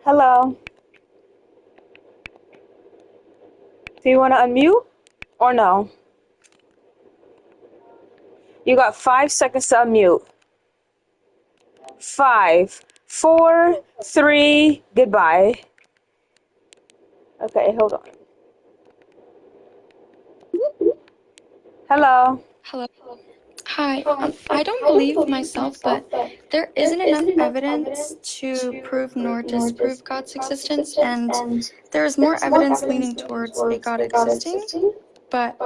Hello. Do you want to unmute or no? You got 5 seconds to unmute. 5, 4, 3, goodbye. Okay, hold on. Hello. Hello. Hi. I don't believe myself, but there isn't enough evidence to prove nor disprove God's existence, and there is more evidence leaning towards a God existing. But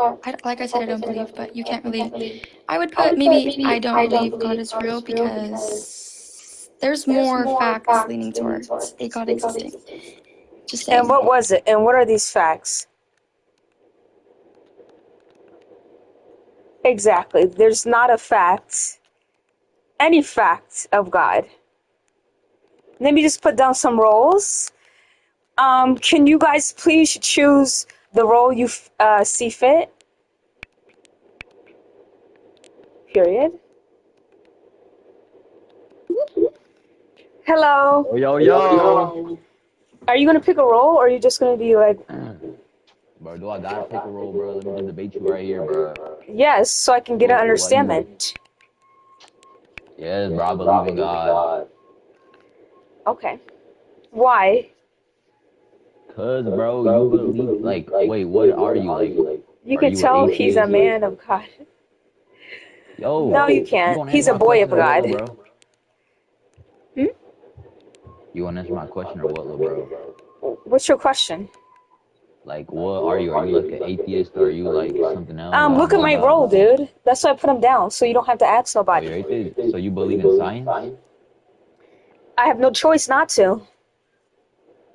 like I said, I don't believe. But you can't really. I would put maybe I don't believe God is real because there's more facts leaning towards a God existing. Just saying. And what was it? And what are these facts? Exactly. There's not a fact, any fact of God. Let me just put down some roles. Can you guys please choose the role you see fit? Period. Hello. Yo. Are you gonna pick a role, or are you just gonna be like? Bro, do I gotta pick a role, bro? Let me just debate you right here, bro. Yes, so I can get an understanding. Yes, bro, I believe in God. Okay. Why? Cause, bro, you believe, wait, what are you, You are can you tell an he's a atheist? man of God. Yo, No, you you can't. gonna He's answer a my boy of question or what, God. little bro? Hmm? You gonna answer my question or what, little bro? What's your question? Like, what are you? Are you like an atheist or are you like something else I don't Look at know my role, about? dude. That's why I put him down, so you don't have to ask Oh, nobody. you're atheist? So you believe in science? I have no choice not to.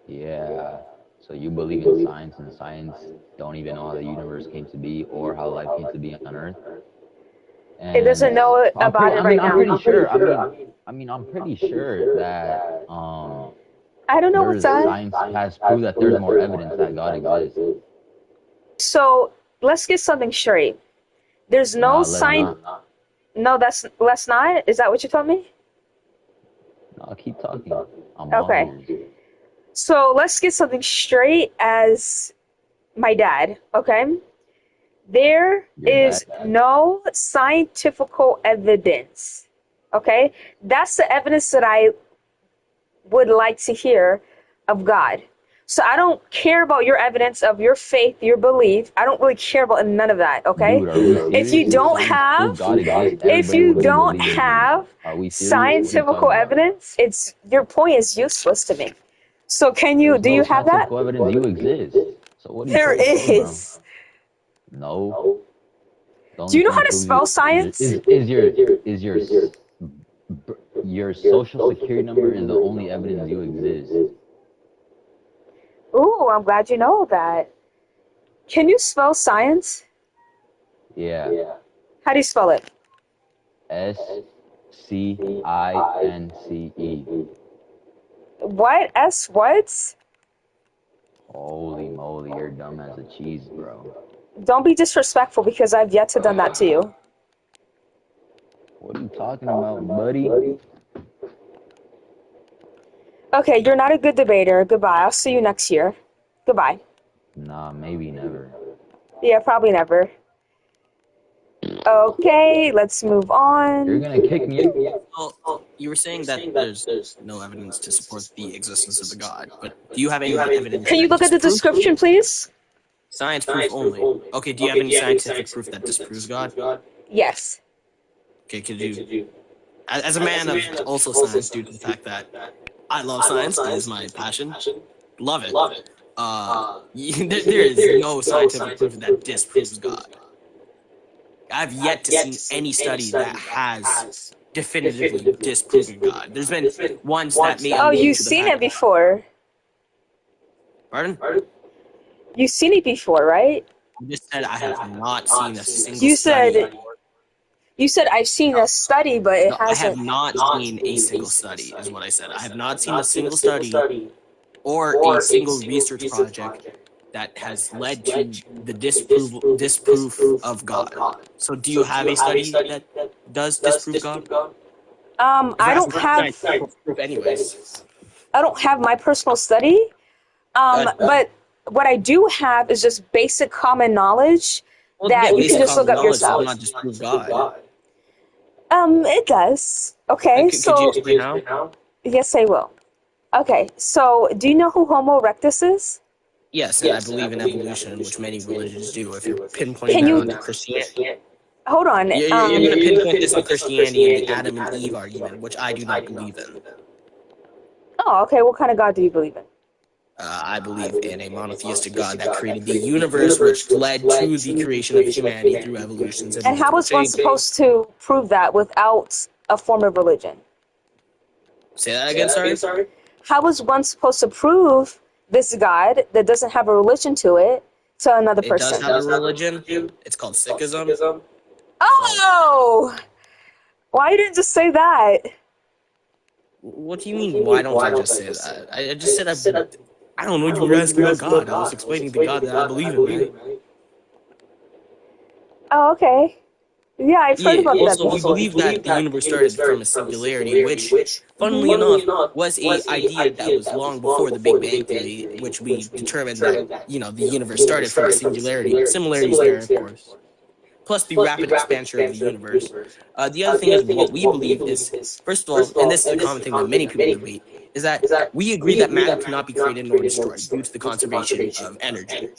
Yeah. So you believe in science, and science don't even know how the universe came to be or how life came to be on Earth. It And doesn't know about it right I'm now. pretty sure. I'm pretty sure that I don't know what's there's that. science has proved that there's more evidence that God exists. So let's get something straight. There's no Nah, let's sign. not. No, let's not. Is that what you told me? No, keep talking. I'm all Okay. ears. So let's get something straight as my dad, okay? There Your dad. is no scientific evidence, okay? That's the evidence that I would like to hear of God. So I don't care about your evidence of your faith, your belief. I don't really care about none of that, okay? Dude, are we If serious? you If don't science proved have, God exists, if everybody you would be don't believing in him. have Are we serious? What are you scientific talking about? evidence, your point is useless to me. So There's do no you have that? scientific evidence you exist. So what are you There trying to say, bro? is. No. The Do only you know thing how that to proves spell you science? is your social security number is the only evidence you exist. Ooh, I'm glad you know that. Can you spell science? Yeah. How do you spell it? SCINCE. What? S what? Holy moly, you're dumb as a cheese, bro. Don't be disrespectful because I've yet to done that to you. What are you talking about, buddy? Okay, you're not a good debater. Goodbye. I'll see you next year. Goodbye. Nah, maybe never. Yeah, probably never. Okay, let's move You're on. gonna kick me out? Well, you were saying that there's no evidence to support the existence of the God, but do you have any evidence Can you that look at the disproves description, please? science proof only? Okay, do you have any scientific proof that disproves God? Yes. Okay, could you, as a man of also science, due to the fact that I love science, it is my passion, love it. There is no scientific proof that disproves God. I've yet to see any study that has definitively disproven God. There's been ones that may Oh, allude you've to the seen fact it before. Pardon? You've seen it before, right? I just said I have not seen a single You study. said I've seen a study, but it No, I have hasn't. not seen a single study, is what I said. I have not seen a single study or a single research project that has led to the disproof of God. So, do you have a study that does disprove God? I As don't a have. scientific proof, anyways. I don't have my personal study, but what I do have is just basic common knowledge Well, that yeah, you can basic just look common up knowledge does yourself. not disprove God. It does. Okay, Could you so explain how? yes, I will. Okay, so do you know who Homo erectus is? Yes, and I believe in evolution, which many religions do. If you're pinpointing Can that you onto Christianity, hold on? you're going to pinpoint this on Christianity and the Adam and Eve argument, which I do not believe in. Oh, okay. What kind of God do you believe in? I believe in a monotheistic God that created the universe, which led to the creation of humanity through evolutions and And how multiple is one changes. supposed to prove that without a form of religion? Say that again, sorry? How is one supposed to prove this God that doesn't have a religion to it to another It does person? have a religion. It's called Sikhism. Oh, why you didn't just say that? What do you mean? Why don't I just say that? I just said I don't know. You were asking about God. I was explaining the God that I believe in, right? Oh, okay. Yeah, I've heard Yeah. about that Also, we before. believe that the universe started from a singularity, which, funnily enough, was a idea that was long before the Big Bang Theory, which we determined that the universe started from a singularity. Similarities there, of course. Plus the rapid expansion of the universe. The other thing is what we believe is, first of all, and this is a common thing that many people debate, is that we agree that matter cannot be created nor destroyed due to the conservation of energy.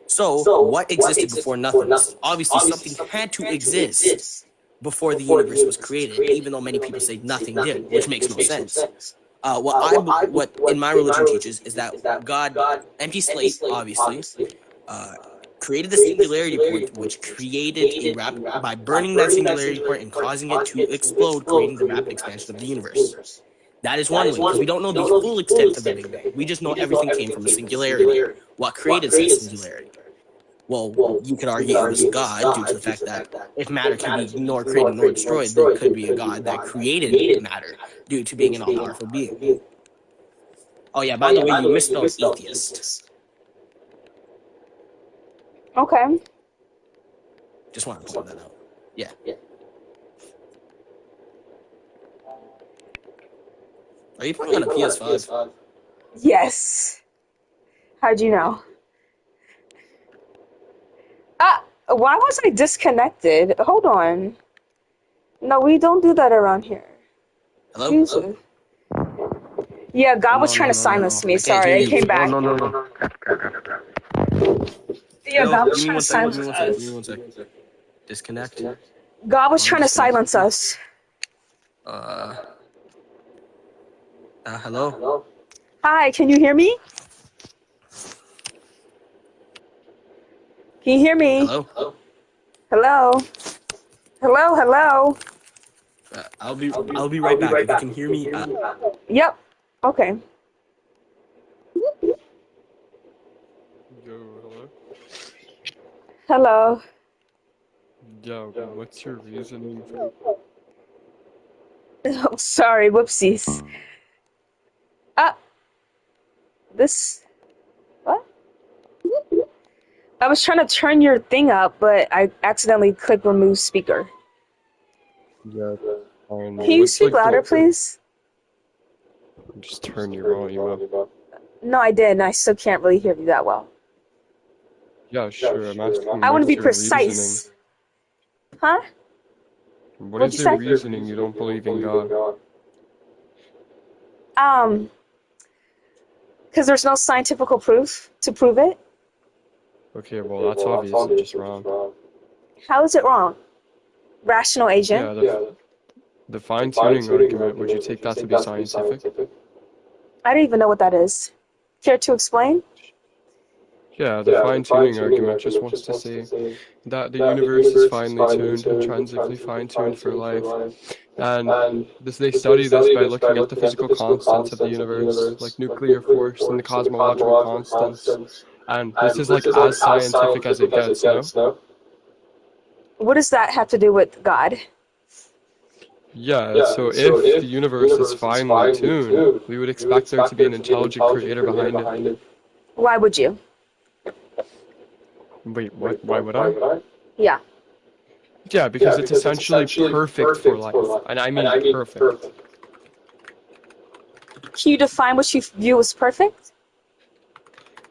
So, what existed before nothingness? Obviously, something had to exist before the universe was created, even though many people say nothing did, which makes no sense. What in my religion teaches is that God, empty slate, obviously, created the singularity point, which created by burning that singularity point and causing it to explode, creating the rapid expansion of the universe. That is one way, because we don't know the full extent of the Big Bang. We just know everything came from a singularity. What created said singularity? Well, you could argue it was God due to the fact that if matter can be nor created nor destroyed, there could be a God that created matter due to being an all-powerful being. Oh yeah, by the way, you misspelled atheist. Okay. Just want to point that out. Yeah. Are you playing on a PS5? Yes. How'd you know? Why was I disconnected? Hold on. No, we don't do that around here. Hello? Usually. Yeah, God was trying to silence me. Sorry, I came back. No. Yeah, God was Give me trying to one second. silence Give us. me 1 second. Disconnect. God was trying to silence us. Hello? Hi, can you hear me? Can you hear me? Hello? Hello? Hello? I'll be right back. If you can hear me, Yep. Okay. Yo, hello? Hello. Yo, what's your reasoning for... Oh, sorry, whoopsies. This... What? I was trying to turn your thing up, but I accidentally clicked remove speaker. Yeah, fine. Can you speak louder, please? Just turn your volume up. No, I did, and I still can't really hear you that well. Yeah, sure, I'm asking I want to what's be your precise. Huh? reasoning? What'd What is you your say? reasoning you don't believe in God? Because there's no scientific proof to prove it. Okay, well, that's obviously just wrong. How is it wrong? Rational agent. Yeah, the fine-tuning argument, would you take that to be scientific? I don't even know what that is. Care to explain? Yeah, the fine-tuning argument just wants to say that the universe is finely tuned, intrinsically fine-tuned for life. And they study this by looking at the physical constants of the universe, like nuclear force and the cosmological constants. And this is like as scientific as it gets, no? What does that have to do with God? Yeah, so if the universe is finely tuned, we would expect there to be an intelligent creator behind it. Why would you? Wait, what? Why would I? Yeah. Yeah, because it's essentially perfect for life. And I mean perfect. Can you define what you view as perfect?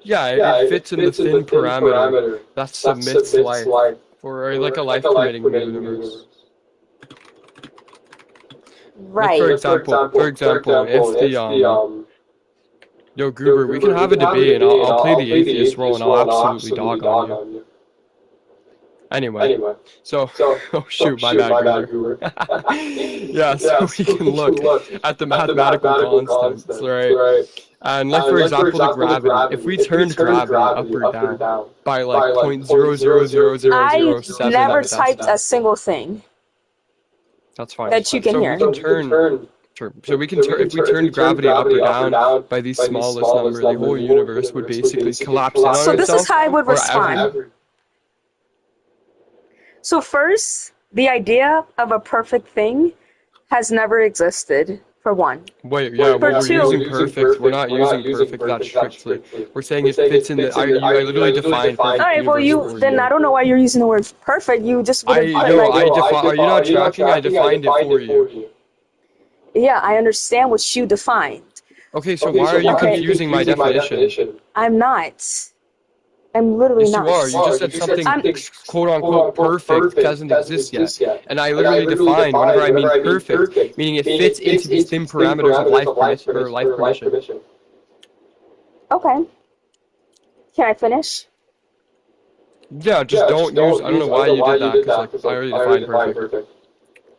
Yeah, it fits in the thin parameter that submits life, or like a life-permitting universe. Like Right. for example, if the yo Gruber, we can have a debate, and I'll play the atheist role, and I'll absolutely dog on you. Anyway, so oh shoot, my bad, Gruber. Yeah, so we can look at the mathematical constants, right? And like for example, the gravity. If we turned gravity up or down by like I 0.00007, never typed a single thing that's fine. that you can So hear. we can turn. Sure. So we can turn if we turned gravity up or down by the smallest number, the whole universe would basically collapse in on So this itself. is how I would or respond. every- So first, the idea of a perfect thing has never existed, for one. Wait, yeah, For we're two- using perfect. We're not using perfect that strictly. We're saying it fits in the. I literally defined perfect. All right, well, universe for then I don't know why you're using the word perfect. You just would have put like, Are you not tracking? I defined it for you. yeah, I understand what you defined. Okay, so why are you confusing my definition? I'm not. I'm literally Yes, not. you are. You just said something quote unquote perfect doesn't exist yet. And I literally defined whenever I mean perfect, meaning it fits into the thin parameters of life permission. Okay. Can I finish? Yeah, just don't use. I don't know why you did that because I already defined perfect.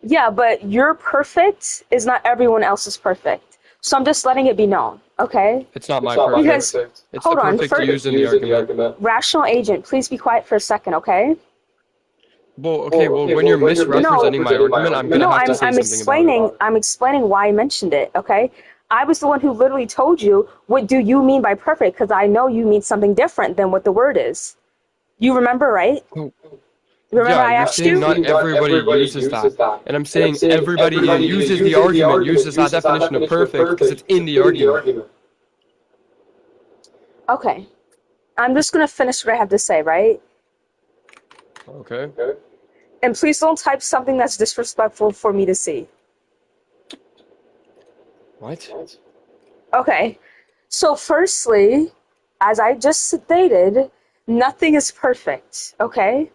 Yeah, but your perfect is not everyone else's perfect. So I'm just letting it be known, okay? It's not my perfect. Because, It's hold the on, perfect used in the argument. Rational agent, please be quiet for a second, okay? Well, when you're misrepresenting my argument, I'm gonna have to say something about it. I'm explaining why I mentioned it, okay? I was the one who literally told you, what do you mean by perfect? Because I know you mean something different than what the word is. You remember, right? Remember I asked you? Not everybody uses that. And I'm saying everybody uses the argument, uses that definition of perfect because it's in the argument. Okay. I'm just going to finish what I have to say, right? Okay. And please don't type something that's disrespectful for me to see. What? Okay. So firstly, as I just stated, nothing is perfect, okay?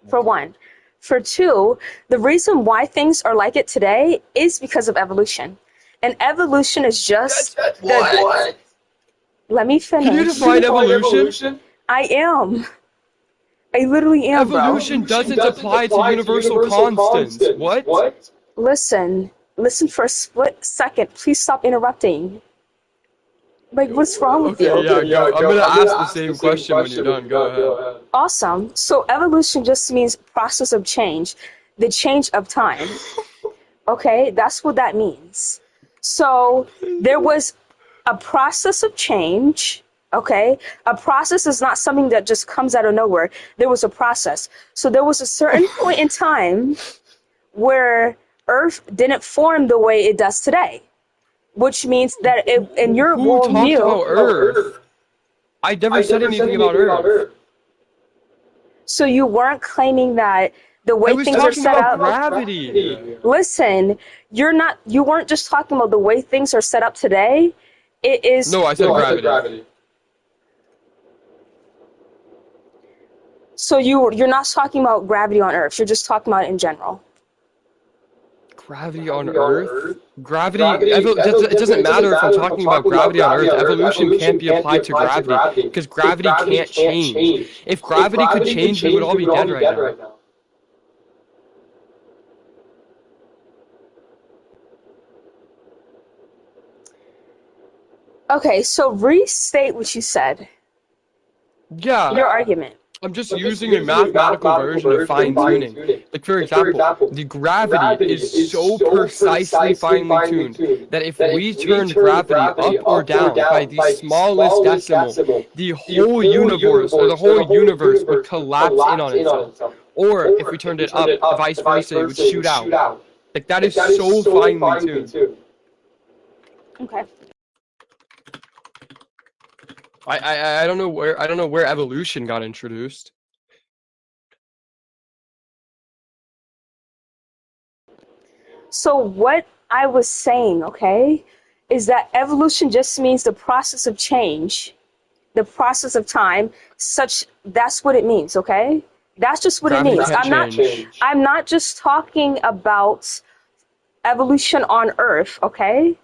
For one. For two, the reason why things are like it today is because of evolution. And evolution is just... What? Let me finish. Can you define evolution? I am. I literally am, Evolution doesn't apply to universal constants. What? Listen for a split second. Please stop interrupting. Like, what's wrong with you? Okay, yeah, go. I'm gonna ask the same question when you're done. Go ahead. Awesome. So evolution just means process of change, the change of time. Okay, that's what that means. So there was a process of change. Okay, a process is not something that just comes out of nowhere. There was a process. So there was a certain point in time where Earth didn't form the way it does today, which means that in your Who talked worldview, about Earth? I never said anything about Earth. so you weren't claiming that the way things are set up. Gravity. Listen, you weren't just talking about the way things are set up today. It is. No, I said gravity. So you're not talking about gravity on Earth. You're just talking about it in general. Gravity on Earth? It doesn't matter if I'm talking about gravity on Earth. Evolution can't be applied to gravity because gravity can't change. If gravity could change, we would all be dead right now. Okay, so restate what you said. Yeah. Your argument. I'm just using a mathematical version of fine-tuning. Like, for example, the gravity is so precisely finely tuned that if we turned gravity up or down by the smallest decimal, the whole universe would collapse in on itself. Or if we turned it up, vice versa, it would shoot out. Like, that is so finely tuned. Okay. I don't know where evolution got introduced. So what I was saying, okay, is that evolution just means the process of change, the process of time, that's what it means, okay? That's just what it Gravity means. can't change. I'm not just talking about evolution on Earth, okay?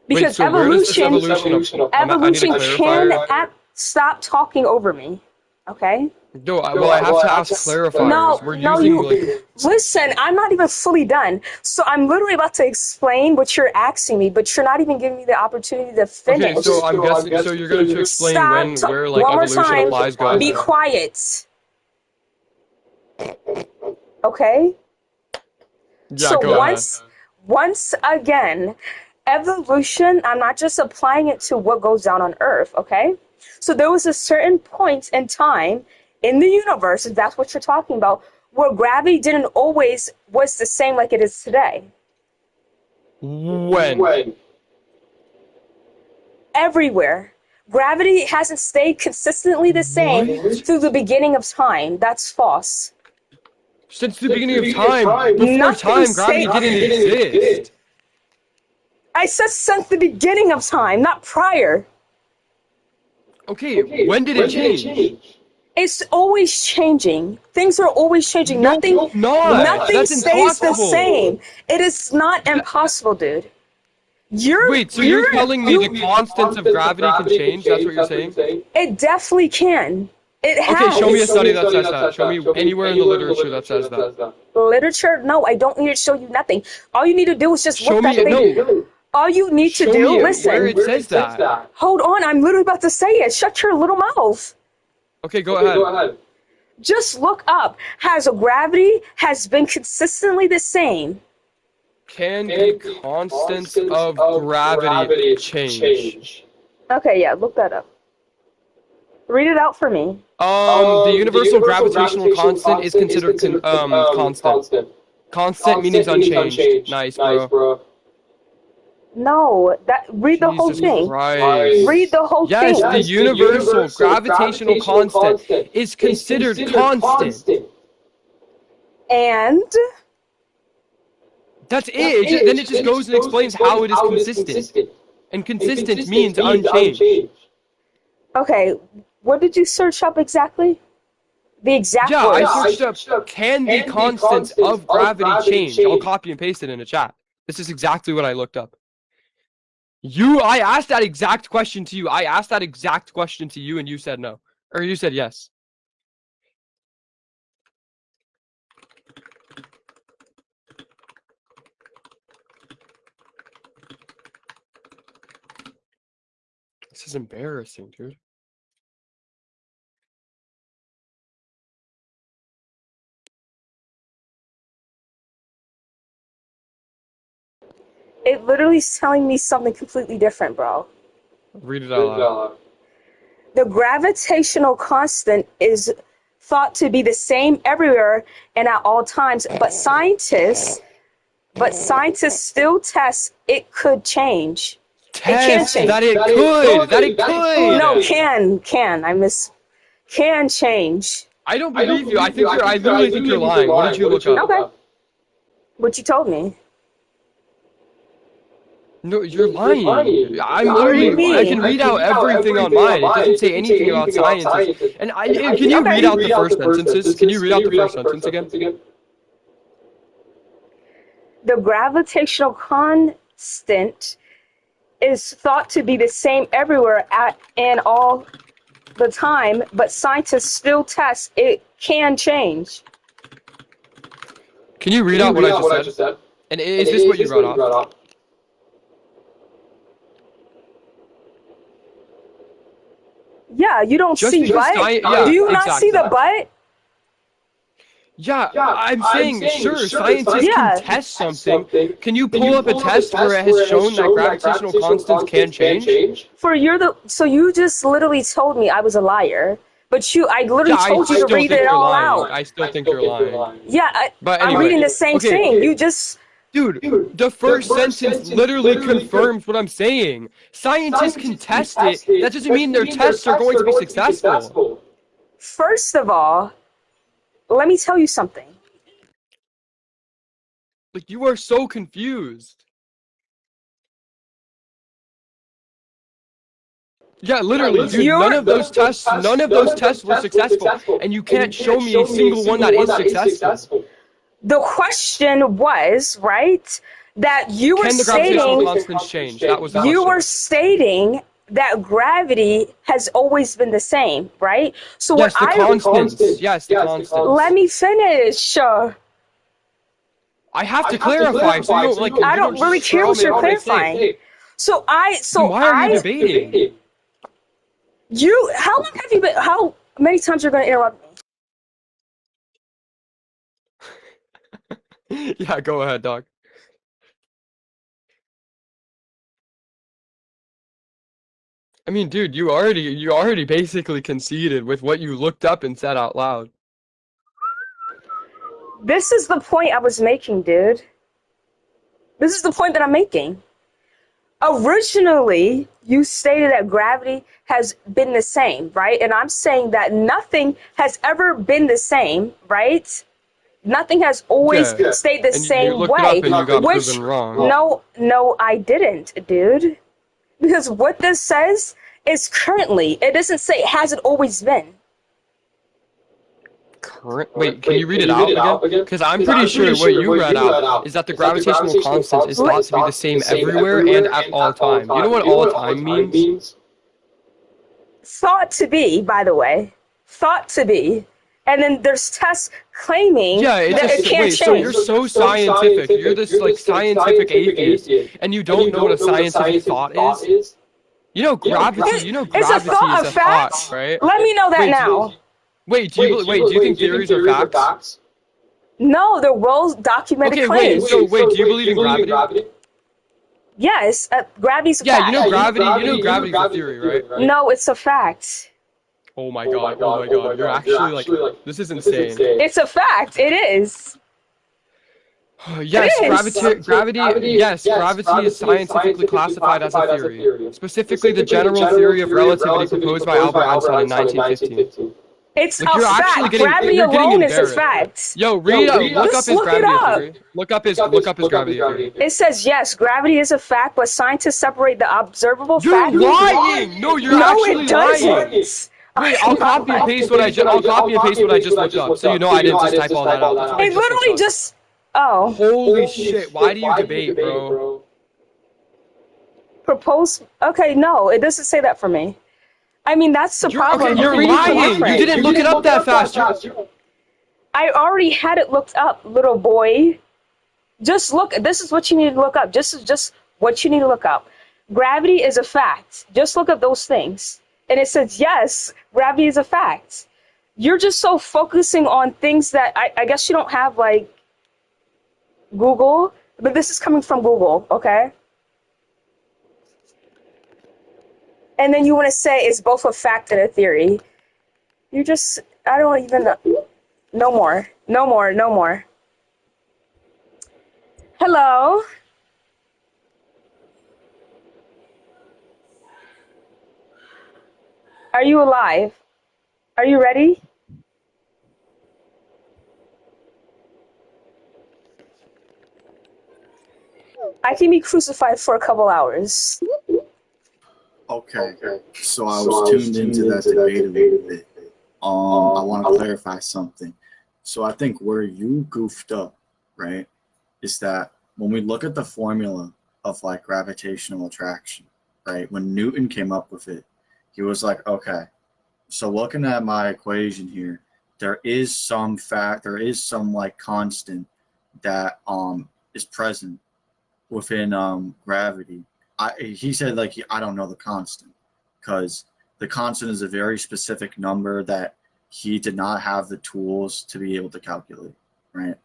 Because Wait, so where does this evolution I need to clarify. stop talking over me, okay? No, well, I have to ask clarifiers. No, We're no, using you listen. I'm not even fully done, so I'm literally about to explain what you're asking me, but you're not even giving me the opportunity to finish. Okay, so I'm guessing. So you're going to explain where like one more evolution time. applies, guys. Be quiet. Okay. Yeah, So go ahead. once again, evolution. I'm not just applying it to what goes down on Earth. Okay. So there was a certain point in time in the universe, if that's what you're talking about, where gravity didn't always was the same like it is today. When? Everywhere. Gravity hasn't stayed consistently the same through the beginning of time. That's false. Since the beginning of time. Before Nothing time, gravity didn't exist. I said since the beginning of time, not prior. Okay, when did it change? It's always changing. Things are always changing. No, Nothing That's stays the impossible. same. It is not impossible, dude. Wait, so you're telling me the constants of gravity can change? That's what you're saying? It definitely can. It has. Okay, show me a study that says that. Show me anywhere in the literature that says that. Literature? No, I don't need to show you nothing. All you need to do is just Show look me that thing. All you need to do, where listen. it says that. Hold on, I'm literally about to say it. Shut your little mouth. Okay, go ahead. Just look up. Gravity has been consistently the same. Can the constants of gravity change? Okay, yeah, look that up. Read it out for me. The universal gravitational constant is considered constant. Constant meaning unchanged. Nice, bro. No, read the whole Jesus thing. Christ. Read the whole thing. Yes, the universal gravitational constant is considered constant. And That's it. Then it just goes and explains how it is consistent. And consistent means unchanged. okay, what did you search up exactly? The exact Yeah, words. I searched up, can the constants of gravity change? I'll copy and paste it in the chat. This is exactly what I looked up. I asked that exact question to you. I asked that exact question to you and you said no. Or you said yes. This is embarrassing, dude. It literally is telling me something completely different, bro. Read it out loud. The gravitational constant is thought to be the same everywhere and at all times, but scientists still test it could change. Test change. that it could. No, can change. I don't believe you. I literally think you're lying. What did you look up? Okay. What you told me. No, you're lying. I'm What do you literally. mean? I can read out everything on mine. It doesn't say anything about scientists. And can you read out the first sentences? Can you read out the first sentence again? The gravitational constant is thought to be the same everywhere and all the time, but scientists still test it can change. Can you read out what I just said? And is this what you brought up? Yeah, you don't Just see because butt? Do you not see the butt? Yeah, I'm saying, sure, scientists Yeah. can test something. Can you pull up a test where it has shown that gravitational constants can change? So you just literally told me I was a liar. But I literally told you to read it all out. I still think you're lying. Yeah, But I'm anyway, reading the same thing. You just... Dude, the first sentence literally confirms what I'm saying. Scientists can test it. That doesn't mean their tests are going to be successful. First of all, let me tell you something. Like, you are so confused. Yeah, literally, dude. You're- None of those tests were successful, and you can't show me a single one that is successful. The question was, right, that you were Can the gravitational stating, constants change? That was the you were question. stating that gravity has always been the same, right? So Yes, the what constants. Yes, the constants. let me finish. I have to clarify, so you don't like. I you don't just really care throw what me you're off my thing. clarifying. Then why are you debating? How long have you been, how many times you're going to interrupt me? Yeah, go ahead, dog. I mean, dude, you already basically conceded with what you looked up and said out loud. This is the point I was making, dude. This is the point that I'm making. Originally, you stated that gravity has been the same, right? And I'm saying that nothing has ever been the same, right? Nothing has always Yeah. stayed the And same you looked way. it up and you got which, proven wrong. No, I didn't, dude. Because what this says is currently. It doesn't say has it always been. Wait, can you read it out again? Because I'm pretty sure what you read out is that the gravitational constant is thought to be the same everywhere and at all time. You know what all time means? Thought to be, by the way. Thought to be. And then there's tests claiming Yeah, that it can't wait, change. so you're so scientific. You're this like scientific atheist, and you don't know what a scientific thought is? You know gravity It's a gravity thought is of a fact. thought, right? Let me know that Wait, now. Do you think theories are facts? No, they're well-documented Okay, claims. do you believe in gravity? Yes, gravity's a Yeah, fact. you know gravity's a theory, right? No, it's a fact. Oh my god, you're actually like, this is insane. It's a fact. It is. Yes, It is. gravity is scientifically classified as a theory. Specifically, the general theory of relativity proposed by Albert Einstein in 1915. It's Like, a you're actually fact. getting- Gravity you're getting alone is a embarrassed. fact. Yo, look up his look it gravity up. theory. Look up his gravity theory. It says yes, gravity is a fact, but scientists separate the observable You're fact. lying! No, you're No, actually it doesn't. lying. Wait, I'll copy and paste what I just looked up, so you know I didn't just type all that out. That's what I It literally looked up. just. Oh, Holy shit! Why do you debate, bro? propose. Okay, no, it doesn't say that for me. I mean, that's the problem. You're reading from lying. different. You didn't look it up that fast. I already had it looked up, little boy. Just look. This is what you need to look up. Just what you need to look up. Gravity is a fact. Just look up those things. And it says, yes, gravity is a fact. You're just so focusing on things that I guess you don't have, like, Google. But this is coming from Google, okay? And then you want to say it's both a fact and a theory. You just, I don't even know. No more. Hello? Are you alive? Are you ready? I can be crucified for a couple hours. Okay, so I was tuned into that debate a little bit. I want to clarify something. So I think where you goofed up, right, is that when we look at the formula of like gravitational attraction, right, when Newton came up with it, he was like, okay, so looking at my equation here, there is some like constant that is present within gravity. He said, like, I don't know the constant, because the constant is a very specific number that he did not have the tools to be able to calculate, right?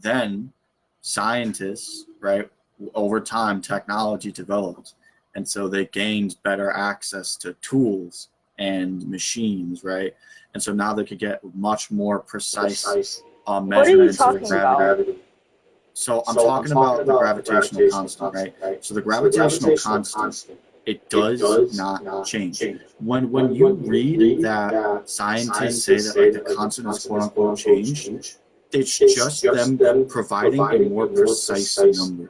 Then scientists, right, over time, technology developed, and so they gained better access to tools and machines, right? And so now they could get much more precise measurements of gravity. So I'm talking about the gravitational constant, right? So the gravitational constant, it does not change. When you read that scientists say that like the constant is quote unquote changed, it's just them providing a more precise number,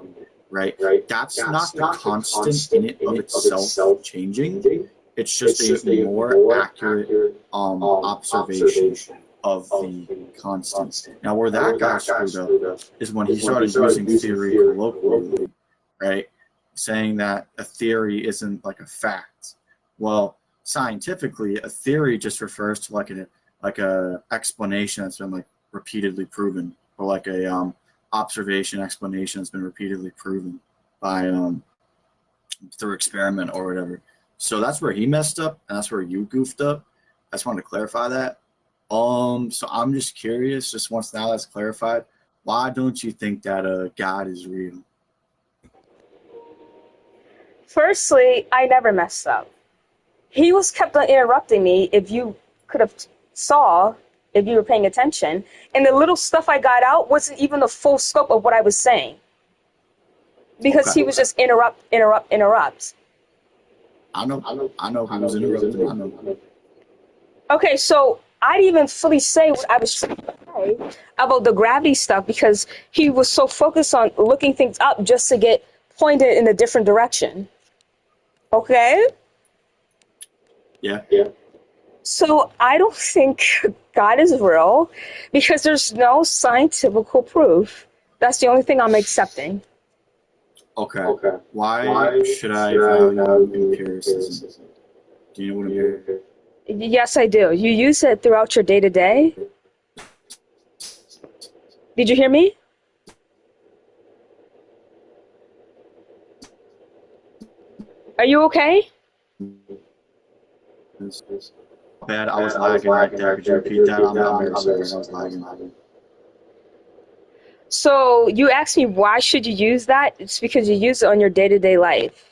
right? That's not the constant in it of itself changing. It's just a more accurate observation of the constant. Now, where that got screwed up is when he started using theory colloquially, right? Saying that a theory isn't like a fact. Well, scientifically, a theory just refers to like a explanation that's been like repeatedly proven, or like a observation explanation that's been repeatedly proven by through experiment or whatever. So that's where he messed up, and that's where you goofed up. I just wanted to clarify that. So I'm just curious, just once now that's clarified, why don't you think that God is real? Firstly, I never messed up. He was kept on interrupting me. If you could have saw, if you were paying attention, and the little stuff I got out wasn't even the full scope of what I was saying, because he was just interrupt. I know he was interrupting. I know. Okay, so I didn't even fully say what I was trying to say about the gravity stuff, because he was so focused on looking things up just to get pointed in a different direction. Okay? Yeah. So I don't think God is real, because there's no scientific proof. That's the only thing I'm accepting. Okay. Why should I value empiricism? Do you know what empiricism is? Yes, I do. You use it throughout your day-to-day. Did you hear me? Are you okay? Bad, I was lagging right there. Could you repeat that? I'm very sorry. I was lagging. So you asked me, why should you use that? It's because you use it on your day-to-day life.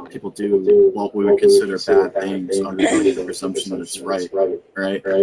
People do what we would consider bad things under the presumption that it's right?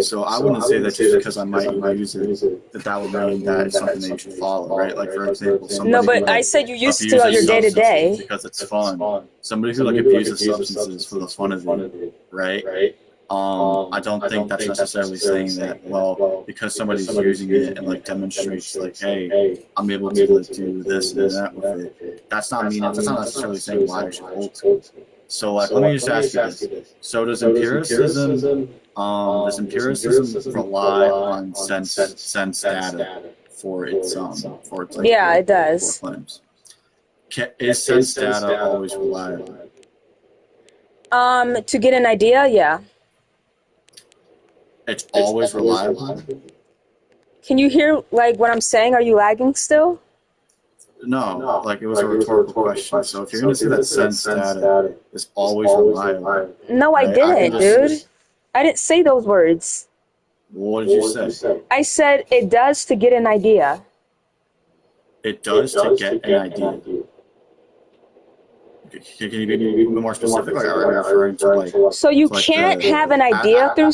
So I wouldn't say that just because I might use it, that would mean that it's something that you should follow, right? Like, for example, somebody No, but I said you use it throughout your day-to-day. Because it's fun. Somebody who like abuses substances for the fun of it, right? I don't think that's necessarily saying that, well, because somebody's using it and like demonstrates like, hey, I'm able to like, do this and that with it. That's not necessarily saying why I should hold to it. So like, let me just ask you this. So does empiricism rely on sense data for its like, yeah, it does. Claims? Is sense data always reliable? To get an idea, yeah. It's always reliable. Can you hear like what I'm saying? Are you lagging still? No, like it was a rhetorical question. So if you're going to say that sense data is always reliable. No, I didn't, dude. I didn't say those words. What did you say? I said it does to get an idea. It does to get an idea. Can you be more specific? Like, are you referring to like? So you can't have an idea through.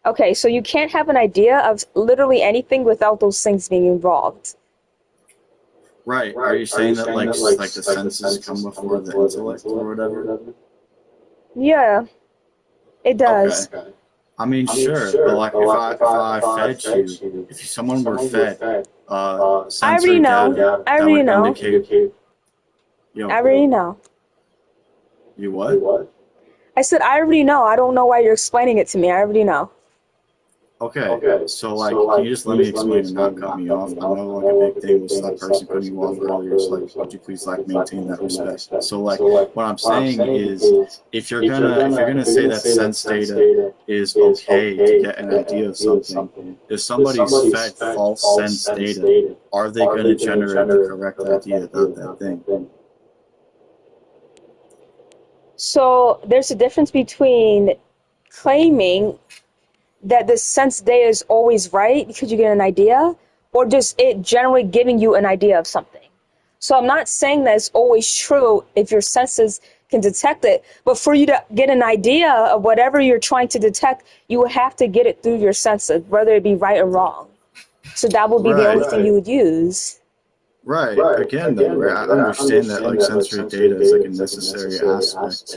Okay, so you can't have an idea of literally anything without those things being involved. Right. Are you saying that like the senses come before the intellect or whatever? Yeah, it does. Okay. I mean, sure, but like if I fed you, if someone were fed sensory data, I already know. I already know. You what? I said I already know. I don't know why you're explaining it to me. I already know. Okay, so like, can you just let me explain and not cut me off? I know like a big thing was that person cutting you off earlier. So like, would you please like maintain that respect? So like, what I'm saying is, if you're gonna say that sense data is okay to get an idea of something, if somebody's fed false sense data, are they gonna generate the correct idea about that thing? So there's a difference between claiming that the sense data is always right because you get an idea, or just it generally giving you an idea of something. So I'm not saying that it's always true if your senses can detect it, but for you to get an idea of whatever you're trying to detect, you will have to get it through your senses, whether it be right or wrong. So that would be the only thing you would use. Right. Again, though, I understand that like sensory data is like a necessary aspect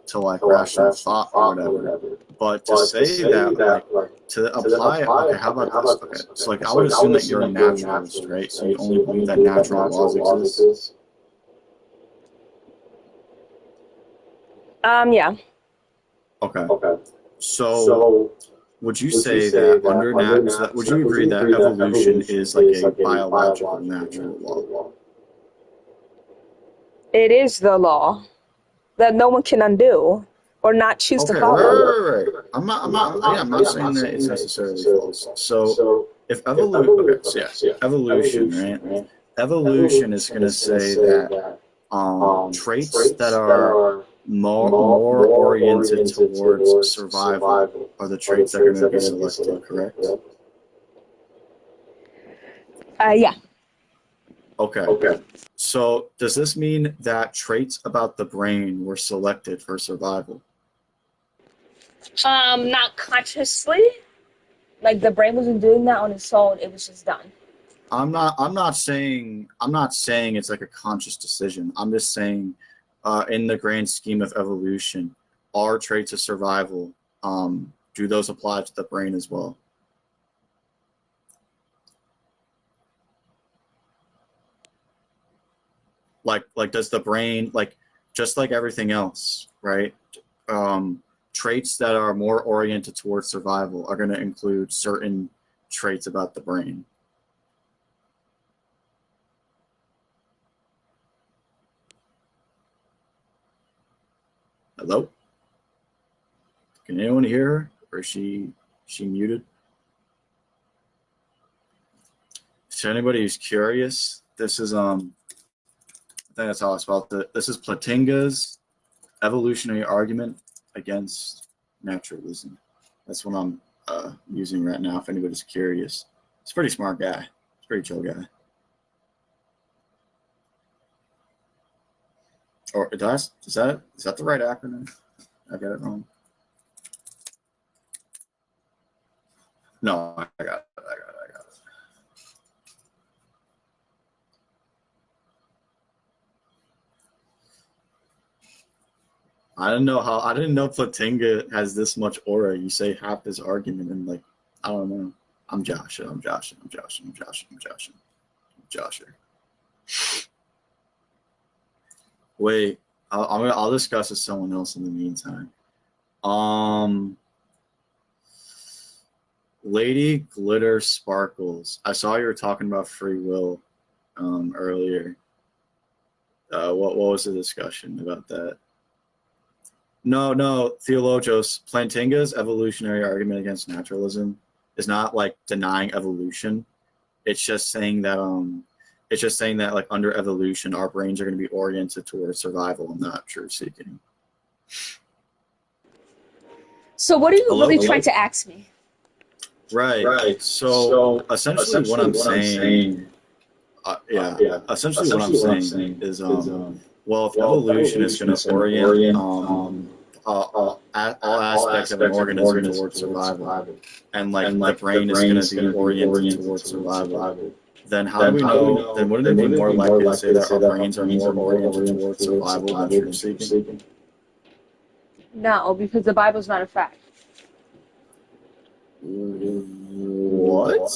to like rational thought or whatever. But to say that like to apply it, okay, how about this? Okay, so like I would assume that you're a naturalist, right? So you only believe that natural laws exist. Yeah. Okay. So would you say that would you agree that evolution is like a biological natural law? It is the law that no one can undo or not choose to Okay, follow. right. I'm not saying that it's necessarily false. So if evolution, right? Evolution is going to say that traits that are more oriented towards survival are the traits that are going to be selected, correct? Yeah. Okay. So does this mean that traits about the brain were selected for survival? Not consciously. Like the brain wasn't doing that on its own. It was just done. I'm not saying it's like a conscious decision. I'm just saying, in the grand scheme of evolution, are traits of survival, do those apply to the brain as well? Like does the brain, like, just like everything else, right? Traits that are more oriented towards survival are going to include certain traits about the brain. Hello? Can anyone hear her? Or is she muted? To anybody who's curious, this is I think that's how I spelled it. This is Plantinga's evolutionary argument against naturalism. That's what I'm using right now. If anybody's curious, he's a pretty smart guy. He's a pretty chill guy. Or is that the right acronym? I got it wrong. No, I got it. I didn't know Platinga has this much aura. You say half his argument and like, I don't know. I'm joshing. Wait, I'll discuss with someone else in the meantime. Lady Glitter Sparkles. I saw you were talking about free will earlier. What was the discussion about that? No, Theologos, Plantinga's evolutionary argument against naturalism is not like denying evolution. It's just saying that like under evolution, our brains are going to be oriented towards survival and not truth seeking. So what are you really trying to ask me? Right. So essentially, what I'm saying, essentially what I'm saying is, well, if evolution is going to orient all aspects of an organism towards survival, and like the brain is going to be oriented towards survival, then how do we know? Then wouldn't it be more likely to say that our brains are more oriented towards survival than truth seeking? No, because the Bible's not a fact. What?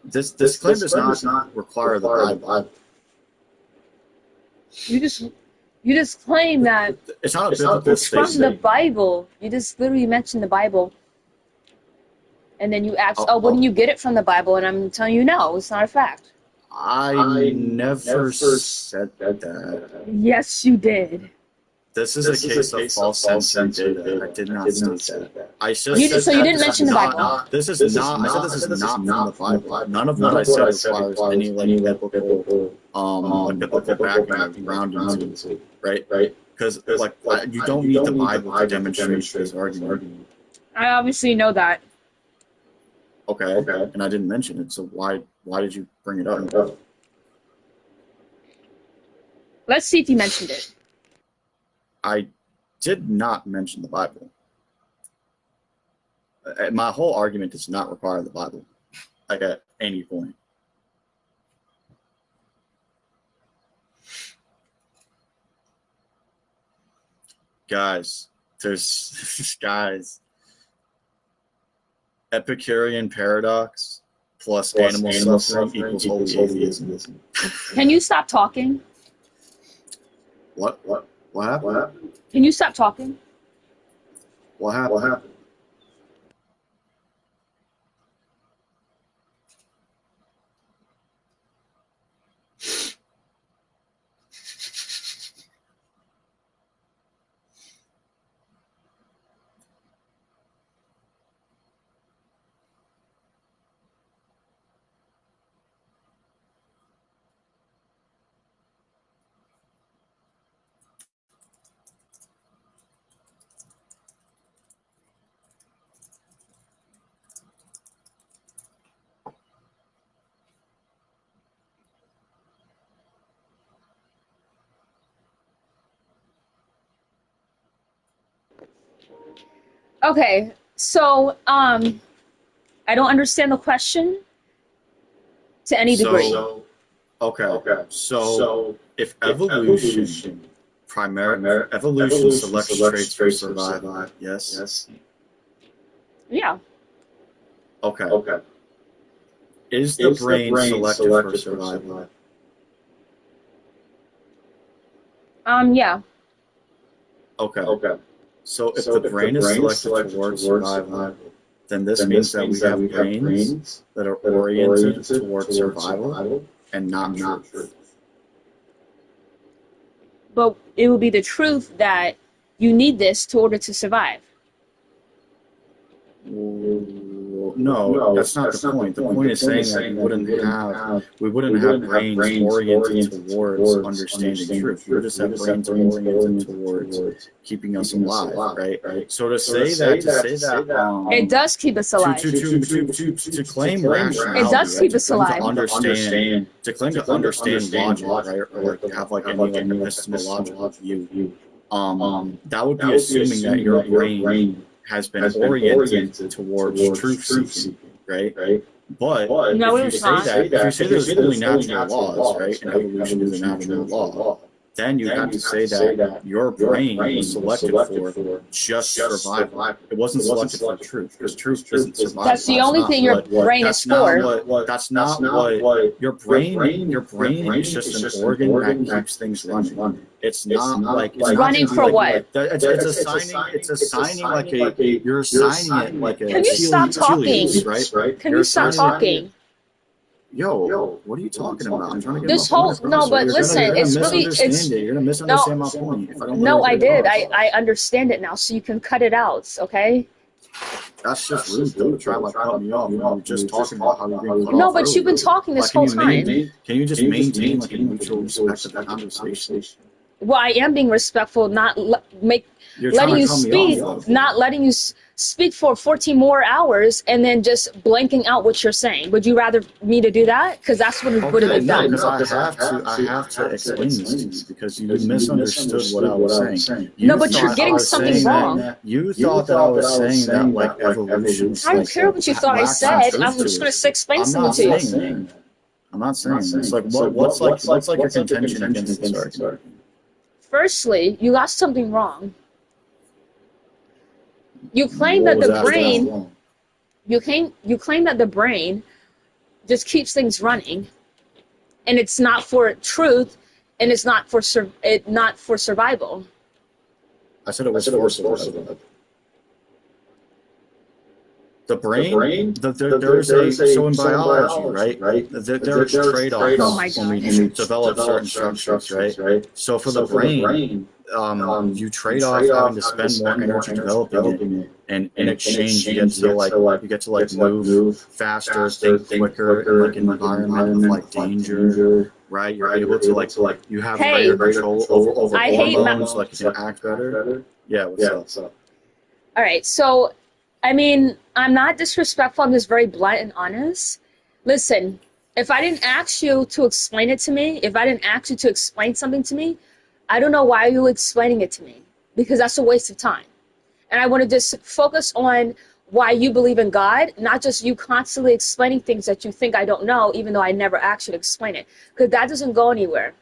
This claim does not require the Bible. You just claim that It's not a biblical from statement. the Bible. You just literally mentioned the Bible. And then you ask, wouldn't you get it from the Bible? And I'm telling you, no, it's not a fact. I never said that. Yes, you did. This is a case of false sensory data. I did not state that. I just So you didn't mention the Bible. I said this is not from the Bible. None of what I said requires any biblical backing or grounding to, right? Because you don't need the Bible to demonstrate this argument. I obviously know that. Okay, and I didn't mention it. So why did you bring it up? Let's see if you mentioned it. I did not mention the Bible. My whole argument does not require the Bible, like at any point. Guys, Epicurean paradox plus animal suffering equals holy atheism. Can you stop talking? What happened? Can you stop talking? What happened? Okay, so I don't understand the question to any degree. So if evolution selects traits for survival, yes? Yeah. Okay. Is the brain selected for survival? Yeah. Okay. So if the brain is selected towards survival, then this means that we have brains that are oriented towards survival and not truth. But it would be the truth that you need this in order to survive. No, that's not the point. The point is saying that we wouldn't have brains oriented towards understanding truth. We would just have brains oriented towards keeping us alive, right? So to say that It does keep us alive. to claim rationality, It does keep us alive. To claim to understand logic, right, or like have like any epistemological view, that would be assuming that your brain has been oriented towards truth seeking, right? But No, if you it's say not. that, if you say there's only natural laws, right, and evolution is a natural law, then you have to say that your brain was selected for just survival. It wasn't selected for truth, because truth isn't survival. That's the only thing your brain is for. That's not what your brain is just an organ that keeps things running. It's not like it's running for what? It's assigning like you're assigning it like a. Can you stop talking? Right? Can you stop talking? Yo, what are you talking about? I'm trying to get This whole no, but listen, it's really it's you're gonna misunderstand my point. If I don't no, I did. I I understand it now, so you can cut it out, okay? That's just rude, though, to try like cut me off. You know, just talking about how you're being cut No, off but you've been earlier. talking this whole time. Can you just maintain like a mutual respect of the conversation? Well, I am being respectful, not You're letting trying you to cut me speak, off, not letting you speak for 14 more hours and then just blanking out what you're saying. Would you rather me to do that? Because that's what it would have been done. Because I have to explain this to you because you misunderstood what I was saying. No, but you're getting something wrong. You thought that I was saying that like evolution. I don't care what you thought I said. I'm just going to explain something to you. I'm not saying this. Like, what's like your contention against this argument? Firstly, you got something wrong. You claim that the brain. You claim that the brain just keeps things running, and it's not for truth, and it's not for survival. I said it was for survival. The brain, so in biology, right? There's trade-offs when we develop certain structures, right? So for the brain, you trade off having to spend more energy developing it, and in exchange you get to move faster, think quicker in like an environment of like danger, right? You're able to you have greater control over hormones, so like you can act better. Yeah, what's up? All right, so I mean, I'm not disrespectful. I'm just very blunt and honest. Listen, if I didn't ask you to explain it to me, if I didn't ask you to explain something to me, I don't know why you're explaining it to me, because that's a waste of time. And I want to just focus on why you believe in God, not just you constantly explaining things that you think I don't know, even though I never asked you to explain it, because that doesn't go anywhere.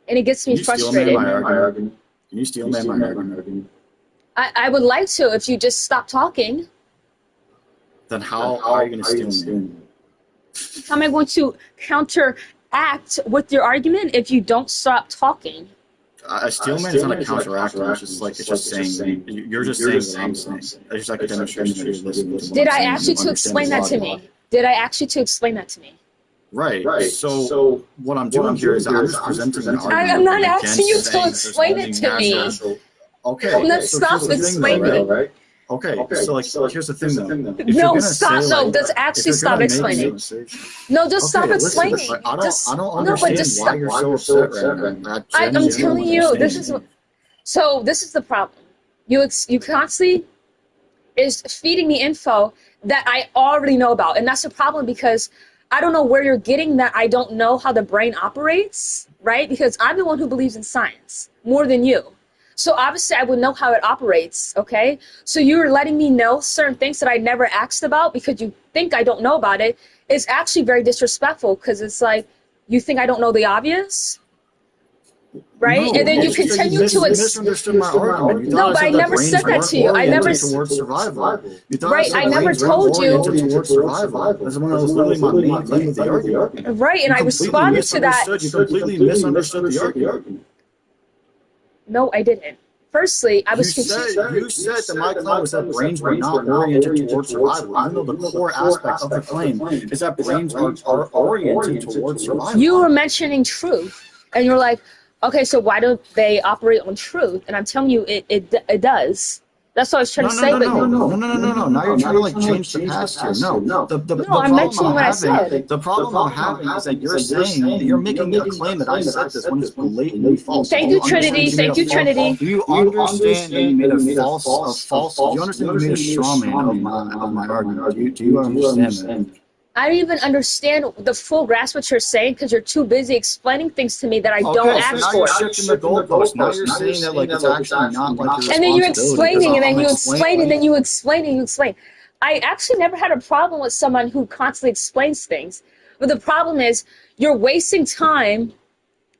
And it gets me frustrated. Can you steal my argument? I would like to if you just stop talking. Then how are you going to steal me? How am I going to counteract with your argument if you don't stop talking? A steel man is not a counteractor. It's just saying. You're just saying what I'm saying. It's just like a demonstration that you're listening to. Did I ask you to explain that to me? Did I ask you to explain that to me? Right. So what I'm doing here is I'm just presenting an argument. I'm not asking you to explain it to me. Okay. No, stop explaining. Right? Okay, so here's the thing though. No, stop. No, just actually stop explaining. No, just stop explaining. I don't understand why you're so upset right now. I'm telling you, this is the problem. You constantly is feeding me info that I already know about, and that's the problem because I don't know where you're getting that. I don't know how the brain operates, right? Because I'm the one who believes in science more than you. So obviously I would know how it operates, okay? So you're letting me know certain things that I never asked about because you think I don't know about it. It's actually very disrespectful because it's like, you think I don't know the obvious? Right? No, and then you continue to... misunderstood my argument. No, but I never said that to you. I never... Towards survival. Right, I never told you... Towards survival. That's when I was literally my main claim of the argument. Right, and I responded to that. You completely misunderstood the argument. No, I didn't. Firstly, I was You said that my claim was that brains were not oriented towards survival, even though the core aspect of the claim is that brains are oriented towards survival. You were mentioning truth, and you're like, okay, so why don't they operate on truth? And I'm telling you, it does. That's what I was trying to say. No. Now you're trying to change the past here. No, I'm mentioning what I said. The problem I'm having is that you're saying that you're making a claim that I said this when it's blatantly false. Thank you, Trinity. Thank you, Trinity. Do you understand that you made a false? Do you understand that you made a straw man of my argument? Do you understand that? I don't even understand the full grasp what you're saying because you're too busy explaining things to me that I don't ask now for. You're shifting the goalpost. Now you're saying that like it's actually not like your and then you're explaining, and then you explain, and then you explain, and you explain. I actually never had a problem with someone who constantly explains things. But the problem is you're wasting time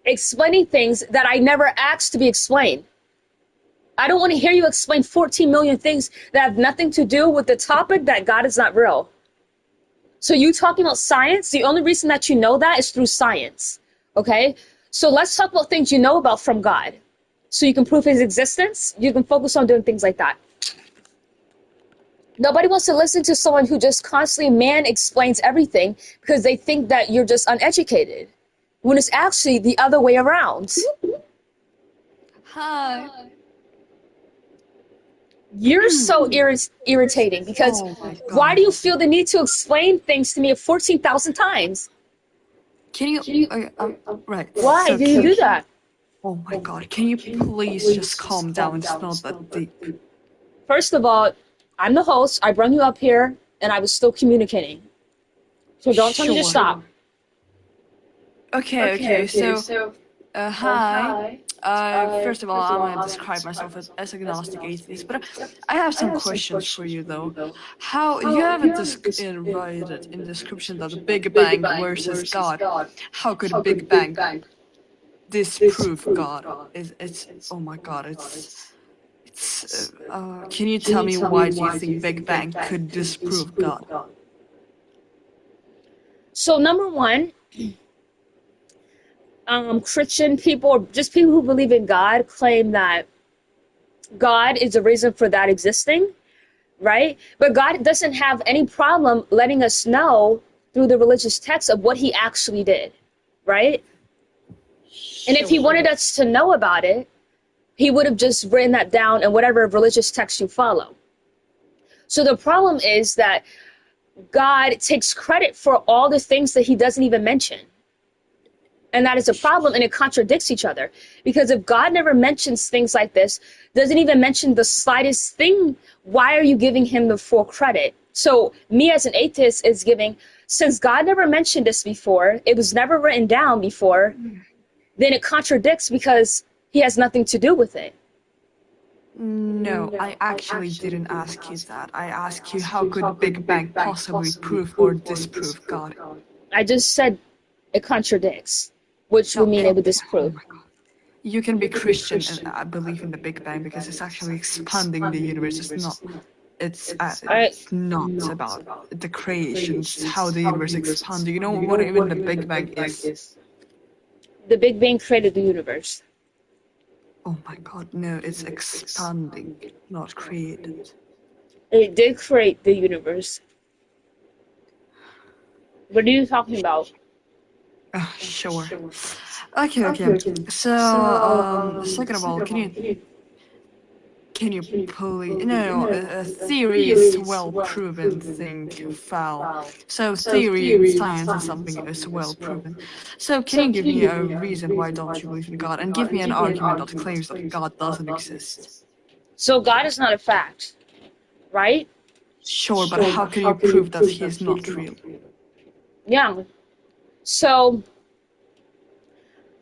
explaining things that I never asked to be explained. I don't want to hear you explain 14 million things that have nothing to do with the topic that God is not real. So you talking about science, the only reason that you know that is through science, okay? So let's talk about things you know about from God. So you can prove his existence. You can focus on doing things like that. Nobody wants to listen to someone who just constantly explains everything because they think that you're just uneducated, when it's actually the other way around. Hi. You're so irritating because why do you feel the need to explain things to me 14,000 times? Can you right. Why So do you do that? Oh my god, can you please just calm down? It's not that deep. First of all, I'm the host. I brought you up here and I was still communicating. So don't tell me to Sure. stop. Okay, so hi. First of all, I'm going to describe myself as agnostic atheist, but I have some questions for you, though. How you have it written in the description that the Big Bang versus God. How could a Big Bang disprove God? It's oh my God, it's. Can you tell me why do you think Big Bang could disprove God? So number one, Christian people, or just people who believe in God, claim that God is the reason for that existing, right? But God doesn't have any problem letting us know through the religious text of what he actually did, right? And if he wanted us to know about it, he would have just written that down in whatever religious text you follow. So the problem is that God takes credit for all the things that he doesn't even mention. And that is a problem, and it contradicts each other. Because if God never mentions things like this, doesn't even mention the slightest thing, why are you giving him the full credit? So me as an atheist is giving, since God never mentioned this before, it was never written down before, then it contradicts because he has nothing to do with it. No, I actually didn't ask you that. I asked you how could Big Bang possibly prove or disprove God? I just said it contradicts, which would mean it would disprove. Oh my God. You can be Christian and believe in the Big Bang because it's actually expanding the universe. It's not It's not about the creation, it's how the universe expands. Do you know what even the Big Bang is? The Big Bang created the universe. Oh my god, no, it's expanding, not created. It did create the universe. What are you talking about? Sure. Okay. So, second of all, can you please? No, a theory is well proven thing foul. So theory in science is something is well proven. So can you give me a reason why don't you believe in God, and give me an argument that claims that God doesn't exist? So God is not a fact, right? Sure, but how can you prove that he is not real? Yeah. So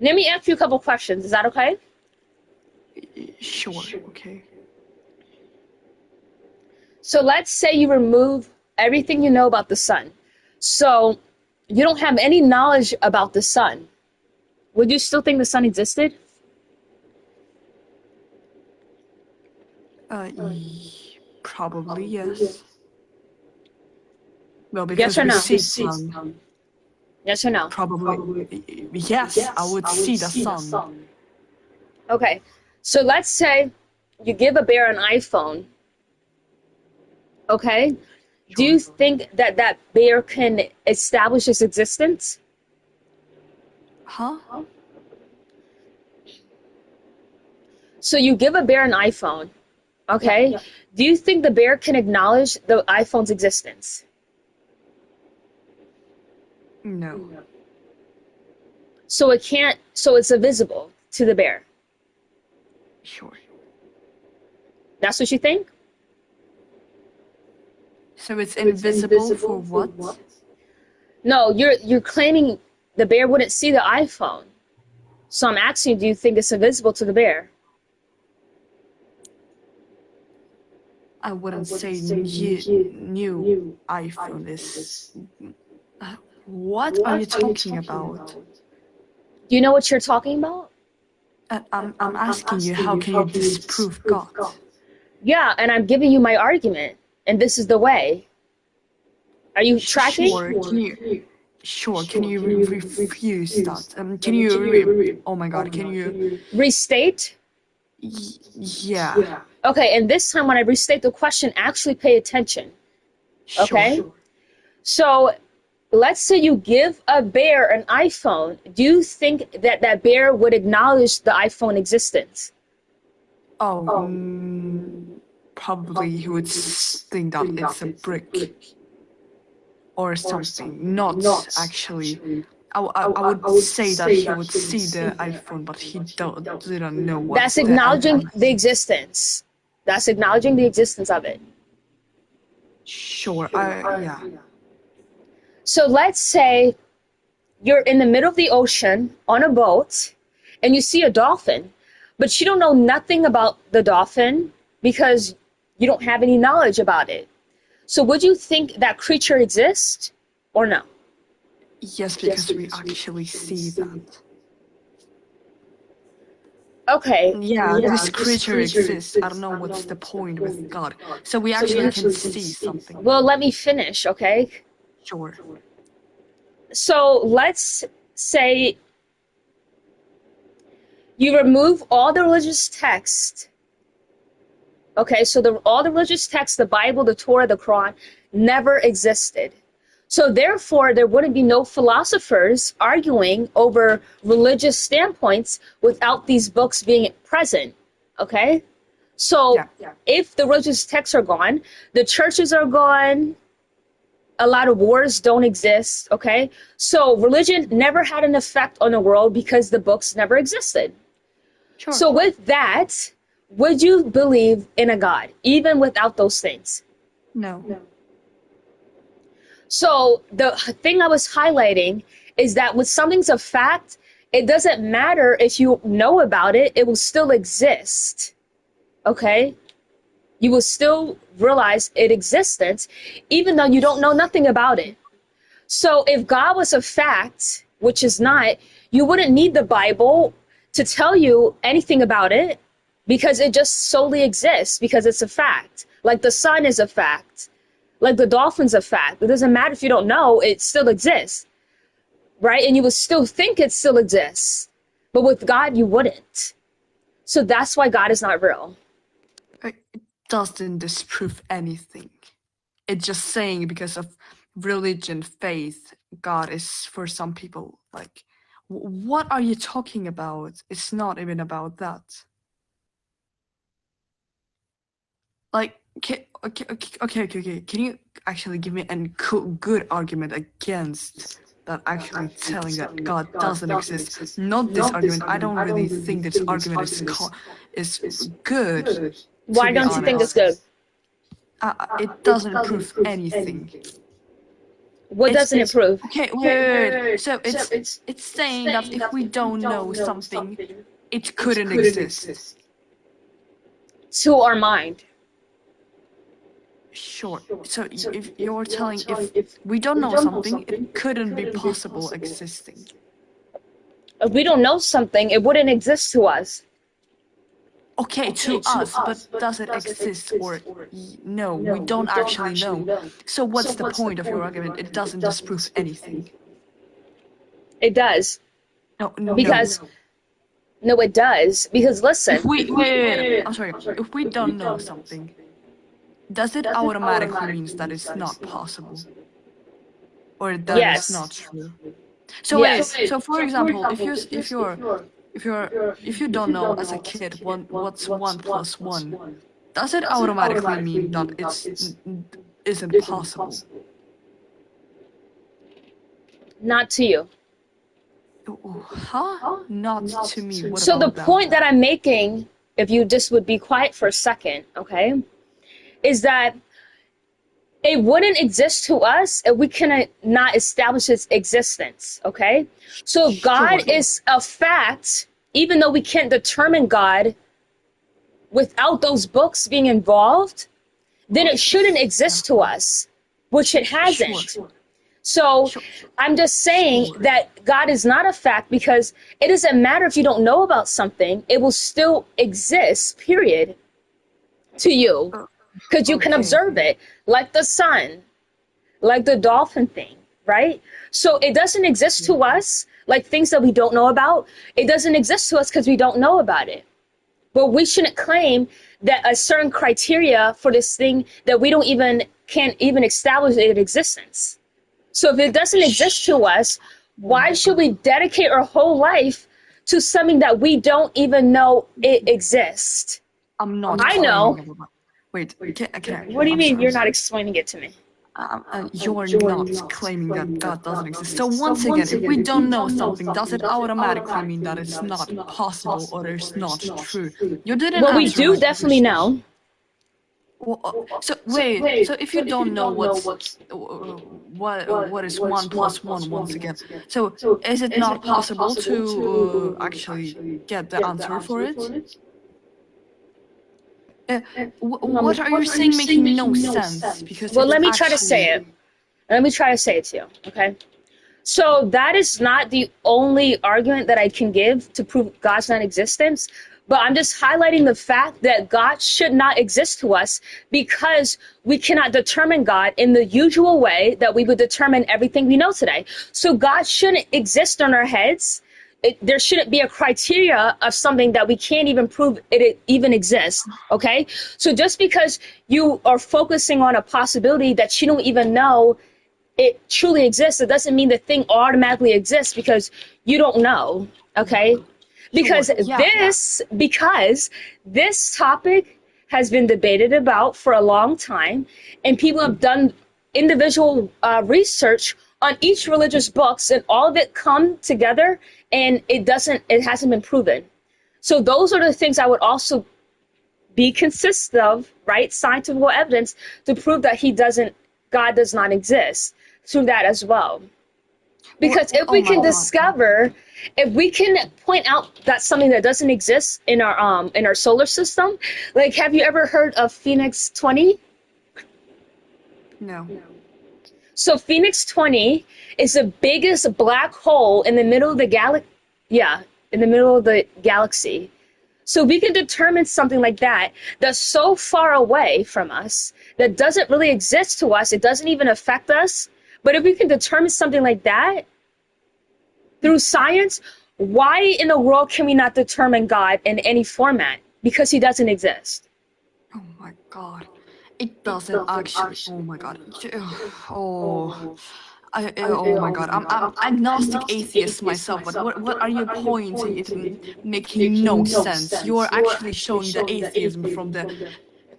let me ask you a couple questions. Is that okay? Sure, okay. So let's say you remove everything you know about the sun. So you don't have any knowledge about the sun. Would you still think the sun existed? Probably yes. Well, Yes because or we no? see sun. Yes or no? Probably yes. I would see the sun. Okay. So let's say you give a bear an iPhone. Okay. Do you think that that bear can establish its existence? Huh? So you give a bear an iPhone. Okay. Yeah. Do you think the bear can acknowledge the iPhone's existence? No. So it can't, so it's invisible to the bear. Sure. That's what you think? So it's invisible for what? No, you're claiming the bear wouldn't see the iPhone. So I'm asking you, do you think it's invisible to the bear? I wouldn't say new iPhone is... what are you talking about? Do you know what you're talking about? I'm asking you, how can you disprove God? Yeah, and I'm giving you my argument, and this is the way. Are you tracking? Sure, can you refuse that? Can you... oh my god, can you... restate? Yeah. Okay, and this time when I restate the question, actually pay attention. Okay? Sure. So let's say you give a bear an iPhone. Do you think that that bear would acknowledge the iPhone existence? Probably he would think that it's a brick or something, not actually. I would say that he would see the iPhone, but he didn't know what. That's acknowledging the existence. That's acknowledging the existence of it. Sure, yeah. So let's say you're in the middle of the ocean on a boat and you see a dolphin, but you don't know nothing about the dolphin because you don't have any knowledge about it. So would you think that creature exists or no? Yes, because we actually see that. Okay. Yeah, this creature exists. I don't know what's the point with God. So we actually can see something. Well, let me finish, okay? Sure. So let's say you remove all the religious text. Okay, so all the religious texts, the Bible, the Torah, the Quran, never existed. So therefore, there wouldn't be no philosophers arguing over religious standpoints without these books being present. Okay? So if the religious texts are gone, the churches are gone, a lot of wars don't exist. Okay? So religion never had an effect on the world because the books never existed. Sure. So with that, would you believe in a God, even without those things? No. So the thing I was highlighting is that when something's a fact, it doesn't matter if you know about it, it will still exist. Okay? You will still realize its existence, even though you don't know nothing about it. So if God was a fact, which is not, you wouldn't need the Bible to tell you anything about it. because it just solely exists because it's a fact. Like the sun is a fact. Like the dolphin's a fact. It doesn't matter if you don't know, it still exists, right? And you would still think it still exists. But with God, you wouldn't. So that's why God is not real. It doesn't disprove anything. It's just saying because of religion, faith, God is for some people like, what are you talking about? It's not even about that. Like, okay. Can you actually give me a good argument against that actually telling that God doesn't exist? Not this argument. I don't really think this argument is good. Why don't you think it's good? It doesn't prove anything. What doesn't it prove? Okay, wait. So it's saying that if we don't know something, it couldn't exist. To our mind. Sure. So if you're telling if we don't know something, it couldn't be possible existing. If we don't know something, it wouldn't exist to us. Okay, to us, but does it exist or no? We don't actually know. So what's the point of your argument? It doesn't disprove anything. It does. No. No, it does. Because listen. If wait. I'm sorry. If we don't know something, does it automatically means that it's not possible, or that it's not true? So wait. So for example, if you don't know as a kid what's 1 + 1, does it automatically mean that isn't possible? Not to you. Huh? Not to me. What so the about point that I'm making, if you just would be quiet for a second, okay, is that it wouldn't exist to us if we cannot not establish its existence, okay? So if God is a fact, even though we can't determine God without those books being involved, then it shouldn't exist to us, which it hasn't. So I'm just saying that God is not a fact because it doesn't matter if you don't know about something, it will still exist, period, to you. Because you can observe it, like the sun, like the dolphin thing, right? So it doesn't exist to us, like things that we don't know about. It doesn't exist to us because we don't know about it. But we shouldn't claim that a certain criteria for this thing that we can't even establish its existence. So if it doesn't exist to us, why should we dedicate our whole life to something that we don't even know it exists? I'm not. I know. Wait, can What do you mean you're not explaining it to me? You're not claiming that God doesn't exist. So once again, if we don't know something, does it automatically mean that it's not possible or it's not true? You didn't. Well, we do definitely know. So wait. So if you don't know what is 1 + 1 once again, so is it not possible to actually get the answer for it? What are you saying making no sense? Because well, let me try to say it. Let me try to say it to you, okay? So that is not the only argument that I can give to prove God's non-existence, but I'm just highlighting the fact that God should not exist to us because we cannot determine God in the usual way that we would determine everything we know today. So God shouldn't exist on our heads. There shouldn't be a criteria of something that we can't even prove it even exists, okay? So just because you are focusing on a possibility that you don't even know it truly exists, it doesn't mean the thing automatically exists because you don't know, okay? Because this topic has been debated about for a long time, and people have done individual research on each religious books, and all of it come together, and it hasn't been proven. So those are the things I would also be consistent of, right? Scientific evidence to prove that God does not exist through that as well. Because if we can point out that something that doesn't exist in our solar system, like have you ever heard of Phoenix 20? No. So Phoenix 20 is the biggest black hole in the middle of the galaxy. Yeah, in the middle of the galaxy. So we can determine something like that that's so far away from us, that doesn't really exist to us, it doesn't even affect us. But if we can determine something like that through science, why in the world can we not determine God in any format? Because he doesn't exist. Oh my god. It doesn't actually. Oh my god. Oh. Oh my god. I'm agnostic atheist myself, but what are you pointing? It's making no sense. You're actually showing the atheism from the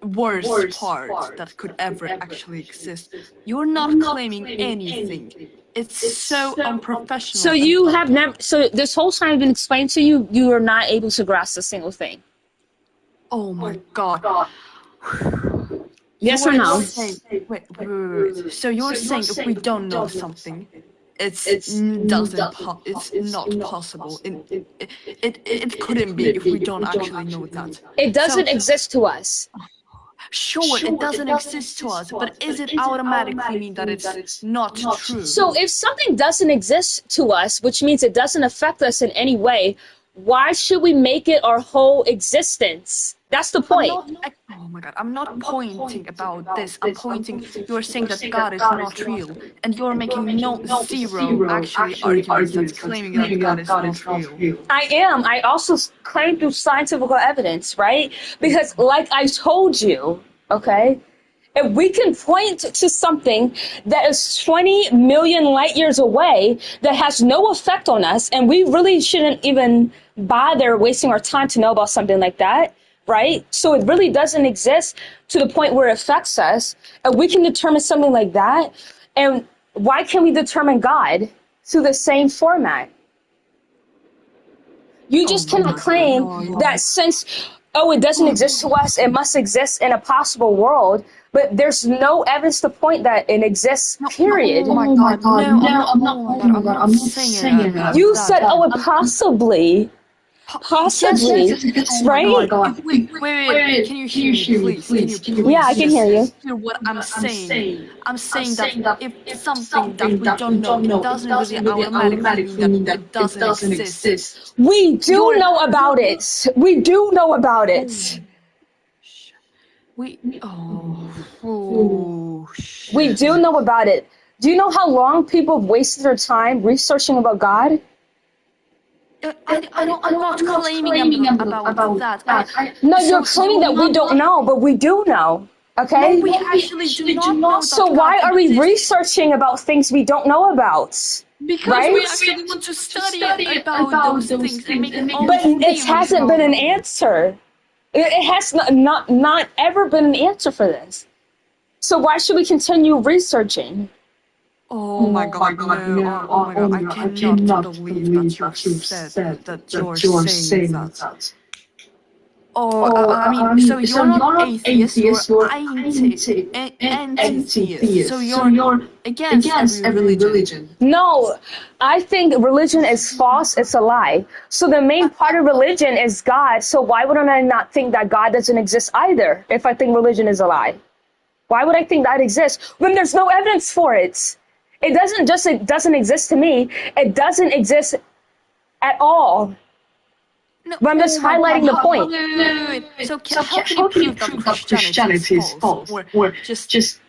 worst part that could ever actually exist. You're not claiming anything. It's so unprofessional. So you have never. So this whole time I've been explaining to you, you are not able to grasp a single thing. Oh my god. Yes or no? Wait. So you're saying if we don't know something, it's not possible. It couldn't be if we don't actually know that. It doesn't exist to us. Sure, it doesn't exist to us, but is it automatically mean that it's not true? So if something doesn't exist to us, which means it doesn't affect us in any way, why should we make it our whole existence? That's the point. Oh my god, I'm not pointing about this. I'm pointing, you're saying that God is not real, and you're making zero actually arguments that's claiming that God is not real. I am. I also claim through scientific evidence, right? Because like I told you, okay, if we can point to something that is 20 million light years away that has no effect on us, and we really shouldn't even bother wasting our time to know about something like that, right? So it really doesn't exist to the point where it affects us, and we can determine something like that. And why can't we determine God through the same format? You just cannot claim that since, it doesn't exist to us, it must exist in a possible world. But there's no evidence to point that it exists, period. Oh my god, no, I'm not saying that. You said, possibly. Possibly, right? Wait, can you hear me, please? Can you please Yeah, I can hear you. hear what I'm saying? I'm saying that if something that we don't know, it doesn't really automatically mean that it doesn't exist. We do know about it. We do know about it. We We do know about it. Do you know how long people have wasted their time researching about God? I'm not claiming about that. No, you're claiming that we don't know, but we do know. Okay? No, we actually do not know. So why are we researching about things we don't know about? Because we actually want to study about those things and make But it hasn't been an answer. It has not ever been an answer for this. So why should we continue researching? Oh my god, no. Oh my god, I cannot believe that you said that you're saying that. I mean, so you're not atheist, you're anti-theist. So you're against every religion. No, I think religion is false, it's a lie. So the main part of religion is God, so why would I not think that God doesn't exist either if I think religion is a lie? Why would I think that exists when there's no evidence for it? It doesn't exist to me. It doesn't exist at all. No, but I'm just highlighting the point. Wait. So how can you prove that Christianity is false? Or just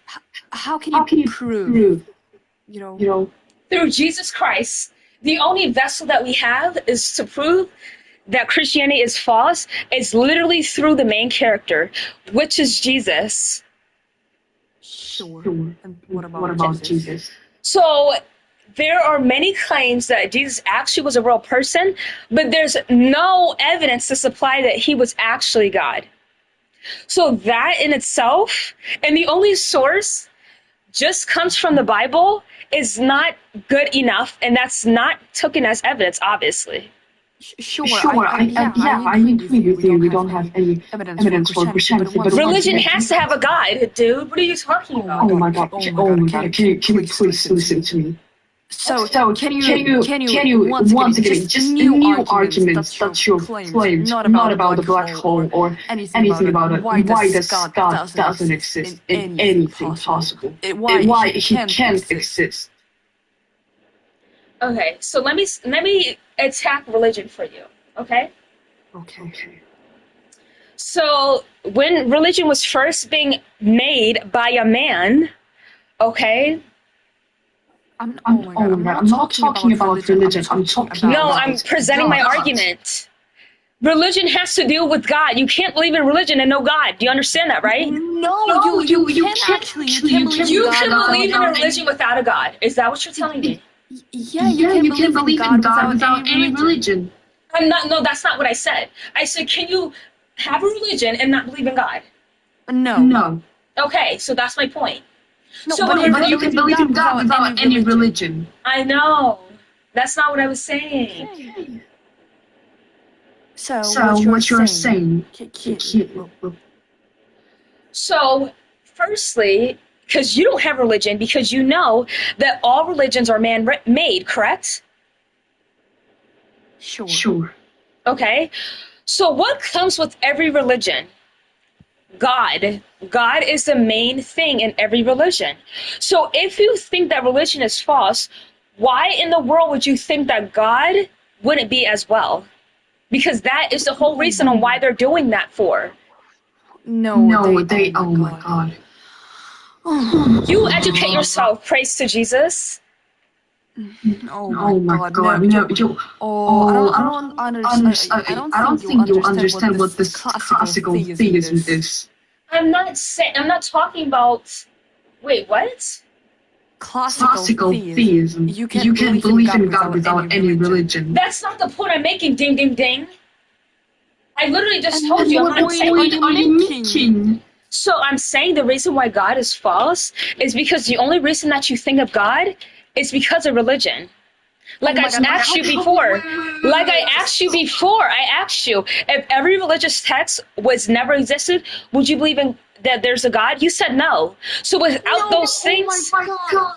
how can you prove, through Jesus Christ, the only vessel that we have is to prove that Christianity is false is literally through the main character, which is Jesus. Sure. And what about Jesus? So there are many claims that Jesus actually was a real person, but there's no evidence to supply that he was actually God. So that in itself, and the only source just comes from the Bible, is not good enough, and that's not taken as evidence, obviously. Sure, I agree with you. We don't have any evidence for Christianity. But religion has to have a God, dude. What are you talking about? Oh my god. Can you please listen to me? So can you once again just new arguments that you claimed, not about the black hole or anything about it. Why does God doesn't exist in anything possible? Why he can't exist? Okay, so let me attack religion for you, okay? Okay. So when religion was first being made by a man, okay? Oh my God, I'm not talking about religion. I'm talking No, about I'm presenting my God. argument. Religion has to do with God. You can't believe in religion and know God. Do you understand that, right? No, you can't actually. You can't believe You in God can without believe in a any. religion without a God. Is that what you're telling me? Yeah, you can't believe in God without any religion. I'm not. No, that's not what I said. I said, can you have a religion and not believe in God? No. Okay, so that's my point. No, So but when you can believe in God without any religion. I know. That's not what I was saying. Okay. So what you're saying? So, firstly, because you don't have religion, because you know that all religions are man-made, correct? Sure. Okay. So, what comes with every religion? God. God is the main thing in every religion. So, if you think that religion is false, why in the world would you think that God wouldn't be as well? Because that is the whole reason on why they're doing that for. No, they oh my God. You educate yourself, praise to Jesus. Oh my God! No, you. I don't think you understand what this classical theism is. I'm not talking about. Wait, what? Classical theism. You can't believe in God without any religion. That's not the point I'm making. Ding, ding, ding. I literally just told you. What point are you making? So I'm saying the reason why God is false is because the only reason that you think of God is because of religion. Like I asked you before. Like I asked you before. I asked you if every religious text was never existed, would you believe in that there's a God? You said no. So without those things,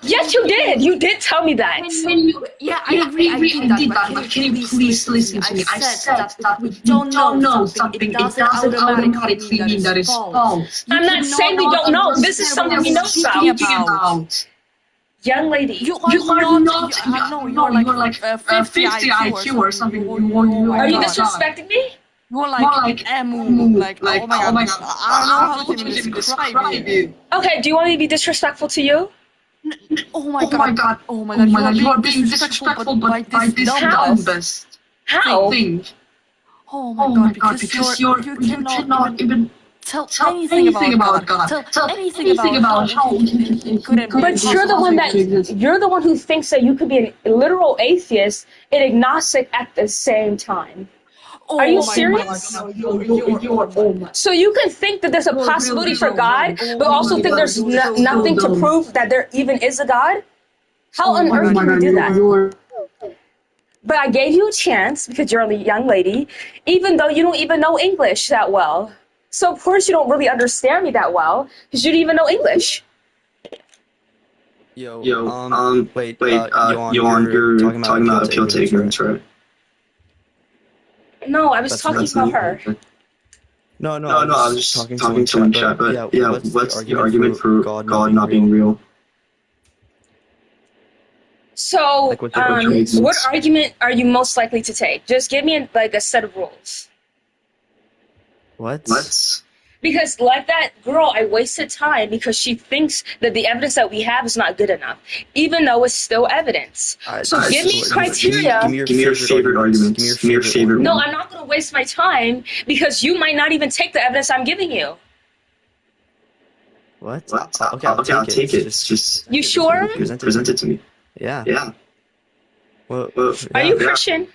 yes, you did. You did tell me that. I agree. I did that. But can you please listen to me? I said that if you don't know something, it doesn't automatically mean that it's false. I'm not saying we don't know. This is something we know about. Young lady, you're like 50 IQ or something. Are you disrespecting me? You're like emu. Like oh my God. I don't know how to even describe it. Okay, do you want me to be disrespectful to you? Oh my God. You are being disrespectful by this dumbest thing. Oh my God, because you cannot even tell anything about God. Tell anything about how he couldn't be. But you're the one who thinks that you could be a literal atheist and agnostic at the same time. Are you serious? So you can think that there's a possibility for God, but also think there's nothing to prove that there even is a God? How on earth can you do that? But I gave you a chance because you're a young lady, even though you don't even know English that well. So of course you don't really understand me that well because you don't even know English. Wait, you're talking about appeal to ignorance, right? No, I was talking about her. No, I was just talking to in chat, but yeah, what's the argument for God not being real? So, what argument are you most likely to take? Just give me a set of rules. What? Because like that girl, I wasted time because she thinks that the evidence that we have is not good enough, even though it's still evidence. So give me criteria. Give me your favorite arguments. Give me your favorite No, one. I'm not going to waste my time because you might not even take the evidence I'm giving you. What? Okay, I'll take it. It's just you sure? Present it to me. Yeah. Well, are you Christian?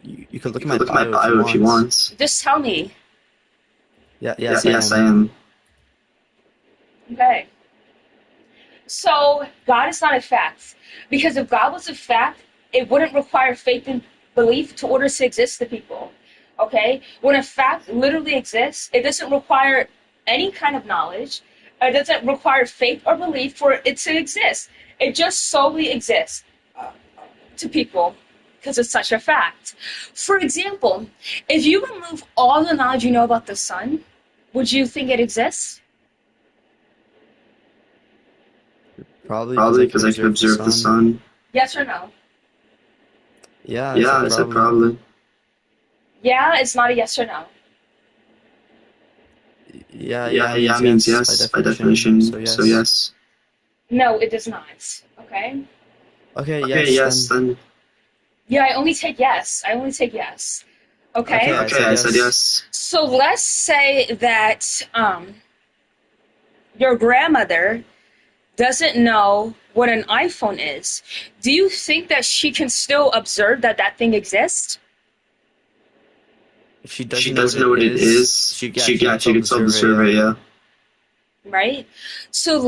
You could look at my bio if you want. Just tell me. Yes, I am. Okay. So, God is not a fact. Because if God was a fact, it wouldn't require faith and belief to order to exist to people. Okay? When a fact literally exists, it doesn't require any kind of knowledge. It doesn't require faith or belief for it to exist. It just solely exists to people because it's such a fact. For example, if you remove all the knowledge you know about the sun, would you think it exists? Probably because I can observe the sun. Yes or no? Yeah, I said probably. Yeah, it's not a yes or no. Yeah means yes by definition. So yes. No, it does not. Okay? Okay, yes, then. Yeah, I only take yes. Okay? Okay, I said yes. So let's say that your grandmother doesn't know what an iPhone is. Do you think that she can still observe that that thing exists? If she doesn't know what it is, she can still observe it, yeah. Right? So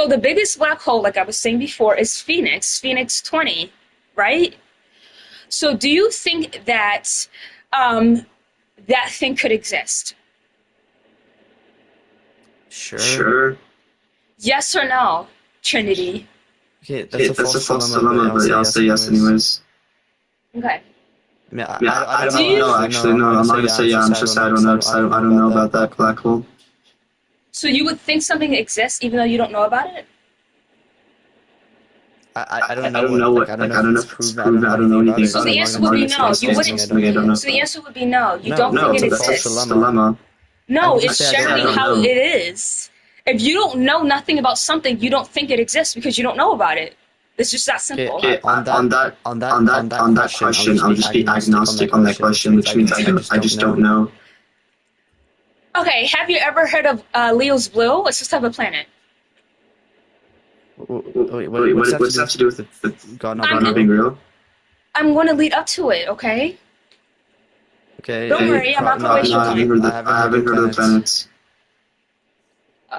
the biggest black hole, like I was saying before, is Phoenix 20, right? So do you think that that thing could exist? Sure. Yes or no, Trinity? Okay, that's a false dilemma, but I'll say yes anyways. Okay. I don't know, actually. No, I'm not going to say yeah. I'm just I don't know, because I don't know about that black hole. So you would think something exists even though you don't know about it? I don't know what, I don't know if it's proven, I don't know anything So about it. the answer would be no. You wouldn't. So the answer would be no. You don't think it that's a exists. false dilemma. No, it's generally how know. it is. If you don't know nothing about something, you don't think it exists because you don't know about it. It's just that simple. Okay, on that question, I'll just be agnostic on that question, which means I just don't know. Okay, have you ever heard of Leo's Blue? It's this type of planet. Wait, what's that to do with God not being real? I'm going to lead up to it, okay? Okay. Don't worry, I'm not going to waste your time. I haven't heard of the planets.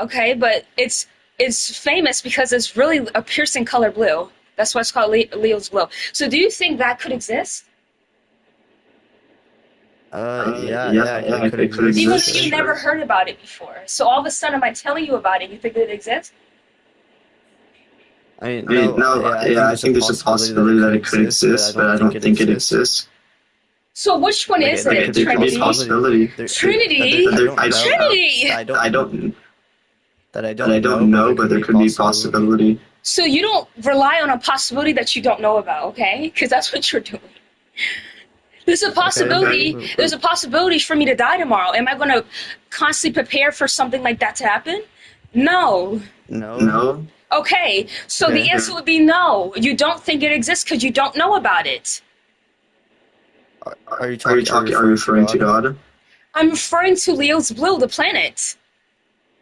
Okay, but it's famous because it's really a piercing color blue. That's why it's called Leo's Blue. So do you think that could exist? Yeah, it could exist. Even though you never heard about it before. So all of a sudden by telling you about it, you think that it exists? I think there's a possibility that it could exist, but I don't think it exists. So which one is it? There could be a possibility. Trinity? Trinity! I don't know, but there could be a possibility. So you don't rely on a possibility that you don't know about, okay? Because that's what you're doing. There's a possibility. Okay. There's a possibility for me to die tomorrow. Am I going to constantly prepare for something like that to happen? No. No. Okay, so the answer would be no. You don't think it exists because you don't know about it. Are you referring to God? I'm referring to Leo's Blue, the planet.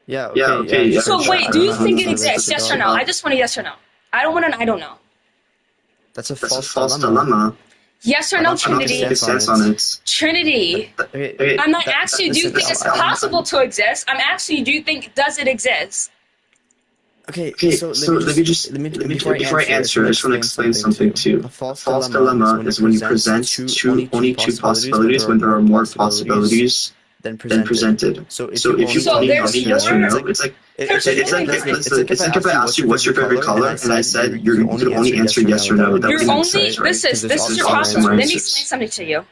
Yeah, okay. So sure. wait, do you think it exists? Yes or no? I just want a yes or no. I don't want an I don't know. That's a false dilemma. Yes or no, Trinity? I don't think on it. Trinity. I'm not asking you, do you think it's possible to exist? I'm asking you, do you think, does it exist? Okay, so let me before I answer, I just want to explain something too. A false dilemma is when you present only two possibilities when there are more possibilities than presented. So if you only yes or no, it's like if I asked you what's your favorite color and I said you could only answer yes or no. This is your problem. Let me explain something to you.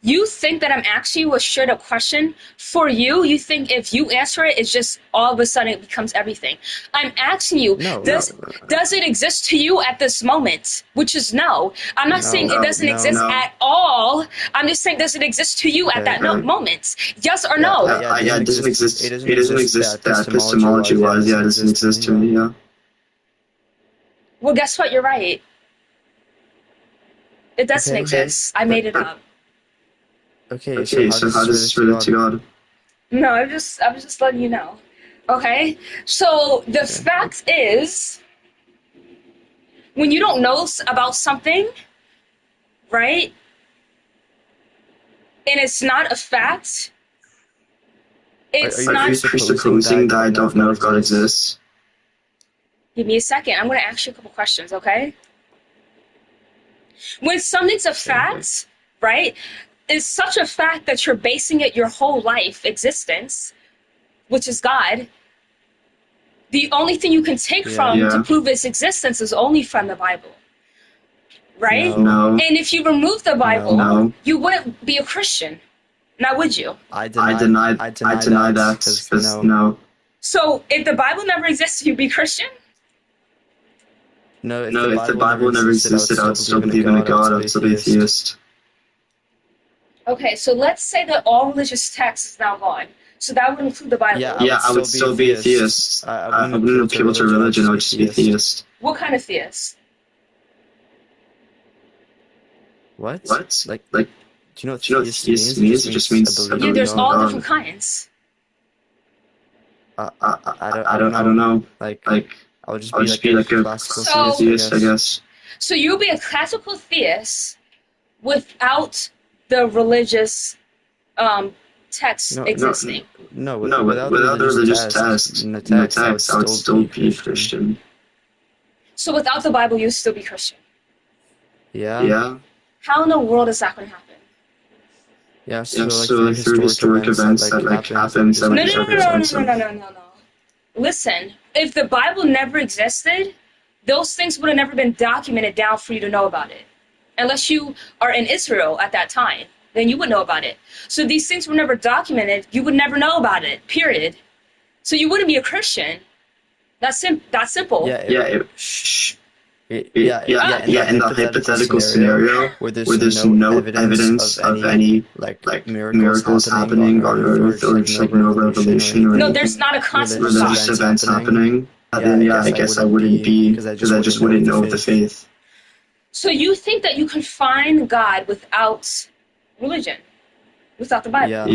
You think that I'm asking you a straight up question. For you, you think if you answer it, it's just all of a sudden it becomes everything. I'm asking you, does it exist to you at this moment? Which is no. I'm not saying it doesn't exist at all. I'm just saying, does it exist to you at that moment? Yes or no? Yeah, it doesn't exist. It doesn't exist epistemology-wise. Yeah, it doesn't exist to me, yeah. Well, guess what? You're right. It doesn't exist. I made it up. Okay, so how does this relate to God? No, I was just letting you know. Okay? So the fact is, when you don't know about something, right? And it's not a fact, it's not... Are you presupposing that I don't know if God exists? Give me a second. I'm going to ask you a couple questions, okay? When something's a fact, right? It's such a fact that you're basing it your whole life existence, which is God. The only thing you can take from to prove its existence is only from the Bible. Right? No. And if you remove the Bible, you wouldn't be a Christian. Now would you? I deny that because no. So if the Bible never existed, you'd be Christian? No, if the Bible never existed, I would still believe in a God. I would still be atheist. Okay, so let's say that all religious texts is now gone. So that would include the Bible. Yeah, I would still be a theist. I wouldn't appeal to religion. I would just be a theist. What kind of theist? What? Like, Like, do you know what do you know what theist theist means? means? It just means I I Yeah, believe there's in all God. different kinds. I don't know. Like, I would just be like a classical So- theist, I guess. So you'll be a classical theist without the religious text No, existing. No, No, without without the religious text, text, I would still be Christian. So without the Bible, you'll still be Christian. Yeah. Yeah. How in the world is that going to happen? Yeah, So like through historic events that like happens that No, like no, no, start no, no, no, represents no, no, no, no, no. Listen, if the Bible never existed, those things would have never been documented down for you to know about it. Unless you are in Israel at that time, then you would know about it. So these things were never documented, you would never know about it, period. So you wouldn't be a Christian. That's simple. Yeah. Yeah, In in the hypothetical scenario where there's no evidence of any like miracles happening on Earth or just like no revelation or No, any there's not a concept of religious God. religious events happening, then I guess I wouldn't be because I just wouldn't know the faith. So you think that you can find God without religion, without the Bible?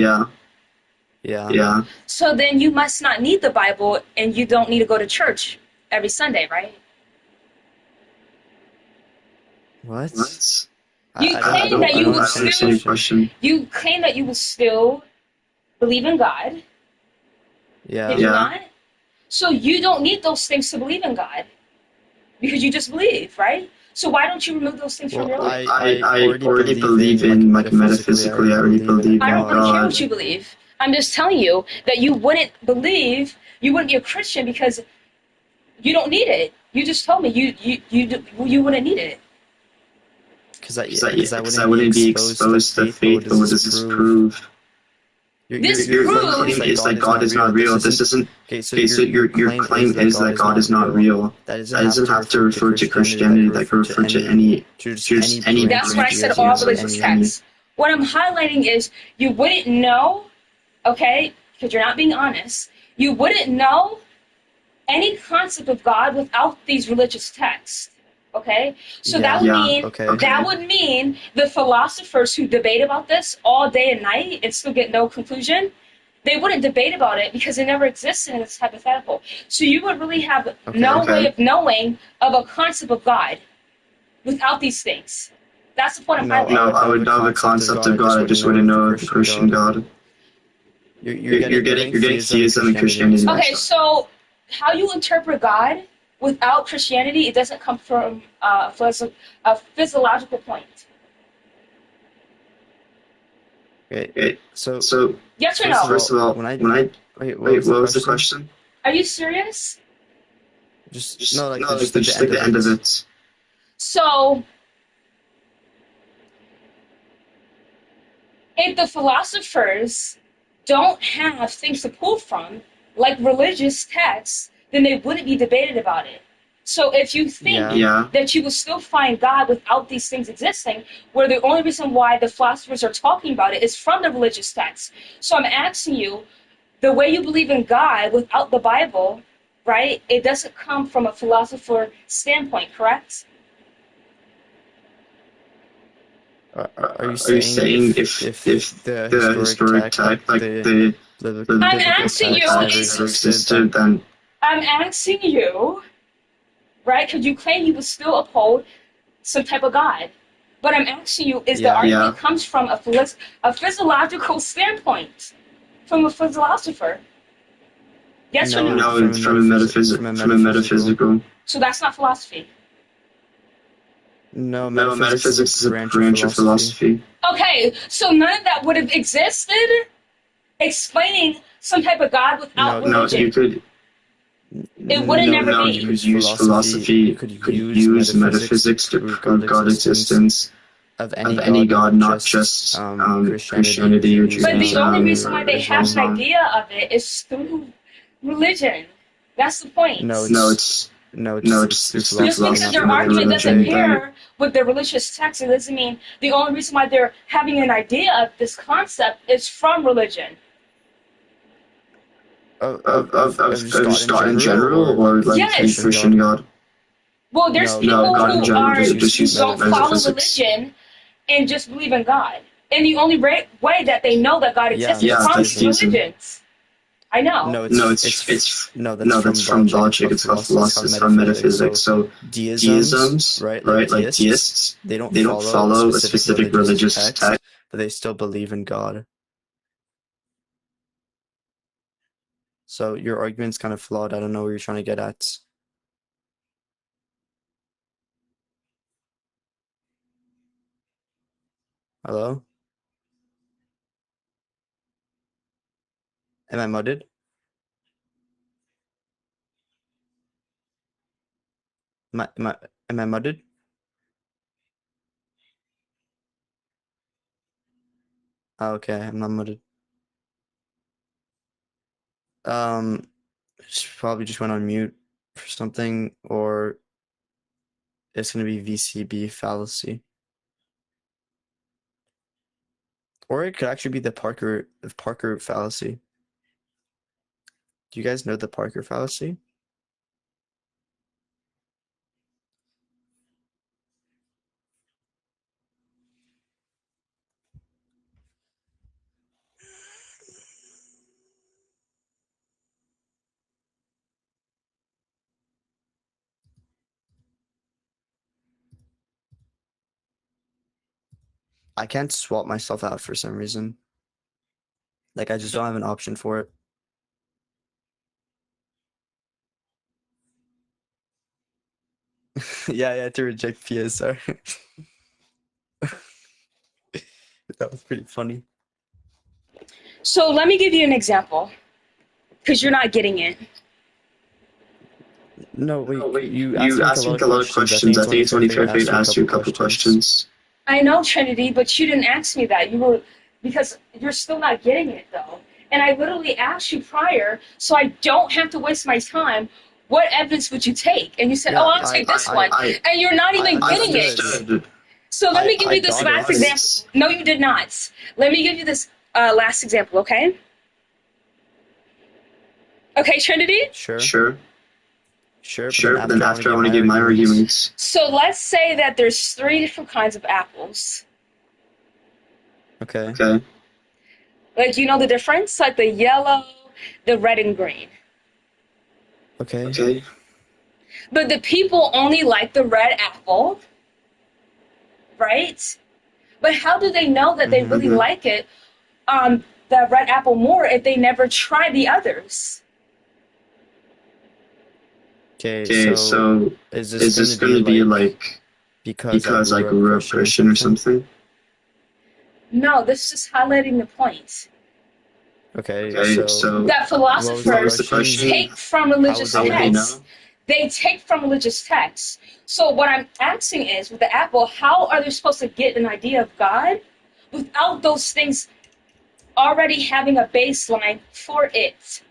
Yeah. So then you must not need the Bible, and you don't need to go to church every Sunday, right? What? You claim that you will understand your question. You claim that you will still believe in God. Yeah. Did you not? So you don't need those things to believe in God, because you just believe, right? So why don't you remove those things from your life? I already believe in like metaphysically. I already believe in I don't really care God. what you believe. I'm just telling you that you wouldn't believe, you wouldn't be a Christian because you don't need it. You just told me you wouldn't need it. Because I wouldn't be exposed to faith. But what does this prove? Your claim is that God is not real. This isn't. Okay, so your claim is that God is not real. That doesn't have to refer to Christianity. That could refer to any. That's what I said. All religious texts. What I'm highlighting is you wouldn't know, okay, because you're not being honest. You wouldn't know any concept of God without these religious texts. Okay, so that would mean the philosophers who debate about this all day and night and still get no conclusion, they wouldn't debate about it because it never existed and it's hypothetical. So you would really have no way of knowing of a concept of God without these things. That's the point I'm highlighting. No, I would know the concept of God. I just wouldn't know the Christian God. You're getting theism and Christianity. Okay, so how you interpret God without Christianity, it doesn't come from a physiological point. Okay, so yes or no? First of all, wait, what was the question? Are you serious? Just the end of it. So, if the philosophers don't have things to pull from, like religious texts, then they wouldn't be debated about it. So if you think that you will still find God without these things existing, where the only reason why the philosophers are talking about it is from the religious texts. So I'm asking you, the way you believe in God without the Bible, right, it doesn't come from a philosopher standpoint, correct? Are you saying if the historic text, like the I'm asking you, existed, then I'm asking you, right? Because you claim you would still uphold some type of God. But I'm asking you, is the argument comes from a physiological standpoint, from a philosopher? Yes or no? No, it's from a metaphysical. So that's not philosophy. No, metaphysics is a branch of philosophy. Okay, so none of that would have existed, explaining some type of God without religion. No, you could. It wouldn't never be. You could use philosophy, you could use metaphysics to prove God existence of any God, not just Christianity or Judaism. But the only reason why they have an idea of it is through religion. That's the point. No, No, No, just just through Just philosophy, because not their through argument doesn't religion. pair with their religious text, it doesn't mean the only reason why they're having an idea of this concept is from religion. Of just God in general, or like Yes. Christian God? Well, there's No, people God in who general, are just who use don't follow metaphysics. religion and just believe in God. And the only way that they know that God exists Yeah, is from that's theism. religions. I know. No, that's from logic. It's called philosophy. It's from metaphysics. So deisms, right? Like deists, they don't they don't follow a specific religious text. but they still believe in God. So your argument's kind of flawed. I don't know where you're trying to get at. Hello? Am I muted? Am I muted? Oh, okay, I'm not muted. Probably just went on mute for something, or it's gonna be VCB fallacy. Or it could actually be the Parker fallacy. Do you guys know the Parker fallacy? I can't swap myself out for some reason. Like, I just don't have an option for it. Yeah, to reject PSR. That was pretty funny. So let me give you an example, because you're not getting it. No, wait. You asked me a lot of questions. I think it's only fair to ask you a couple questions. I know, Trinity, but you didn't ask me that. Because you're still not getting it, though. And I literally asked you prior, so I don't have to waste my time. What evidence would you take? And you said, I'll take this one. And you're not even getting it. So let me give you this last example. No, you did not. Let me give you this last example, okay? Okay, Trinity? Sure. But then after I want to give my arguments. So let's say that there's 3 different kinds of apples. Okay. Like, you know the difference? Like the yellow, the red, and green. Okay. But the people only like the red apple, right? But how do they know that they really like it, the red apple more, if they never try the others? Okay, so is this going to be like because I grew up Christian or something? No, this is highlighting the point. Okay, so that philosophers take from religious texts. They take from religious texts. So what I'm asking is, with the apple, how are they supposed to get an idea of God without those things already having a baseline for it?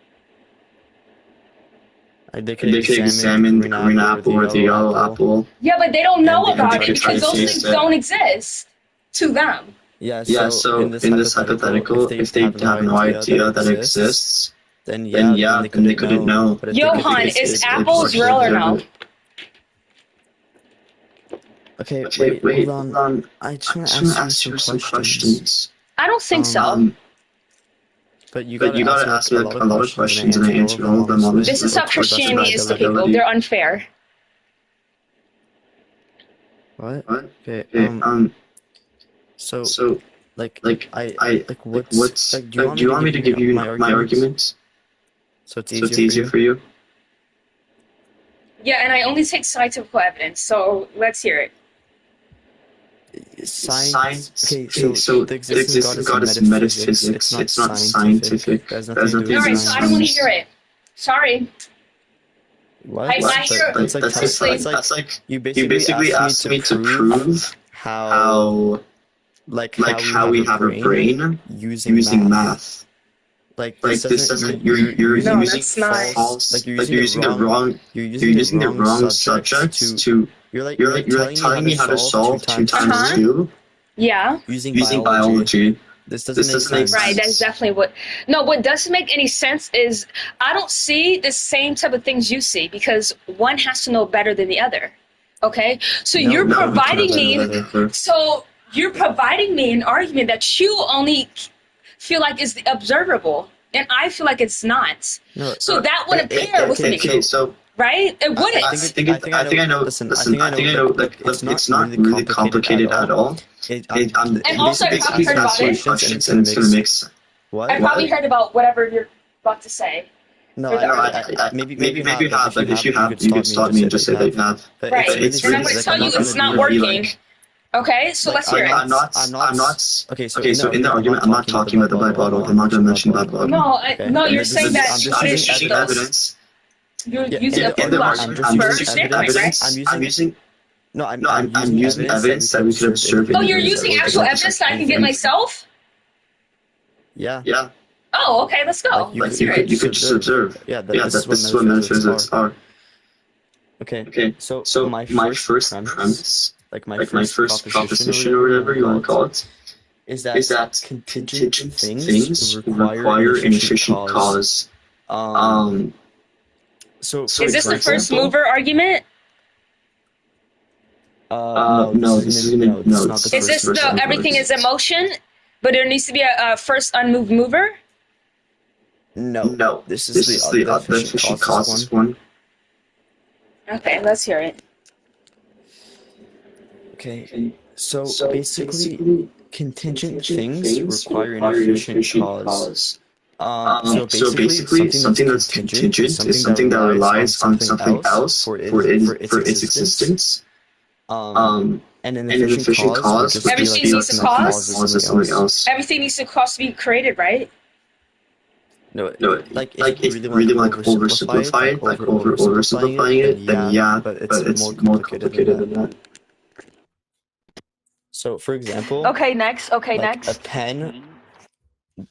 They could examine the green apple or the yellow apple. Yeah, but they don't know about it because those things don't exist to them. Yeah, so in this hypothetical, if they have no idea that it exists, then they couldn't know. Johan, is apples real or no? Okay, wait, hold on. I just want to ask you some questions. I don't think so. But you gotta ask me like a lot of questions and I answer all of them honestly. This is how Christianity is to people. They're unfair. What? Okay, So, what's like? Do you want me to give you my arguments? So it's easier for you. Yeah, and I only take scientific evidence. So let's hear it. Science. Okay, so the existence of God is metaphysics. It's not scientific. There's nothing to do with science. Alright, so I don't want to hear it. Sorry. What? I hear that's like you basically asked me to prove how we have a brain using math. Like This this doesn't. doesn't. You're No, using that's not. false. Like You're using the wrong. You're You're using the using the wrong wrong subjects subjects to. to. You're like telling me how to solve 2 times Uh-huh. 2 Yeah. using Using biology. biology. This doesn't make sense. Right, that's definitely what. No, what doesn't make any sense is I don't see the same type of things you see because one has to know better than the other. Okay, so No, you're no, providing me. Better. So you're providing me an argument that you only feel like is observable, and I feel like it's not. No. So that wouldn't pair with me, Okay, so right? It wouldn't. I think I know. Listen, I think I know. Like, it's not really complicated at all. And also, I probably heard about it. Questions and it's gonna mix. What? I probably heard about whatever you're about to say. No, For the maybe you you have, but if you have, you can stop me and just say that you have. But Right, it's and I'm really, going to like, tell you not it's gonna not be working. Okay, so let's hear it. I'm not. Okay, so in the argument, I'm not talking about the Bible at all. I'm not gonna mention the Bible. No, no, And you're this saying is- that I'm you just didn't using see using those. evidence. You're Yeah, using a in the philosopher argument, for I'm using standpoint, right? I'm using. No, I'm using evidence that we could observe. Oh, you're using actual evidence that I can get myself? Yeah. Yeah, Oh, okay, let's go. Like, Let's hear it. you could just observe. Yeah, This is what metaphysics are. Okay. Okay, So my first premise, like my first proposition or whatever you want to call it, is is that contingent things require an efficient cause. So Is this the first mover argument? No, this is not the Is this first the everything is in motion, but there needs to be a first unmoved mover? No, this is the efficient causes one. Okay, let's hear it. Okay, so basically, contingent things require an efficient cause. So basically, something that's contingent is something that relies on something else for its existence. And an efficient cause would Everything be needs a cause? Something else. Everything needs a cause to be created, right? No, Like if you really want to oversimplify it, like oversimplifying it, then yeah, but it's more complicated than that. So, for example, Okay, next. Okay, like next. a pen.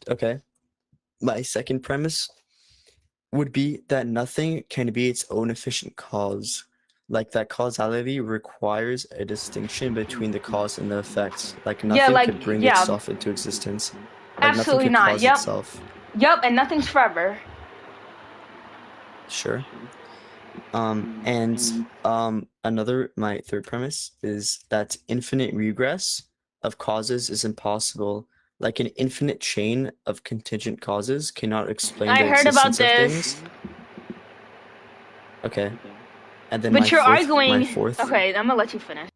Okay, my second premise would be that nothing can be its own efficient cause. Like that causality requires a distinction between the cause and the effect. Like nothing like, could bring yeah. itself into existence. Like Absolutely nothing could not, cause yep. itself. Yup, and nothing's forever. Sure. My third premise is that infinite regress of causes is impossible. Like an infinite chain of contingent causes cannot explain I the heard about existence of this. things. Okay. And then But you're arguing. my fourth, Okay, I'm gonna let you finish.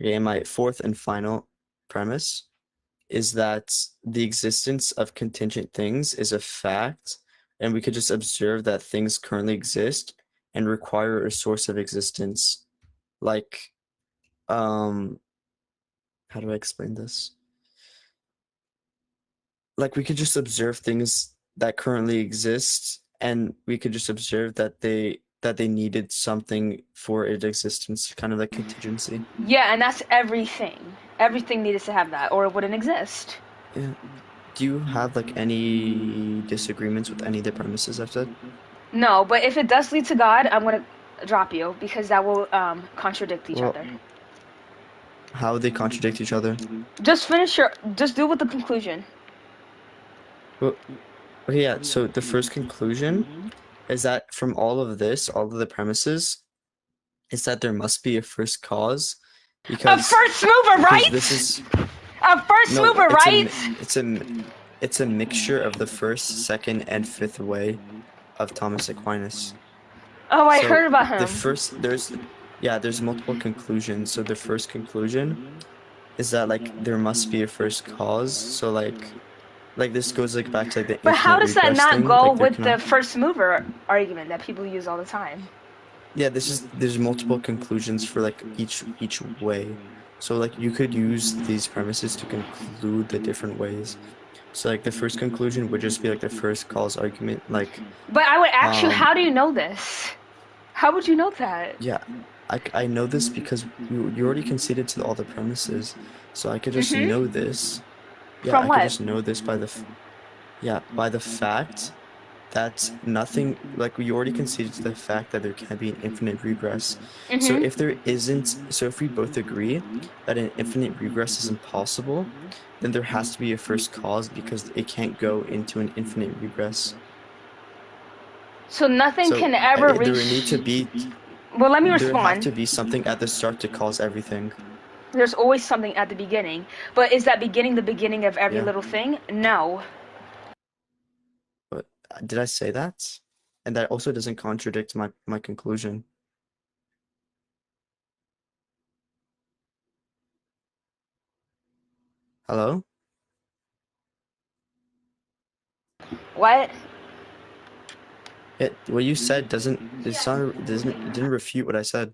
okay, my fourth and final premise is that the existence of contingent things is a fact, and we could just observe that things currently exist and require a source of existence. Like, how do I explain this? Like, we could just observe things that currently exist, and we could just observe that they needed something for its existence, kind of like contingency. Yeah, and that's everything. Everything needed to have that, or it wouldn't exist. Yeah. Do you have like any disagreements with any of the premises I've said? No, but if it does lead to God, I'm gonna drop you because that will contradict each Well, other. How they contradict each other? Just do with the conclusion. Well, okay, yeah. So the first conclusion is that from all of the premises, is that there must be a first cause. A first mover, because right? This is A first no, mover, right? It's a mixture of the first, second, and fifth way of Thomas Aquinas. Oh, I So heard about him. There's multiple conclusions. So the first conclusion is that like there must be a first cause. So like this goes like back to like the But how infinite does that regress not thing, go like, there with the first mover argument that people use all the time? Yeah, there's multiple conclusions for like each way. So like you could use these premises to conclude the different ways. So like the first conclusion would just be like the first cause argument, like But I would ask you, Um, how do you know this? How would you know that? yeah, I know this because you already conceded to all the premises, so I could just know this. Yeah, From I what? could just know this by Yeah, by the fact that nothing, like we already conceded to the fact that there can't be an infinite regress. So Mm-hmm. if there isn't, so if we both agree that an infinite regress is impossible, then there has to be a first cause because it can't go into an infinite regress. So nothing So can ever there would need reach. to be, Well, let me there would have to respond. be something at the start to cause everything. There's always something at the beginning. But is that beginning the beginning of every Yeah. little thing? No. But did I say that? And that also doesn't contradict my conclusion. Hello? What? What you said it didn't refute what I said.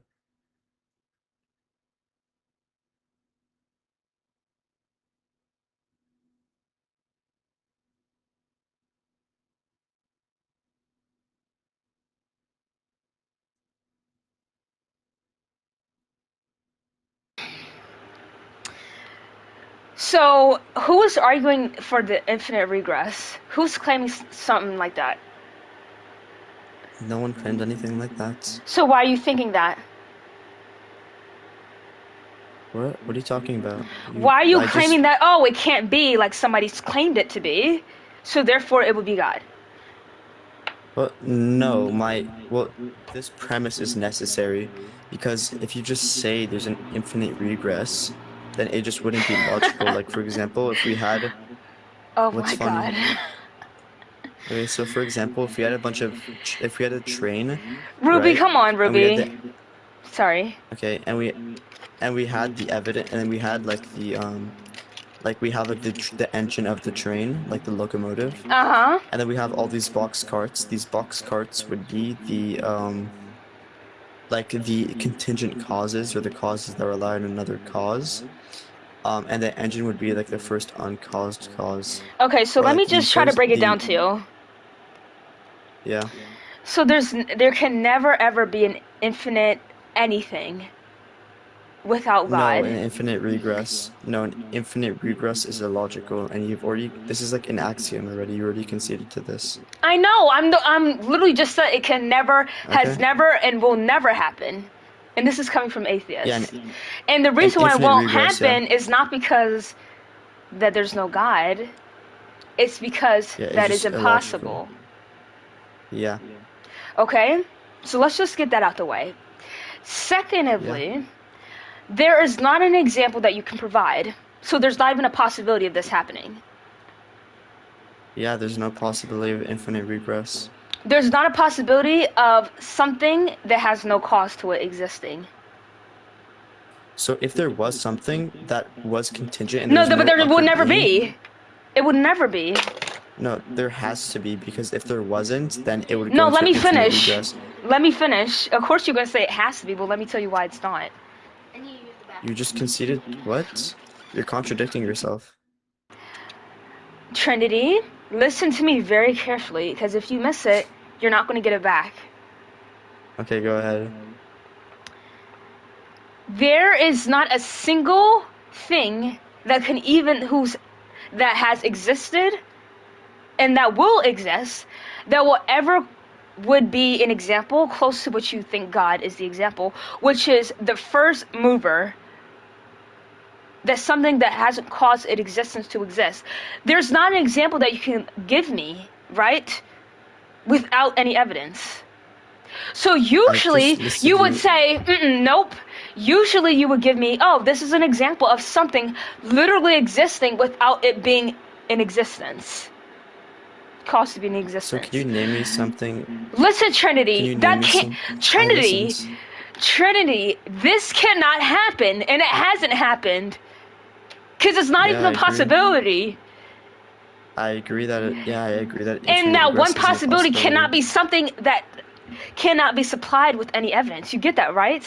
So who is arguing for the infinite regress? Who's claiming something like that? No one claimed anything like that. So why are you thinking that? What? What are you talking about? Why are you I claiming just, that? Oh, it can't be like somebody's claimed it to be. So therefore it would be God. well, no, well, this premise is necessary because if you just say there's an infinite regress, then it just wouldn't be logical. Like, for example, if we had, Oh what's my funny? God. Okay, so for example, if we had if we had a train, Ruby, right? come on, And we had Ruby. Sorry. okay, and we had the evidence, and then we had like we have like the engine of the train, like the locomotive. Uh-huh. And then we have all these box carts. These box carts would be the like the contingent causes or the causes that rely on another cause. And the engine would be like the first uncaused cause. Okay, so Or let me like the just try to first break it down to you. yeah. So there can never ever be an infinite anything without No, God. an infinite regress. No, an infinite regress is illogical, and this is like an axiom already. You already conceded to this. I know. I'm literally just said it can never, has Okay. never, and will never happen. And this is coming from atheists. Yeah, And the reason why it infinite won't regress, yeah. happen is not because that there's no God. It's because Yeah, it's that is just impossible. illogical. Yeah. Okay? So let's just get that out the way. Secondly, there is not an example that you can provide. So there's not even a possibility of this happening. Yeah, there's no possibility of infinite regress. There's not a possibility of something that has no cause to it existing. So if there was something that was contingent and No, there's but no there upper would never being, be. It would never be. no, there has to be, because if there wasn't, then it would No, go let into me infinite finish. regress. Let me finish. Of course you're going to say it has to be, but let me tell you why it's not. You just conceded what? You're contradicting yourself. Trinity, listen to me very carefully, because if you miss it, you're not going to get it back. Okay, go ahead. There is not a single thing that can that has existed and that will exist that will ever would be an example close to what you think God is the example, which is the first mover. That's something that hasn't caused its existence to exist. There's not an example that you can give me, right, without any evidence. So usually you would say, nope. Usually you would give me, oh, this is an example of something literally existing without it being in existence. Caused to be in existence. So can you name me something? Listen, Trinity, Can you that name me can't. some? I Trinity, listened. Trinity, this cannot happen, and it hasn't happened, because it's not Yeah, even I a agree. possibility. I agree that I agree that And infinite that regress one isn't a possibility cannot possibility. be something that cannot be supplied with any evidence. You get that, right?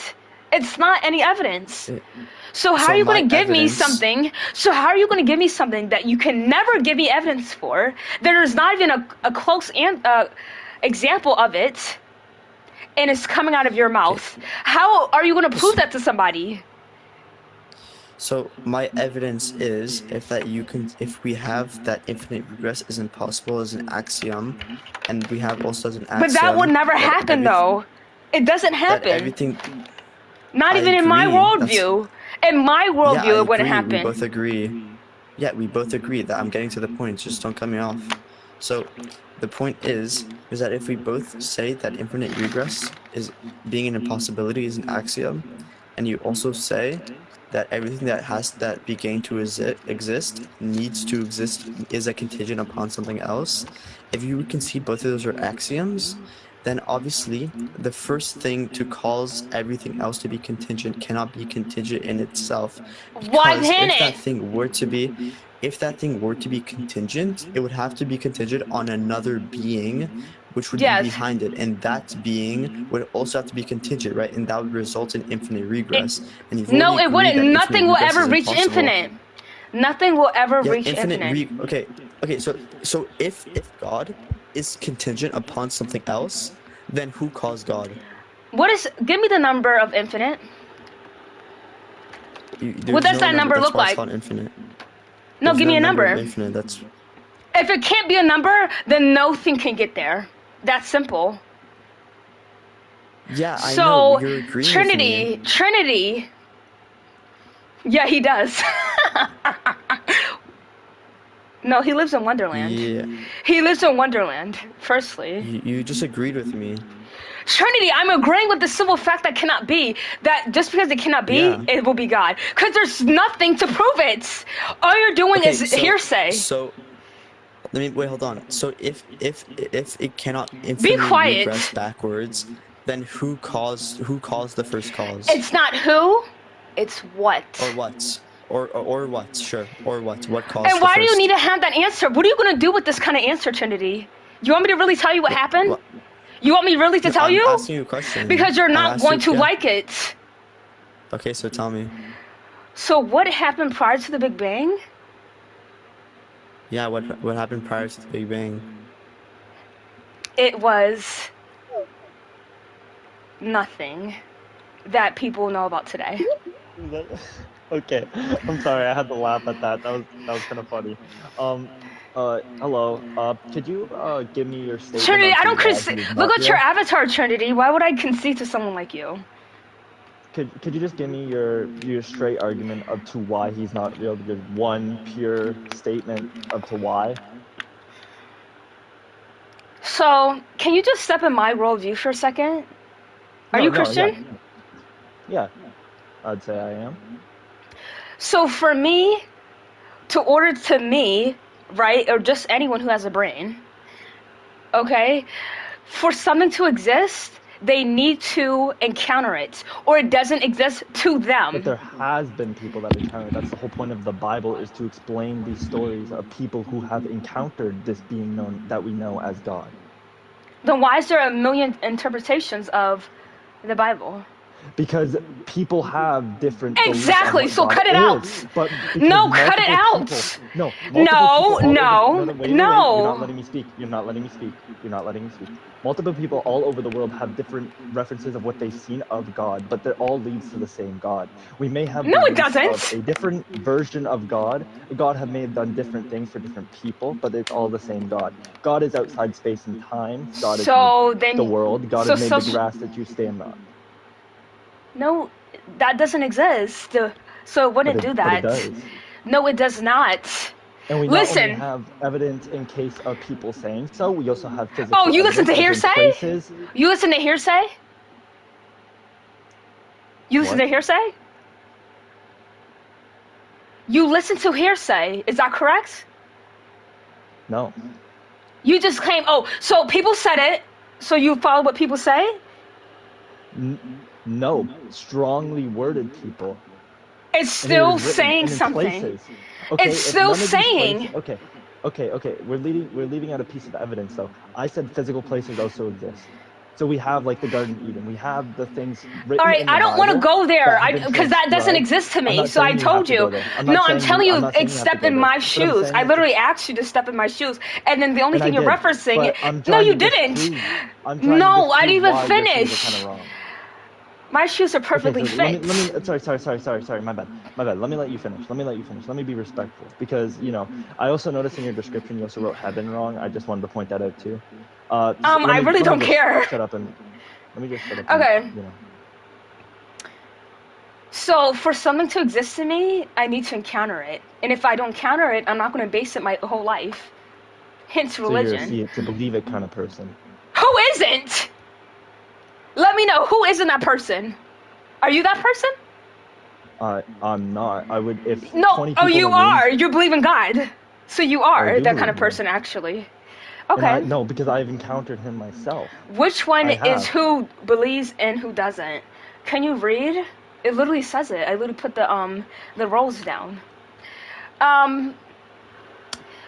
It's not any evidence. So how So are you my going to give me evidence- something? So how are you going to give me something that you can never give me evidence for? There is not even a close example of it, and it's coming out of your mouth. How are you going to prove that to somebody? So my evidence is if we have that infinite regress is impossible as an axiom, and we have also as an axiom But that would never happen, though. It doesn't that happen. everything. Not I even in my agree. worldview. In my Yeah, worldview, I it wouldn't agree. We happen. both agree. Yeah, we both agree that I'm getting to the point. Just don't cut me off. So the point is that if we both say that infinite regress is being an impossibility is an axiom, and you also say that everything that began to exist needs to exist is a contingent upon something else, if you can see both of those are axioms, then obviously the first thing to cause everything else to be contingent cannot be contingent in itself, Why because can't if that it? thing were to be contingent, it would have to be contingent on another being which would be Yes. behind it, and that being would also have to be contingent, right? And that would result in infinite regress. And you've No, already it agreed wouldn't. that infinite Nothing will regress ever is reach impossible. infinite. Nothing will ever Yeah, reach infinite. Okay, so if God is contingent upon something else, then who caused God? Give me the number of infinite. What does that number That's look why it's like? called infinite. No, There's give no me a number number. of infinite. That's If it can't be a number, then nothing can get there. That's simple. yeah, I So, know you're agreeing Trinity. with me. Trinity. Yeah, he does. No, he lives in Wonderland. Yeah, He lives in Wonderland, firstly. you just agreed with me. Trinity, I'm agreeing with the simple fact that cannot be, that just because it cannot be, Yeah. it will be God. Because there's nothing to prove it. All you're doing Okay, is so hearsay. let me wait. Hold on. So if it cannot infinitely quiet. regress backwards, then who caused the first cause? It's not who, it's what. Or what? Or what? Sure. Or what? What caused And the why do you first? need to have that answer? What are you going to do with this kind of answer, Trinity? You want me to really tell you what happened? What? You want me really to tell I'm you? asking you a question. Because you're I'm not asking- going to yeah. like it. Okay, so tell me. So what happened prior to the Big Bang? Yeah, what happened prior to the Big Bang? It was nothing that people know about today. Okay, I'm sorry, I had to laugh at that. That was kind of funny. Hello. Could you give me your statement? Trinity, as I to don't why concede. he's Look not at your here? avatar, Trinity. Why would I concede to someone like you? Could you just give me your straight argument of to why he's not real? Give one pure statement of to why. So, can you just step in my worldview for a second? Are you Christian? Yeah, I'd say I am. So for me, right, or just anyone who has a brain, okay, for something to exist, they need to encounter it, or it doesn't exist to them. But there has been people that encountered. That's the whole point of the Bible, is to explain these stories of people who have encountered this being known that we know as God. Then why is there a million interpretations of the Bible? Because people have different beliefs on Exactly, what so God cut it is, out. but No, because cut it multiple out. people- No, No, multiple people all no, over, wait, no. You're not letting me speak. You're not letting me speak. You're not letting me speak. Multiple people all over the world have different references of what they've seen of God, but that all leads to the same God. We may have No, it beliefs doesn't. of a different version of God. God may have done different things for different people, but it's all the same God. God is outside space and time. God So has then, made the world. God so has made so- the grass that you stand on. No, that doesn't exist. So it wouldn't do that. But it does. No, it does not. And we Listen. not only have evidence in case of people saying so, we also have physical Oh, you listen to evidence within hearsay? places. You listen to hearsay? You listen What? to hearsay? You listen to hearsay. Is that correct? No. You just claim, so people said it, so you follow what people say? No. Strongly worded people. It's And it still was written saying and in something. places. Okay, It's if still none of these saying. places- Okay. We're leaving out a piece of evidence though. I said physical places also exist. So we have like the Garden of Eden. We have the things written All right, in the I don't want to Bible go there that have been because that doesn't transcribed. exist to I'm me. not So I saying you told have to you. go there. I'm No, not I'm saying telling you- you, I'm not saying it's you have to step go in there. my But I'm shoes. saying I that literally asked you to step in my shoes, and then the only And thing I you're did, referencing. but I'm No, trying you to didn't. disprove- I'm trying No, to I didn't even disprove why your things are finish. kinda wrong. My shoes are Okay, perfectly so let fit. me, sorry, my bad. Let me let you finish. Let me be respectful. Because, I also noticed in your description you also wrote heaven wrong. I just wanted to point that out too. I really don't care. Let me just shut up Okay. and. So for something to exist in me, I need to encounter it. And if I don't encounter it, I'm not going to base it my whole life. Hence So you're a religion. see it to believe it kind of person. Who isn't? Let me know, who isn't that person? Are you that person? I'm not. I would if No. 20 Oh, people you in a room, are. You believe in God. So you are do that kind believe of in person, actually. And Okay. no, because I've encountered him myself. Which one I is have. who believes and who doesn't? Can you read? It literally says it. I literally put the roles down.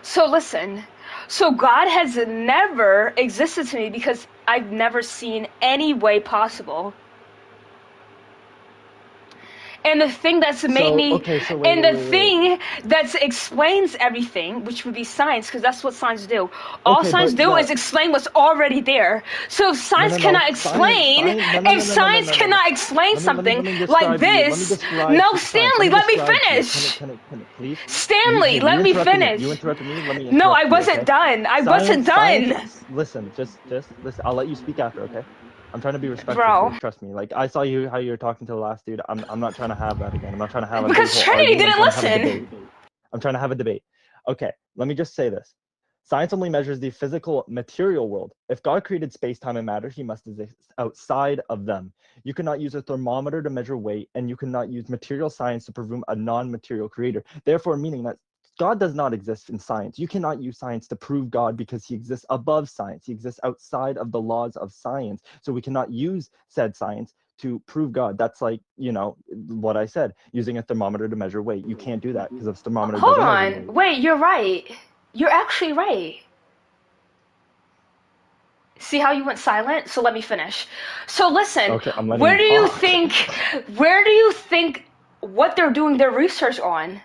So listen. So God has never existed to me because I've never seen any way possible. And the thing that's made me, and the thing that explains everything, which would be science, because that's what science do. All science do is explain what's already there. So if science cannot explain, if science cannot explain something like this, no, Stanley, let me finish. Please? Stanley, let me finish. You interrupted me. Let me interrupt No, I you, wasn't okay? done. I wasn't done. Listen, just listen. I'll let you speak after, okay? I'm trying to be respectful Bro. too. Trust me. Like I saw how you were talking to the last dude. I'm not trying to have that again. I'm not trying to have a Because big whole Trinity argument. didn't I'm trying to have a listen. debate. I'm trying to have a debate. Okay, let me just say this. Science only measures the physical material world. If God created space-time and matter, he must exist outside of them. You cannot use a thermometer to measure weight, and you cannot use material science to presume a non-material creator. Therefore, meaning that God does not exist in science. You cannot use science to prove God because he exists above science. He exists outside of the laws of science. So we cannot use said science to prove God. That's like, what I said, using a thermometer to measure weight. You can't do that because a thermometer Hold doesn't measure on. weight. Wait, you're right. You're actually right. See how you went silent? So let me finish. So listen, Okay, I'm letting where you do you talk. think what they're doing their research on?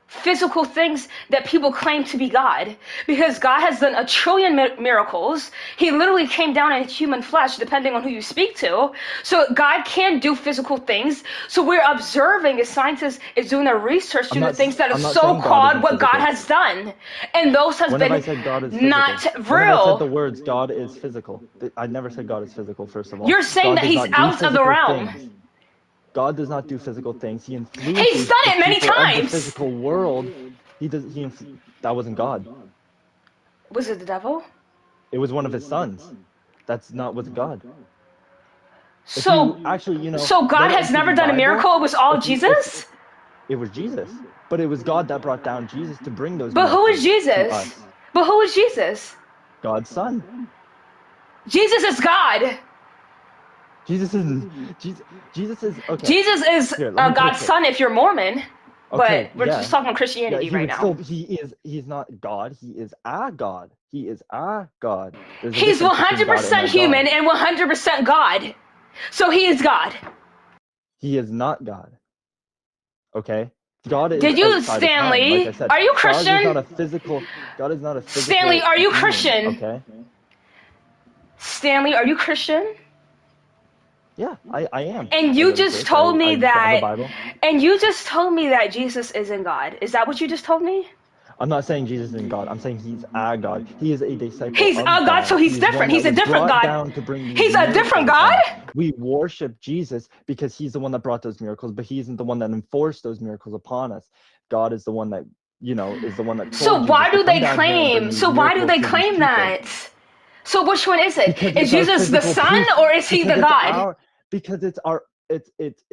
Physical things that people claim to be God. Because God has done 1 trillion miracles. He literally came down in human flesh, depending on who you speak to. So God can do physical things. So we're observing as scientists is doing their research, doing the things that are I'm not saying God so-called isn't what God physical. has done. And those has When have I been said God is not physical? When have I said the real. words God is physical? I never said God is physical, first of all. You're saying God that does he's not do out of the physical realm. things. God does not do physical things. He He's influences done the it many people of the times. physical world. That wasn't God. Was it the devil? It was one of his sons. That's not with God. If So, you actually, so God read it has into never the done a Bible, miracle. It was all if Jesus. it was Jesus, but it was God that brought down Jesus to bring those But who is miracles to Jesus? us. But who is Jesus? God's son. Jesus is God. Jesus is okay. Jesus is Here, let me put it God's clear. son if you're Mormon. Okay, But we're just talking Christianity right now. He's not God, he is a God. He is a God. There's a He's difference between God and 100% a human God. and 100% God. So he is God. He is not God. Okay? God is Did you, outside of time, like I Stanley? said. Are you God is not Christian? a physical Stanley, are you being, Christian? okay? Stanley, are you Christian? Yeah, I am. And I you go to just church. told me I have a that, Bible. and you just told me that Jesus isn't God. Is that what you just told me? I'm not saying Jesus isn't God. I'm saying he's a God. He is a disciple He's a of God, so God. he's He is one different. that He's a was different brought God. down to bring these He's a different miracles God? upon us. We worship Jesus because he's the one that brought those miracles, but he isn't the one that enforced those miracles upon us. God is the one that, is the one that told So Jesus why to do come they down here and bring claim? these So why do miracles they to these claim people. that? So which one is it? Because Is it's our Jesus the physical Son proof. or is he the Because God?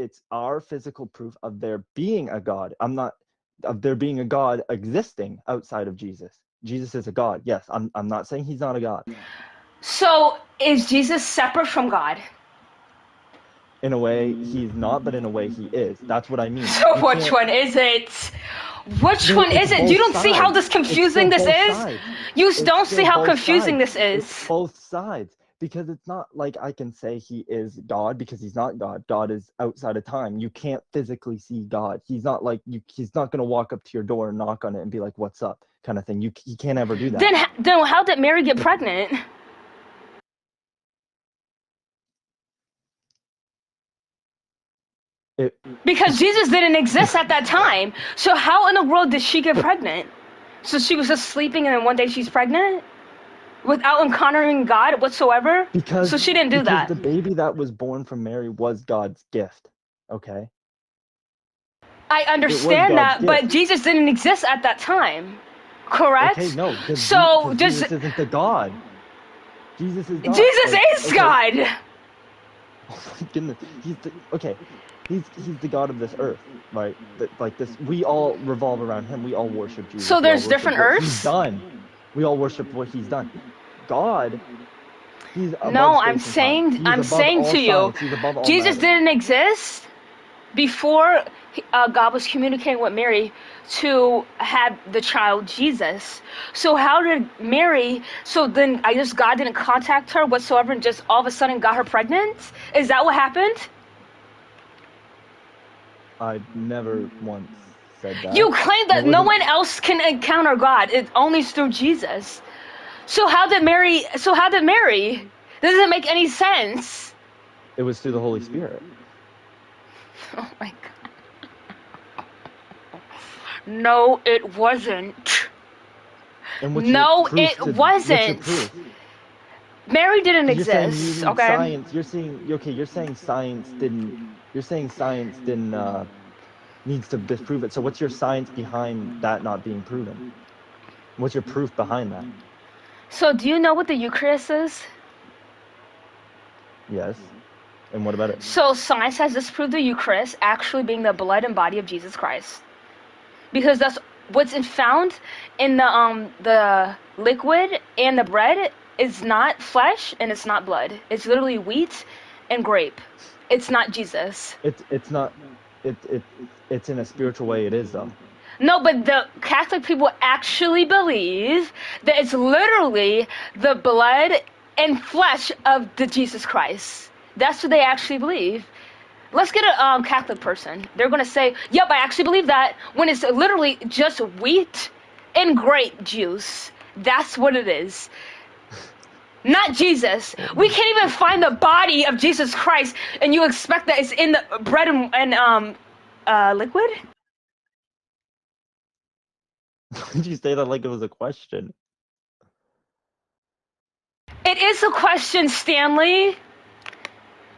it's our physical proof of there being a God. Of there being a God existing outside of Jesus. Jesus is a God. Yes, I'm not saying he's not a God. So is Jesus separate from God? In a way, he's not, but in a way, he is. That's what I mean. So which one is it? Which one is it? You don't see how this confusing this is? You don't see how confusing this is. It's both sides. Because it's not like I can say he is God because he's not God. God is outside of time. You can't physically see God. He's not like he's not going to walk up to your door and knock on it and be like, "What's up?" kind of thing. He can't ever do that. Then how did Mary get pregnant? Because Jesus didn't exist at that time. So how in the world did she get pregnant? So she was just sleeping and then one day she's pregnant? Without encountering God whatsoever? Because So she didn't do that. the baby that was born from Mary was God's gift. Okay? I understand God's that, but gift. Jesus didn't exist at that time. Correct? Okay, no. So Jesus just isn't the God. Jesus is God. Jesus Like, is okay. God. Oh my goodness. He's the God of this earth, right? Like this, we all revolve around him. We all worship Jesus. So We all there's worship different what earths? He's done. We all worship what he's done. God, he's above No, space I'm and time. saying He's I'm above saying all to you, science. He's above all Jesus matter. didn't exist before God was communicating with Mary to have the child Jesus. So how did Mary? So then I guess God didn't contact her whatsoever, and just all of a sudden got her pregnant. Is that what happened? I never once said that. You claim that It no wasn't- one else can encounter God. It only is through Jesus. So how did Mary? Doesn't make any sense. It was through the Holy Spirit. Oh my God. No, it wasn't. And what's No, your proof it to, wasn't. What's your proof? Mary didn't You're saying you exist. need Okay. science. You're saying science didn't. You're saying science didn't needs to disprove it. So what's your science behind that not being proven? What's your proof behind that? So do you know what the Eucharist is? Yes. And what about it? So science has disproved the Eucharist actually being the blood and body of Jesus Christ, because that's what's found in the liquid and the bread is not flesh and it's not blood. It's literally wheat and grape. It's not Jesus. It's not. It's in a spiritual way. It is though. No, but the Catholic people actually believe that it's literally the blood and flesh of the Jesus Christ. That's what they actually believe. Let's get a Catholic person. They're going to say, yep, I actually believe that, when it's literally just wheat and grape juice. That's what it is. Not Jesus. We can't even find the body of Jesus Christ, and you expect that it's in the bread and liquid? Did you say that like it was a question? It is a question, Stanley.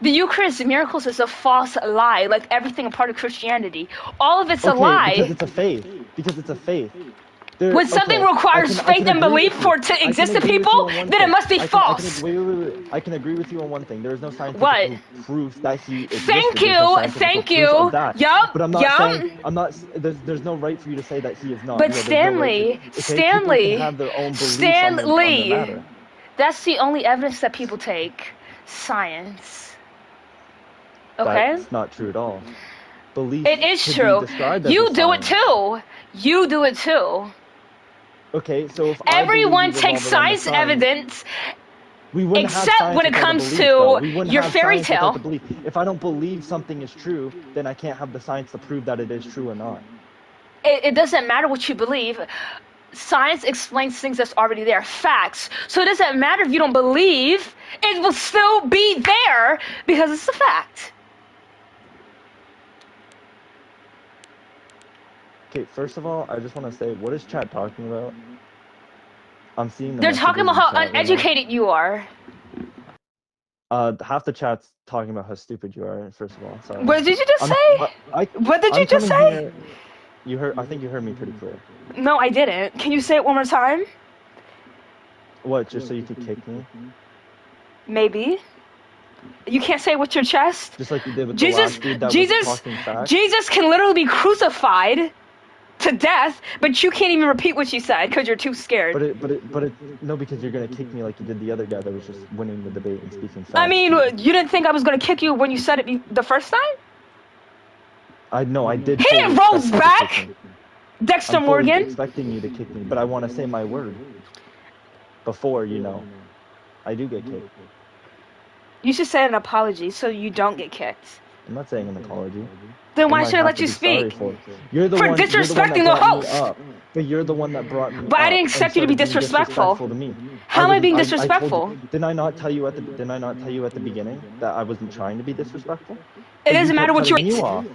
The Eucharist miracles is a false lie, like everything a part of Christianity. All of it's a lie. Because it's a faith. Because it's a faith. When something requires faith and belief for it to exist to people, then it must be false. Wait. I can agree with you on one thing. There is no scientific What? proof that he existed. Thank There's no you, scientific thank proof you. of that. Yup, But I'm not yup. saying, there's no right for you to say that he is not. But real. There's Stanley, no right to, okay? Stanley, People can have their own beliefs on the matter. That's the only evidence that people take. Science. Okay? That's not true at all. Belief It is could be true. described as You a do it science. too. You do it too. Okay, so if Everyone I believe takes science evidence, we wouldn't have except science when it without a comes belief, to though. We wouldn't your have fairy science without tale. the belief. If I don't believe something is true, then I can't have the science to prove that it is true or not. It doesn't matter what you believe. Science explains things that's already there, facts. So it doesn't matter if you don't believe, it will still be there because it's a fact. Okay, first of all, I just want to say, what is chat talking about? I'm seeing the They're talking about messages how in chat right now. uneducated you are. Half the chat's talking about how stupid you are, first of all. Sorry. What did you just say? What did you I'm just coming say? here- You heard? I think you heard me pretty clear. No, I didn't. Can you say it one more time? What? Just so you could kick me? Maybe. You can't say it with your chest? Just like you did with Jesus, the last dude that was talking facts? Jesus can literally be crucified to death, but you can't even repeat what you said because you're too scared. But it, no, because you're gonna kick me like you did the other guy that was just winning the debate and speaking facts. I mean, you didn't think I was going to kick you when you said it the first time? I know, I did. He didn't fully rolls expect you to back! kick me. Dexter I'm fully Morgan? expecting you to kick me, but I want to say my word before, I do get kicked. You should say an apology so you don't get kicked. I'm not saying an apology. Then why might should I have let to you be sorry speak? for it. You're the For one, disrespecting you're the one that the brought me host. up. But you're the one that brought me But I up didn't and expect you to be started being disrespectful. to me. How am I being I told disrespectful? you, didn't I not tell you at the beginning that I wasn't trying to be disrespectful? It But you doesn't matter kept what you're. cutting you off.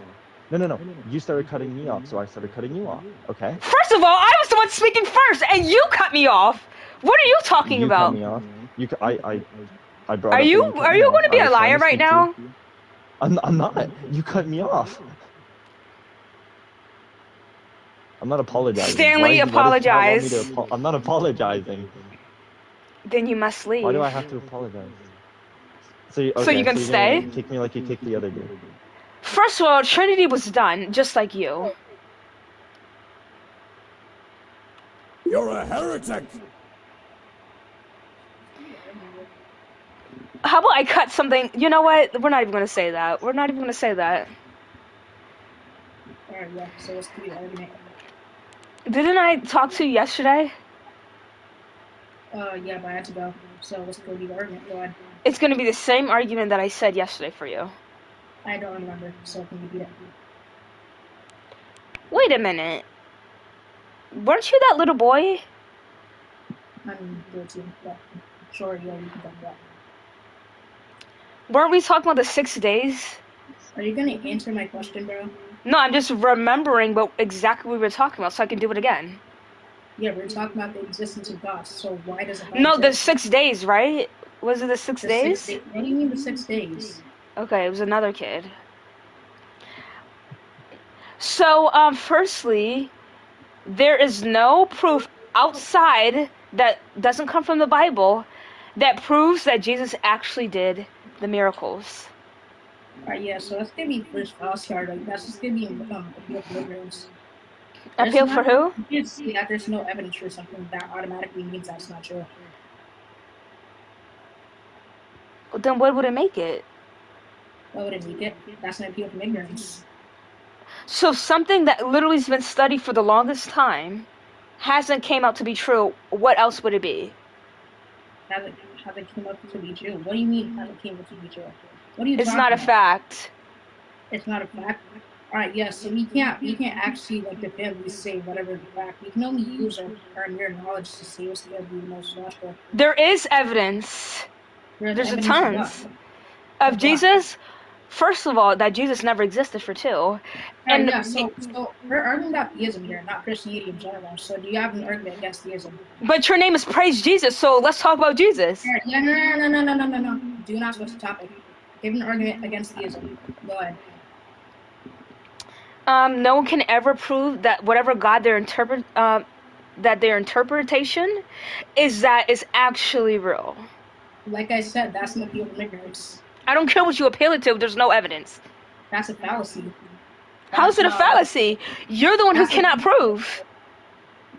No. You started cutting me off, so I started cutting you off. Okay? First of all, I was the one speaking first, and you cut me off. What are you talking You about? cut me off. I brought Are up that you you cut are me you off. going to be I a was trying liar to right speak to now? you. I'm not. You cut me off. I'm not apologizing. Stanley, Why does Kat want me apologize. to I'm not apologizing. Then you must Why do leave. I have to apologize? So you, So you okay, can so you're stay? gonna kick me like you kicked the other dude. First of all, Trinity was done, just like you. You're a heretic! How about I cut something? You know what? We're not even going to say that. We're not even going to say that. Alright, yeah, so let's do the argument. Didn't I talk to you yesterday? Yeah, but I had to go. So let's go do the argument. Go ahead. It's going to be the same argument that I said yesterday for you. I don't remember, so can you beat it? Wait a minute. Weren't you that little boy? I'm guilty, but sure, yeah, you can do that. Weren't we talking about the 6 days? Are you gonna answer my question, bro? No, I'm just remembering what exactly we were talking about so I can do it again. Yeah, we're talking about the existence of God, so why does it No, the 6 days, right? Was it the 6 days? What do you mean the 6 days? Okay, it was another kid. So, firstly, there is no proof outside that doesn't come from the Bible that proves that Jesus actually did the miracles. Alright, yeah, so that's gonna be first fallacy argument. That's just gonna be appeal for ignorance. Appeal for who? It's that there's no evidence for something that automatically means that's not true. Then what would it make it? What would it make it? That's an appeal from ignorance. So something that literally has been studied for the longest time hasn't came out to be true, what else would it be? Hasn't came up to be true. What do you mean hasn't came up to be true? What are you It's talking not a about? fact. It's not a fact. Alright, yes, so we can't actually like definitively say whatever the fact. We can only use our mere knowledge to say what's gonna be the most logical. There is evidence. There's a tons of Jesus. First of all, that Jesus never existed for two. And yeah, so we're arguing about theism here, not Christianity in general. So do you have an argument against theism? But your name is Praise Jesus, so let's talk about Jesus. Yeah, no. Do not switch the topic. Give an argument against theism. Go ahead. No one can ever prove that whatever God that their interpretation is actually real. Like I said, that's an appeal from ignorance. I don't care what you appeal it to. There's no evidence. That's a fallacy. How is it a fallacy? You're the one who cannot prove.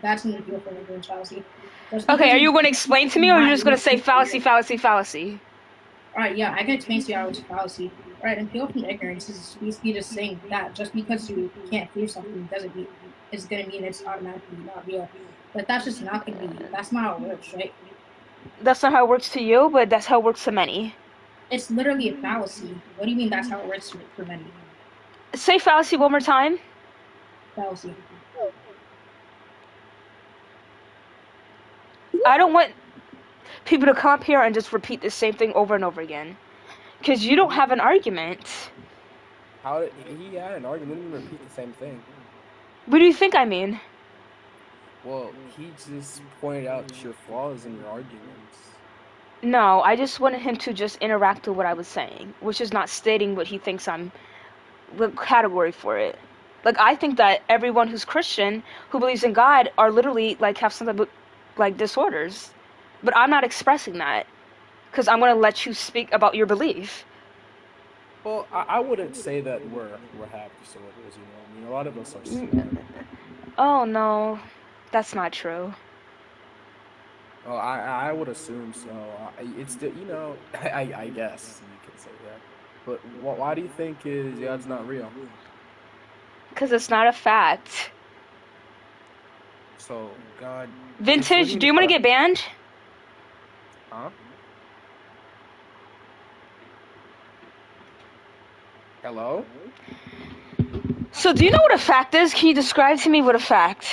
That's an appeal from ignorance fallacy. Okay, are you going to explain to me, or are you just going to say fallacy, fallacy, fallacy? Alright, yeah, I can explain to you how it's a fallacy. Alright, appeal from ignorance is basically just saying that just because you can't prove something doesn't mean it's gonna mean it's automatically not real. But that's just not gonna be. That's not how it works, right? That's not how it works to you, but that's how it works to many. It's literally a fallacy. What do you mean that's how it works for many? Say fallacy one more time. Fallacy. I don't want people to come up here and just repeat the same thing over and over again. Because you don't have an argument. How did he had an argument? He didn't repeat the same thing. What do you think I mean? Well, he just pointed out your flaws in your arguments. No, I just wanted him to just interact with what I was saying, which is not stating what he thinks I'm the category for it. Like, I think that everyone who's Christian, who believes in God, are literally, like, have some type of, like, disorders. But I'm not expressing that, because I'm going to let you speak about your belief. Well, I wouldn't say that we're have disorders, you know. I mean, a lot of us are smart. Oh, no. That's not true. Oh, I would assume so. It's the, you know, I guess you could say that. But why do you think God's not real? Because it's not a fact. So God. Vintage, do you want to get banned? Huh? Hello? So do you know what a fact is? Can you describe to me what a fact?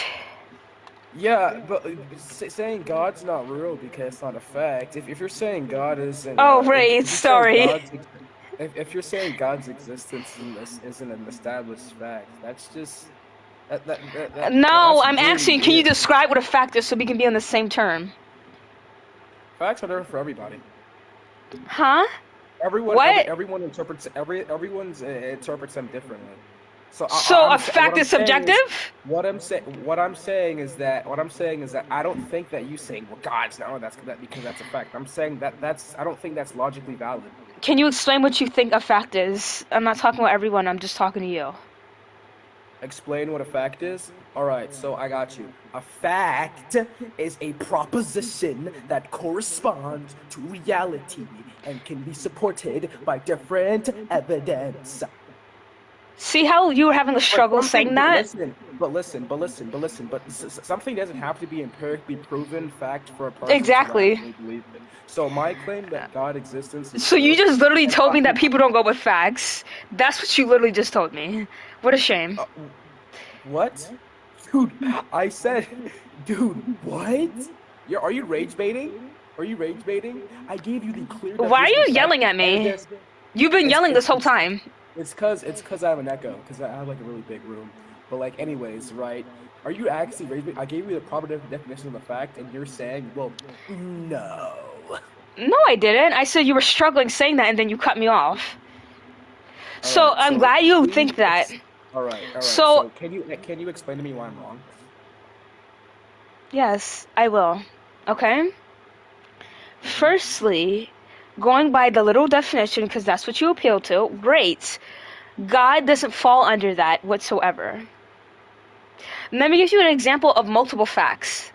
Yeah, but saying God's not real because it's not a fact. If you're saying God isn't... Oh, right, sorry. if you're saying God's existence isn't an established fact, that's just No, that's I'm really asking, can you weird. describe what a fact is so we can be on the same term? Facts are different for everybody. Huh? Everyone What? interprets everyone's interprets them differently. So So a what fact I'm is saying is subjective? what I'm saying is that I don't think that you saying well God's no that's that because that's a fact. I'm saying that's I don't think that's logically valid. Can you explain what you think a fact is? I'm not talking about everyone, I'm just talking to you. Explain what a fact is? Alright, so I got you. A fact is a proposition that corresponds to reality and can be supported by different evidence. See how you were having a struggle saying that? Something doesn't have to be empirically proven fact for a person to Exactly. actually believe it. So my claim that God existence is So you true, just literally and told me that people don't go with facts. That's what you literally just told me. What a shame. What? Dude, I said, dude, what? Are you rage baiting? Are you rage baiting? I gave you the clear definition. Why are you of yelling fact, at me? and You've been yelling this whole time. It's cause I have an echo, cause I have like a really big room. But like, anyways, right? Are you actually rage baiting? I gave you the proper definition of the fact, and you're saying, well, no. No, I didn't. I said you were struggling saying that, and then you cut me off. So I'm glad you think that. All right. So can you explain to me why I'm wrong? Yes, I will. Okay? Firstly, going by the literal definition, because that's what you appeal to, great. God doesn't fall under that whatsoever. Let me give you an example of multiple facts.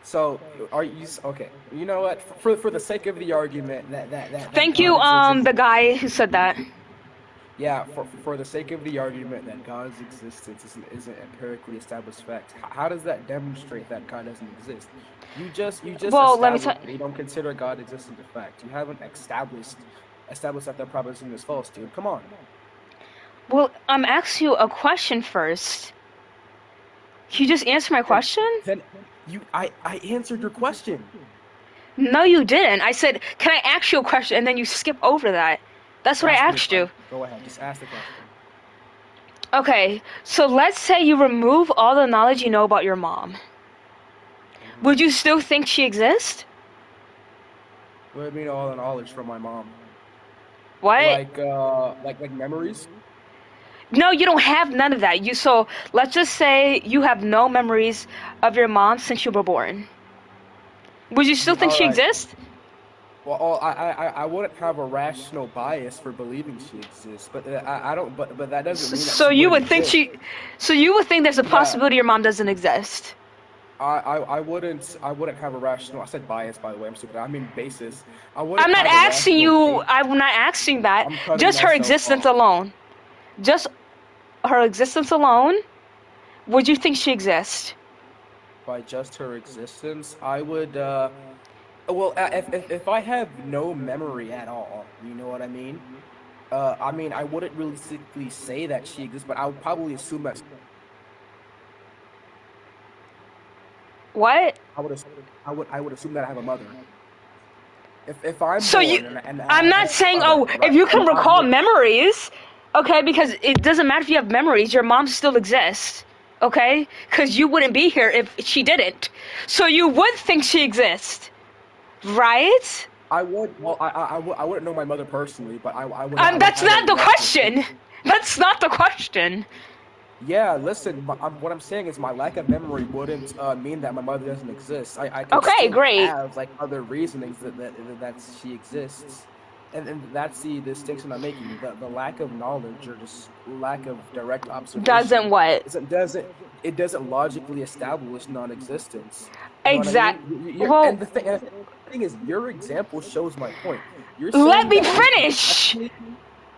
So are you okay? You know what? For the sake of the argument, that Thank you, the guy who said that. Yeah, for the sake of the argument that God's existence isn't empirically established fact, how does that demonstrate that God doesn't exist? You just Well, let me established that you don't consider God existent a fact. You haven't established that the proposition is false, dude. Come on. Well, I'm asking you a question first. Can you just answer my question? Then I answered your question. No, you didn't. I said, can I ask you a question? And then you skip over that. That's what I asked you. Go ahead, just ask the question. Okay, so let's say you remove all the knowledge you know about your mom. Would you still think she exists? What do you mean all the knowledge from my mom? What? Like memories? No, you don't have none of that. So let's just say you have no memories of your mom since you were born. Would you still think she exists? Well, I wouldn't have a rational bias for believing she exists, but I don't. But that doesn't mean that So you would think So you would think there's a possibility your mom doesn't exist. I wouldn't have a rational. I said bias, by the way. I'm stupid. I mean basis. I'm not asking you. I'm not asking that. Just her existence alone. Just her existence alone. Would you think she exists? By just her existence, I would. Well, if I have no memory at all, you know what I mean? I wouldn't realistically say that she exists, but I would probably assume that. What? I would assume that I have a mother. If I'm so born you, I'm not saying if you can recall memories, okay, because it doesn't matter if you have memories, your mom still exists, okay? Because you wouldn't be here if she didn't. So you would think she exists. Right? I would. Well, I wouldn't know my mother personally, but I would. That's not the question. That's not the question. Yeah, listen. What I'm saying is my lack of memory wouldn't mean that my mother doesn't exist. I can okay, still great. have like other reasonings that she exists, and that's the distinction I'm making. The lack of knowledge or just lack of direct observation doesn't what? It doesn't logically establish non-existence. Exactly. I mean? Well, and the thing is, your example shows my point. Let me finish.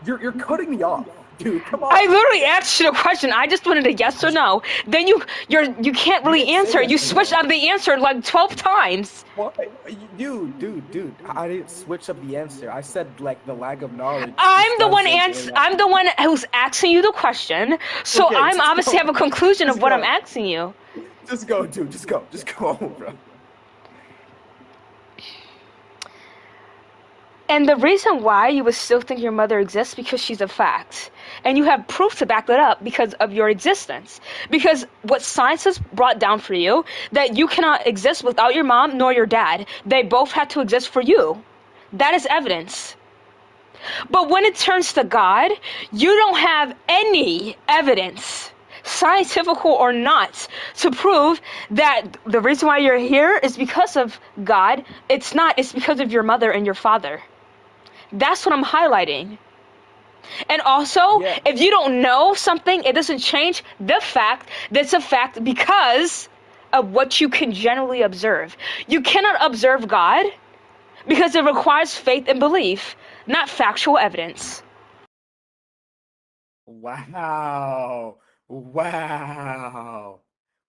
You're cutting me off, dude. Come on. I literally asked you a question. I just wanted a yes or no. Then you can't really answer. You switched up the answer like 12 times. What? Dude. I didn't switch up the answer. I said like the lack of knowledge. I'm the one who's asking you the question. So okay, I'm obviously have a conclusion of what I'm asking you. Just go, dude. Just go on, bro. And the reason why you would still think your mother exists because she's a fact. And you have proof to back that up because of your existence. Because what science has brought down for you, that you cannot exist without your mom nor your dad. They both had to exist for you. That is evidence. But when it turns to God, you don't have any evidence, scientific or not, to prove that the reason why you're here is because of God. It's not. It's because of your mother and your father. That's what I'm highlighting. And also, if you don't know something, it doesn't change the fact that it's a fact because of what you can generally observe. You cannot observe God because it requires faith and belief, not factual evidence. Wow. Wow.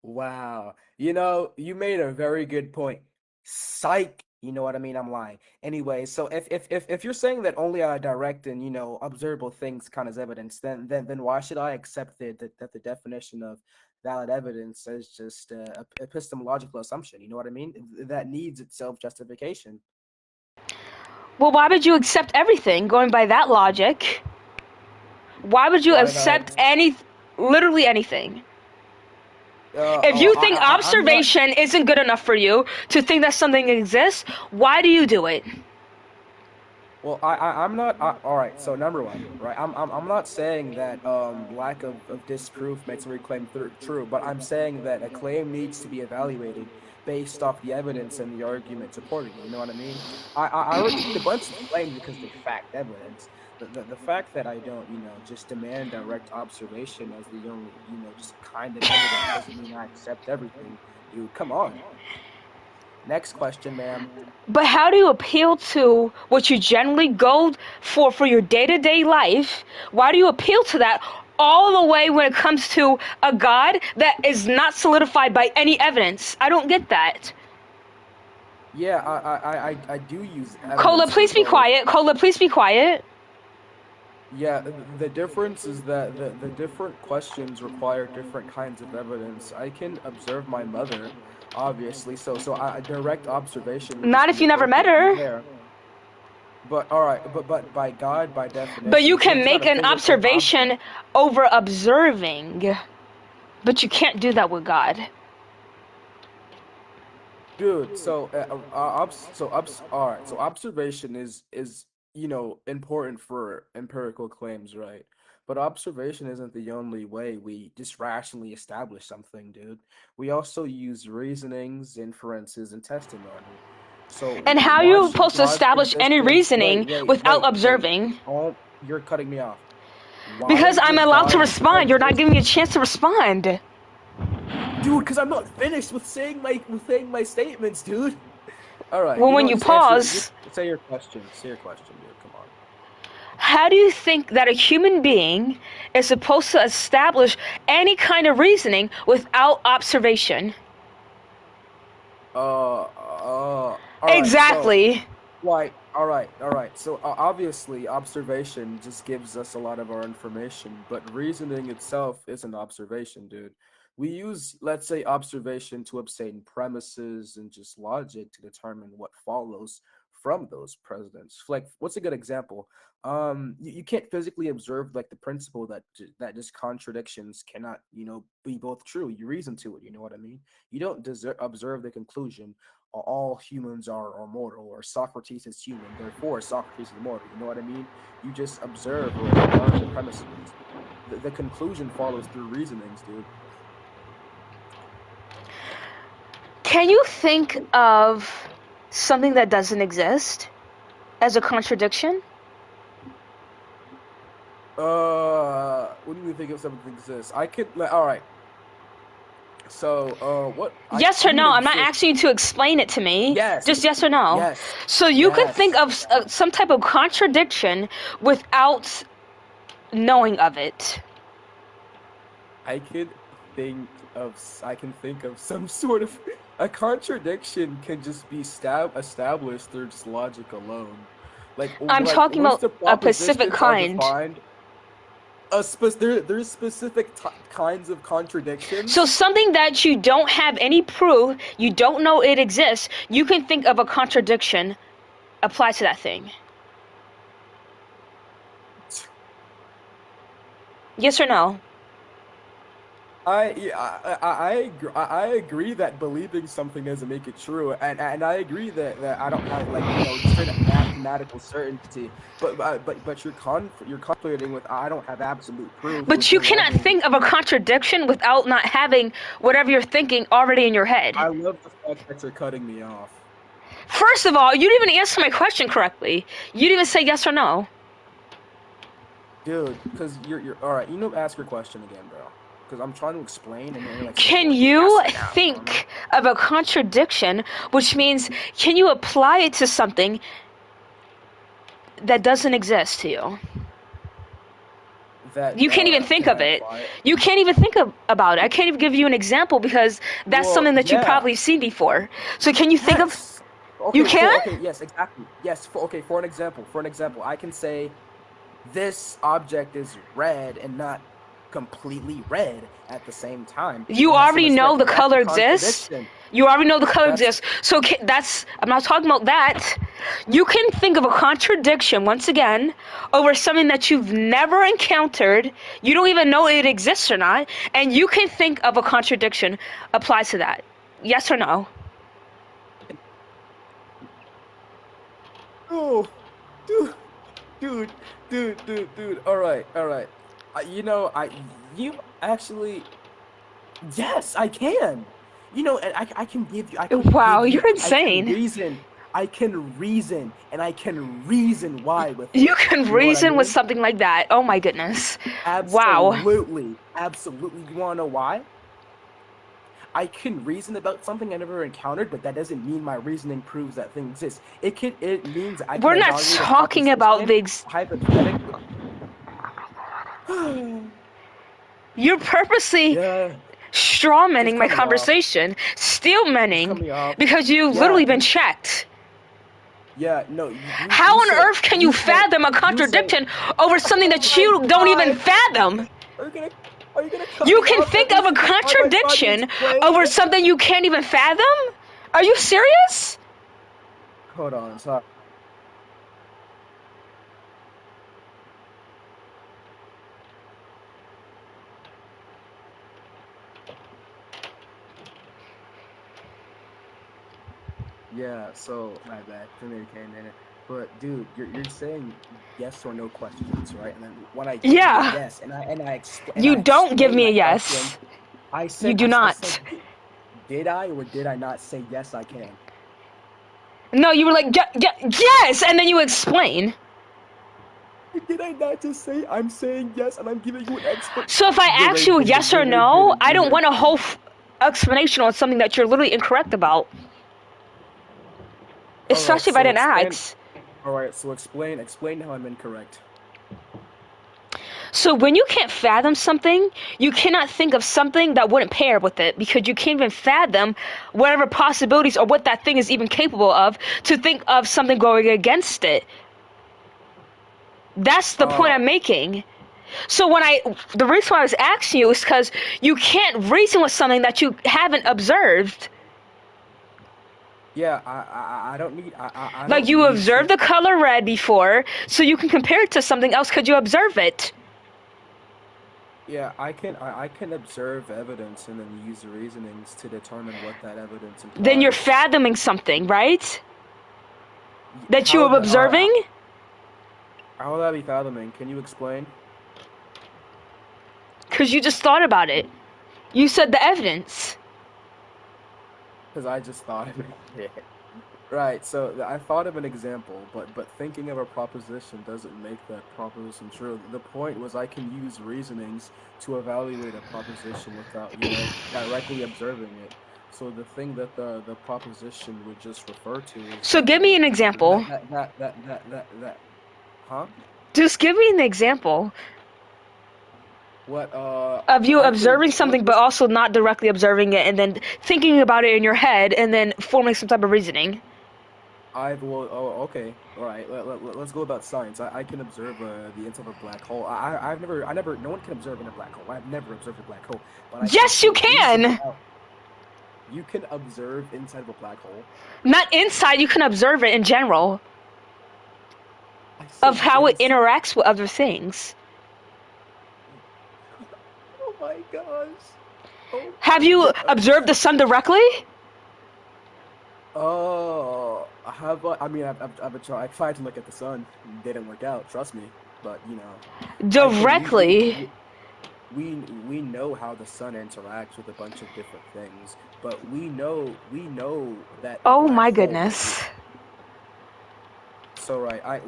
Wow. You know, you made a very good point. Psych. You know what I mean? I'm lying. Anyway, so if you're saying that only direct and, you know, observable things count as evidence, then why should I accept that the definition of valid evidence is just a epistemological assumption? You know what I mean? That needs itself justification. Well, why would you accept everything going by that logic? Why would you Why accept not? literally anything? If you think I'm not. observation isn't good enough for you to think that something exists, why do you do it? Well, I'm not. All right. So number one, right? I'm not saying that lack of disproof makes every claim true, but I'm saying that a claim needs to be evaluated based off the evidence and the argument supporting it. You know what I mean? I reject a bunch of claims because they fact evidence. The fact that I don't, you know, just demand direct observation as the only, you know, just kind of evidence doesn't mean I accept everything. Dude, come on. Next question, ma'am. But how do you appeal to what you generally go for your day-to-day life? Why do you appeal to that all the way when it comes to a God that is not solidified by any evidence? I don't get that. Yeah, I do use Cola, evidence to please be go. quiet. Cola, please be quiet. Yeah, the difference is that the different questions require different kinds of evidence. I can observe my mother, obviously, so direct observation would Not just if be you never met appropriately her. there. But all right, but by God, by But you definition, can it's not make a an physical object. observation over observing. But you can't do that with God. Dude, all right. So observation is you know important for empirical claims, right? But observation isn't the only way we just rationally establish something, dude. We also use reasonings, inferences, and testimony. So And how are why you should supposed to God's establish any existence? Wait, reasoning wait, without wait, wait. observing? Oh, you're cutting me off. Because Why I'm would allowed to God respond. You're not exist? giving me a chance to respond. Dude, because I'm not finished with saying my statements, dude. All right, Well, you know when what? you Just answer. Just pause, say your question. Say your question, dude. Come on. how do you think that a human being is supposed to establish any kind of reasoning without observation? All right. So, Exactly. right. All right. So, obviously, observation just gives us a lot of our information, but reasoning itself isn't observation, dude. We use, let's say, observation to obtain premises and just logic to determine what follows from those precedents. Like, what's a good example? You can't physically observe like the principle that just contradictions cannot, you know, be both true. You reason to it. You know what I mean? You don't observe the conclusion all humans are mortal, or Socrates is human, therefore Socrates is mortal. You know what I mean? You just observe or learn the premises. The conclusion follows through reasonings, dude. Can you think of something that doesn't exist as a contradiction? What do you think if something exists? I could, like, all right. So, Yes what or do you no? mean I'm not exist? asking you to explain it to me. Yes, Just yes or no. yes, So you could think yes. of some type of contradiction without knowing of it. I can think of some sort of a contradiction can just be established through just logic alone. I'm talking Once about the a specific propositions are kind. defined, there's specific kinds of So contradictions. something that you don't have any proof, you don't know it exists, you can think of a contradiction applied to that thing. Yes or no? I agree that believing something doesn't make it true, and I agree that I don't have like straight up mathematical certainty. But you're conflating with I don't have absolute proof But with you cannot believing. think of a contradiction without not having whatever you're thinking already in your head. I love the fact that you're cutting me off. First of all, you didn't even answer my question correctly. You didn't even say yes or no. Dude, because you're all right. Ask your question again, bro. Because I'm trying to explain, and then you're like, Can well, you yes or no, think of a contradiction, which means can you apply it to something that doesn't exist to you? That You can't even think can of I it. apply it? You can't even think about it. I can't even give you an example because that's Well, something that you've yeah. probably seen before. So can you think of? Yes. Okay, You can? Okay, yes, exactly. Yes. For an example, I can say this object is red and not completely red at the same time. You It has already some know the respect. That's color a exists. contradiction. You already know the color That's exists. So I'm not talking about that. You can think of a contradiction once again over something that you've never encountered. You don't even know it exists or not, and you can think of a contradiction applies to that. Yes or no? oh, dude. All right. You actually. Yes, I can. And I can give you. I can Wow, give you. you're insane. I can reason, and I can reason why with it. You can You know what I reason with mean? something like that. Oh my goodness. Wow. Absolutely. You wanna know why? I can reason about something I never encountered, but that doesn't mean my reasoning proves that thing exists. It means I can We're not evaluate a talking about proposition hypothetically. You're purposely Yeah. strawmanning my cut me off. conversation, steelmanning, cut me off. because you've Yeah, literally been checked. Yeah, no. How you on said- earth can you said- fathom a you said- contradiction over something that Oh you my don't even God. fathom? Are you gonna cut You me can off think every of a single time I try to contradiction explain? over something you can't even fathom? Are you serious? Hold on, sorry. Yeah, so my bad. Premier came in. But dude, you're saying yes or no questions, right? And then when I give you Yeah. a yes, and I You don't give me a my yes. question, I said You do I not. said, did I or did I not say yes? I can. No, you were like, yes, and then you explain. Did I not just say I'm saying yes and I'm giving you an explanation? So if I ask you yes or no, I don't want a whole explanation on something that you're literally incorrect about. Especially if I didn't ask. All right, so explain how I'm incorrect. So when you can't fathom something, you cannot think of something that wouldn't pair with it because you can't even fathom whatever possibilities or what that thing is even capable of to think of something going against it. That's the point I'm making. So the reason why I was asking you is because you can't reason with something that you haven't observed. Yeah, I don't need. I Like don't you need observed the color red before, so you can compare it to something else. Could you observe it? Yeah, I can observe evidence and then use reasonings to determine what that evidence implies. Then you're fathoming something, right? That you were observing? How would I be fathoming? Can you explain? Because you just thought about it. You said the evidence. Because I just thought of it. Right, so I thought of an example, but thinking of a proposition doesn't make that proposition true. The point was I can use reasonings to evaluate a proposition without, directly observing it. So the thing that the proposition would just refer to is... So give me an example. Huh? Just give me an example. What, of you observing something but also not directly observing it and then thinking about it in your head and then forming some type of reasoning. Okay, all right. Let's go about science. I can observe the inside of a black hole. No one can observe in a black hole. I've never observed a black hole. But yes, you can. You can observe inside of a black hole. Not inside. You can observe it in general. Of how it interacts with other things. my gosh. Oh Have my you gosh. observed the sun directly? Oh, I mean, I tried to look at the sun. It didn't work out. Trust me. But you know, I can. Directly. We know how the sun interacts with a bunch of different things, but we know that a Oh black my hole. goodness. So right,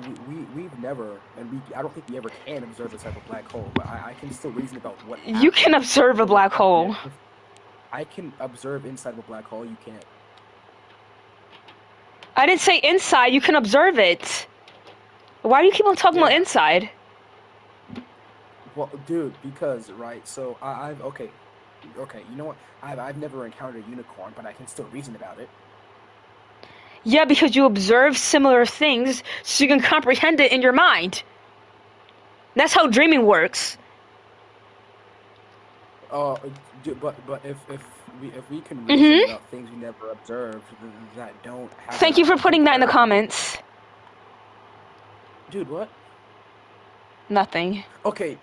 we've never, and I don't think we ever can observe this type of black hole. But I can still reason about what You can happened. observe a What would black happen hole. if I can observe inside of a black hole. You can't. I didn't say inside, you can observe it. Why do you keep on talking about Yeah. inside? Well, dude, because right. So I've okay. You know what? I've never encountered a unicorn, but I can still reason about it. Yeah, because you observe similar things so you can comprehend it in your mind. That's how dreaming works. But if we can reason about things we never observed that don't happen. Thank you for putting that in the comments. Dude, what? Nothing. Okay,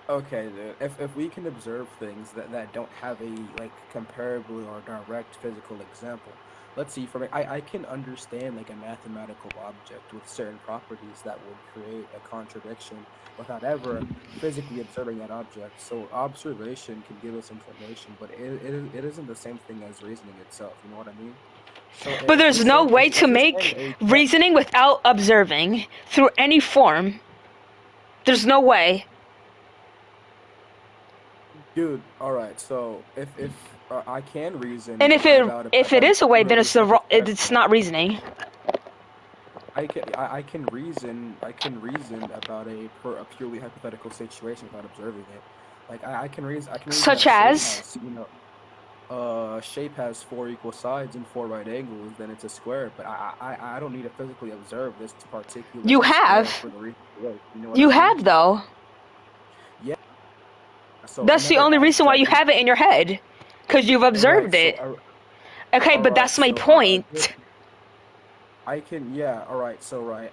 dude. If we can observe things that don't have a like comparable or direct physical example, let's see. I can understand like a mathematical object with certain properties that would create a contradiction without ever physically observing that object. So observation can give us information, but it isn't the same thing as reasoning itself. You know what I mean? So But if there's no way to make reasoning without observing through any form. There's no way. Dude, all right. So if I can reason, And if it is a way, then it's not reasoning. I can reason about a purely hypothetical situation without observing it. Like I can reason. Such as, shape has 4 equal sides and 4 right angles, then it's a square. But I don't need to physically observe this particular. You have. For the reason, you know you have though. Yeah. So that's the only reason why you have it in your head, because you've observed it. Okay, but that's my point. I can, yeah, all right. So right,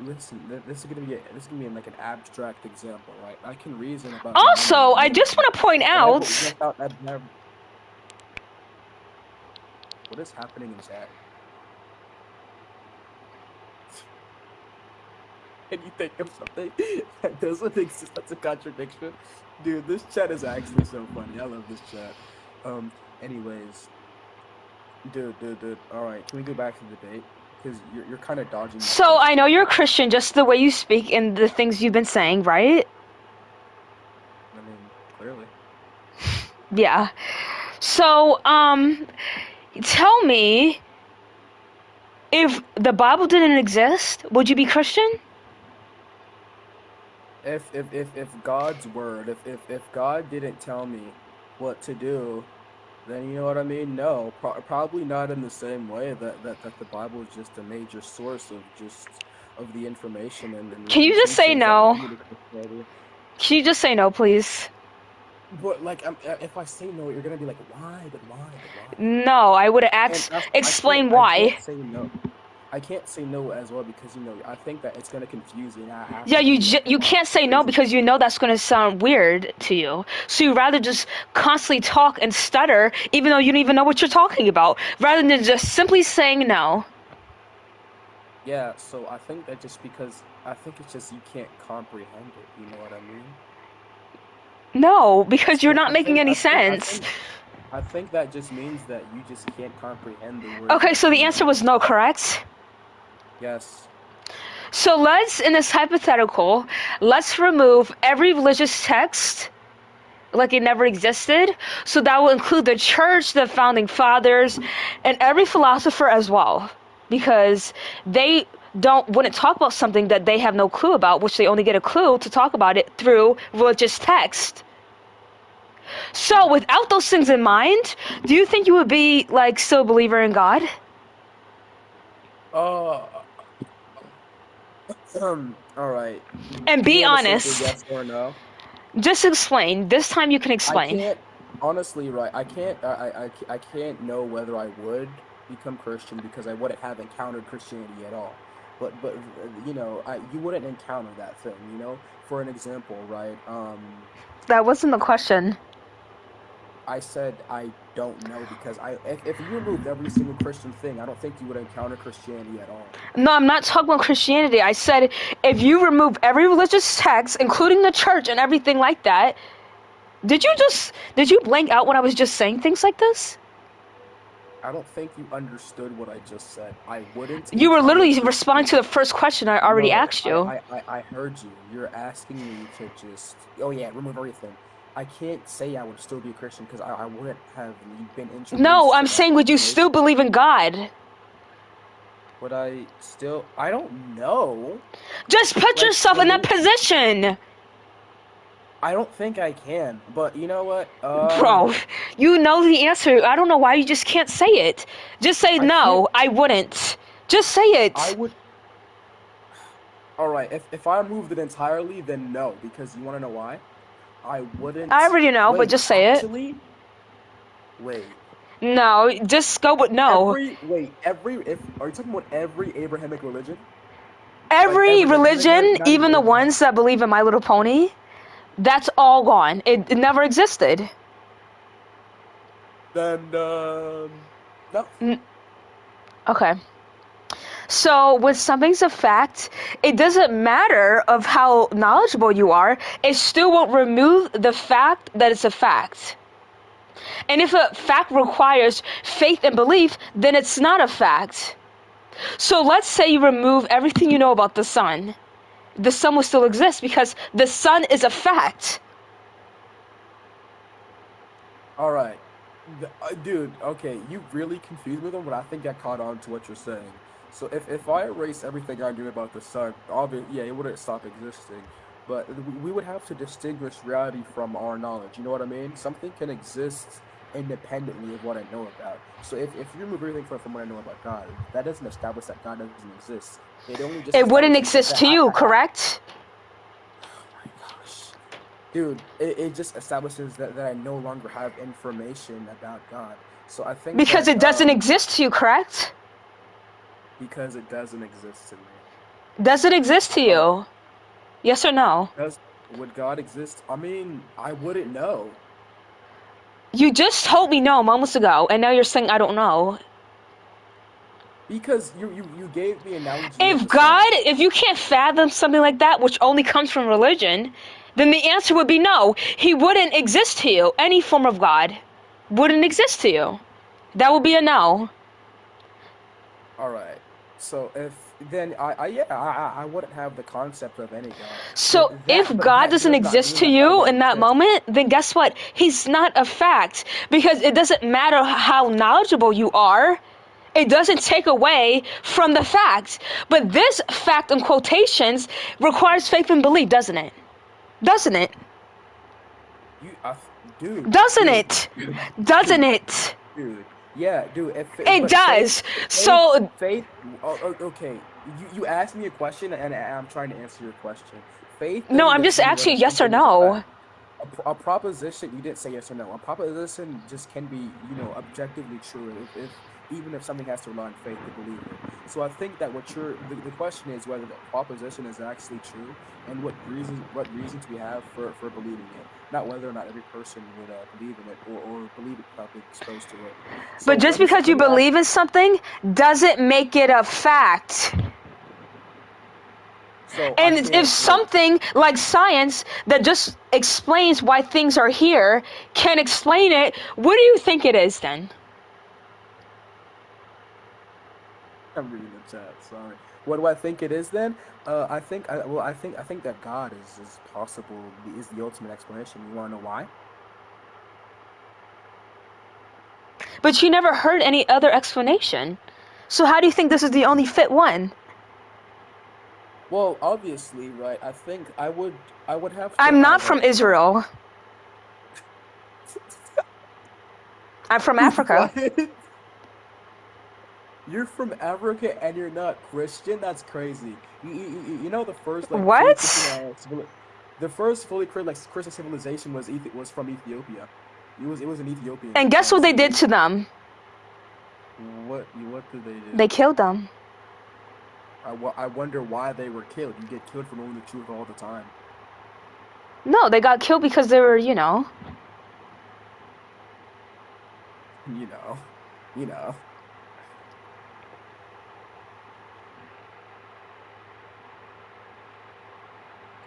listen. This is gonna be like an abstract example, right? I can reason about. Also, I just want to point out. What is happening in chat? Can you think of something that doesn't exist? That's a contradiction, dude. This chat is actually so funny. I love this chat. Anyways, dude. All right, can we go back to the debate? Because you're kind of dodging. So I know you're a Christian, just the way you speak and the things you've been saying, right? I mean, clearly. Yeah. So, tell me, if the Bible didn't exist, would you be Christian? If God's word, if God didn't tell me what to do, then you know what I mean? No, probably not in the same way that the Bible is just a major source of the information and Can you just say no? Can you just say no, please? But like, if I say no, you're gonna be like, why? But why? No, I would explain why. I can't say no as well because I think that it's gonna confuse you. Yeah, you can't say no because you know that's gonna sound weird to you. So you rather just constantly talk and stutter, even though you don't even know what you're talking about, rather than just simply saying no. Yeah, so I think that it's just you can't comprehend it. You know what I mean? No, because you're not making any sense. I think that just means that you just can't comprehend the word. Okay, so the answer was no, correct? Yes. So in this hypothetical, let's remove every religious text like it never existed. So that will include the church, the founding fathers, and every philosopher as well. Because they wouldn't talk about something that they have no clue about, which they only get a clue to talk about it through religious text. So without those things in mind, do you think you would be like still a believer in God? All right. And be honest. Yes or no? Just explain. This time you can explain. I can't, honestly, right? I can't know whether I would become Christian because I wouldn't have encountered Christianity at all. But you wouldn't encounter that thing, For an example, right? That wasn't the question. I said I don't know because if you removed every single Christian thing, I don't think you would encounter Christianity at all. No, I'm not talking about Christianity. I said if you remove every religious text, including the church and everything like that, did you blank out when I was just saying things like this? I don't think you understood what I just said. I wouldn't. You were literally encounter responding to the first question I already No, asked you. I heard you. You're asking me to just, oh yeah, remove everything. I can't say I would still be a Christian because I wouldn't have been introduced. No, to I'm that saying would you information. still believe in God? Would I still? I don't know. Just put Like, yourself in that position. I don't think I can, but you know what? Bro, you know the answer. I don't know why you just can't say it. Just say no, I wouldn't. Just say it. I would. All right, if I removed it entirely, then no, because you want to know why? I wouldn't. I already know, but just say actually, it. Wait. No, just go with no. Are you talking about every Abrahamic religion? Every Like, religion, not even the even- ones that believe in My Little Pony, that's all gone. It never existed. Then, no. Okay. So with something's a fact, it doesn't matter of how knowledgeable you are, it still won't remove the fact that it's a fact. And if a fact requires faith and belief, then it's not a fact. So let's say you remove everything you know about the sun. The sun will still exist because the sun is a fact. All right. Dude, okay, you really confused me though, but I think I caught on to what you're saying. So if I erase everything I knew about the sun, obviously, yeah, it wouldn't stop existing. But we would have to distinguish reality from our knowledge. You know what I mean? Something can exist independently of what I know about. So if you remove everything from what I know about God, that doesn't establish that God doesn't exist. It wouldn't exist to you, correct? Dude, it just establishes that I no longer have information about God. So I think Because that, it doesn't exist to you, correct? Because it doesn't exist to me. Does it exist to you? Yes or no? Would God exist? I mean, I wouldn't know. You just told me no moments ago, and now you're saying I don't know. Because you gave me an analogy. If you can't fathom something like that, which only comes from religion, then the answer would be no. He wouldn't exist to you. Any form of God wouldn't exist to you. That would be a no. All right. So I wouldn't have the concept of any God. So if God doesn't exist to you in that moment, then guess what? He's not a fact, because it doesn't matter how knowledgeable you are. It doesn't take away from the fact. But this fact in quotations requires faith and belief, doesn't it? Doesn't it? Dude. Doesn't it? Doesn't it? Dude. Yeah, dude. It does. So faith. Okay. You asked me a question, and I'm trying to answer your question. Faith. No, I'm just asking you yes or no. A proposition. You didn't say yes or no. A proposition just can be, objectively true. Even if something has to rely on faith to believe it. So I think that the question is whether the proposition is actually true, and what reasons we have for believing it. Not whether or not every person would believe in it or believe it without being exposed to it. So but just because you believe in something doesn't make it a fact. And if something like science that just explains why things are here can explain it, what do you think it is then? I'm reading the chat. Sorry. What do I think it is then? I think that God is possible. Is the ultimate explanation. You want to know why? But you never heard any other explanation. So how do you think this is the only fit one? Well, obviously, right. I think I would have. I'm not from Israel. I'm from Africa. What? You're from Africa and you're not Christian? That's crazy. You know the first what? The first fully Christian civilization was from Ethiopia. It was an Ethiopian. And guess what they did to them? What did they do? They killed them. I wonder why they were killed. You get killed for knowing the truth all the time. No, they got killed because they were, you know, you know.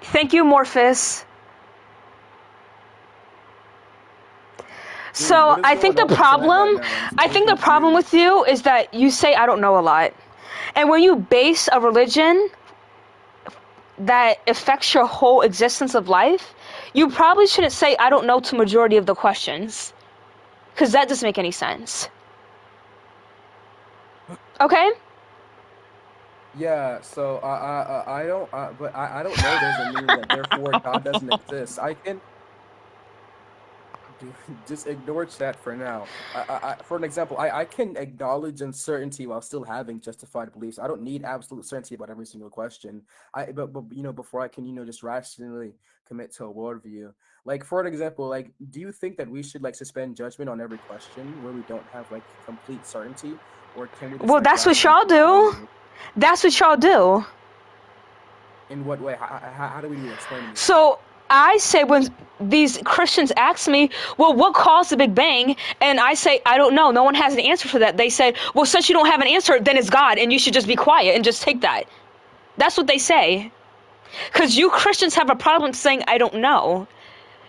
Thank you, Morpheus. Dude, So what is I going think the on in chat right problem, now? I'm I so think the problem confused. with you is that you say I don't know a lot, and when you base a religion that affects your whole existence of life, you probably shouldn't say I don't know to majority of the questions, because that doesn't make any sense. Okay? Yeah, so I don't but I don't know doesn't mean that therefore God doesn't exist. I can just ignore chat for now. For an example, I can acknowledge uncertainty while still having justified beliefs. I don't need absolute certainty about every single question. But you know, before I can, you know, just rationally commit to a worldview. Like for an example, like do you think that we should like suspend judgment on every question where we don't have like complete certainty, or can we just Well, like that's what y'all rationally do. evaluate? That's what y'all do. In what way? How do we do that? Explain to me. So I say when these Christians ask me, well, what caused the Big Bang? And I say, I don't know. No one has an answer for that. They say, well, since you don't have an answer, then it's God, and you should just be quiet and just take that. That's what they say. Because you Christians have a problem saying, I don't know.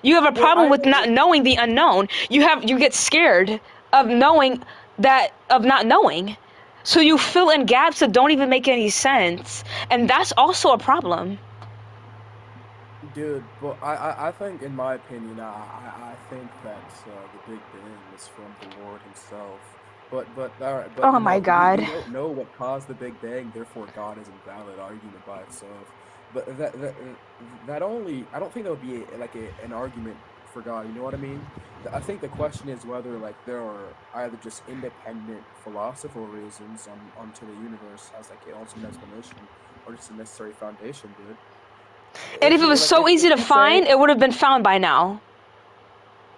You have a Well, problem with not knowing the unknown. You get scared of knowing of not knowing. So you fill in gaps that don't even make any sense. And that's also a problem. Dude, but I think, in my opinion, I think that the Big Bang was from the Lord Himself. But all right, but Oh you my know, we God. don't know what caused the Big Bang, therefore God is invalid argument by itself. But that only, I don't think that would be like an argument for God. You know what I mean? I think the question is whether like there are either just independent philosophical reasons onto the universe as like an ultimate explanation, or just a necessary foundation, dude. And if If it you was like, so easy if to you say find, it would have been found by now.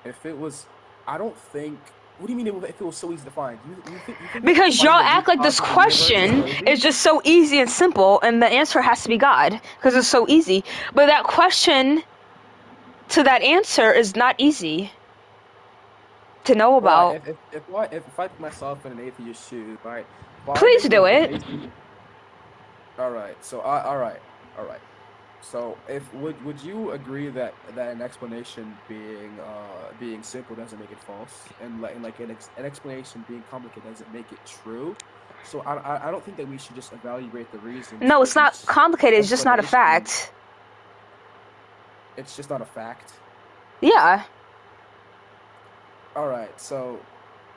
if it was, I don't think. What do you mean if it was so easy to find? You think that Because y'all finding the root act like cause this of the universe is question crazy? is just so easy and simple, and the answer has to be God, because it's so easy. But that question to that answer is not easy to know Why? about. If I put myself in an atheist shoe, right? Please Finding do the it. basic. All right. So all right. So if would you agree that an explanation being simple doesn't make it false, and like an explanation being complicated doesn't make it true? So I don't think that we should just evaluate the reasons No, for it's not each complicated. It's just not a explanation. fact. It's just not a fact. Yeah. All right, so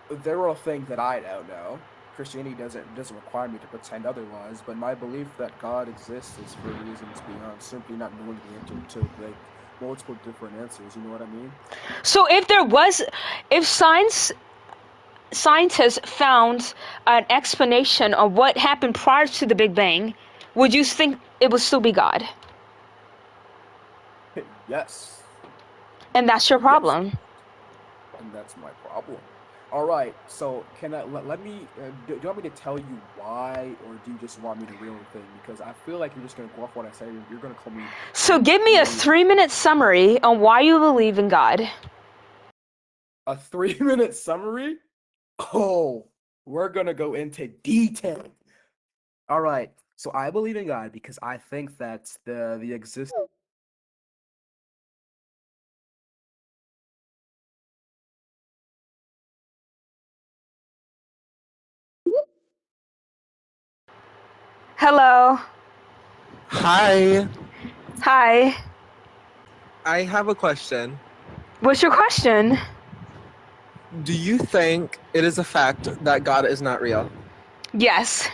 there are things that I don't know. Christianity doesn't require me to pretend otherwise, but my belief that God exists is for reasons beyond simply not knowing the answer to like multiple different answers. You know what I mean? So if scientists found an explanation of what happened prior to the Big Bang, would you think it would still be God? Yes, And that's your yes, problem. and that's my problem. All right, so can I let me? Do you want me to tell you why, or do you just want me to reel the thing? Because I feel like you're just gonna go off what I say. You're gonna call me So give me a maybe 3-minute summary on why you believe in God. a 3 minute summary. Oh, we're gonna go into detail. All right. So I believe in God because I think that the existence. Hello. Hi, Hi. I have a question. What's your question? Do you think it is a fact that God is not real? Yes.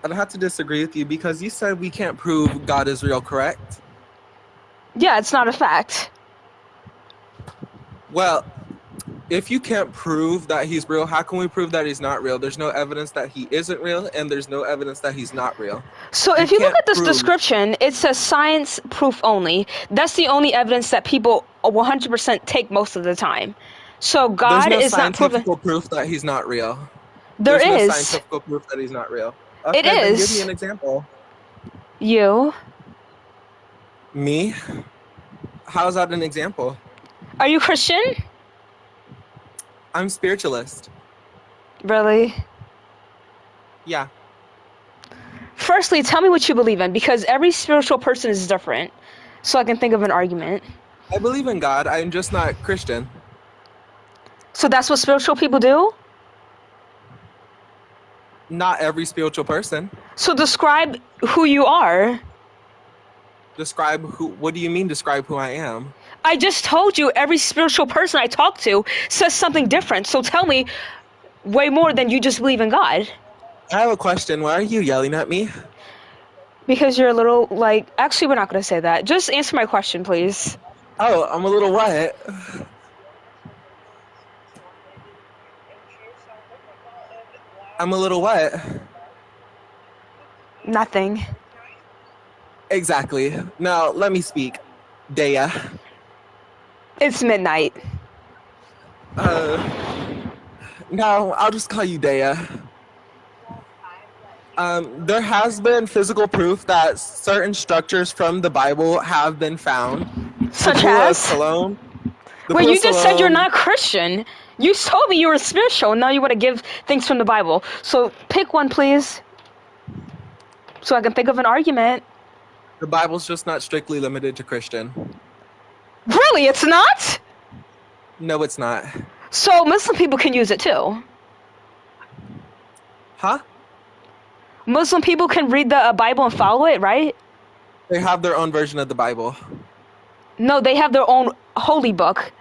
I'd have to disagree with you because you said we can't prove God is real, correct? Yeah, it's not a fact. Well, if you can't prove that he's real, how can we prove that he's not real? There's no evidence that he isn't real, and there's no evidence that he's not real. So You if you look can't at this prove. description, it says science proof only. That's the only evidence that people 100% take most of the time. So There's God no is not proven. scientific proof that he's not real. There There's no is. scientific proof that he's not real. It Okay, then give me is. an example. You. Me? How's that an example? Are you Christian? I'm spiritualist. Really? Yeah. Firstly, tell me what you believe in, because every spiritual person is different. So I can think of an argument. I believe in God. I'm just not Christian. So that's what spiritual people do? Not every spiritual person. So describe who you are. Describe who? What do you mean? Describe who I am? I just told you every spiritual person I talk to says something different. So tell me way more than you just believe in God. I have a question. Why are you yelling at me? Because you're a little, like... Actually, we're not going to say that. Just answer my question, please. Oh, I'm a little what? I'm a little what? Nothing. Exactly. Now, let me speak. Dea. It's midnight. No, I'll just call you Dea. There has been physical proof that certain structures from the Bible have been found. Such as? Siloam. Wait, you just said you're not Christian. You told me you were spiritual, and now you want to give things from the Bible. So pick one, please. So I can think of an argument. The Bible's just not strictly limited to Christian. Really? It's not? No, it's not. So Muslim people can use it too. Huh? Muslim people can read the Bible and follow it, right? They have their own version of the Bible. No, they have their own holy book,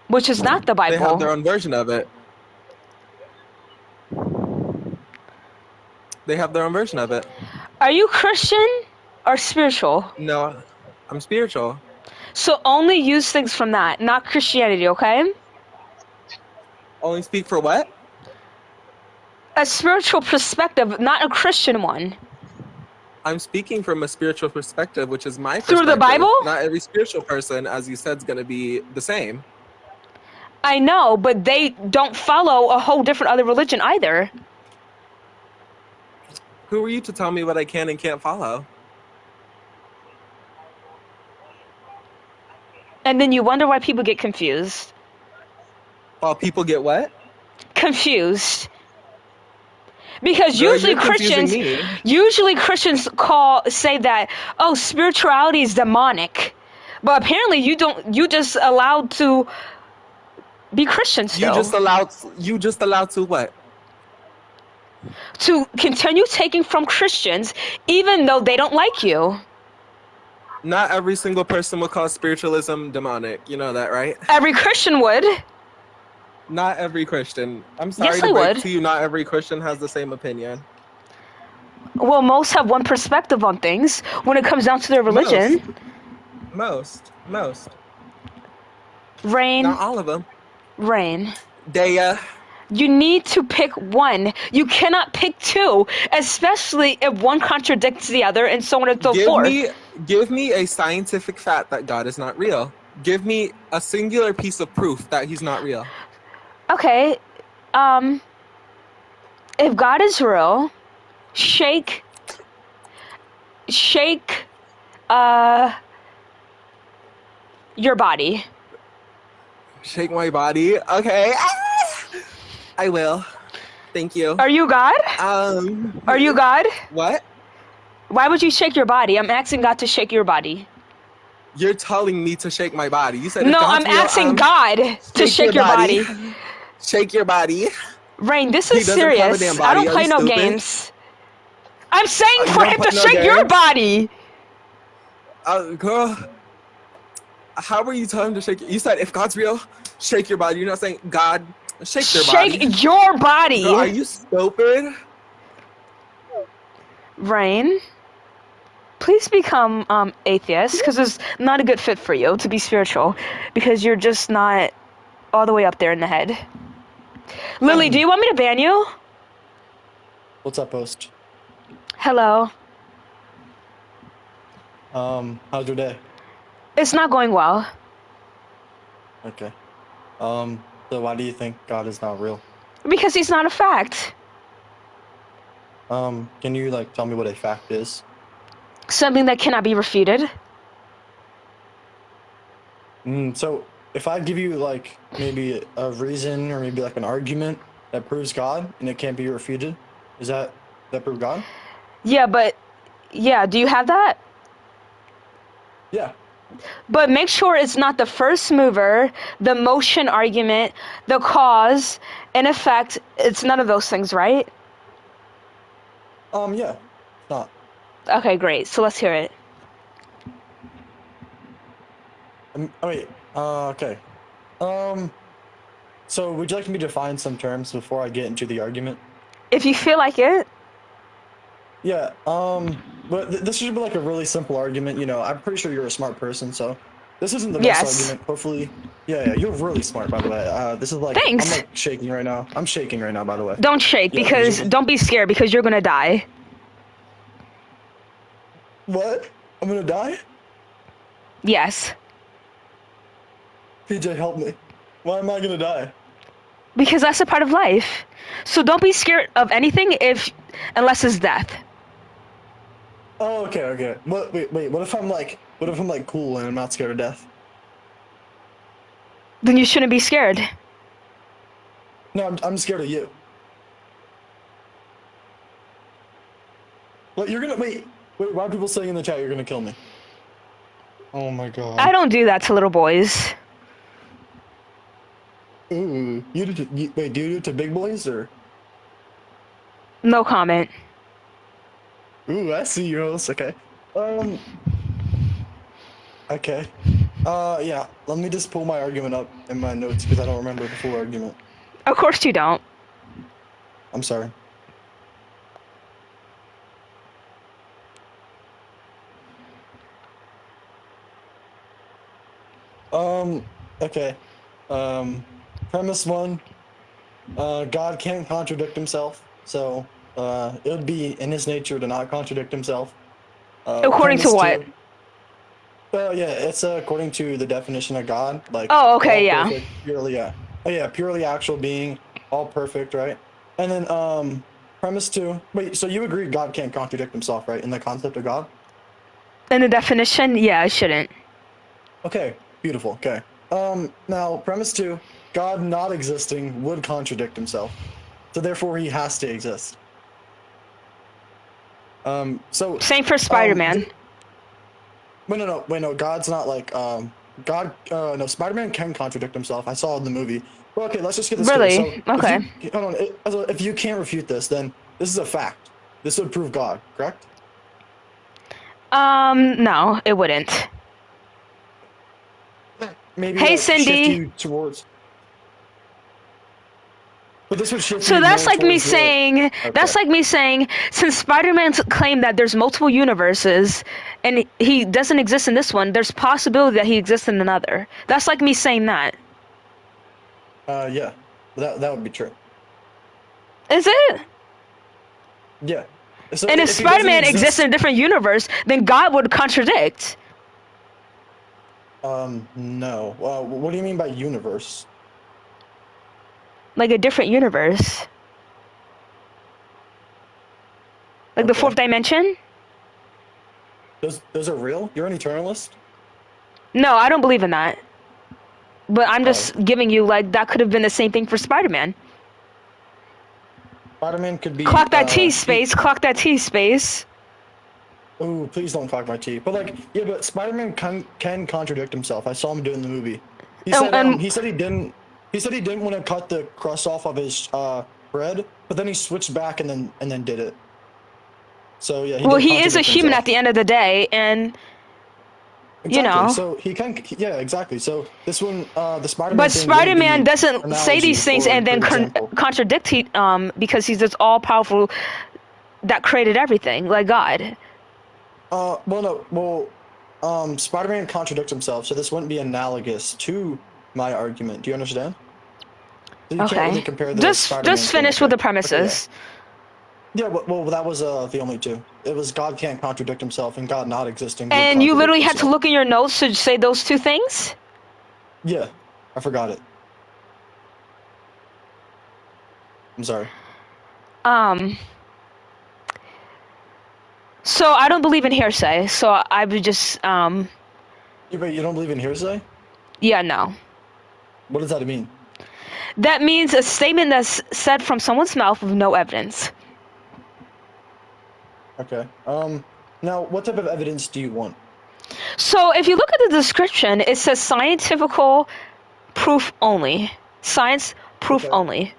which is not the Bible. They have their own version of it. They have their own version of it. Are you Christian or spiritual? No, I'm spiritual. So only use things from that, not Christianity, okay? Only speak for what? A spiritual perspective, not a Christian one. I'm speaking from a spiritual perspective, which is my Through the perspective. Bible? Not every spiritual person, as you said, is going to be the same. I know, but they don't follow a whole different other religion either. Who are you to tell me what I can and can't follow? And then you wonder why people get confused. While people get what? Confused. Because Girl, usually you're confusing Christians say that, oh, spirituality is demonic. But apparently you just allowed to be Christian still. You just allowed to what? To continue taking from Christians even though they don't like you. Not every single person will call spiritualism demonic. You know that, right? Every Christian would. Not every Christian. I'm sorry Yes, to I break would. to you, not every Christian has the same opinion. Well, most have one perspective on things when it comes down to their religion. Most. Rain. Not all of them. Rain. Dea. You need to pick one. You cannot pick two, especially if one contradicts the other and so on and so forth. Give me a scientific fact that God is not real. Give me a singular piece of proof that he's not real. Okay. If God is real, shake your body. Shake my body. Okay. I will. Thank you. Are you God? Are you God? What? Why would you shake your body? I'm asking God to shake your body. You're telling me to shake my body. You said no, I'm asking God to shake your body. Shake your body. Rain, this is serious. I don't play no games. I'm saying for him to shake your body. Girl, how were you telling him to shake? You said if God's real, shake your body. You're not saying God, shake your body. Shake your body. Girl, are you stupid? Rain, please become atheist, because it's not a good fit for you to be spiritual, because you're just not all the way up there in the head. Lily, do you want me to ban you? What's up, host? Hello. How's your day? It's not going well. Okay. So why do you think God is not real? Because he's not a fact. Can you tell me what a fact is? Something that cannot be refuted. So if I give you like maybe a reason or maybe like an argument that proves God and it can't be refuted, is that prove God? Yeah, but yeah, do you have that? Yeah. But make sure it's not the first mover, the motion argument, the cause, and effect. It's none of those things, right? Yeah. It's not. Okay, great. So let's hear it. Oh, wait. Okay. So would you like me to define some terms before I get into the argument? If you feel like it. Yeah. But this should be like a really simple argument. You know, I'm pretty sure you're a smart person, so this isn't the best Yes. argument. Hopefully, yeah, you're really smart, by the way. This is like Thanks. I'm like shaking right now. I'm shaking right now, by the way. Don't shake Yeah, because don't be scared because you're gonna die. What? I'm gonna die? Yes. PJ, help me. Why am I gonna die? Because that's a part of life. So don't be scared of anything unless it's death. Oh, okay. Wait. What if I'm like cool and I'm not scared of death? Then you shouldn't be scared. No, I'm scared of you. What, you're gonna wait? Why are people saying in the chat you're gonna kill me? Oh my god. I don't do that to little boys. Ooh, wait, do you do it to big boys or? No comment. Ooh, I see you, host. Okay. Okay. Yeah. Let me just pull my argument up in my notes because I don't remember the full argument. Of course you don't. I'm sorry. Okay. Premise one, God can't contradict himself, so, it would be in his nature to not contradict himself. According to what? Well, yeah, it's according to the definition of God, like. Oh, okay, all yeah. perfect, purely, yeah. Oh, yeah, purely actual being, all perfect, right? And then, premise two, wait, so you agree God can't contradict himself, right, in the concept of God? In the definition, yeah, I shouldn't. Okay, beautiful. Okay. Now, premise two, God not existing would contradict himself. So therefore he has to exist. So same for Spider-Man. Wait, no, God's not like no, Spider-Man can contradict himself. I saw it in the movie. Well, okay, let's just get this really? So okay. Hold on. If you can't refute this, then this is a fact. This would prove God, correct? No, it wouldn't. Maybe hey, like, Cindy. shift you towards. But this would shift so you that's more like me towards saying okay. That's like me saying since Spider-Man's claimed that there's multiple universes and he doesn't exist in this one, there's possibility that he exists in another. That's like me saying that. Yeah, that would be true. Is it? Yeah. So and if Spider-Man exists in a different universe, then God would contradict. No. What do you mean by universe? Like a different universe. Like the fourth dimension? Those are real? You're an eternalist? No, I don't believe in that. But I'm just giving you, like, that could have been the same thing for Spider-Man. Spider-Man could be... Clock that T space, clock that T space. Ooh, please don't clock my T. But, like, yeah, but Spider-Man can contradict himself. I saw him do it in the movie. He said he didn't want to cut the crust off of his bread, but then he switched back and then did it. So yeah. He is a human at the end of the day, and exactly. You know. So he can. Yeah, exactly. So this one, the Spider-Man. But Spider-Man doesn't say these things and then contradict because he's this all-powerful that created everything, like God. Spider-Man contradicts himself, so this wouldn't be analogous to my argument. Do you understand? So you can't really compare the just finish with the premises. Okay, yeah, well, that was the only two. It was God can't contradict himself and God not existing. And you literally had to look in your notes to say those two things? Yeah, I forgot it. I'm sorry. So I don't believe in hearsay, so I would just You don't believe in hearsay? Yeah, no. What does that mean? That means a statement that's said from someone's mouth with no evidence. Okay. Now, what type of evidence do you want? So if you look at the description, it says scientifical proof only. Science proof only.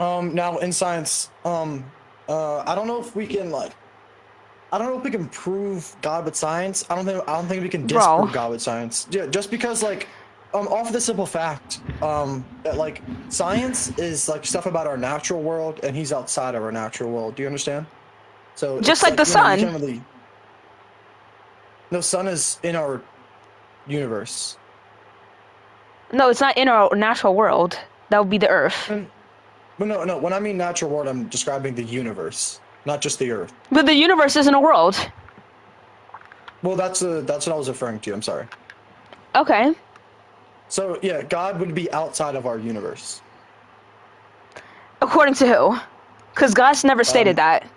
Now in science, I don't know if we can I don't know if we can prove God with science. I don't think we can disprove God with science. Yeah, just because off the simple fact, that science is stuff about our natural world, and he's outside of our natural world. Do you understand? So just like the sun. No, sun is in our universe. No, it's not in our natural world. That would be the Earth. But no. When I mean natural world, I'm describing the universe, not just the Earth. But the universe isn't a world. Well, that's what I was referring to. I'm sorry. Okay. So yeah, God would be outside of our universe. According to who? Because God's never stated that.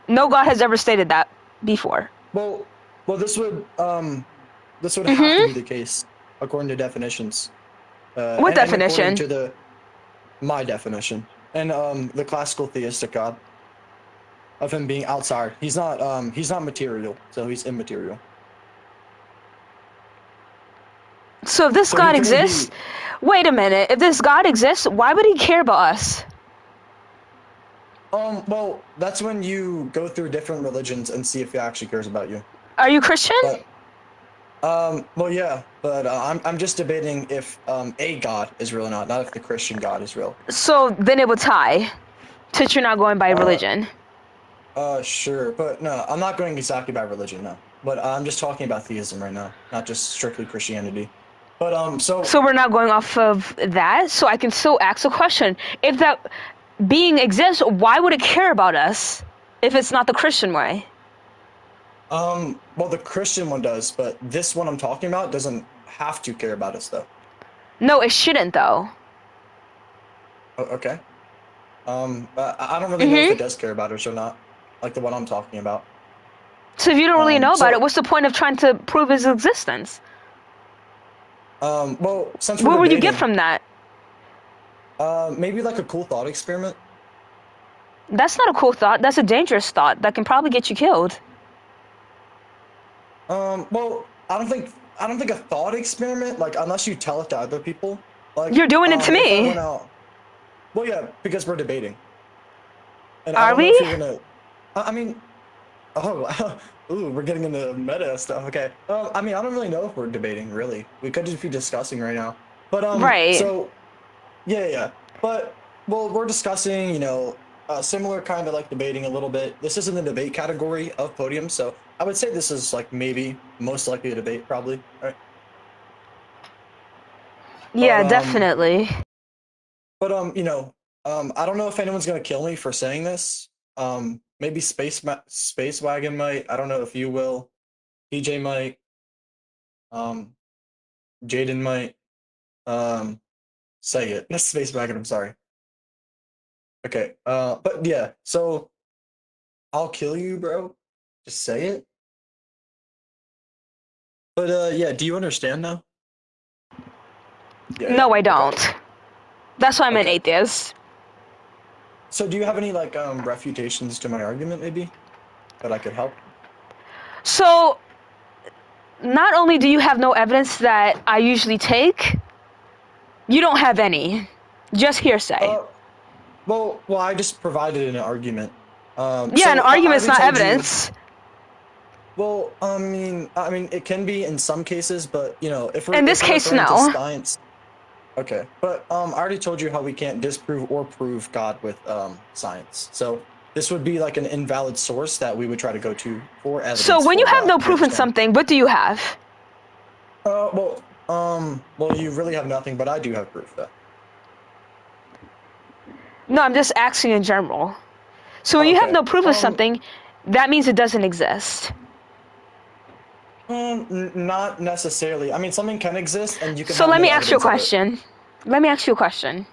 No God has ever stated that before. Well, this would have to be the case according to definitions. What definition? And according to my definition and the classical theistic God of him being outside. He's not material, so he's immaterial. So if this God exists, wait a minute. If this God exists, why would he care about us? Well, that's when you go through different religions and see if he actually cares about you. Are you Christian? Well, yeah, but I'm just debating if a God is real or not if the Christian God is real. So then it would tie, since you're not going by religion. Sure, but no, I'm not going exactly by religion, no. But I'm just talking about theism right now, not just strictly Christianity. But So we're not going off of that. So I can still ask a question: if that being exists, why would it care about us if it's not the Christian way? Well, the Christian one does, but this one I'm talking about doesn't have to care about us, though. No, it shouldn't, though. Okay. I don't really know if it does care about us or not, like the one I'm talking about. So if you don't really know about it, what's the point of trying to prove his existence? Well, since what would you get from that? Maybe like a cool thought experiment. That's not a cool thought. That's a dangerous thought that can probably get you killed. Well, I don't think a thought experiment, unless you tell it to other people. You're doing it to me. Well, yeah, because we're debating. And Are we? I mean, ooh, we're getting into meta stuff. Okay. I mean, I don't really know if we're debating, really. We could just be discussing right now. But, right. So, yeah. But, well, we're discussing, similar kind of debating a little bit. This is in the debate category of Podium, so I would say this is maybe most likely a debate, probably, right? Yeah, definitely. But I don't know if anyone's gonna kill me for saying this. Maybe Space Wagon might. I don't know if you will. PJ might. Jaden might. Say it. That's Space Wagon. I'm sorry. Okay. But yeah. So I'll kill you, bro. Just say it. But yeah. Do you understand now? Yeah, no, I don't. Okay. That's why I'm an atheist. So do you have any refutations to my argument, maybe, that I could help? So not only do you have no evidence that I usually take, you don't have any. Just hearsay. Well, I just provided an argument. Yeah, an argument's not evidence. Well, I mean, it can be in some cases, but if we're in this case, no. Science, okay, but I already told you how we can't disprove or prove God with science. So this would be like an invalid source that we would try to go to for evidence. So when you have no proof in something, what do you have? Well, you really have nothing, but I do have proof, though. No, I'm just asking in general. So when you have no proof of something, that means it doesn't exist. Not necessarily. I mean, something can exist, and you can. So let me ask you a question. Let me ask you a question.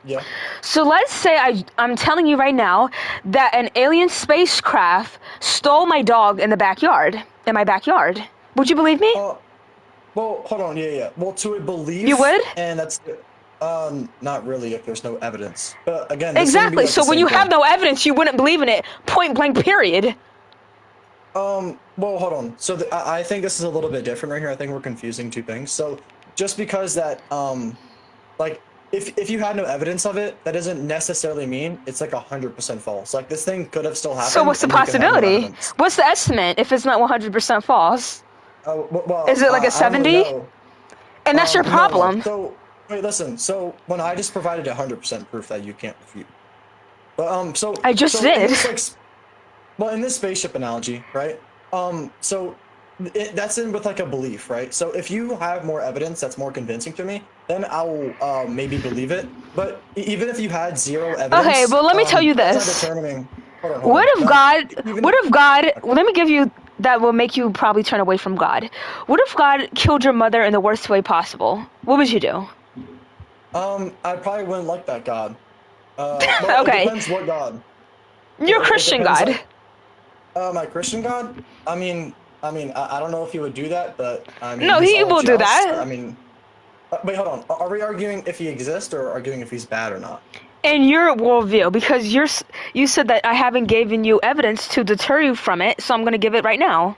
Yeah. So let's say I'm telling you right now that an alien spacecraft stole my dog in my backyard. Would you believe me? Well, hold on. Yeah. Well, to a belief. You would? And that's not really if there's no evidence. But again, this wouldn't be Exactly. like So the when same you have thing. no evidence, you wouldn't believe in it. Point blank. Period. Well, hold on. So I think this is a little bit different right here. I think we're confusing two things. So just because that, like, if you had no evidence of it, that doesn't necessarily mean it's like 100% false. Like this thing could have still happened. So what's the and you could have no possibility? evidence. What's the estimate if it's not 100% false? Well, Is it like a I don't 70? really know. And that's your No. problem. So wait, listen. So when I just provided 100% proof that you can't refute, but so I just so did. In this, like, well, in this spaceship analogy, right? So that's in with like a belief, right? So if you have more evidence that's more convincing to me, then I'll maybe believe it. But even if you had zero evidence, Okay, but let me tell you that's not this. determining. Hold on. What if No, God, even what if God, well, let me give you, that will make you probably turn away from God. What if God killed your mother in the worst way possible? What would you do? I probably wouldn't like that God. Well, it Okay. depends what God. You're a It Christian depends, God. like, my Christian God? I don't know if he would do that, but I mean, No, he's he all will do just. that. I mean, wait, hold on. Are we arguing if he exists or arguing if he's bad or not? In your worldview, because you said that I haven't given you evidence to deter you from it, so I'm going to give it right now.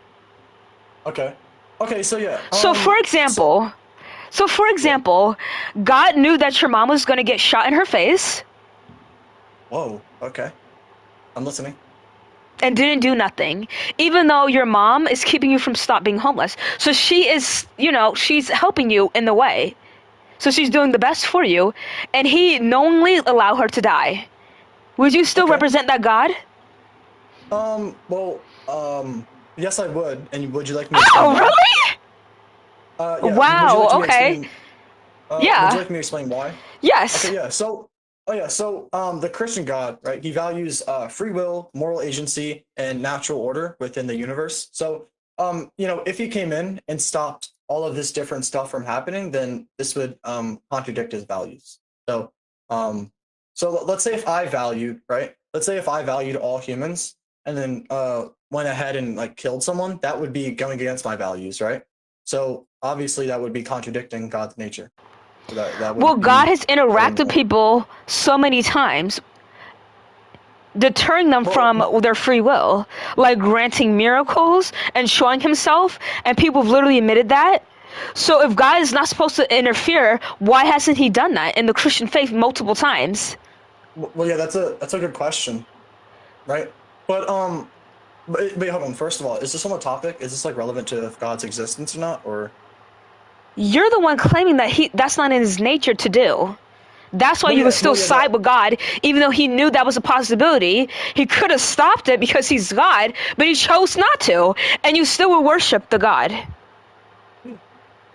Okay. Okay, so yeah. So for example, God knew that your mom was going to get shot in her face. Whoa, okay. I'm listening. And didn't do nothing, even though your mom is keeping you from stop being homeless. So she is, she's helping you in the way. So she's doing the best for you, and he knowingly allowed her to die. Would you still represent that God? Well, yes, I would. And would you like me to explain why? Really? Yeah. Wow, Would you like okay. me to explain, Yeah. Would you like me to explain why? Yes. Okay, yeah. So, the Christian God, right? He values free will, moral agency, and natural order within the universe. So, if he came in and stopped all of this different stuff from happening, then this would contradict his values. So, let's say if I valued, right? Let's say if I valued all humans and then went ahead and like killed someone, that would be going against my values, right? So obviously that would be contradicting God's nature. So that would Well, be, God has interacted with people so many times, deterring them from their free will, like granting miracles and showing himself, and people have literally admitted that. So if God is not supposed to interfere, why hasn't he done that in the Christian faith multiple times? Well, yeah, that's a good question, right? But wait, hold on. First of all, is this on the topic? Is this like relevant to God's existence or not? Or You're the one claiming that that's not in his nature to do. That's why you would still side with God, even though he knew that was a possibility. He could have stopped it because he's God, but he chose not to, and you still would worship the God.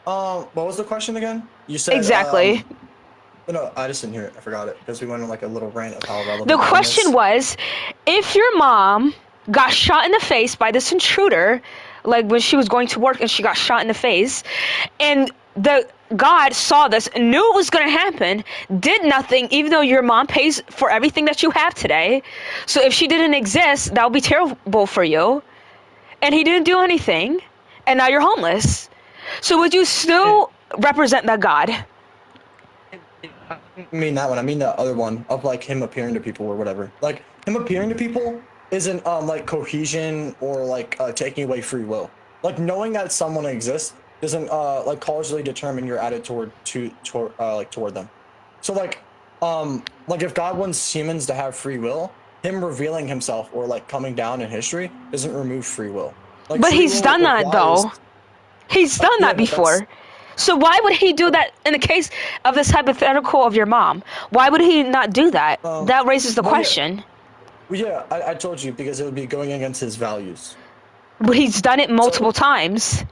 What was the question again? You said exactly. No, I just didn't hear it. I forgot it because we went on like a little rant of how relevant. The question was, if your mom got shot in the face by this intruder, like when she was going to work and she got shot in the face, and the God saw this, knew it was going to happen, did nothing, even though your mom pays for everything that you have today. So if she didn't exist, that would be terrible for you. And he didn't do anything, and now you're homeless. So would you still represent that God? I mean that one. I mean the other one of like him appearing to people or whatever. Like him appearing to people isn't like cohesion or like taking away free will. Like knowing that someone exists doesn't like causally determine your attitude toward them. So like if God wants humans to have free will, him revealing himself or like coming down in history doesn't remove free will. Like, but he's done that though. He's done that before. So why would he do that in the case of this hypothetical of your mom? Why would he not do that? That raises the question. Yeah, I told you because it would be going against his values. But he's done it multiple times.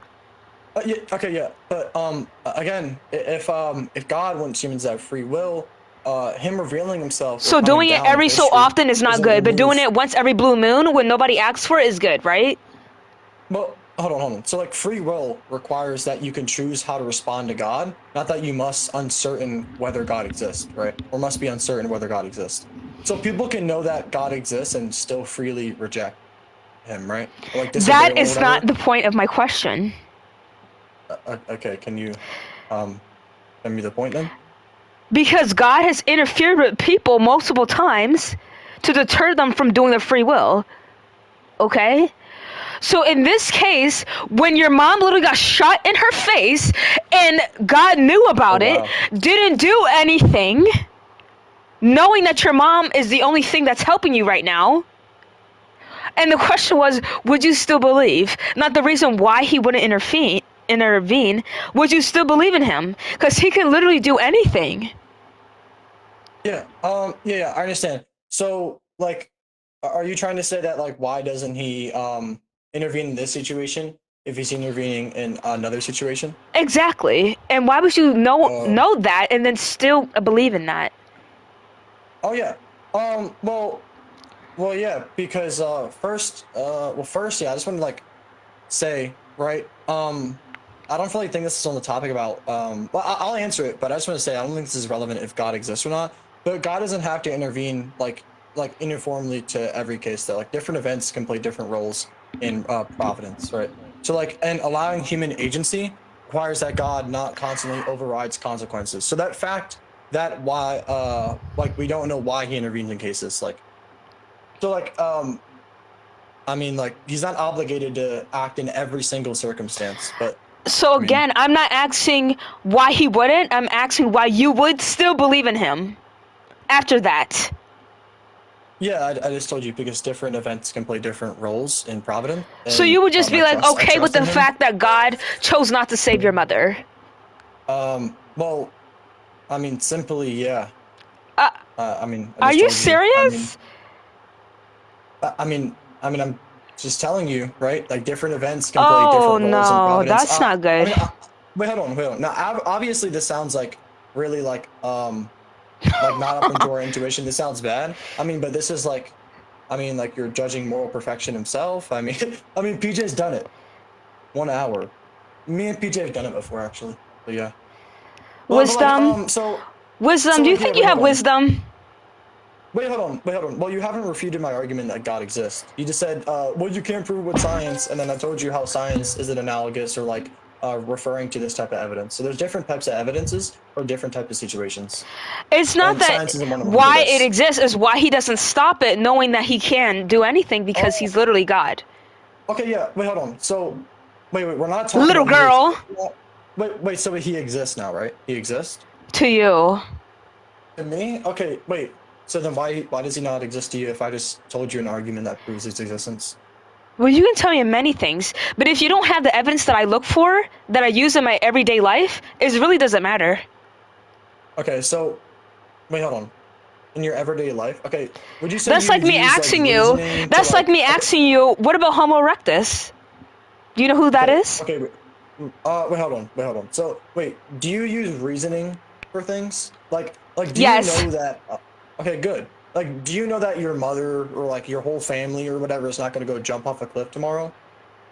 Yeah, okay, yeah, but again, if God wants humans to have free will, him revealing himself. So doing it every so often is not good, but doing it once every blue moon when nobody asks for it is good, right? Well, hold on. So like free will requires that you can choose how to respond to God, not that you must uncertain whether God exists, right? Or must be uncertain whether God exists. So people can know that God exists and still freely reject him, right? Or like that is not the point of my question. Okay, can you send me the point then? Because God has interfered with people multiple times to deter them from doing their free will. Okay? So in this case, when your mom literally got shot in her face and God knew about it, didn't do anything, knowing that your mom is the only thing that's helping you right now. And the question was, would you still believe? Not the reason why he wouldn't intervene. Would you still believe in him? Because he can literally do anything. Yeah, yeah, I understand. So, like, are you trying to say that, like, why doesn't he intervene in this situation if he's intervening in another situation? Exactly. And why would you know that and then still believe in that? Oh yeah. Well, yeah, because first, yeah, I just want to like say, right? I don't really think this is on the topic about well, I'll answer it, but I just want to say I don't think this is relevant if God exists or not. But God doesn't have to intervene like uniformly to every case though. Like different events can play different roles in providence, right? So like, and allowing human agency requires that God not constantly overrides consequences. So that fact that why like we don't know why he intervenes in cases like, so like I mean like he's not obligated to act in every single circumstance, but so again, I'm not asking why he wouldn't. I'm asking why you would still believe in him after that. Yeah, I just told you because different events can play different roles in providence. So you would just be like, okay with the fact that God chose not to save your mother? Well, I mean, simply, yeah. I mean, are you serious? I mean, I'm just telling you, right? Like different events can play different roles in providence. That's not good. Wait, hold on. Now, obviously, this sounds like really like not up into our intuition. This sounds bad. I mean, but this is like, I mean, like you're judging moral perfection himself. I mean, PJ's done it. 1 hour. Me and PJ have done it before, actually. But yeah. Wisdom. Wisdom. Do you think you have wisdom? Wait, hold on. Well, you haven't refuted my argument that God exists. You just said, well, you can't prove with science, and then I told you how science isn't analogous or like referring to this type of evidence. So there's different types of evidences for different types of situations. It's not that why it exists is why he doesn't stop it, knowing that he can do anything because he's literally God. Okay, yeah. Wait, hold on. So, wait. We're not talking. Little girl. Wait. So he exists now, right? He exists. To you. To me? Okay. Wait. So then why does he not exist to you if I just told you an argument that proves his existence? Well, you can tell me many things, but if you don't have the evidence that I look for, that I use in my everyday life, it really doesn't matter. Okay, so, wait, hold on. In your everyday life? Okay, would you say that's like me asking you, that's like me asking you, what about Homo erectus? Do you know who that is? Okay, wait, hold on. So, wait, do you use reasoning for things? Like, do you know that... okay, good. Like, do you know that your mother or like your whole family or whatever is not going to go jump off a cliff tomorrow?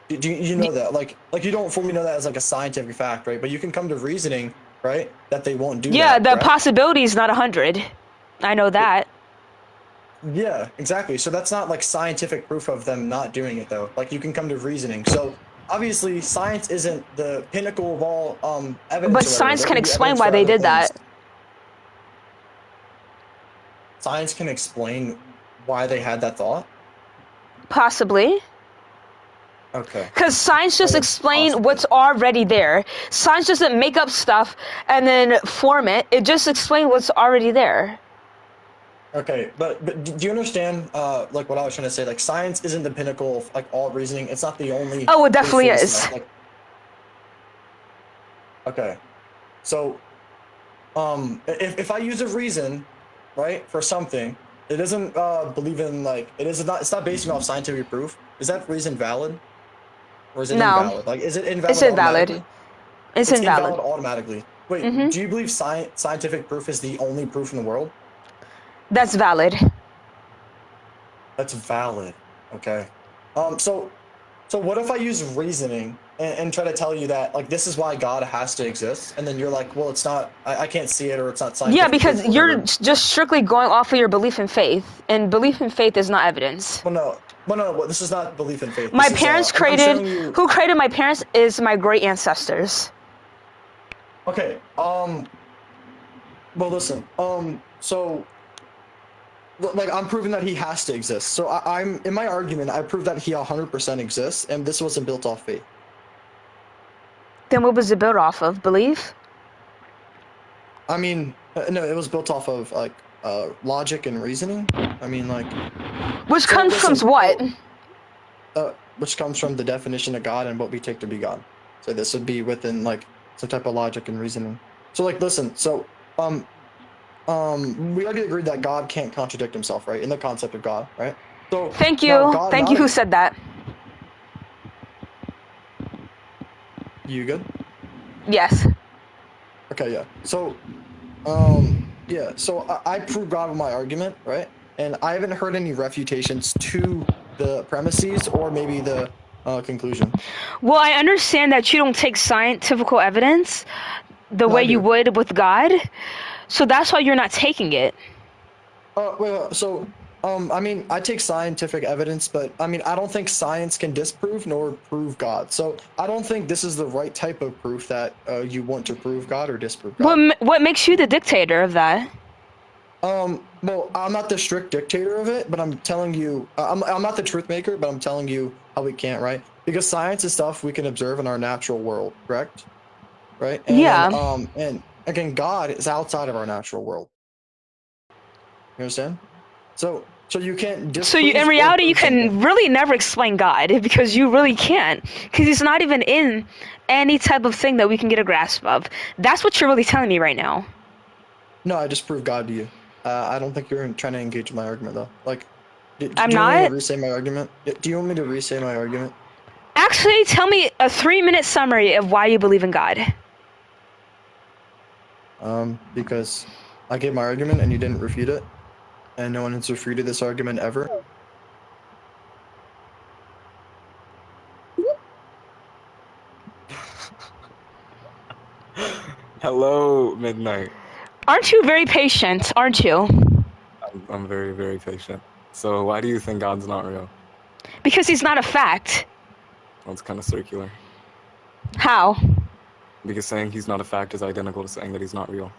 Do you know that? Like you don't fully know that as like a scientific fact, right? But you can come to reasoning, right, that they won't do that. Yeah, the possibility is not 100. I know that. Yeah, exactly. So that's not like scientific proof of them not doing it though. Like you can come to reasoning. So obviously science isn't the pinnacle of all evidence. But science can explain why they did that. Science can explain why they had that thought? Possibly. Okay. Because science just explains what's already there. Science doesn't make up stuff and then form it. It just explains what's already there. Okay, but do you understand like what I was trying to say? Like science isn't the pinnacle of like all reasoning. It's not the only. Oh, it definitely is. Like, okay, so if I use a reason, right, for something, it doesn't believe in like it's not based off scientific proof. Is that reason valid, or is it invalid? Like, is it invalid? It's invalid. It's invalid automatically. Wait, do you believe scientific proof is the only proof in the world? That's valid. That's valid. Okay. So So what if I use reasoning and try to tell you that, like, this is why God has to exist, and then you're like, well, it's not, I can't see it, or it's not scientific. Yeah, because you're just strictly going off of your belief in faith, and belief in faith is not evidence. Well, no, this is not belief in faith. My parents created, who created my parents is my great ancestors. Okay, well, listen, so, like, I'm proving that he has to exist. So I'm in my argument, I proved that he 100% exists, and this wasn't built off faith. Then what was it built off of? Belief? I mean, no, it was built off of, like, logic and reasoning. I mean, like... Which comes from what? Which comes from the definition of God and what we take to be God. So this would be within, like, some type of logic and reasoning. So, like, listen, so, we already agreed that God can't contradict himself, right? In the concept of God, right? So thank you. Thank you who said that. You good? Yes. Okay, yeah. So, yeah, so I proved God with my argument, right? And I haven't heard any refutations to the premises or maybe the conclusion. Well, I understand that you don't take scientific evidence the way you would with God. So that's why you're not taking it. Wait, so, I mean, I take scientific evidence, but, I mean, I don't think science can disprove nor prove God. So I don't think this is the right type of proof that you want to prove God or disprove God. What makes you the dictator of that? Well, I'm not the strict dictator of it, but I'm telling you, I'm not the truth maker, but I'm telling you how we can't, right? Because science is stuff we can observe in our natural world, correct? Right? And, yeah. And again, God is outside of our natural world. You understand? So you can't. So in reality, you can really never explain God because you really can't, because he's not even in any type of thing that we can get a grasp of. That's what you're really telling me right now. No, I just proved God to you. I don't think you're trying to engage my argument though. Like, I'm not. Do you want me to re-say my argument? Do you want me to re-say my argument? Actually, tell me a 3-minute summary of why you believe in God. Because I gave my argument and you didn't refute it, and no one has refuted this argument ever. Hello, Midnight. Aren't you very patient, aren't you? I'm very, very patient. So why do you think God's not real? Because he's not a fact. Well, it's kind of circular. How? Because saying he's not a fact is identical to saying that he's not real.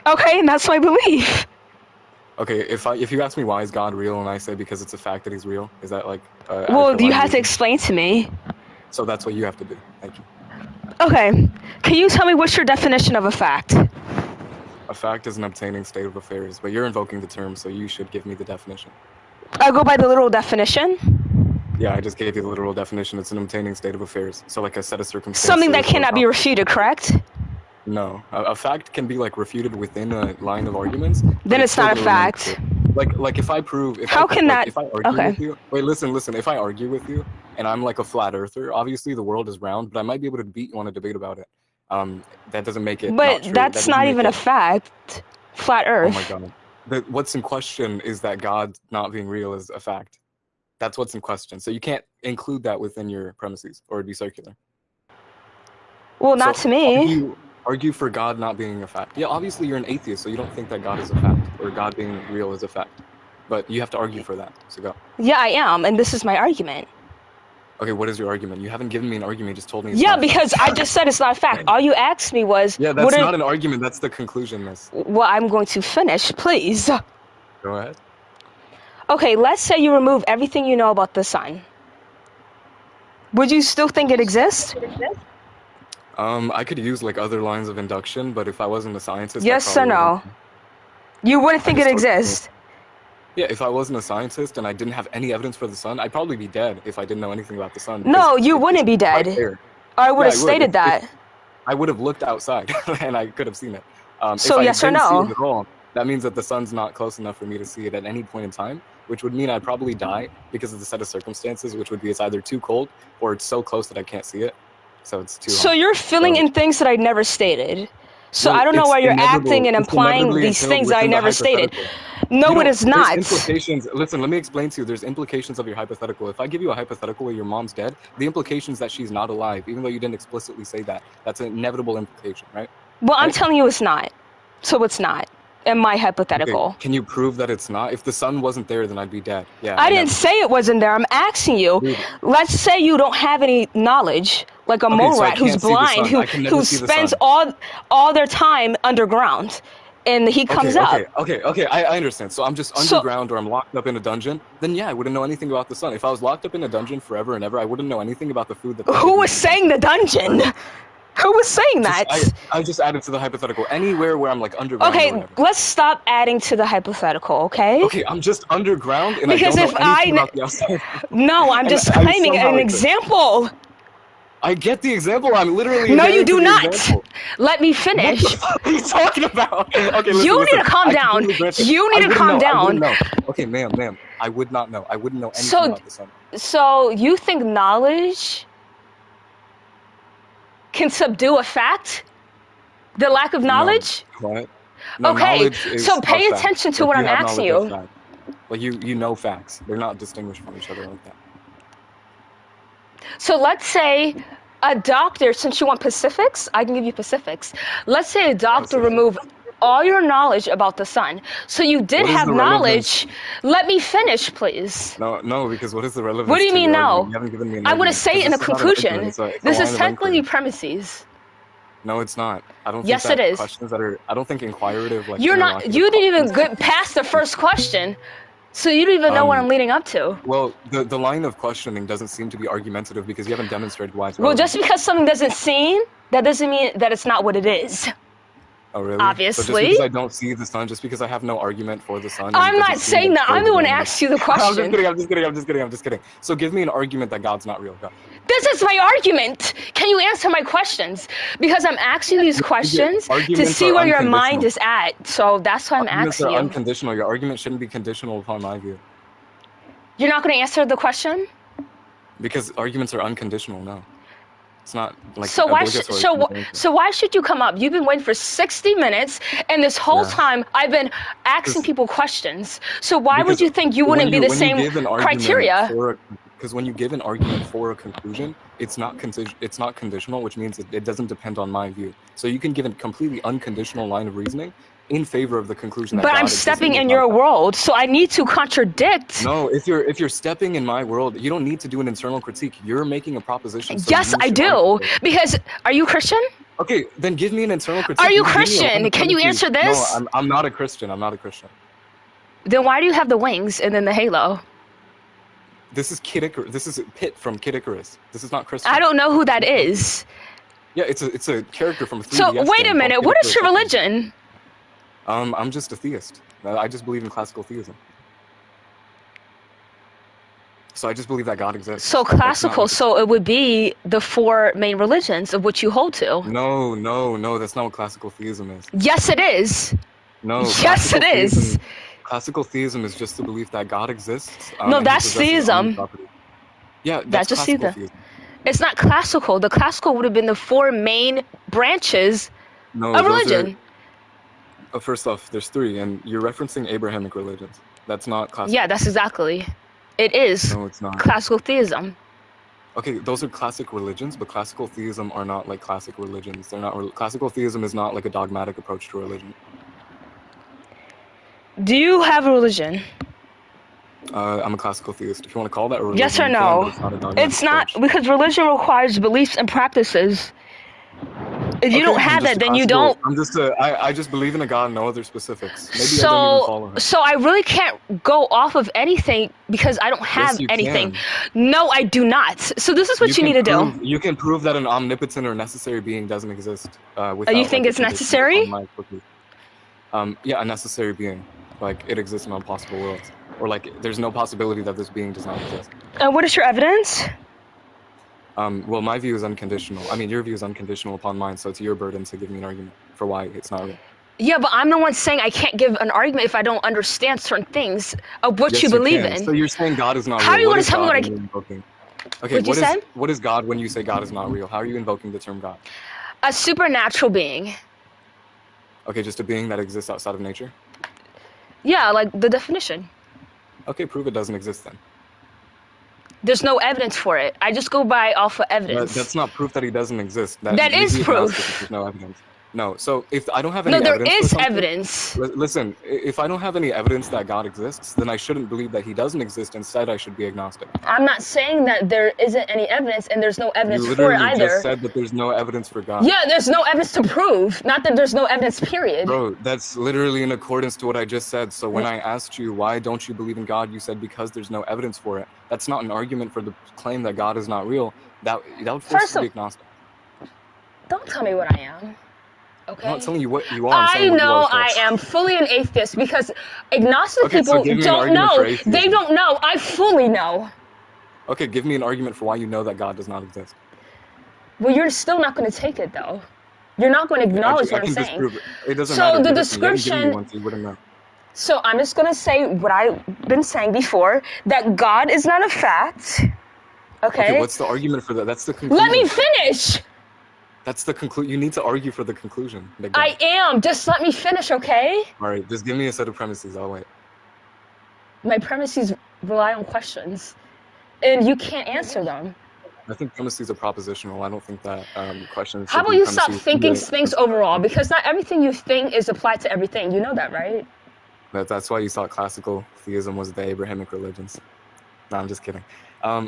Okay, and that's my belief. Okay, if you ask me why is God real and I say because it's a fact that he's real, is that like... well, you have to explain to me. So that's what you have to do. Thank you. Okay, can you tell me what's your definition of a fact? A fact is an obtaining state of affairs, but you're invoking the term, so you should give me the definition. I go by the literal definition? Yeah, I just gave you the literal definition. It's an obtaining state of affairs. So like a set of circumstances... Something that cannot be refuted, correct? No. A fact can be like refuted within a line of arguments. Then it's not a fact. Like if I prove... If How I, can that... If I argue with you... Wait, listen. If I argue with you, and I'm like a flat earther, obviously the world is round, but I might be able to beat you on a debate about it. That doesn't make it But that's not even a fact. Flat Earth. Oh my god. What's in question is that God not being real is a fact. That's what's in question. So you can't include that within your premises, or it'd be circular. Well, not to me. Argue for God not being a fact. Yeah, obviously you're an atheist, so you don't think that God is a fact, or God being real is a fact. But you have to argue for that, so go. Yeah, I am, and this is my argument. Okay, what is your argument? You haven't given me an argument, you just told me it's not because I just said it's not a fact. All you asked me was... Yeah, that's not an argument, that's the conclusion, miss. Well, I'm going to finish, please. Go ahead. Okay, let's say you remove everything you know about the sun. Would you still think it exists? I could use like other lines of induction, but if I wasn't a scientist... Yes or no? You wouldn't think it exists? Yeah, if I wasn't a scientist and I didn't have any evidence for the sun, I'd probably be dead if I didn't know anything about the sun. No, you wouldn't be dead. Or I would have stated that. I would have looked outside and I could have seen it. So yes or no? See it at all, that means that the sun's not close enough for me to see it at any point in time, which would mean I'd probably die because of the set of circumstances, which would be it's either too cold or it's so close that I can't see it. So it's too hot. So you're filling in things that I never stated. So well, I don't know why you're acting and implying these things that I never stated. No, it is There's not. implications. Listen, let me explain to you. There's implications of your hypothetical. If I give you a hypothetical where your mom's dead, the implication is that she's not alive, even though you didn't explicitly say that. That's an inevitable implication, right? Well, I'm Right? telling you it's not. So it's not in my Okay, hypothetical. can you prove that it's not? If the sun wasn't there, then I'd be dead. Yeah, I I didn't never. say it wasn't there. I'm asking you. Dude. Let's say you don't have any knowledge, like a Okay, mole so I rat who's can't see the blind, sun. I can never who see the spends sun. all their time underground, and he comes up. Okay. I understand. So I'm just So underground or I'm locked up in a dungeon. Then yeah, I wouldn't know anything about the sun. If I was locked up in a dungeon forever and ever, I wouldn't know anything about the food that they who give me was in the saying the dungeon? Who was saying Just, that? I just added to the hypothetical. Anywhere where I'm like underground or Okay, whatever. let's stop adding to the hypothetical, okay? Okay, I'm just underground and Because I if don't know anything I about the outside. no, I'm And just I claiming somehow an exist. example. I get the example. I'm literally No, you adhering to do the not. example. Let me What the finish. fuck are you talking about? Okay, You listen. need to calm I down. completely grant it. You need to I calm wouldn't down. know. Okay, ma'am. I would not know. I wouldn't know anything So, about the sun. so you think knowledge can subdue a fact? The lack of No. knowledge? What? No, Okay, knowledge is so a pay fact. attention to Like what you I'm have asking knowledge of you. fact. Like you know facts. They're not distinguished from each other like that. So let's say a doctor, since you want specifics, I can give you specifics. Let's say a doctor remove all your knowledge about the sun. So you did What is have the relevance? knowledge. Let me finish, please. No, because what is the relevance What do you to mean your argument? no? You haven't given me an I want to argument. say it Because in a this is not an argument. conclusion. It's a This is line of technically inquiry. premises. No, it's not. I don't think Yes, it that is. questions that are. I don't think inquirative like You're not. interrogative You didn't even questions. get past the first question, so you don't even know what I'm leading up to. Well, the line of questioning doesn't seem to be argumentative because you haven't demonstrated why it's Well, relevant. just because something doesn't seem, that doesn't mean that it's not what it is. Oh, really? So just Obviously. because I don't see the sun, just because I have no argument for the sun, and I'm it not doesn't seem saying that. I'm absurd the one to who me. asked you the I'm just question. kidding. I'm just kidding. So give me an argument that God's not real. Go. This is my argument. Can you answer my questions? Because I'm asking these questions to Arguments see are where your mind unconditional. is at. So that's why I'm Arguments asking are you. unconditional. Your argument shouldn't be conditional upon my view. You're not going to answer the question? Because arguments are unconditional, no. It's not like So why obligatory. so why should you come up? You've been waiting for 60 minutes, and this whole Yeah. time I've been asking people questions. So why would Because you think you when wouldn't be the when same give an argument criteria? because when you give an argument for a conclusion, it's not conditional, which means it doesn't depend on my view. So you can give a completely unconditional line of reasoning in favor of the conclusion that But God I'm exists stepping and in does your not. world, so I need to contradict. No, if you're stepping in my world, you don't need to do an internal critique. You're making a proposition. So Yes, you I should do. articulate it. Because are you Christian? Okay, then give me an internal critique. Are you can give me a line Christian? of Can you premises. answer this? No, I'm not a Christian. I'm not a Christian. Then why do you have the wings and then the halo? This is Kid Icarus. This is Pit from Kid Icarus. This is not Christian. I don't know who that is. Yeah, it's a character from a 3DS So game wait a called minute. Kid What is Icarus, your I think. religion? I'm just a theist. I just believe in classical theism. So I just believe that God exists. So That's not classical. like So it would be the four main religions of which you hold to. no, that's not what classical theism is. Yes, it is. No, Yes, it is. Classical theism is just the belief that God exists. No, and he that's possesses only theism. property. Yeah, That's that's just classical theism. theism. It's not classical. The classical would have been the four main branches No, of those religion. are. First off, there's three, and you're referencing Abrahamic religions. That's not classical. Yeah, that's exactly. It is No, it's not. classical theism. Okay, those are classic religions, but classical theism are not like classic religions. They're not. Classical theism is not like a dogmatic approach to religion. Do you have a religion? I'm a classical theist. If you want to call that a religion, Yes or you can, no? but it's not a dogmatic It's not, approach. because religion requires beliefs and practices. If you Okay, don't I'm have just it, a then you classical- don't. I'm just I just believe in a God, no other specifics. Maybe I don't even follow him. So I really can't go off of anything because I don't have Yes, you anything. can. No, I do not. So this is what you need to do. You can prove that an omnipotent or necessary being doesn't exist. Without, You think like, it's a conditional necessary? on my cookie. Yeah, a necessary being. Like, it exists in all possible worlds. Or, like, there's no possibility that this being does not exist. And what is your evidence? Well, my view is unconditional. I mean, your view is unconditional upon mine, so it's your burden to give me an argument for why it's not real. Yeah, but I'm the one saying I can't give an argument if I don't understand certain things of what Yes, you believe can. in. So you're saying God is not real. How are you What gonna is tell me God what I when can- you're invoking? Okay, What'd you say? what is God when you say God is not real? How are you invoking the term God? A supernatural being. Okay, just a being that exists outside of nature? Yeah, like the definition. Okay, prove it doesn't exist then. There's no evidence for it. I just go by off of evidence. That's not proof that he doesn't exist. That you'd is be proof. agnostic if there's no evidence. No, so if I don't have any No, there evidence for is something- evidence. Listen, if I don't have any evidence that God exists, then I shouldn't believe that he doesn't exist. Instead, I should be agnostic. I'm not saying that there isn't any evidence and there's no evidence You for it literally either. just said that there's no evidence for God. Yeah, there's no evidence to prove. Not that there's no evidence, period. Bro, that's literally in accordance to what I just said. So when I asked you, why don't you believe in God? You said, because there's no evidence for it. That's not an argument for the claim that God is not real. That would force you to be agnostic. Don't tell me what I am. Okay. I'm not telling you what you are. I'm saying I what you know are I first. am fully an atheist because agnostic Okay, so people give me an don't argument for know. atheism. They don't know. I fully know. Okay, give me an argument for why you know that God does not exist. Well, you're still not going to take it though. You're not going to acknowledge I what I'm can saying. disprove it. It doesn't So matter. the You didn't give me description. one, so you wouldn't know. So I'm just going to say what I've been saying before, that God is not a fact. Okay. What's the argument for that? That's the conclusion. Let me finish. That's the conclusion. You need to argue for the conclusion. I am. Just let me finish, okay? All right, just give me a set of premises. I'll wait. My premises rely on questions, and you can't answer them. I think premises are propositional. I don't think that questions. How should about be you stop premises. thinking things overall? Because not everything you think is applied to everything. You know that, right? That's why you thought classical theism was the Abrahamic religions. No, I'm just kidding.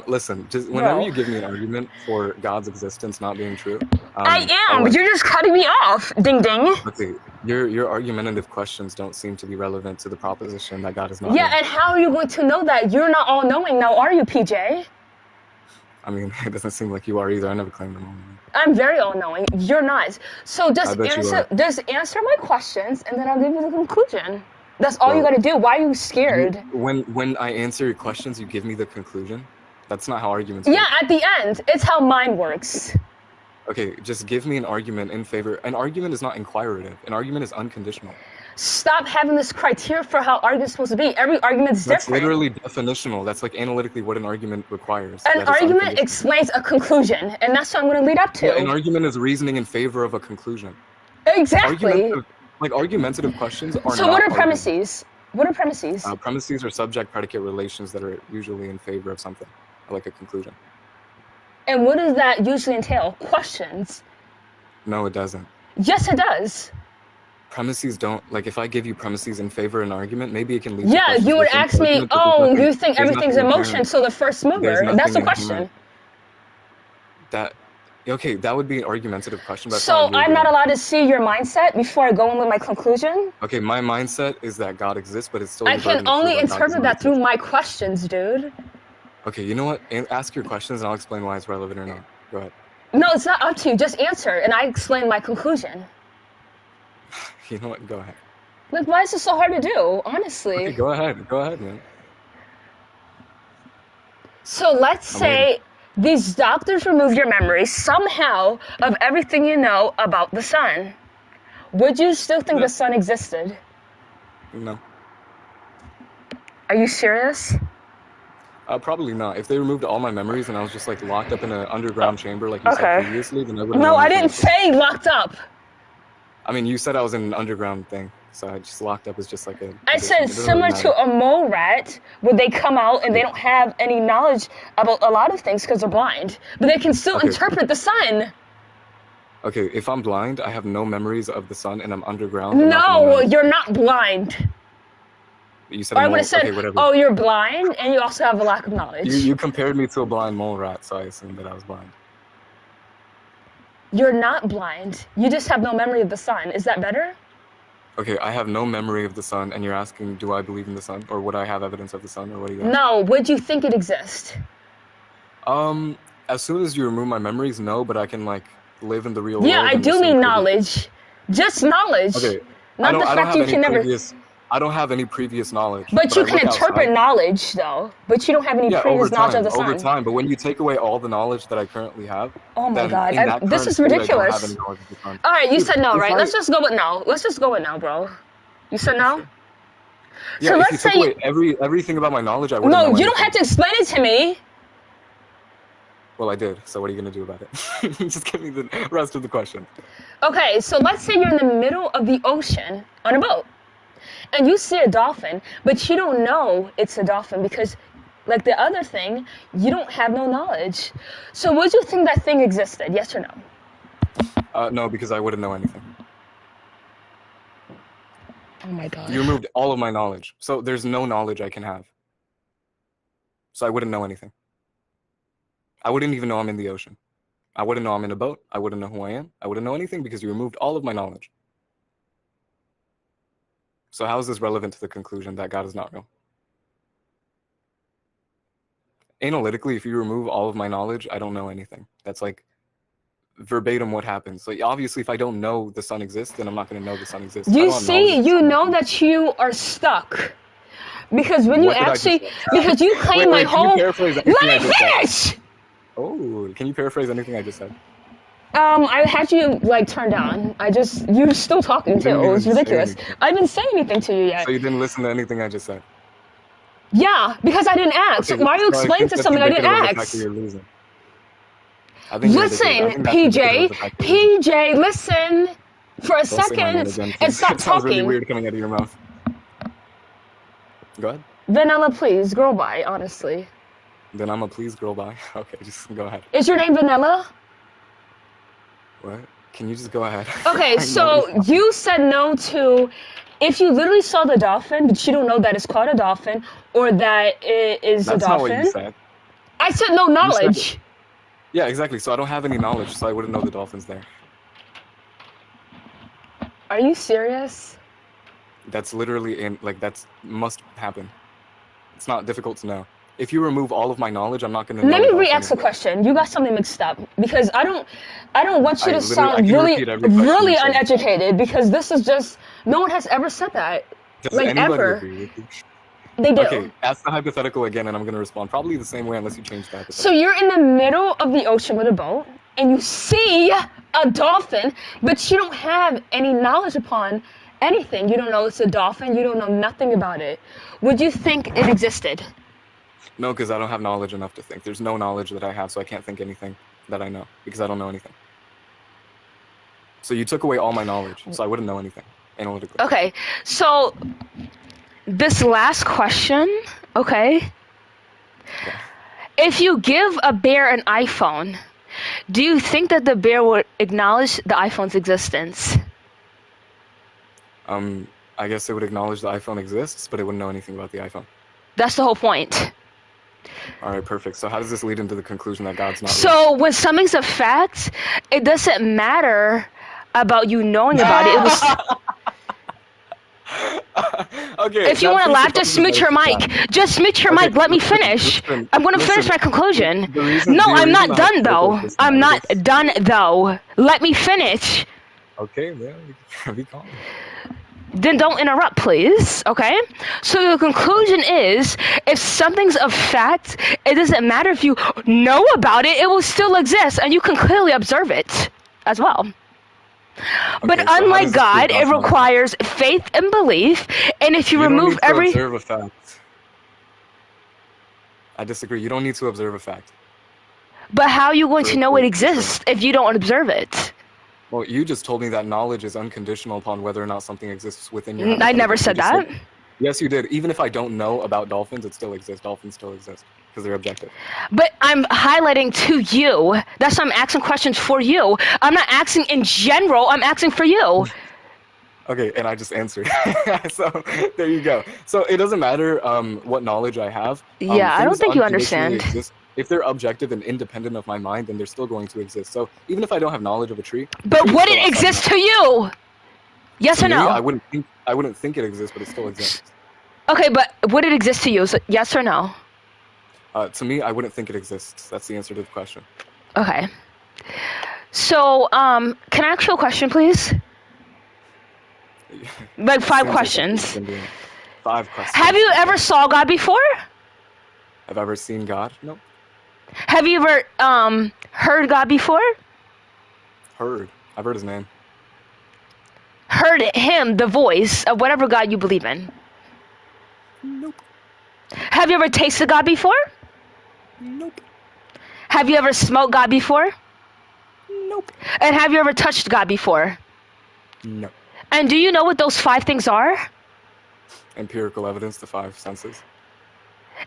Listen, just whenever Bro. you give me an argument for God's existence not being true, I am, I'll but you're just cutting me off. Ding ding. Okay, your argumentative questions don't seem to be relevant to the proposition that God is not. Yeah, real. and how are you going to know that? You're not all knowing now, are you, PJ? I mean, it doesn't seem like you are either. I never claimed them all. I'm very all knowing. You're not. So I just bet you answer my questions, and then I'll give you the conclusion. That's all you Well, got to do. Why are you scared? When I answer your questions, you give me the conclusion. That's not how arguments Yeah, work. at the end. It's how mine works. Okay, just give me an argument in favor. An argument is not inquirative. An argument is unconditional. Stop having this criteria for how argument's supposed to be. Every argument's That's different. literally definitional. That's like analytically what an argument requires. An that it's argument unconditional. explains a conclusion, and that's what I'm going to lead up to. Yeah, an argument is reasoning in favor of a conclusion. Exactly. Argumentative questions are So not what are arguments. premises? What are premises? Premises are subject-predicate relations that are usually in favor of something, like a conclusion. And what does that usually entail? Questions. No, it doesn't. Yes, it does. Premises don't, like if I give you premises in favor of an argument, maybe it can lead to Yeah, questions you would within ask me, argument, but there's oh, nothing- you think there's everything's nothing in motion, inherent. so the first There's mover. That's nothing the question. inherent. Okay, that would be an argumentative question. But that's So not I'm not allowed to see your mindset before I go in with my conclusion? Okay, my mindset is that God exists, but it's still. I your burden can to prove only that God does interpret not that exist. through my questions, dude. Okay, you know what? Ask your questions, and I'll explain why it's relevant or not. Go ahead. No, it's not up to you. Just answer, and I explain my conclusion. You know what? Go ahead. Like, why is this so hard to do? Honestly. Okay, go ahead. Go ahead, man. So let's I'm say these doctors remove your memory somehow of everything you know about the sun. Would you still think the sun existed? No. Are you serious? Probably not. If they removed all my memories and I was just like locked up in an underground chamber, like you Okay. said previously, then I wouldn't. No, know I anything. didn't say locked up. I mean, you said I was in an underground thing, so I just locked up as just like a. I said it doesn't similar really to matter. a mole rat, where they come out and they don't have any knowledge about a lot of things because they're blind, but they can still Okay. interpret the sun. Okay, if I'm blind, I have no memories of the sun, and I'm underground. I'm not gonna No, know. you're not blind. You said Or I a would mole. have said, Okay, whatever. oh, you're blind and you also have a lack of knowledge. You compared me to a blind mole rat, so I assumed that I was blind. You're not blind. You just have no memory of the sun. Is that better? Okay, I have no memory of the sun, and you're asking, do I believe in the sun, or would I have evidence of the sun, or what do you? No. Would you think it exists? As soon as you remove my memories, no, but I can like live in the real Yeah, world. I and do assume mean pretty- knowledge. Just knowledge. Okay. Not the fact you can never. I don't have any previous knowledge. But you I can look interpret outside. knowledge, though. But you don't have any Yeah, previous over knowledge time, of the sun. over time. But when you take away all the knowledge that I currently have, Oh my then God, in that this current is state, I don't ridiculous. have any knowledge of the sun. All right, you Dude, said no, if right? I- Let's just go with no. Let's just go with no, bro. You said no? Yeah, So if let's you took say away everything about my knowledge, I wouldn't no, know you don't anything. have to explain it to me. Well, I did. So what are you gonna do about it? Just give me the rest of the question. Okay, so let's say you're in the middle of the ocean on a boat, and you see a dolphin, but you don't know it's a dolphin because, like the other thing, you don't have no knowledge. So would you think that thing existed? Yes or no? No, because I wouldn't know anything. Oh my god. You removed all of my knowledge, so there's no knowledge I can have. So I wouldn't know anything. I wouldn't even know I'm in the ocean. I wouldn't know I'm in a boat. I wouldn't know who I am. I wouldn't know anything because you removed all of my knowledge. So how is this relevant to the conclusion that God is not real? Analytically, if you remove all of my knowledge, I don't know anything. That's like verbatim what happens. Like obviously, if I don't know the sun exists, then I'm not going to know the sun exists. You see, you know that you are stuck. Because when you actually, because you claim my whole, let me finish! Oh, can you paraphrase anything I just said? I had you like turned down. You're still talking too. It was ridiculous. I didn't say anything to you yet. So you didn't listen to anything I just said? Yeah, because I didn't ask. Okay, why are you explaining to something I didn't ask? Listen, PJ, listen for a second and stop it sounds really talking. weird coming out of your mouth. Go ahead. Vanilla, please, girl bye, honestly. Then I'm a please girl bye. Okay, just go ahead. Is your name Vanilla? What? Can you just go ahead? Okay, so you said no to, if you literally saw the dolphin, but you don't know that it's called a dolphin, or that it is a dolphin. That's not what you said. I said no knowledge. Yeah, exactly. So I don't have any knowledge, so I wouldn't know the dolphin's there. Are you serious? That's literally that's must happen. It's not difficult to know. If you remove all of my knowledge, I'm not going to know. Let me re-ask the question. You got something mixed up because I don't want you to sound really uneducated because this is just no one has ever said that. Does like anybody ever. agree with you? They do. Okay, ask the hypothetical again, and I'm going to respond probably the same way unless you change the hypothetical. So you're in the middle of the ocean with a boat, and you see a dolphin, but you don't have any knowledge upon anything. You don't know it's a dolphin. You don't know nothing about it. Would you think it existed? No, because I don't have knowledge enough to think. There's no knowledge that I have, so I can't think anything that I know because I don't know anything. So you took away all my knowledge, so I wouldn't know anything analytically. Okay, so this last question, okay? If you give a bear an iPhone, do you think that the bear would acknowledge the iPhone's existence? I guess it would acknowledge the iPhone exists, but it wouldn't know anything about the iPhone. That's the whole point. All right, perfect. So how does this lead into the conclusion that God's not real? So when something's a fact, it doesn't matter about you knowing about it. It was... Okay. If you want to laugh, just mute your mic. Just mute your mic. Let me finish. I'm going to finish my conclusion. No, I'm not done though. I'm not done though. Let me finish. Okay, man. Be calm. Then don't interrupt, please, okay? So the conclusion is, if something's a fact, it doesn't matter if you know about it, it will still exist, and you can clearly observe it as well. Okay, but so unlike God, it requires faith and belief, and if you remove every... observe a fact. I disagree. You don't need to observe a fact. But how are you going to know it exists if you don't observe it? Well, you just told me that knowledge is unconditional upon whether or not something exists within your... I never said that. Yes, you did. Even if I don't know about dolphins, it still exists. Dolphins still exist because they're objective. But I'm highlighting to you. That's why I'm asking questions for you. I'm not asking in general. I'm asking for you. Okay, and I just answered. So there you go. So it doesn't matter what knowledge I have. Yeah, I don't think you understand. If they're objective and independent of my mind, then they're still going to exist. So even if I don't have knowledge of a tree, but would it exist to you? Yes or no? I wouldn't think it exists, but it still exists. Okay, but would it exist to you? So yes or no? To me, I wouldn't think it exists. That's the answer to the question. Okay. So, can I ask you a question, please? Like 5 questions. 5 questions. Have you ever saw God before? Have I ever seen God? No. Have you ever heard God before? Heard. I've heard his name. Heard him, the voice of whatever God you believe in? Nope. Have you ever tasted God before? Nope. Have you ever smoked God before? Nope. And have you ever touched God before? No. And do you know what those 5 things are? empirical evidence, the five senses.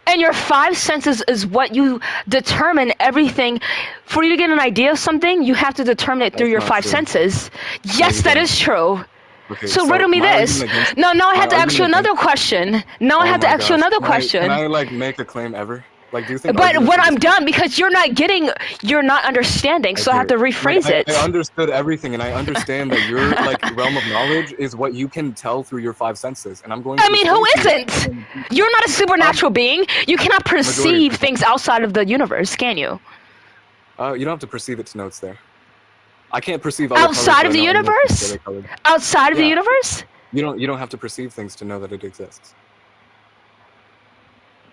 And your five senses is what you determine everything. For you to get an idea of something, you have to determine it through your five senses. Yes, that is true. Okay, so riddle me this. No, I had to ask you another question. I had to ask you another question. Can I like make a claim ever? Like, do you think? But when I'm done, because you're not understanding, so I have to rephrase it. I understood everything, and I understand that your like realm of knowledge is what you can tell through your five senses, and I'm going. I mean, who isn't? You're not a supernatural being. You cannot perceive things outside of the universe, can you? You don't have to perceive it to know it's there. I can't perceive outside of the universe. Outside of the universe. You don't have to perceive things to know that it exists.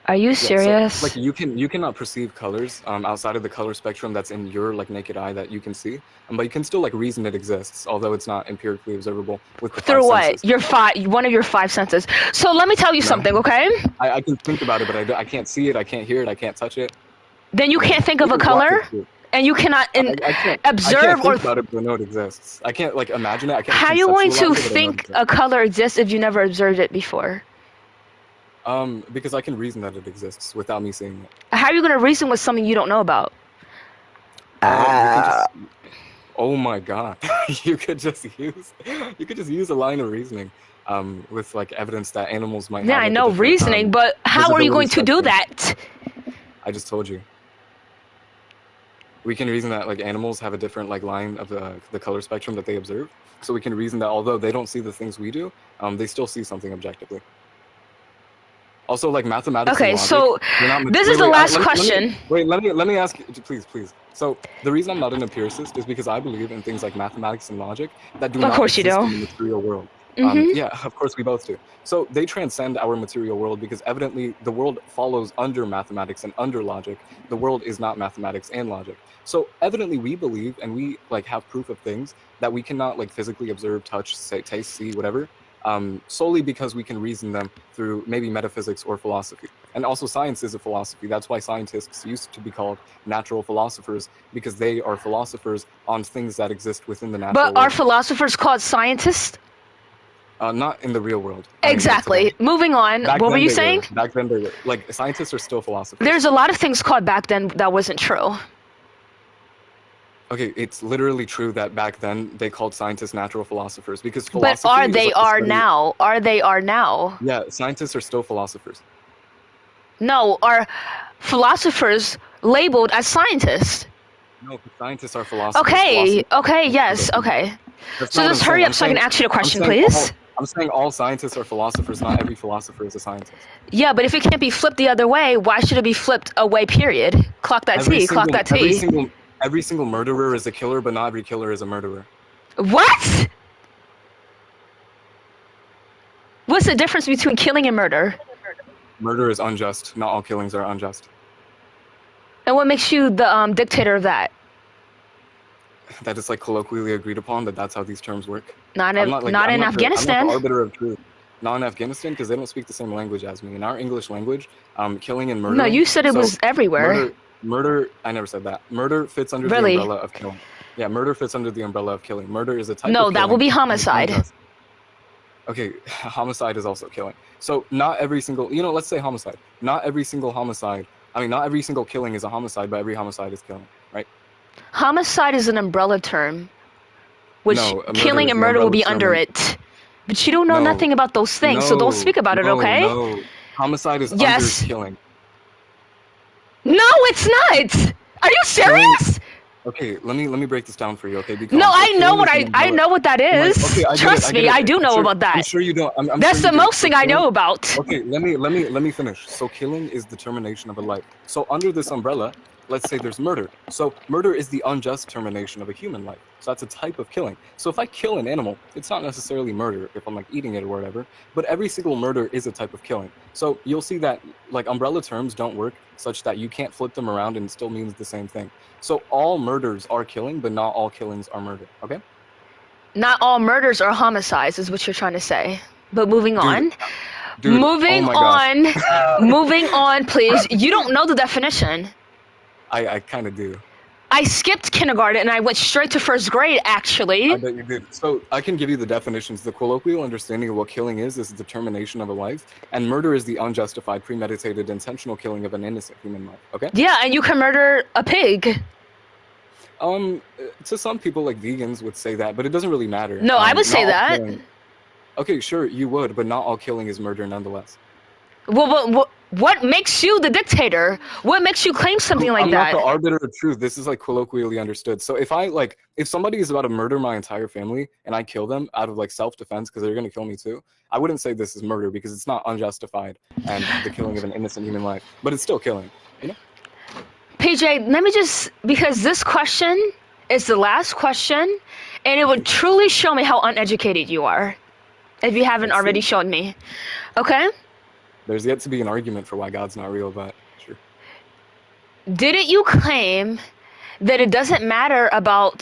Are you serious? So, like you cannot perceive colors outside of the color spectrum that's in your like naked eye that you can see, but you can still like reason it exists, although it's not empirically observable with the through five senses. One of your five senses. So let me tell you something, okay? I can think about it, but I can't see it, I can't hear it, I can't touch it. Then you can't think of a color, and you cannot observe I can't or think about it, but I know it exists. I can't like imagine it. I can't. How are you going to conceptualize it, but I know it think exists. a color exists if you never observed it before? Because I can reason that it exists without me seeing it. How are you going to reason with something you don't know about? Oh my god. you could just use a line of reasoning with like evidence that animals might have. Yeah, I know reasoning, but how are you going to do that? I just told you. We can reason that like animals have a different like line of the color spectrum that they observe. So we can reason that although they don't see the things we do, they still see something objectively. Also, like mathematics. Okay, and logic, so this is the last question. Let me ask you, please. So the reason I'm not an empiricist is because I believe in things like mathematics and logic that do not exist in the material world. Yeah, of course we both do. So they transcend our material world because evidently the world follows under mathematics and under logic. The world is not mathematics and logic. So evidently we believe and we like have proof of things that we cannot like physically observe, touch, taste, see, whatever. Solely because we can reason them through maybe metaphysics or philosophy. And also science is a philosophy. That's why scientists used to be called natural philosophers, because they are philosophers on things that exist within the natural world. But are philosophers called scientists? Not in the real world. Exactly. Moving on. What were you saying? Back then they were. Like, scientists are still philosophers. There's a lot of things called back then that wasn't true. Okay, it's literally true that back then they called scientists natural philosophers because philosophy. But are they now? Are they now? Yeah, scientists are still philosophers. No, are philosophers labeled as scientists? No, scientists are philosophers. Okay, yes, okay. So just hurry up so I can ask you the question, please. I'm saying all scientists are philosophers, not every philosopher is a scientist. Yeah, but if it can't be flipped the other way, why should it be flipped away, period? Clock that T, clock that T. Every single murderer is a killer, but not every killer is a murderer. What? What's the difference between killing and murder? Murder is unjust. Not all killings are unjust. And what makes you the dictator of that? That is like colloquially agreed upon that that's how these terms work. Not in Afghanistan. I'm not the arbiter of truth. Not in Afghanistan because they don't speak the same language as me. In our English language, killing and murder. No, you said it was everywhere. Murder, I never said that. Murder fits under the umbrella of killing. Yeah, murder fits under the umbrella of killing. Murder is a type of killing. No, that will be homicide. Okay, homicide is also killing. So not every single, let's say homicide. Not every single killing is a homicide, but every homicide is killing, right? Homicide is an umbrella term, which killing and murder will be under it. But you don't know nothing about those things, so don't speak about it, okay? No, homicide is under killing. No, it's not. Are you serious? Okay, let me break this down for you, okay? Because no, I know what that is. Okay, Trust me, I do know about that. I'm sure you don't. That's the most thing I know about. Okay, let me finish. So killing is the termination of a life. So under this umbrella, let's say there's murder. So murder is the unjust termination of a human life. So that's a type of killing. So if I kill an animal, it's not necessarily murder if I'm like eating it or whatever, but every single murder is a type of killing. So you'll see that like umbrella terms don't work such that you can't flip them around and it still means the same thing. So all murders are killing, but not all killings are murder, okay? Not all murders are homicides is what you're trying to say. But moving on. Moving on, please. You don't know the definition. I kind of do. I skipped kindergarten and I went straight to first grade, actually. I bet you did. So I can give you the definitions. The colloquial understanding of what killing is the termination of a life, and murder is the unjustified, premeditated, intentional killing of an innocent human life. Okay? Yeah, and you can murder a pig. To some people, like vegans, would say that, but it doesn't really matter. No, I would say not all that. killing- Okay, sure, you would, but not all killing is murder nonetheless. Well, what makes you the dictator? What makes you claim something like I'm that? not the arbiter of truth. This is like colloquially understood. So if somebody is about to murder my entire family and I kill them out of like self-defense because they're gonna kill me too, I wouldn't say this is murder because it's not unjustified and the killing of an innocent human life, but it's still killing. You know? PJ, let me just, because this question is the last question, and it would truly show me how uneducated you are, if you haven't already shown me. Okay? There's yet to be an argument for why God's not real, but sure. Didn't you claim that it doesn't matter about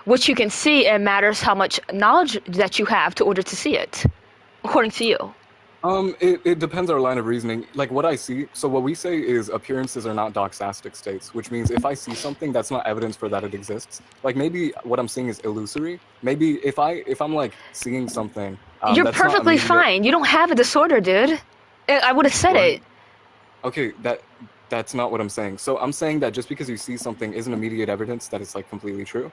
what you can see, it matters how much knowledge that you have to order to see it, according to you? It depends our line of reasoning. Like what I see, so what we say is appearances are not doxastic states, which means if I see something, that's not evidence for that it exists. Like maybe what I'm seeing is illusory. Maybe if I'm like seeing something, You're that's not perfectly immediate. fine. You don't have a disorder, dude. I would have said What? it. Okay, that's not what I'm saying. So I'm saying that just because you see something isn't immediate evidence that it's like completely true.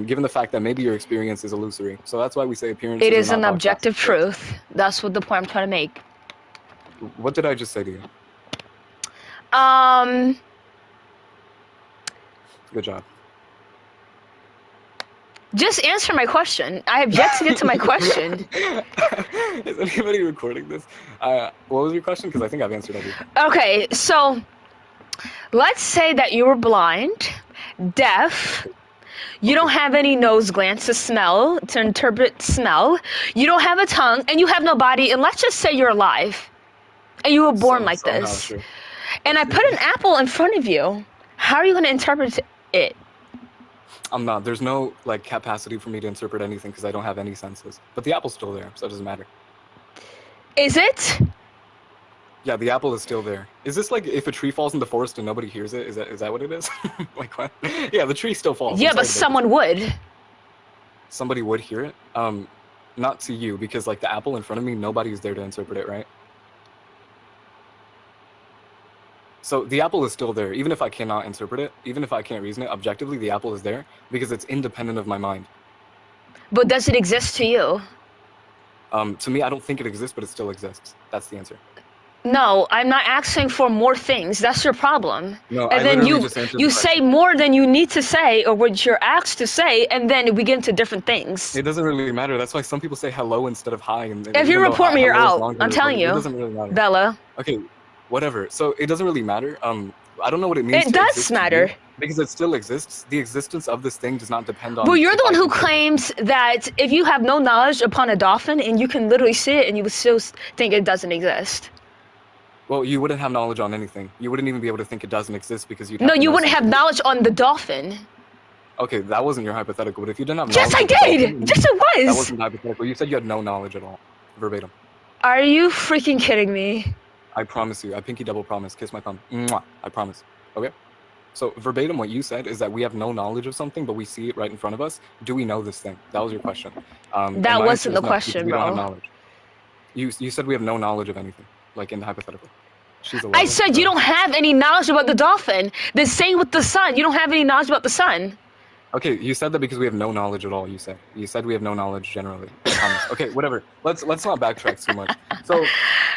Given the fact that maybe your experience is illusory. So that's why we say appearances It is are an not doxastic objective states. truth. That's what the point I'm trying to make. What did I just say to you? Good job. Just answer my question. I have yet to get to my question. Is anybody recording this? What was your question? Because I think I've answered everything. Okay, so let's say that you were blind, deaf, you don't have any nose glands to smell, to interpret smell, you don't have a tongue, and you have no body, and let's just say you're alive, and you were born like Somehow, this. sure. And I put an apple in front of you. How are you going to interpret it? I'm not. There's no like capacity for me to interpret anything because I don't have any senses. But the apple's still there, so it doesn't matter. Is it? Yeah, the apple is still there. Is this like if a tree falls in the forest and nobody hears it? Is that what it is? Like what? Yeah, the tree still falls. Yeah, I'm but sorry someone would. somebody would hear it. Not to you because like the apple in front of me, nobody's there to interpret it, right? So the apple is still there, even if I cannot interpret it, even if I can't reason it, objectively the apple is there because it's independent of my mind. But does it exist to you? To me, I don't think it exists, but it still exists. That's the answer. No, I'm not asking for more things. That's your problem. No, And I then literally just answered you the say question. more than you need to say or what you're asked to say, and then we get into different things. It doesn't really matter. That's why some people say hello instead of hi. And If you even though report me, you're hello is out. longer I'm than telling report, you. It doesn't really matter. Bella. Okay, whatever. So it doesn't really matter. I don't know what it means. It to does exist to matter. you, because it still exists. The existence of this thing does not depend on. Well, you're if the one I who can- claims that if you have no knowledge upon a dolphin and you can literally see it and you would still think it doesn't exist. Well, you wouldn't have knowledge on anything. You wouldn't even be able to think it doesn't exist because you'd. No, have to you know wouldn't have something. knowledge on the dolphin. Okay, that wasn't your hypothetical. But if you didn't have Yes, knowledge, I of the did. dolphin, Yes, it That was. wasn't hypothetical. You said you had no knowledge at all, verbatim. Are you freaking kidding me? I promise you. I pinky double promise. Kiss my thumb. Mwah. I promise. Okay. So verbatim, what you said is that we have no knowledge of something, but we see it right in front of us. Do we know this thing? That was your question. And That my wasn't answer the is no, because question, we don't have bro. knowledge. You said we have no knowledge of anything, like in the hypothetical. She's 11. I said you don't have any knowledge about the dolphin. The same with the sun. You don't have any knowledge about the sun. Okay, you said that because we have no knowledge at all. You said we have no knowledge generally. I promise. Okay, whatever. Let's not backtrack too much. So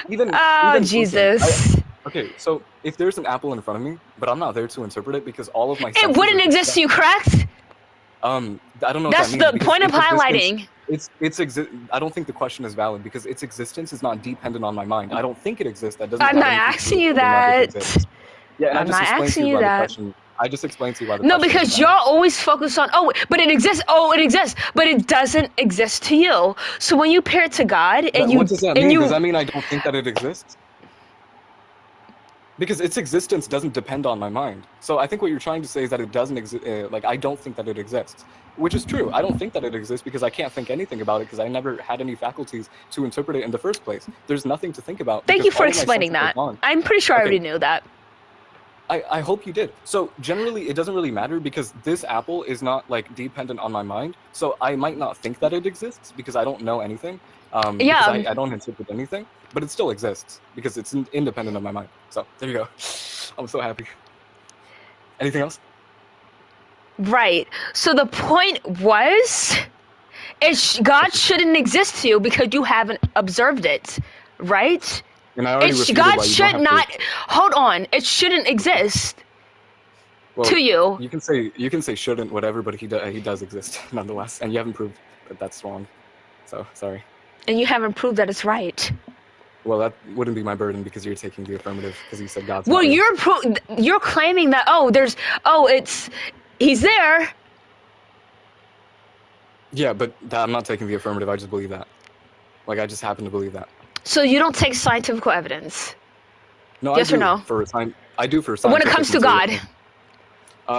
even Oh, even Jesus. okay, so if there's an apple in front of me, but I'm not there to interpret it because all of my It senses wouldn't are exist to you, correct? I don't know. That's what that means, the because point of its existence- highlighting. I don't think the question is valid because its existence is not dependent on my mind. I don't think it exists. That doesn't. I'm have not anything to do asking with you whether or not it that. exists. Yeah, and I'm not asking you why the that. question. I just explained to you why the No, question because is y'all valid. always focus on, oh, but it exists. Oh, it exists, but it doesn't exist to you. So when you pair it to God and What does that and mean? you, Does that mean I don't think that it exists? Because its existence doesn't depend on my mind. So I think what you're trying to say is that it doesn't exist. Like I don't think that it exists, which is true. I don't think that it exists because I can't think anything about it because I never had any faculties to interpret it in the first place. There's nothing to think about. thank because you for all of my explaining senses are that. gone. I'm pretty sure I Okay. already knew that. I hope you did. So generally, it doesn't really matter because this apple is not like dependent on my mind. So I might not think that it exists because I don't know anything. Yeah. Because I don't interpret anything, but it still exists because it's independent of my mind. So there you go. I'm so happy. Anything else? Right. So the point was, God shouldn't exist to you because you haven't observed it, right? And I already refuted God why you should don't have not. to. Hold on. It shouldn't exist to you. You can say shouldn't whatever, but he does exist nonetheless, and you haven't proved that that's wrong. So sorry. And you haven't proved that it's right. Well, that wouldn't be my burden because you're taking the affirmative because you said God's. Well, not real. you're claiming that he's there. Yeah, but I'm not taking the affirmative. I just believe that. Like I just happen to believe that. So you don't take scientific evidence. No, yes I do or no? I do for when it comes to God.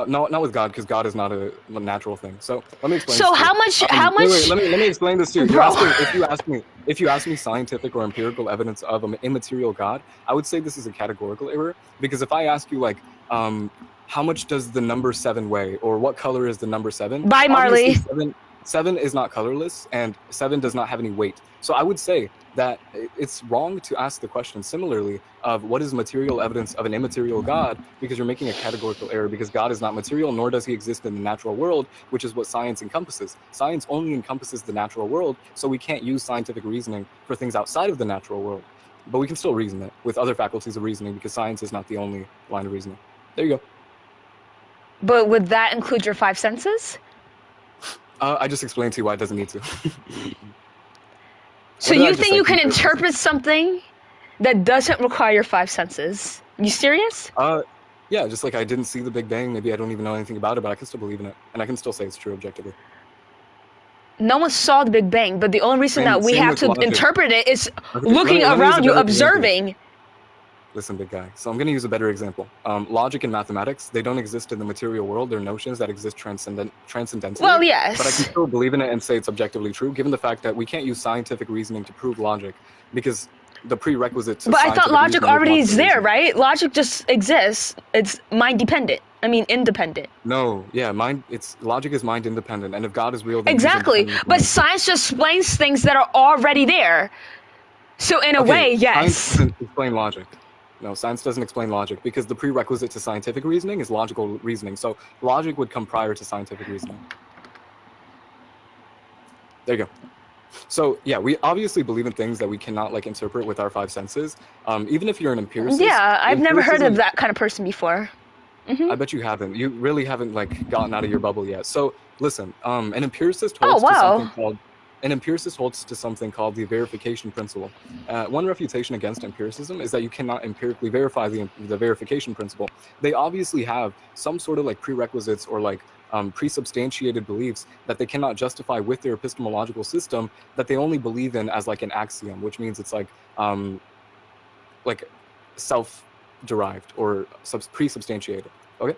No, not with God, because God is not a natural thing. So let me explain. So this how much? Wait, let me explain this to you. Bro. If you ask me scientific or empirical evidence of an immaterial God, I would say this is a categorical error. Because if I ask you like, how much does the number 7 weigh, or what color is the number 7? Bye, Marley. 7 is not colorless, and 7 does not have any weight. So I would say that it's wrong to ask the question similarly of what is material evidence of an immaterial God, because you're making a categorical error, because God is not material, nor does he exist in the natural world, which is what science encompasses. Science only encompasses the natural world, so we can't use scientific reasoning for things outside of the natural world. But we can still reason it with other faculties of reasoning, because science is not the only line of reasoning. There you go. But would that include your 5 senses? I just explained to you why it doesn't need to. So you think you can interpret something that doesn't require your 5 senses? You serious? Yeah, just like I didn't see the Big Bang, maybe I don't even know anything about it, but I can still believe in it, and I can still say it's true objectively. No one saw the Big Bang, but the only reason that we have to interpret it is looking around you, observing. Listen, big guy. So I'm going to use a better example. Logic and mathematics, they don't exist in the material world. They're notions that exist transcendentally. Well, yes. But I can still believe in it and say it's objectively true, given the fact that we can't use scientific reasoning to prove logic, because the prerequisite to But I thought logic already is there, reasoning. right? Logic just exists. It's mind dependent. I mean, independent. No, yeah, logic is mind independent, and if God is real, then exactly. He's but science just explains things that are already there. So in a way, yes. Science doesn't explain logic. No, science doesn't explain logic because the prerequisite to scientific reasoning is logical reasoning. So logic would come prior to scientific reasoning. There you go. So yeah, we obviously believe in things that we cannot like interpret with our 5 senses. Even if you're an empiricist. Yeah, I've never heard of that kind of person before. I bet you haven't. You really haven't like gotten out of your bubble yet. So listen, an empiricist holds to something called the verification principle. One refutation against empiricism is that you cannot empirically verify the verification principle. They obviously have some sort of like prerequisites or like presubstantiated beliefs that they cannot justify with their epistemological system that they only believe in as like an axiom, which means it's like self-derived or presubstantiated. Okay,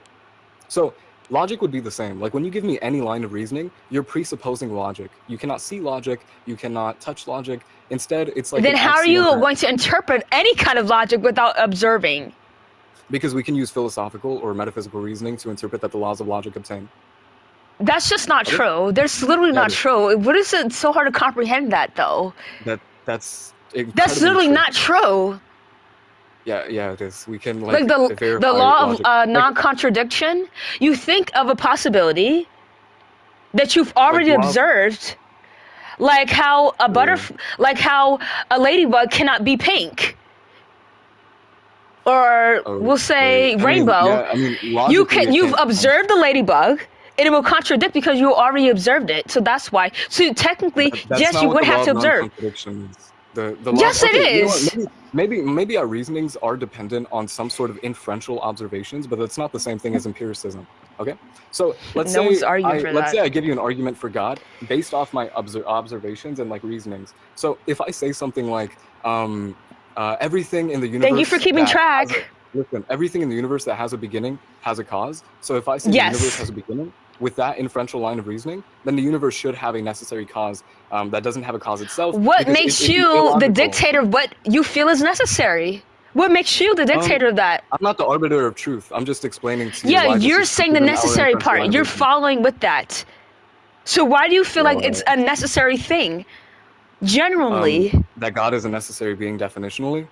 so logic would be the same. Like when you give me any line of reasoning, you're presupposing logic. You cannot see logic. You cannot touch logic. Instead, it's like. Then how are you going to interpret any kind of logic without observing? Because we can use philosophical or metaphysical reasoning to interpret that the laws of logic obtain. That's just not true. That's literally not true. What is it so hard to comprehend that though? That's literally not true. Yeah, it is. We can like the law of non-contradiction. You think of a possibility that you've already observed, like how a ladybug cannot be pink, or we'll say rainbow. You've observed the ladybug, and it will contradict because you already observed it. So that's why. So technically, yes, you would have to observe. Yes, it is. Maybe our reasonings are dependent on some sort of inferential observations, but that's not the same thing as empiricism. Okay, so let's say I give you an argument for God based off my observations and like reasonings. So if I say something like everything in the universe. Thank you for keeping track. Listen, everything in the universe that has a beginning has a cause. So if I say the universe has a beginning, with that inferential line of reasoning, then the universe should have a necessary cause that doesn't have a cause itself. What makes you the dictator of what you feel is necessary? What makes you the dictator of that? I'm not the arbiter of truth. I'm just explaining to you. Yeah, why this you're is saying the within our necessary impression part. line You're of reasoning. following with that. So why do you feel like it's a necessary thing? Genuinely. That God is a necessary being definitionally.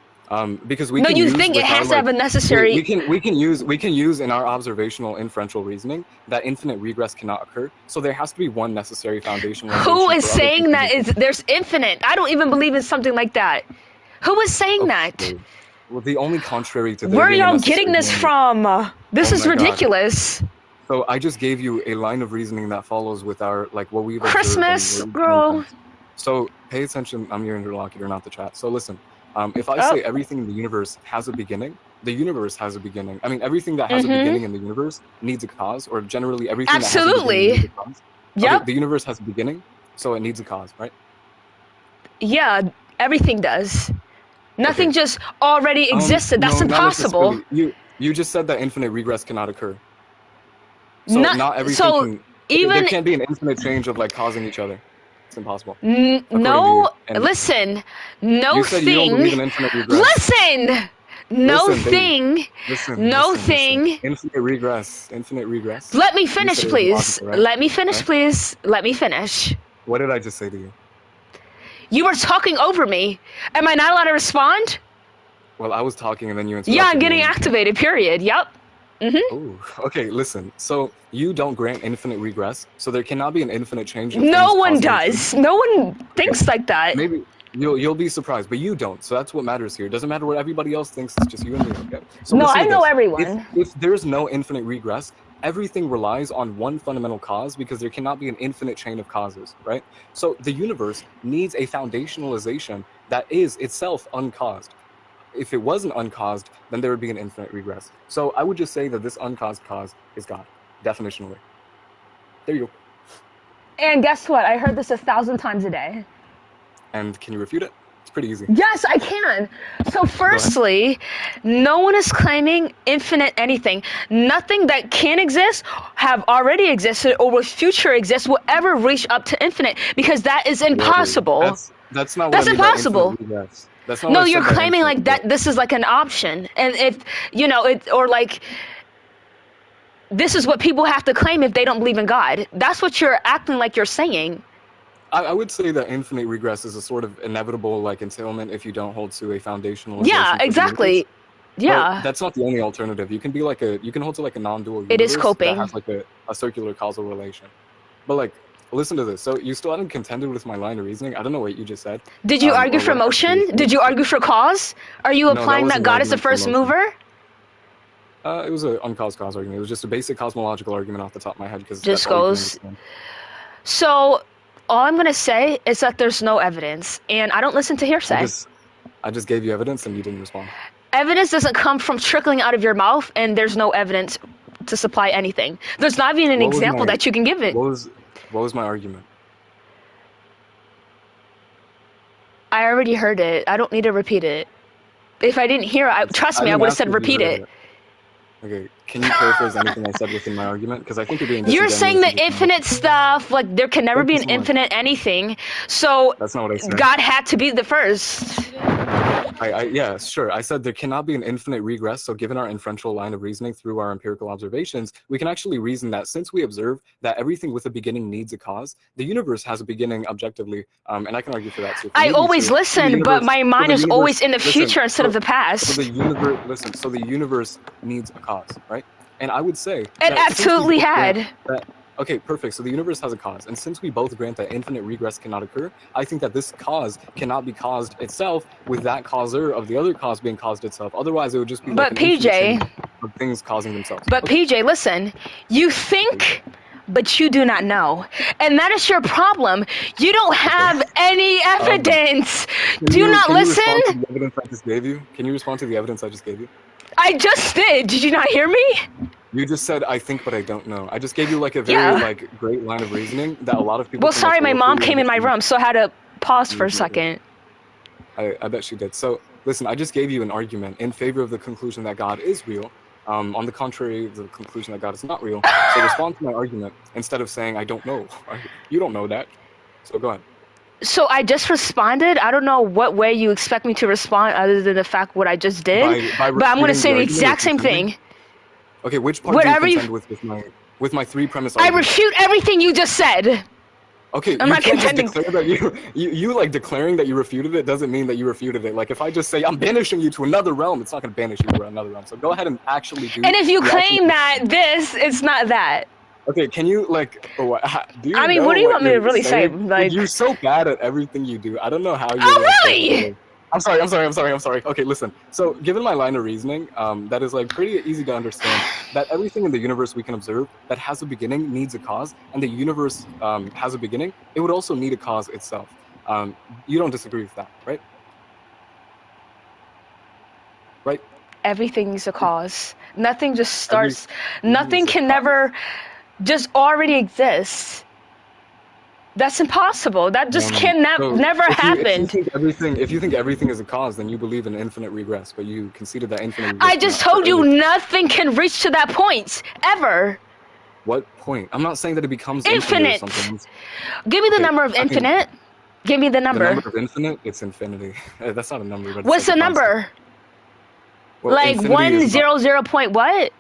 Because we No, can you use think it with our, has to have a like, necessary. we can use in our observational inferential reasoning that infinite regress cannot occur. So there has to be one necessary foundational. Who is saying that there's infinite? I don't even believe in something like that. Who is saying that? Well, the only contrary to Where are being a y'all necessary getting this being- from? This Oh is my God. ridiculous. So I just gave you a line of reasoning that follows with our, like, what we've observed Christmas, and girl. So pay attention. I'm your interlocutor, not the chat. So listen, if I Oh. say everything in the universe has a beginning, the universe has a beginning. I mean, everything that has a Mhm. beginning in the universe needs a cause, or generally everything that has a Absolutely. beginning needs a cause. Yep. Okay, the universe has a beginning, so it needs a cause, right? Yeah, everything does. Nothing just already existed. That's No, not impossible. necessarily. You just said that infinite regress cannot occur. So Not- not everything so can. even- there can't be an infinite change of like causing each other. It's impossible. No, to you. And listen, no you said you don't believe in thing. infinite regress. Listen, no Listen, baby. thing. Listen, No listen. thing. Infinite regress. Infinite regress. Let me You finish, said it was please. logical, right? Let me finish, Right? please. Let me finish. What did I just say to you? You were talking over me. Am I not allowed to respond? Well, I was talking and then you interrupted Yeah, I'm getting me. activated, period. Yep. Mm-hmm. Ooh, okay, listen. So you don't grant infinite regress, so there cannot be an infinite change. Of No things one causing each other. does. No one thinks like that. Maybe you'll be surprised, but you don't. So that's what matters here. It doesn't matter what everybody else thinks. It's just you and me. Okay. So No, listen I to know this. everyone. If there's no infinite regress, everything relies on one fundamental cause because there cannot be an infinite chain of causes, right? So the universe needs a foundationalization that is itself uncaused. If it wasn't uncaused, then there would be an infinite regress. So I would just say that this uncaused cause is God, definitionally. There you go. And guess what? I heard this 1,000 times a day. And can you refute it? It's pretty easy. Yes, I can. So firstly, no one is claiming infinite anything. Nothing that can exist, have already existed, or will future exist will ever reach up to infinite because that is impossible. That's not what That's I mean by impossible. infinite regress. That's not No, what I you're said by claiming infinite like that this is like an option. And if, it, or like, this is what people have to claim if they don't believe in God. That's what you're acting like you're saying. I would say that infinite regress is a sort of inevitable like entailment if you don't hold to a foundational. Yeah, exactly. Yeah. That's not the only alternative. You can be like you can hold to like a non-dual universe It is coping. that has like a circular causal relation. But like, listen to this. So you still hadn't contended with my line of reasoning. I don't know what you just said. Did you argue or for what motion? you- Did you argue for cause? Are you No, that applying that wasn't God is the argument for first motion. mover? It was an uncaused cause argument. It was just a basic cosmological argument off the top of my head because Just goes. So all I'm going to say is that there's no evidence, and I don't listen to hearsay. I just gave you evidence and you didn't respond. Evidence doesn't come from trickling out of your mouth, and there's no evidence to supply anything. There's not even an What was example my- that you can give it. What was my argument? I already heard it. I don't need to repeat it. If I didn't hear it, trust me, I didn't would have ask said if you repeat heard it. Okay, can you paraphrase anything I said within my argument? Because I think you're being You're saying the disingenuous. infinite stuff, like there can never Thank be you an so much. infinite anything. So That's not what I said. God had to be the first. Yeah, sure. I said there cannot be an infinite regress. So given our inferential line of reasoning through our empirical observations, we can actually reason that since we observe that everything with a beginning needs a cause, the universe has a beginning objectively. And I can argue for that too. If you I need me always to. So the listen, but universe- my so mind the is universe- always in the listen, future instead of the So past. the universe, listen, so the universe needs a cause, right? And I would say It that since we absolutely both grant had. that- okay, perfect. So the universe has a cause. And since we both grant that infinite regress cannot occur, I think that this cause cannot be caused itself with that causer of the other cause being caused itself. Otherwise, it would just be But like an infinite PJ, chain of things causing themselves. But PJ, listen, you think, but you do not know. And that is your problem. You don't have any evidence. Do you not Can listen? you respond to the evidence I just gave you? Can you respond to the evidence I just gave you? I just did. Did you not hear me? You just said, I think, but I don't know. I just gave you like a very Yeah. like great line of reasoning that a lot of people Well, can, sorry, like, my relate mom to came in my understand. room, so I had to pause for a second. I bet she did. So listen, I just gave you an argument in favor of the conclusion that God is real. On the contrary, the conclusion that God is not real. So respond to my argument instead of saying I don't know. You don't know that. So go ahead. So I just responded. I don't know what way you expect me to respond other than the fact what I just did. But I'm going to say the exact same thing. Okay, which part Whatever do you you- contend with my three premise I argument? refute everything you just said. Okay, I'm you not can't just contending. declare that you like declaring that you refuted it doesn't mean that you refuted it. Like if I just say I'm banishing you to another realm, it's not going to banish you to another realm. So go ahead and actually do. And if you the claim actual- that this, it's not that. Okay, can you like? Do you I mean, know what do you want me to you're really say? saying? Like- you're so bad at everything you do. I don't know how you're. Oh, like, really? I'm sorry. Okay, listen. So, given my line of reasoning, that is like pretty easy to understand that everything in the universe we can observe that has a beginning needs a cause, and the universe has a beginning. It would also need a cause itself. You don't disagree with that, right? Right? Everything's a cause. Nothing just starts. Nothing can never just already exist. That's impossible. That just can never happen. If you think everything is a cause, then you believe in infinite regress. But you conceded that infinite. I just told you nothing can reach to that point ever. What point? I'm not saying that it becomes Infinite. Or something. Give me the number of infinite. Give me the number. The number of infinite, it's infinity. That's not a number. But What's the number? Well, like infinity is 100 point what?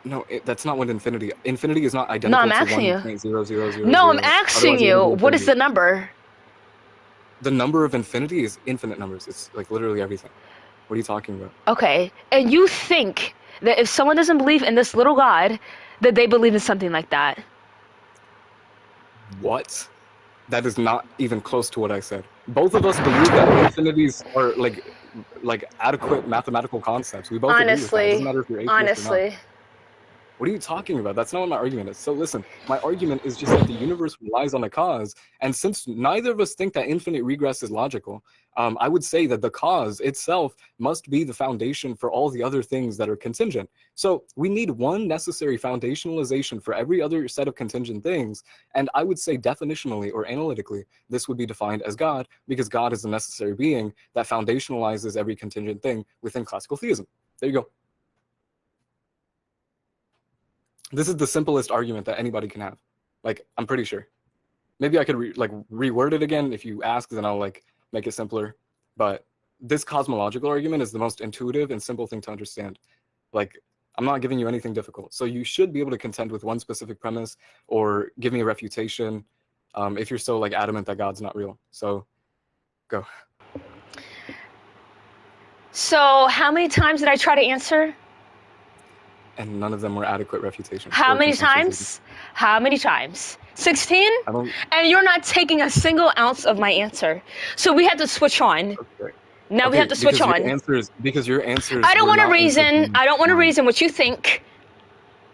No, that's not what infinity. Infinity is not identical I'm asking you. to 1.0000. No, I'm asking you. What is the number? The number of infinity is infinite numbers. It's like literally everything. What are you talking about? Okay, and you think that if someone doesn't believe in this little God, that they believe in something like that? What? That is not even close to what I said. Both of us believe that infinities are like adequate mathematical concepts. We both agree with that. It doesn't matter if you're atheist or not. What are you talking about? That's not what my argument is. So listen, my argument is just that the universe relies on a cause, and since neither of us think that infinite regress is logical, I would say that the cause itself must be the foundation for all the other things that are contingent. So we need one necessary foundationalization for every other set of contingent things, and I would say definitionally or analytically, this would be defined as God, because God is a necessary being that foundationalizes every contingent thing within classical theism. There you go. This is the simplest argument that anybody can have. Like, I'm pretty sure. Maybe I could reword it again. If you ask, then I'll like make it simpler. But this cosmological argument is the most intuitive and simple thing to understand. Like, I'm not giving you anything difficult. So you should be able to contend with one specific premise or give me a refutation if you're so like adamant that God's not real. So go. So how many times did I try to answer? And none of them were adequate refutations. How many times? How many times? 16? And you're not taking a single ounce of my answer. So we had to switch on. Okay. Now we have to switch on. Because your answers. I don't want to reason. I don't want to reason what you think.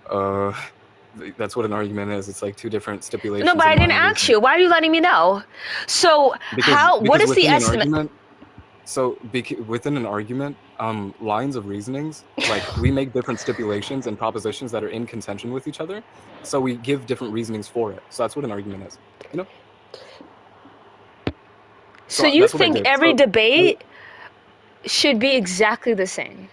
That's what an argument is. It's like two different stipulations. No, but I didn't ask you. Why are you letting me know? So what is the estimate? So within an argument, lines of reasonings, like we make different stipulations and propositions that are in contention with each other. So we give different reasonings for it. So that's what an argument is, you know? So you think every debate should be exactly the same?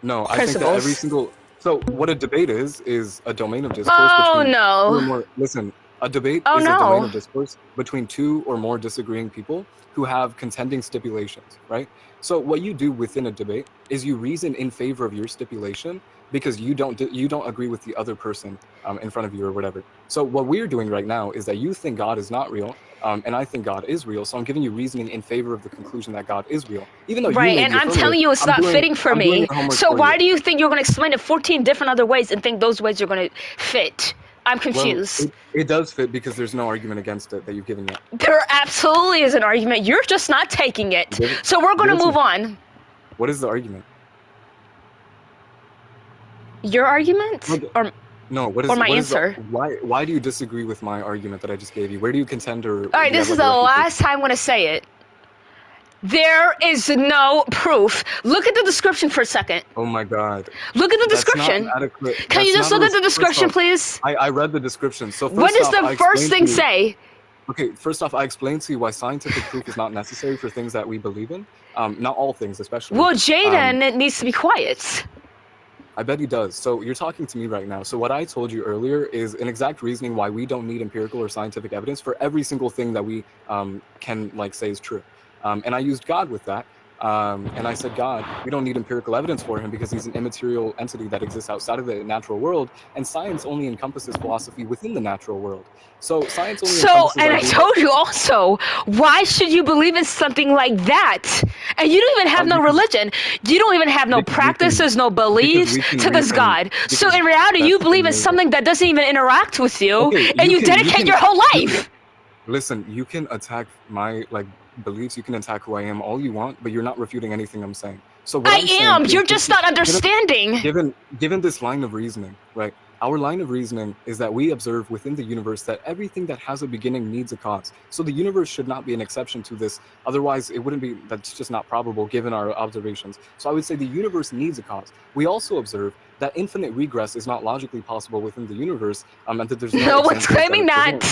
No, I think that every single... So what a debate is a domain of discourse between two or more... Listen, a debate is a domain of discourse between two or more disagreeing people who have contending stipulations, right? So what you do within a debate is you reason in favor of your stipulation because you don't agree with the other person in front of you or whatever. So what we're doing right now is that you think God is not real, and I think God is real. So I'm giving you reasoning in favor of the conclusion that God is real, even though right. And I'm telling you, it's not fitting for me. So why do you think you're going to explain it 14 different other ways and think those ways are going to fit? I'm confused. Well, it does fit because there's no argument against it that you've given yet. There absolutely is an argument. You're just not taking it. So we're going to move on. What is the argument? Your argument? Or my answer? Why do you disagree with my argument that I just gave you? Where do you contend or... All right, this is the last time I'm going to say it. There is no proof. Look at the description for a second. Oh my God. Look at the description. Can you just look at the description, please? I read the description. So what does the first thing say? Okay, first off, I explained to you why scientific proof is not necessary for things that we believe in. Not all things, especially. Well, Jaden needs to be quiet. I bet he does. So you're talking to me right now. So what I told you earlier is an exact reasoning why we don't need empirical or scientific evidence for every single thing that we can like say is true. And I used God with that. And I said, God, we don't need empirical evidence for him because he's an immaterial entity that exists outside of the natural world, and science only encompasses philosophy within the natural world. So science only encompasses. And I told you also, why should you believe in something like that? And you don't even have no religion. You don't even have no practices, no beliefs to this God. So in reality, you believe in something that doesn't even interact with you, and you dedicate your whole life. Listen, you can attack my beliefs, you can attack who I am all you want, but you're not refuting anything I'm saying. So what you're just not understanding. Given this line of reasoning, right? Our line of reasoning is that we observe within the universe that everything that has a beginning needs a cause. So the universe should not be an exception to this. Otherwise, it wouldn't be, that's just not probable given our observations. So I would say the universe needs a cause. We also observe that infinite regress is not logically possible within the universe, and that there's no one's claiming that.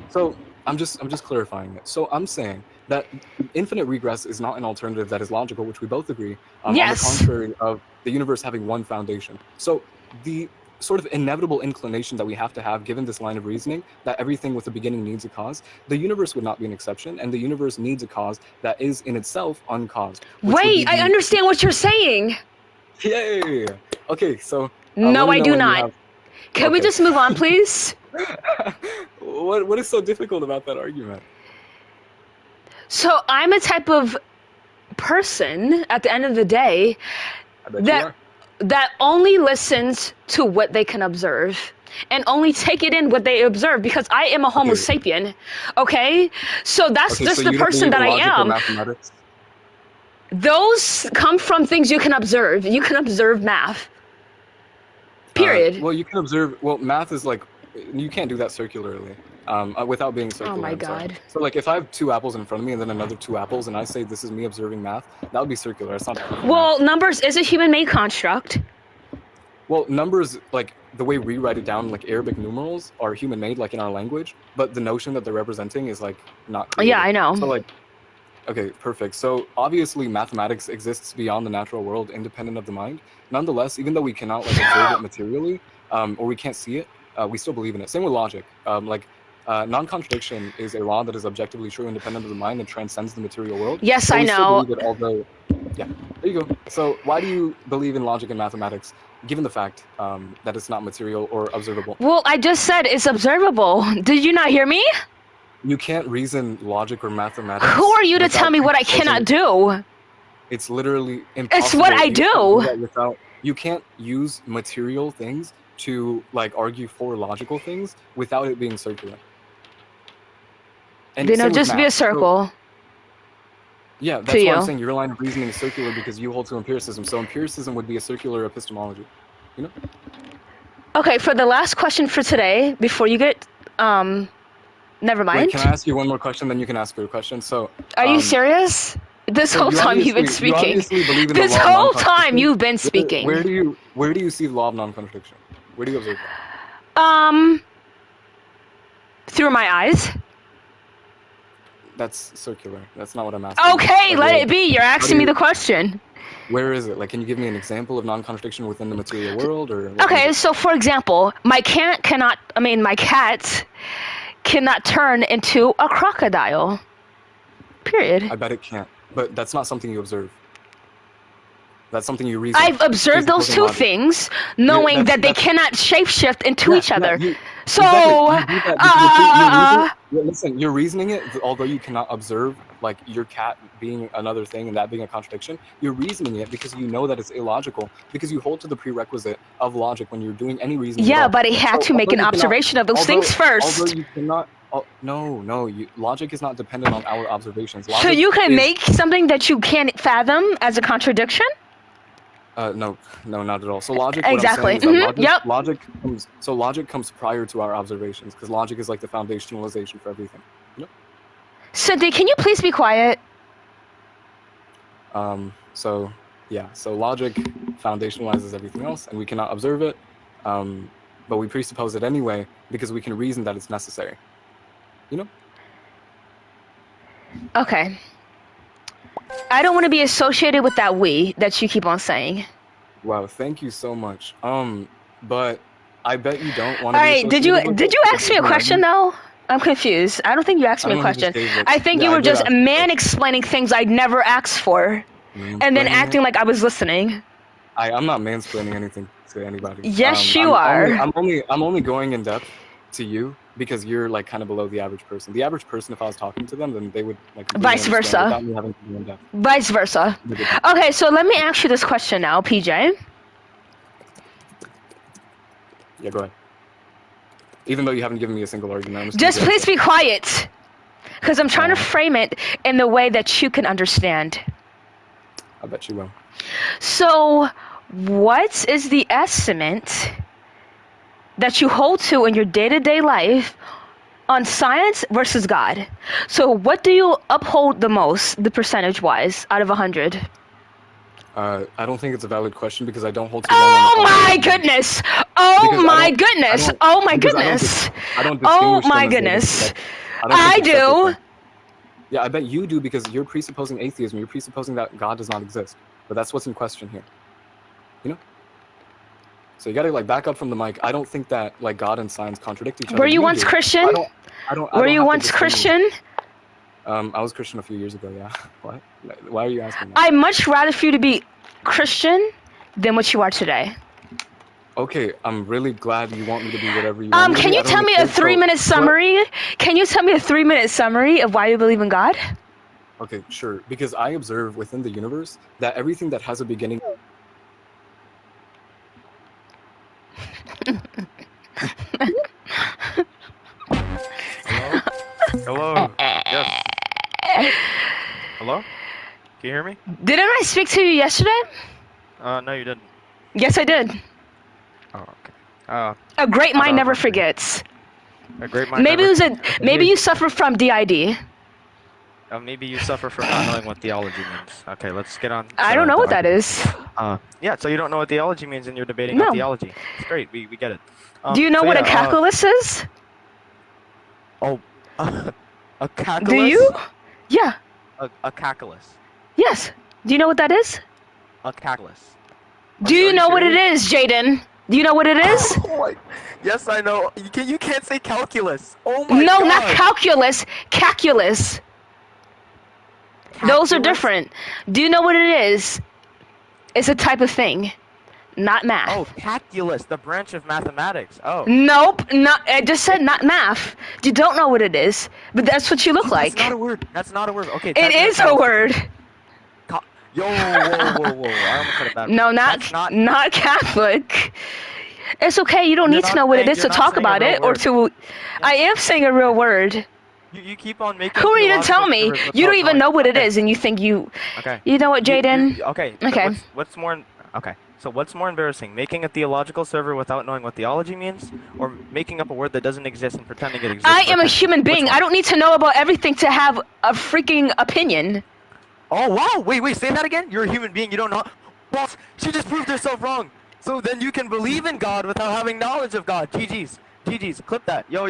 So I'm just clarifying it. So I'm saying that infinite regress is not an alternative that is logical, which we both agree. Yes. On the contrary of the universe having one foundation. So the sort of inevitable inclination that we have to have, given this line of reasoning, that everything with a beginning needs a cause, the universe would not be an exception, and the universe needs a cause that is in itself uncaused. Wait, I understand what you're saying. Yay! Okay, so... no, I do not. Can we just move on, please? What is so difficult about that argument? So I'm a type of person at the end of the day that only listens to what they can observe and only take it in what they observe, because I am a Homo sapien. Okay? So that's just the person that I am. Those come from things you can observe. You can observe math. Period. Well, you can observe, math is you can't do that circularly. Without being circular. Oh my God. So if I have 2 apples in front of me and then another 2 apples, and I say this is me observing math, that would be circular. It's not. Well, numbers is a human-made construct. Well, numbers, the way we write it down, Arabic numerals, are human-made, in our language, but the notion that they're representing is not created. Yeah, I know. So okay, perfect. So obviously mathematics exists beyond the natural world, independent of the mind. Nonetheless, even though we cannot observe it materially, or we can't see it, we still believe in it. Same with logic. Non-contradiction is a law that is objectively true, independent of the mind, and transcends the material world. Yes, I know. Yeah, there you go. So why do you believe in logic and mathematics, given the fact that it's not material or observable? Well, I just said it's observable. Did you not hear me? You can't reason logic or mathematics. Who are you to tell me what I cannot do? It's literally impossible. It's what I do. You can't use material things to argue for logical things without it being circular. And then it'll just be a circle. So, yeah, that's what I'm saying. Your line of reasoning is circular because you hold to empiricism. So empiricism would be a circular epistemology. You know? Okay, for the last question for today, before you get never mind. Wait, can I ask you one more question, then you can ask your question? So are you serious? This whole time you've been speaking. This whole time you've been speaking. Where do you see the law of non-contradiction? Where do you observe that? Through my eyes. That's circular. That's not what I'm asking. Okay, let it be. You're asking me the question. Where is it? Can you give me an example of non-contradiction within the material world, or? Okay, so for example, my cat cannot turn into a crocodile. Period. I bet it can't. But that's not something you observe. That's something you reason. I've observed those two things, knowing that they cannot shapeshift into each other. Listen, you're reasoning it, although you cannot observe your cat being another thing and that being a contradiction. You're reasoning it because you know that it's illogical, because you hold to the prerequisite of logic when you're doing any reasoning. Yeah, but I had to make an observation of those things first. Although you cannot. Logic is not dependent on our observations. So you can make something that you can't fathom as a contradiction? No, not at all. So logic. Exactly. What I'm saying is that logic comes prior to our observations, because logic is the foundationalization for everything. You know? Cynthia, can you please be quiet? So logic foundationalizes everything else, and we cannot observe it, but we presuppose it anyway because we can reason that it's necessary. You know? Okay. I don't want to be associated with that we that you keep on saying. Wow, thank you so much. But I bet you don't want All to be right, did associated with you it ask me a because question though? I'm confused. I don't think you asked I me a don't know who just question. gave it. I think Yeah, you I were did just ask you. man explaining things I'd never asked for, and then Mansplaining acting it? like I was listening. I'm not mansplaining anything to anybody. Yes, you I'm are. only going in depth to you because you're like kind of below the average person. The average person, if I was talking to them, then they would like completely Vice understand versa. without me having to go in depth. Vice versa. Okay, so let me ask you this question now, PJ. Yeah, go ahead. Even though you haven't given me a single argument, I'm Just please be quiet, because I'm trying to frame it in the way that you can understand. I bet you will. So, what is the estimate that you hold to in your day-to-day life on science versus God? So, what do you uphold the most, the percentage-wise, out of 100? I don't think it's a valid question because I don't hold to Oh my goodness! Oh my goodness! Oh my goodness! I don't Oh distinguish them my as though goodness! like, I I don't think they're separate do. things. Yeah, I bet you do because you're presupposing atheism. You're presupposing that God does not exist. But that's what's in question here. You know? So you gotta like back up from the mic. I don't think that like God and science contradict each other. Were you once do. Christian? Were you have to once distinguish. Christian? I was Christian a few years ago, yeah. What? Why are you asking that? I'd much rather for you to be Christian than what you are today. Okay, I'm really glad you want me to be whatever you want me to Can be. you tell me a 3-minute summary? Can you tell me a 3-minute summary of why you believe in God? Okay, sure. Because I observe within the universe that everything that has a beginning. Hello? Hello? Yes. Hello? Can you hear me? Didn't I speak to you yesterday? No, you didn't. Yes, I did. Oh, okay. A great I mind don't never remember. forgets. A great mind Maybe never... it was maybe you suffer from DID. Maybe you suffer from not knowing what theology means. Okay, let's get on. I don't know what that is. Yeah, so you don't know what theology means and you're debating No. on theology. It's great, we get it. Do you know what a calculus is? Oh, a calculus? Do you? Yeah. A calculus. Yes. Do you know what that is? A calculus. Do you know what it is, Jaden? Do you know what it is? Oh my... Yes, I know. You can't say calculus. Oh my No, God. not calculus. Calculus. Those are different. Do you know what it is? It's a type of thing, not math. Oh, calculus, the branch of mathematics. Oh. Nope, not. I just said not math. You don't know what it is, but that's what you look like. That's not a word. That's not a word. Okay. It is a word. Yo, whoa. I almost said it bad. No, not Catholic. It's okay. You don't need to know what it is to talk about it or to. I am saying a real word. You keep on making. Who are you to tell me? You don't even know what it is, and you think you. Okay. You know what, Jaden? Okay. Okay. What's more? Okay. So what's more embarrassing, making a theological server without knowing what theology means, or making up a word that doesn't exist and pretending it exists? I am a human being. I don't need to know about everything to have a freaking opinion. Oh wow! Wait, say that again. You're a human being. You don't know. Boss, she just proved herself wrong. So then you can believe in God without having knowledge of God. GG's. Clip that. Yo,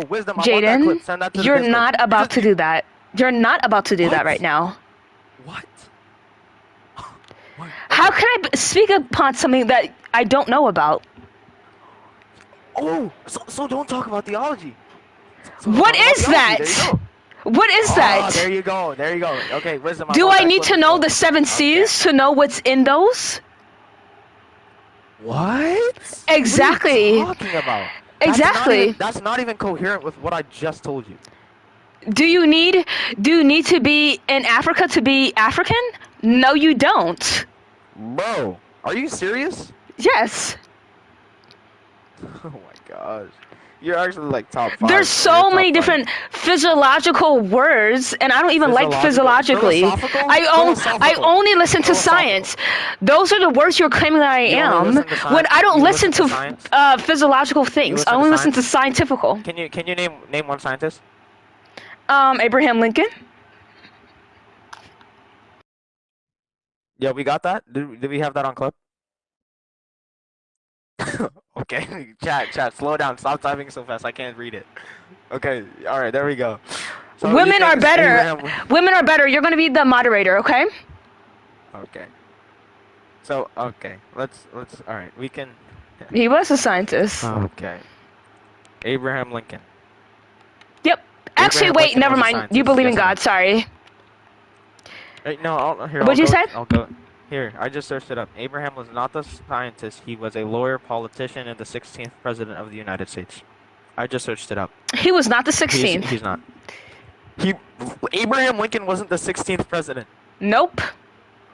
wisdom. I want that clip. Send that to the You're Discord. not about to do that. You're not about to do that right now. What? How can I speak upon something that I don't know about? Oh, so don't talk about theology. What is that? What is that? There you go. Okay, wisdom. Do I need to know the 7 C's to know what's in those? What? Exactly. What are you talking about? Exactly. That's not even coherent with what I just told you. Do you need to be in Africa to be African? No, you don't. Bro, are you serious? Yes. Oh my gosh. You're actually like top 5. There's so many different physiological words, and I don't even like physiologically. I only listen to science. Those are the words you're claiming that I am. When I don't listen to physiological things, I only listen to scientifical. Can you name one scientist? Abraham Lincoln. Yeah, we got that. Did we have that on clip? Okay, chat, slow down. Stop typing so fast. I can't read it. Okay, all right, there we go. So Women are better. Women are better. You're going to be the moderator, okay? Okay. So okay, let's all right. We can. He was a scientist. Okay. Abraham Lincoln. Yep. Actually, Abraham wait. Lincoln Never was a mind. scientist, You believe in yes or no? God. Sorry. No, here. What'd you say? I'll go. Here, I just searched it up. Abraham was not the scientist. He was a lawyer, politician, and the 16th president of the United States. I just searched it up. He was not the 16th. He's not. Abraham Lincoln wasn't the 16th president. Nope.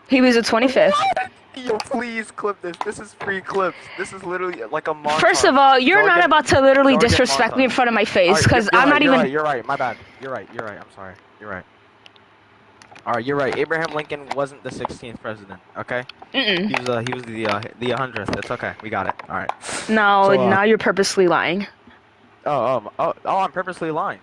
He was the 25th. Yo, please clip this. This is free clips. This is literally like a montage. First of all, you're not about to literally disrespect me in front of my face, because I'm not even. You're right. My bad. You're right. I'm sorry. You're right. All right. You're right. Abraham Lincoln wasn't the 16th president. Okay. Mm-mm. He was the 100th. It's okay. We got it. All right. No, So, now you're purposely lying. I'm purposely lying.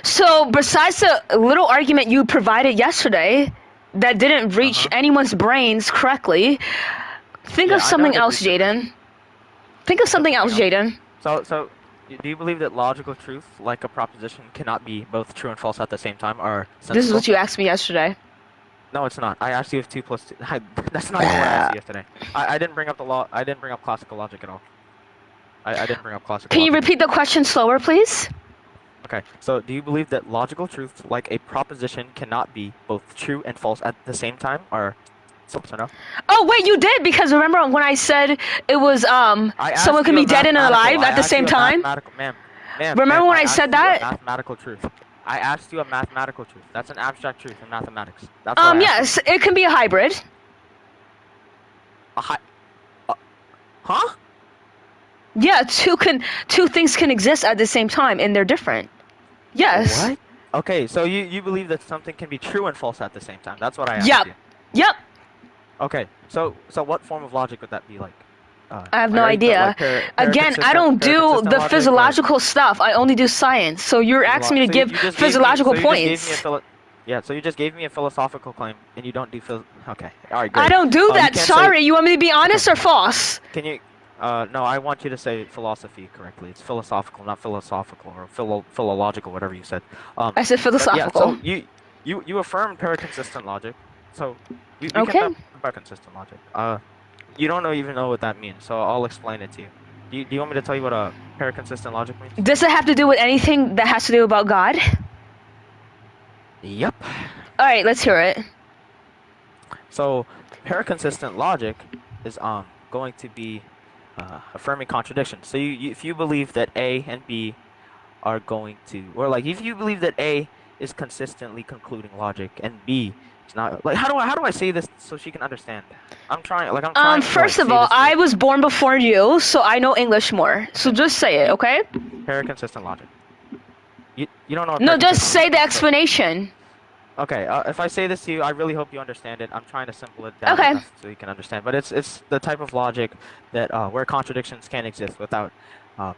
So, besides the little argument you provided yesterday that didn't reach anyone's brains correctly, think of something else, Jaden. Think of something else, Jaden. So, do you believe that logical truth, like a proposition, cannot be both true and false at the same time, or sensible? This is what you asked me yesterday. No, it's not. I asked you if 2 plus 2. That's not even what I asked you yesterday. I didn't bring up the law. I didn't bring up classical logic at all. I didn't bring up classical. Can you logic. repeat the question slower, please? Okay. So, do you believe that logical truth, like a proposition, cannot be both true and false at the same time, or yes or no? Oh wait, you did, because remember when I said it was someone can be dead and alive at the same time? Remember when I said that? Mathematical truth. I asked you a mathematical truth. That's an abstract truth in mathematics. That's what I asked Yes, it can be a hybrid. Huh? Yeah, two things can exist at the same time, and they're different. Yes. What? Okay, so you believe that something can be true and false at the same time. That's what I asked you. Yep. Okay, so what form of logic would that be like? I have no idea. Again, I don't do the physiological stuff. I only do science. So you're asking me to give physiological points. So you just gave me a philosophical claim, and you don't do okay. All right, great. I don't do that. Sorry. You want me to be honest or false? Can you? No, I want you to say philosophy correctly. It's philosophical, not philosophical or philological, whatever you said. I said philosophical. Yeah, so you affirmed paraconsistent logic. So we okay. can talk about consistent logic. You don't even know what that means, so I'll explain it to you. Do you want me to tell you what a paraconsistent logic means? Does it have to do with anything that has to do about God? Yep. All right, let's hear it. So paraconsistent logic is going to be affirming contradiction. So if you believe that A and B are going to, or like if you believe that A is consistently concluding logic and B is not, like how do I say this so she can understand? I'm trying. First of all, I was born before you, so I know English more. So just say it, okay? Paraconsistent logic. You don't know. No, just say the explanation. Okay, if I say this to you, I really hope you understand it. I'm trying to simple it down enough so you can understand. But it's the type of logic that where contradictions can exist without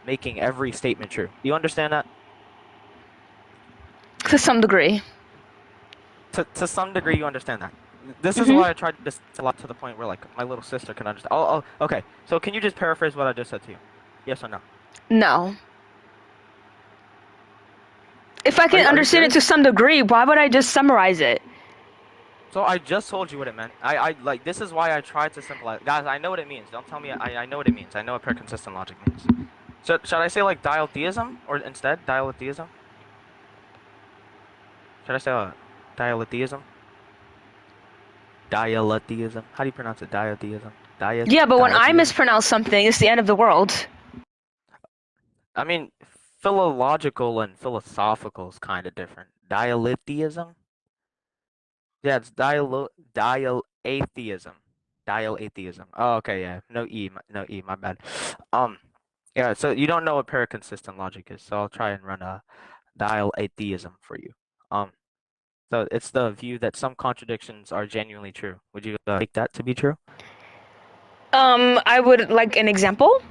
making every statement true. Do you understand that? To some degree. To some degree, you understand that. This is why I tried to distill up to the point where like my little sister can understand. Oh, okay. So can you just paraphrase what I just said to you? Yes or no? No. If I can understand it to some degree, why would I just summarize it? So I just told you what it meant. I like this is why I tried to simplify. Guys, I know what it means. Don't tell me I know what it means. I know what paraconsistent logic means. Should I say like dialetheism or instead dialetheism? Should I say dialetheism? Dialetheism. How do you pronounce it? Dialetheism. Yeah, but when I mispronounce something, it's the end of the world. I mean, philological and philosophical is kind of different. Dialetheism? Yeah, it's dialetheism. Dialetheism. Oh, okay, yeah. No E, my bad. Yeah, so you don't know what paraconsistent logic is, so I'll try and run a dialetheism for you. So it's the view that some contradictions are genuinely true. Would you take that to be true? I would like an example.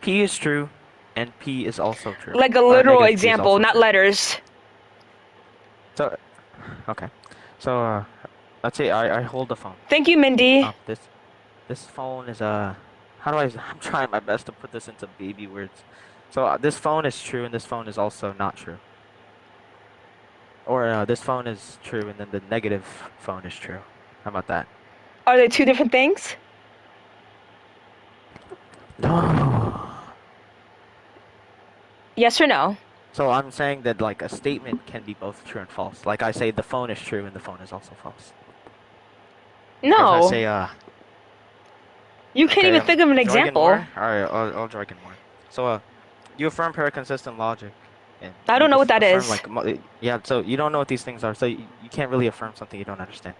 P is true, and P is also true. Like a literal example, not letters. So, okay. So, let's say I hold the phone. Thank you, Mindy. This phone is I'm trying my best to put this into baby words. So this phone is true, and this phone is also not true. Or this phone is true, and then the negative phone is true. How about that? Are they two different things? No. Yes or no? So I'm saying that like a statement can be both true and false. Like I say the phone is true and the phone is also false. No. Or if I say you can't even think of an example. All right, I'll drag in more. So you affirm paraconsistent logic. And I don't know what that is. Yeah, so you don't know what these things are, so you can't really affirm something you don't understand.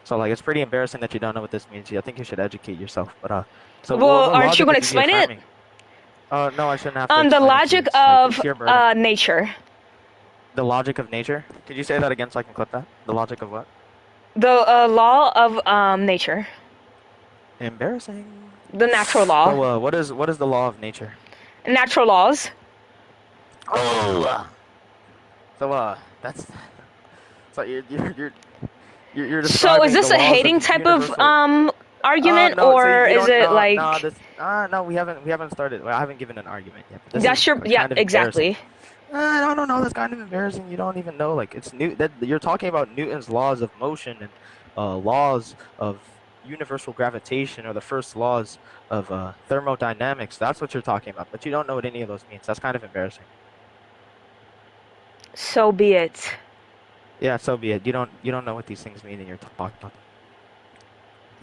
So like it's pretty embarrassing that you don't know what this means. I think you should educate yourself. But so well, what aren't you going to logic would explain be it? affirming? No, I shouldn't have to. The logic of It's your burden. nature. The logic of nature? Could you say that again so I can clip that? The logic of what? The law of nature. Embarrassing. The natural law. So what is the law of nature? Natural laws. Oh. So that's so you're so is this a hating type of argument no, or so is it like no, we haven't started. Well, I haven't given an argument yet. That's your yeah, exactly. I don't know. That's kind of embarrassing. You don't even know. Like it's new. That you're talking about Newton's laws of motion and laws of universal gravitation, or the first laws of thermodynamics. That's what you're talking about. But you don't know what any of those means. That's kind of embarrassing. So be it. Yeah, so be it. You don't know what these things mean, and you're talking about.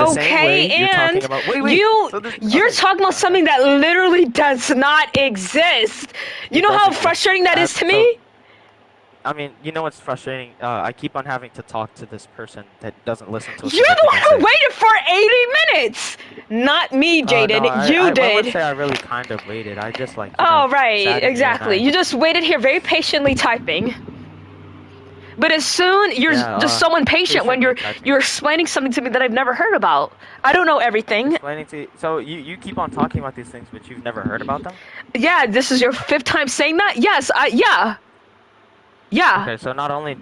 Okay, and you're talking about something that literally does not exist. You know how frustrating that is to me? I mean, you know what's frustrating? I keep on having to talk to this person that doesn't listen to us. You're the one who waited for 80 minutes! Not me, Jaden. You did. I would say I really kind of waited. I just like. Oh, right. Exactly. You just waited here very patiently typing. But as soon you're just so impatient when you're explaining something to me that I've never heard about. I don't know everything. So you keep on talking about these things, but you've never heard about them? Yeah, this is your 5th time saying that? Yes, yeah. Okay, so not only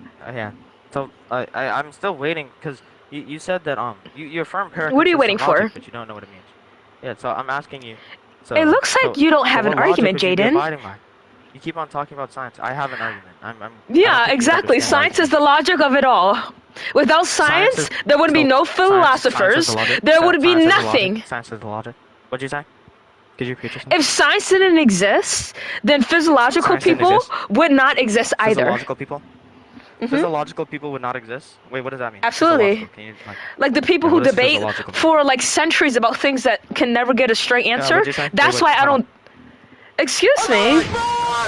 so I'm still waiting because you said that you affirm paraconsistent What are you waiting for? But you don't know what it means. Yeah, so I'm asking you. So, it looks like you don't have an argument, Jaden. You keep on talking about science. I have an argument. Yeah, exactly. Science is the logic of it all. Without science there would be no philosophers. There would be nothing. Science is the logic. What'd you say? Could you repeat yourself? If science didn't exist, then physiological people would not exist either. Physiological people? Physiological people would not exist? Wait, what does that mean? Absolutely. Like the people who debate for like centuries about things that can never get a straight answer. That's why I don't. Excuse me.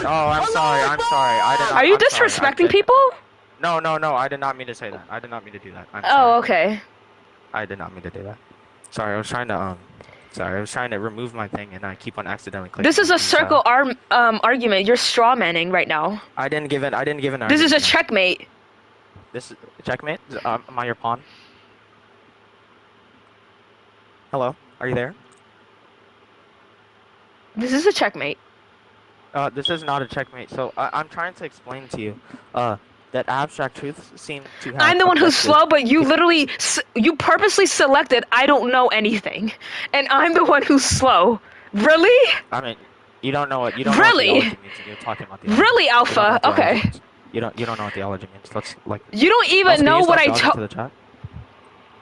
Oh, I'm sorry. I did not. Are you disrespecting people? No. I did not mean to say that. I did not mean to do that. Oh, okay. I did not mean to do that. Sorry, I was trying to remove my thing, and I keep on accidentally clicking. This is a circle argument. You're straw manning right now. I didn't give an argument. This is a checkmate. This is a checkmate? Am I your pawn? Hello? Are you there? This is a checkmate. This is not a checkmate. So I'm trying to explain to you that abstract truths seem to have. I'm the one who's slow, but you literally, you purposely selected I don't know anything, and I'm the one who's slow. Really? I mean, you don't know what you don't really? know what theology means. You're talking about theology. Really, Alpha? Okay. You don't know what theology means. Let's like. You don't even know what I told.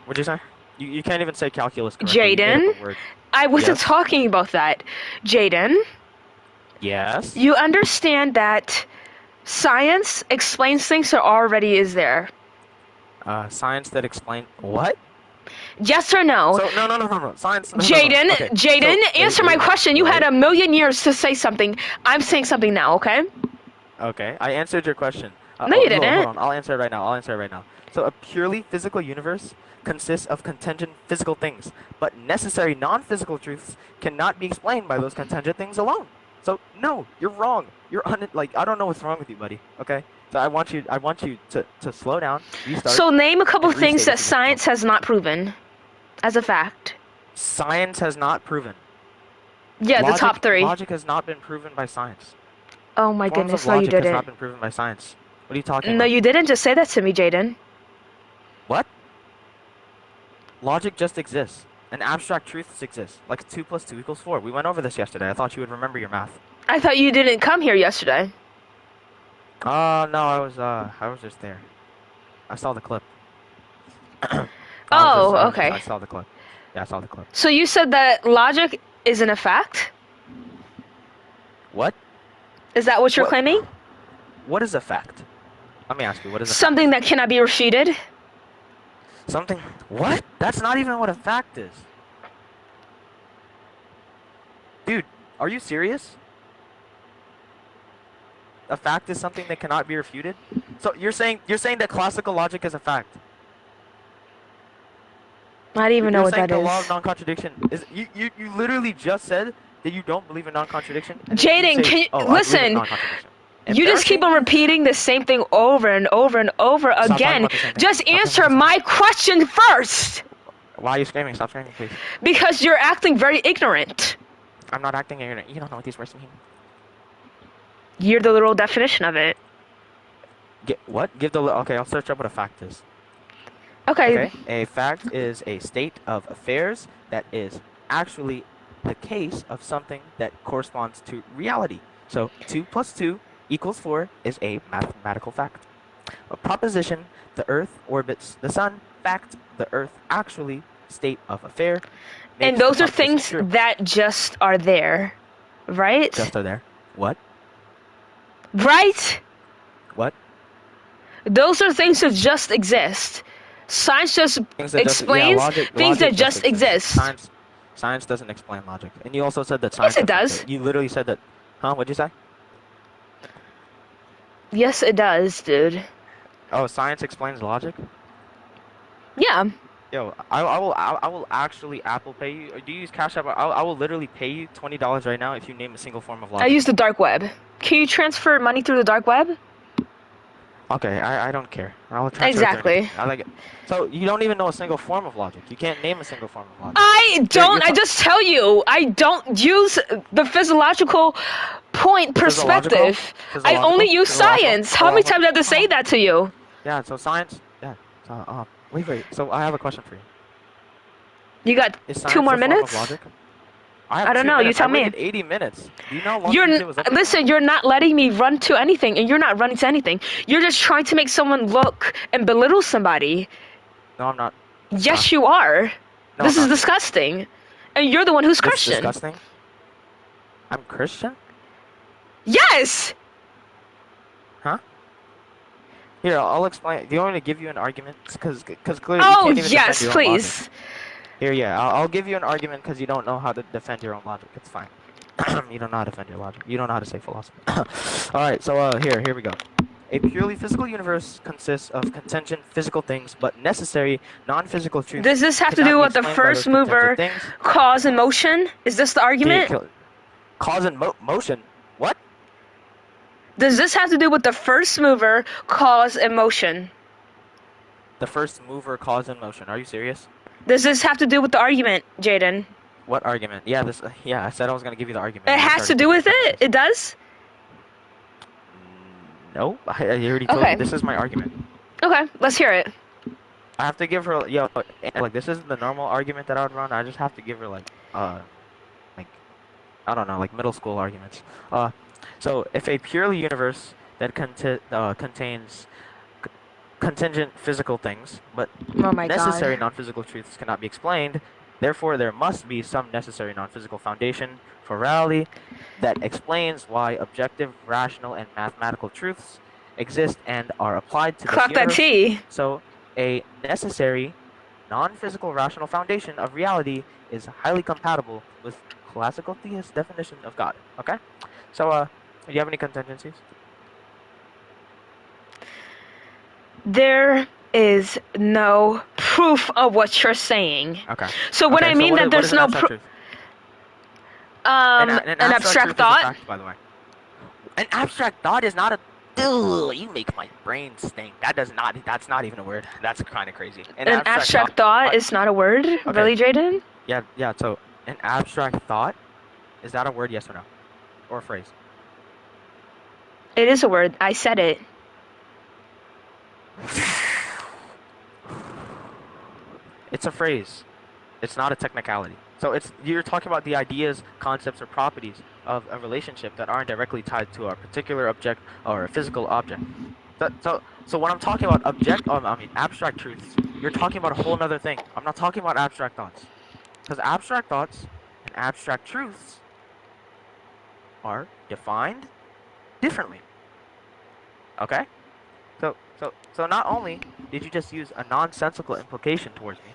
What'd you say? You can't even say calculus correctly. Jaden, I wasn't talking about that. Jaden. Yes. You understand that science explains things that already is there. Science that explains what? Yes or no? So, no. Science. Jaden, okay. Jaden, answer my question. You had a million years to say something. I'm saying something now, okay? Okay, I answered your question. No, you didn't. Hold on. I'll answer it right now. So a purely physical universe consists of contingent physical things, but necessary non-physical truths cannot be explained by those contingent things alone. So no, you're wrong. You're I don't know what's wrong with you, buddy. Okay? So I want you to slow down, restart. So name a couple things that science has not proven as a fact. Science has not proven. Yeah, the top 3. Logic has not been proven by science. Oh my goodness, no you didn't. Logic has not been proven by science. What are you talking about? No, you didn't just say that to me, Jaden. What? Logic just exists. And abstract truths exist. Like 2 + 2 = 4. We went over this yesterday. I thought you would remember your math. I thought you didn't come here yesterday. No, I was just there. I saw the clip. Okay. I saw the clip. Yeah, I saw the clip. So you said that logic isn't a fact? What? Is that what you're claiming? What is a fact? Let me ask you, what is a Something that cannot be refuted? Something? What? That's not even what a fact is. Dude, are you serious? A fact is something that cannot be refuted? So you're saying that classical logic is a fact? I don't even know what that You're saying is. the law of non-contradiction is you literally just said that you don't believe in non-contradiction. Jaden, can you listen? You just keep on repeating the same thing over and over and over again. Just answer my question first. Why are you screaming? Stop screaming, please. Because you're acting very ignorant. I'm not acting ignorant. You don't know what these words mean. You're the literal definition of it. What? Okay, I'll search up what a fact is. Okay. A fact is a state of affairs that is actually the case of something that corresponds to reality. So 2 plus 2 equals 4 is a mathematical fact. A proposition, the Earth orbits the Sun. Fact, the Earth actually, state of affair. And those are things that just are there, right? Just are there. What? Right? What? Those are things that just exist. Science just explains things that just exist. Science doesn't explain logic. And you also said that science... Yes, it does. You literally said that... Huh? What'd you say? Yes, it does, dude. Oh, science explains logic? Yeah. Yo, I will actually Apple Pay you. Or do you use Cash App? I will literally pay you $20 right now if you name a single form of logic. I use the dark web. Can you transfer money through the dark web? Okay, I don't care. I'll transfer Exactly. I like it. So you don't even know a single form of logic. You can't name a single form of logic. I don't. I just tell you. I don't use the physiological point perspective. I only use science. How many times do I have to say that to you? Yeah. So science. Yeah. So wait. So I have a question for you. You got 2 more minutes? I don't know. You tell me. 80 minutes. Do you know how long listen, you're not letting me run to anything, and you're not running to anything. You're just trying to make someone look and belittle somebody. No, I'm not. Yes, you are. No, this is disgusting. And you're the one who's Christian. Disgusting? I'm Christian? Yes! Huh? Here, I'll explain. Do you want me to give you an argument? Because clearly you can't even yes, defend your own please. logic. Here, yeah, I'll give you an argument because you don't know how to defend your own logic. It's fine. You don't know how to defend your logic. You don't know how to say philosophy. Alright, so here we go. A purely physical universe consists of contingent physical things, but necessary non-physical truths. Does this have to do with the first mover, cause and motion? Is this the argument? Cause and motion? What? Does this have to do with the first mover, cause and motion? The first mover, cause and motion. Are you serious? Does this have to do with the argument, Jaden? What argument? Yeah, I said I was gonna give you the argument. It has to do with it? It does? No, I already told you. This is my argument. Okay, let's hear it. I have to give her, like this isn't the normal argument that I would run. I just have to give her like I don't know, like middle school arguments. So if a purely universe that contains contingent physical things, but necessary non-physical truths cannot be explained, therefore there must be some necessary non-physical foundation for reality that explains why objective, rational, and mathematical truths exist and are applied to this universe. So a necessary non-physical rational foundation of reality is highly compatible with classical theist definition of God. Okay? So do you have any contingencies? There is no proof of what you're saying. Okay. So when I mean that there's no proof, an abstract thought. Fact, by the way, an abstract thought is not a. Ugh, you make my brain stink. That's not even a word. That's kind of crazy. An abstract thought is not a word, really, Jaden? Yeah. So an abstract thought, is that a word? Yes or no, or a phrase? It is a word. I said it. It's a phrase. It's not a technicality. So you're talking about the ideas, concepts, or properties of a relationship that aren't directly tied to a particular object or a physical object. So when I'm talking about abstract truths, you're talking about a whole other thing. I'm not talking about abstract thoughts. Because abstract thoughts and abstract truths are defined differently. Okay? So not only did you just use a nonsensical implication towards me,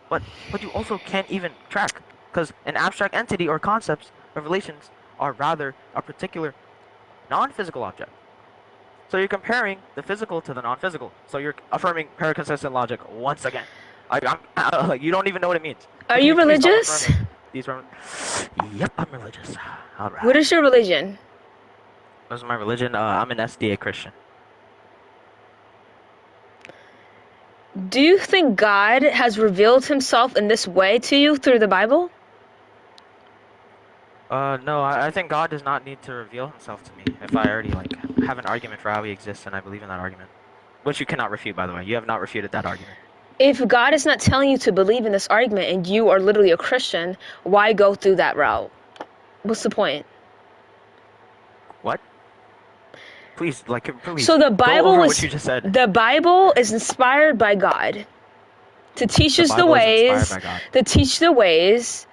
but you also can't even track. Because an abstract entity or concepts or relations are rather a particular non-physical object. So you're comparing the physical to the non-physical. So you're affirming paraconsistent logic once again. You don't even know what it means. Are you religious? Yep, I'm religious. All right. What is your religion? What is my religion? I'm an SDA Christian. Do you think God has revealed himself in this way to you through the Bible? No, I think God does not need to reveal himself to me if I already have an argument for how he exists and I believe in that argument. Which you cannot refute, by the way. You have not refuted that argument. If God is not telling you to believe in this argument and you are literally a Christian, why go through that route? What's the point? What? Please. So the Bible go over was, what you just said. The Bible is inspired by God to teach us the ways, to teach the ways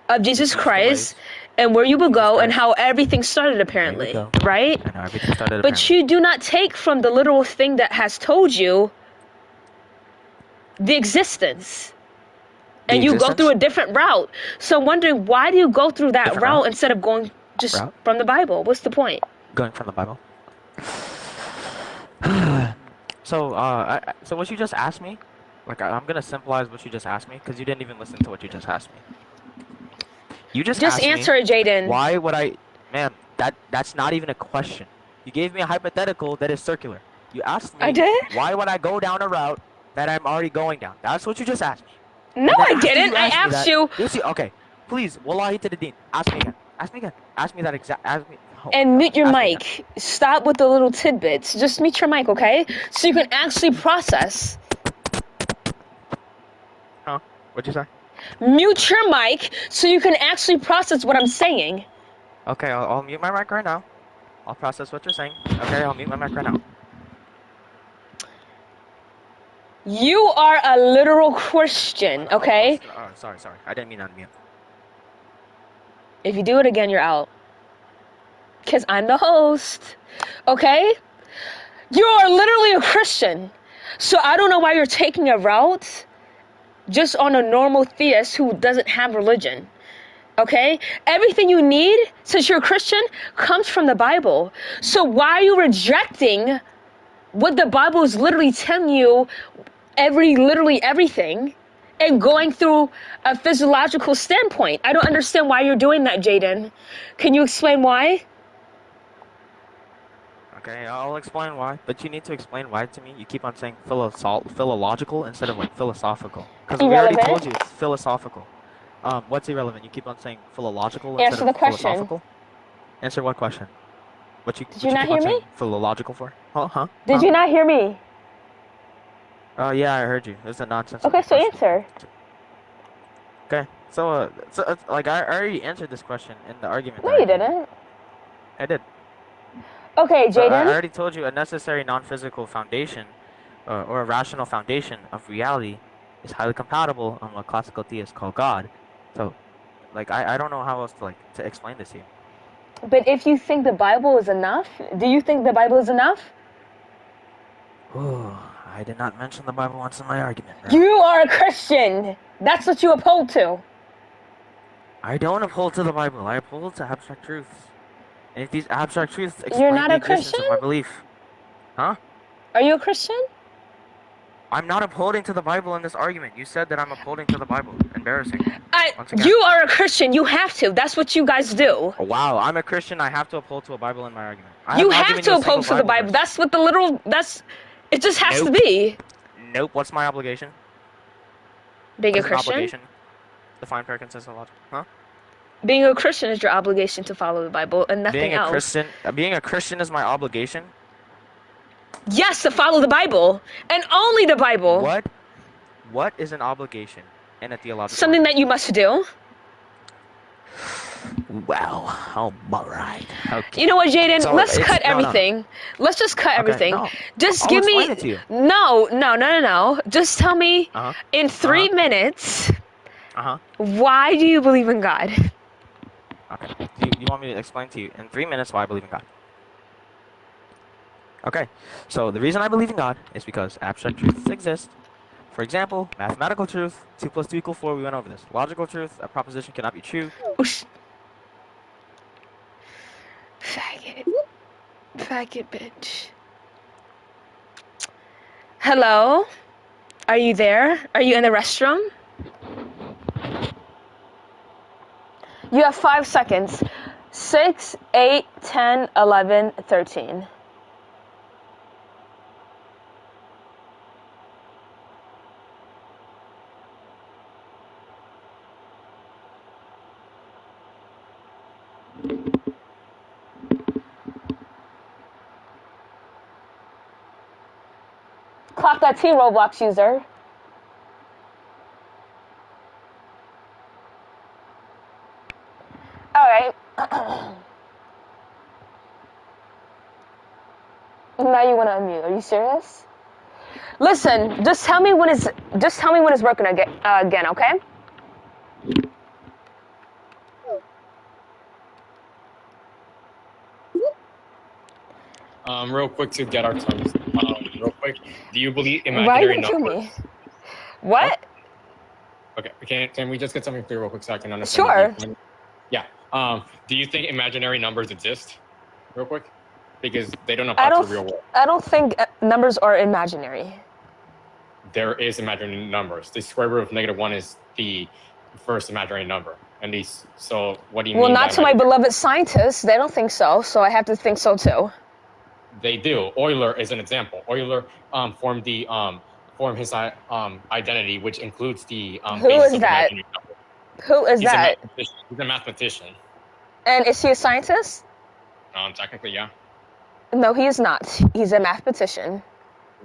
of Jesus Christ and where you will go and how everything started apparently, right? I know everything started But you do not take from the literal thing that has told you the existence. And you go through a different route. So I'm wondering, why do you go through that route instead of going just from the Bible? What's the point? Going from the Bible. So what you just asked me, I'm gonna symbolize what you just asked me because you didn't even listen to what you just asked me. You just answer it, Jaden. Why would I, man? That's not even a question. You gave me a hypothetical that is circular. You asked me, I did? Why would I go down a route that I'm already going down? That's what you just asked me. No, I didn't. I asked you. Okay, please, wallahi to the deen. Ask me again. Ask me again. Ask me that exact. Ask me. And mute your mic. Stop with the little tidbits. Just mute your mic, okay? So you can actually process. Huh? What'd you say? Mute your mic so you can actually process what I'm saying. Okay, I'll mute my mic right now. I'll process what you're saying. Okay, I'll mute my mic right now. You are a literal Christian, okay? Oh, sorry. I didn't mean unmute. If you do it again, you're out. Because I'm the host, okay? You are literally a Christian. So I don't know why you're taking a route just on a normal theist who doesn't have religion, okay? Everything you need, since you're a Christian, comes from the Bible. So why are you rejecting what the Bible is literally telling you, literally everything, and going through a physiological standpoint? I don't understand why you're doing that, Jaden. Can you explain why? Okay, I'll explain why. But you need to explain why to me. You keep on saying philological instead of philosophical. Because we already told you it's philosophical. What's irrelevant? You keep on saying philological instead of philosophical? Answer what question? Did you not hear me? Philological for? Huh? Did you not hear me? Oh, yeah, I heard you. It was a nonsense. Okay, so answer. Okay, so I already answered this question in the argument. No, you didn't. I did. Okay, Jaden. I already told you a necessary non-physical foundation, or a rational foundation of reality, is highly compatible on what classical theists call God. So, I don't know how else to explain this to you. But if you think the Bible is enough, do you think the Bible is enough? Ooh, I did not mention the Bible once in my argument. Bro. You are a Christian. That's what you uphold to. I don't uphold to the Bible. I uphold to abstract truths. And if these abstract truths explain the existence of my belief. Huh? Are you a Christian? I'm not upholding to the Bible in this argument. You said that I'm upholding to the Bible. Embarrassing. You are a Christian. You have to. That's what you guys do. Oh, wow, I'm a Christian. I have to uphold to a Bible in my argument. You have to uphold to the Bible. That's what it just has to be. Nope. What's my obligation? Being a Christian? Obligation? Define paraconsistent logic. Huh? Being a Christian is your obligation to follow the Bible and nothing else. Being a Christian is my obligation? Yes, to follow the Bible. And only the Bible. What is an obligation? in a theological. Something that you must do. Well, all right. Okay. You know what, Jaden? So Let's it's- cut no, no. everything. Let's just cut Okay, everything. no. Just I'll give me. explain it to you. No. Just tell me in 3 minutes. Why do you believe in God? Okay. Do you want me to explain to you in 3 minutes why I believe in God? Okay. So the reason I believe in God is because abstract truths exist. For example, mathematical truth, 2 + 2 = 4, we went over this. Logical truth, a proposition cannot be true. Faggot bitch. Hello? Are you there? Are you in the restroom? You have 5 seconds. 6, 8, 10, 11, 13. Clock that T, Roblox user. Alright. Now you wanna unmute. Are you serious? Listen, just tell me when it's working again, okay? Real quick to get our terms. Real quick, do you believe Why imaginary you kill numbers? me? What? Okay, can we just get something clear real quick so I can understand? Sure. Yeah. Do you think imaginary numbers exist? Real quick, because they don't apply to the real world. I don't think numbers are imaginary. There is imaginary numbers. The square root of -1 is the first imaginary number. And these. So what do you mean? Well, not by to my imaginary? beloved scientists. They don't think so, so I have to think so too. They do. Euler is an example. Euler formed his identity, which includes the Who basis is of that? imaginary numbers. Who is that? He's a mathematician. And is he a scientist? Technically, yeah. No, he is not. He's a mathematician.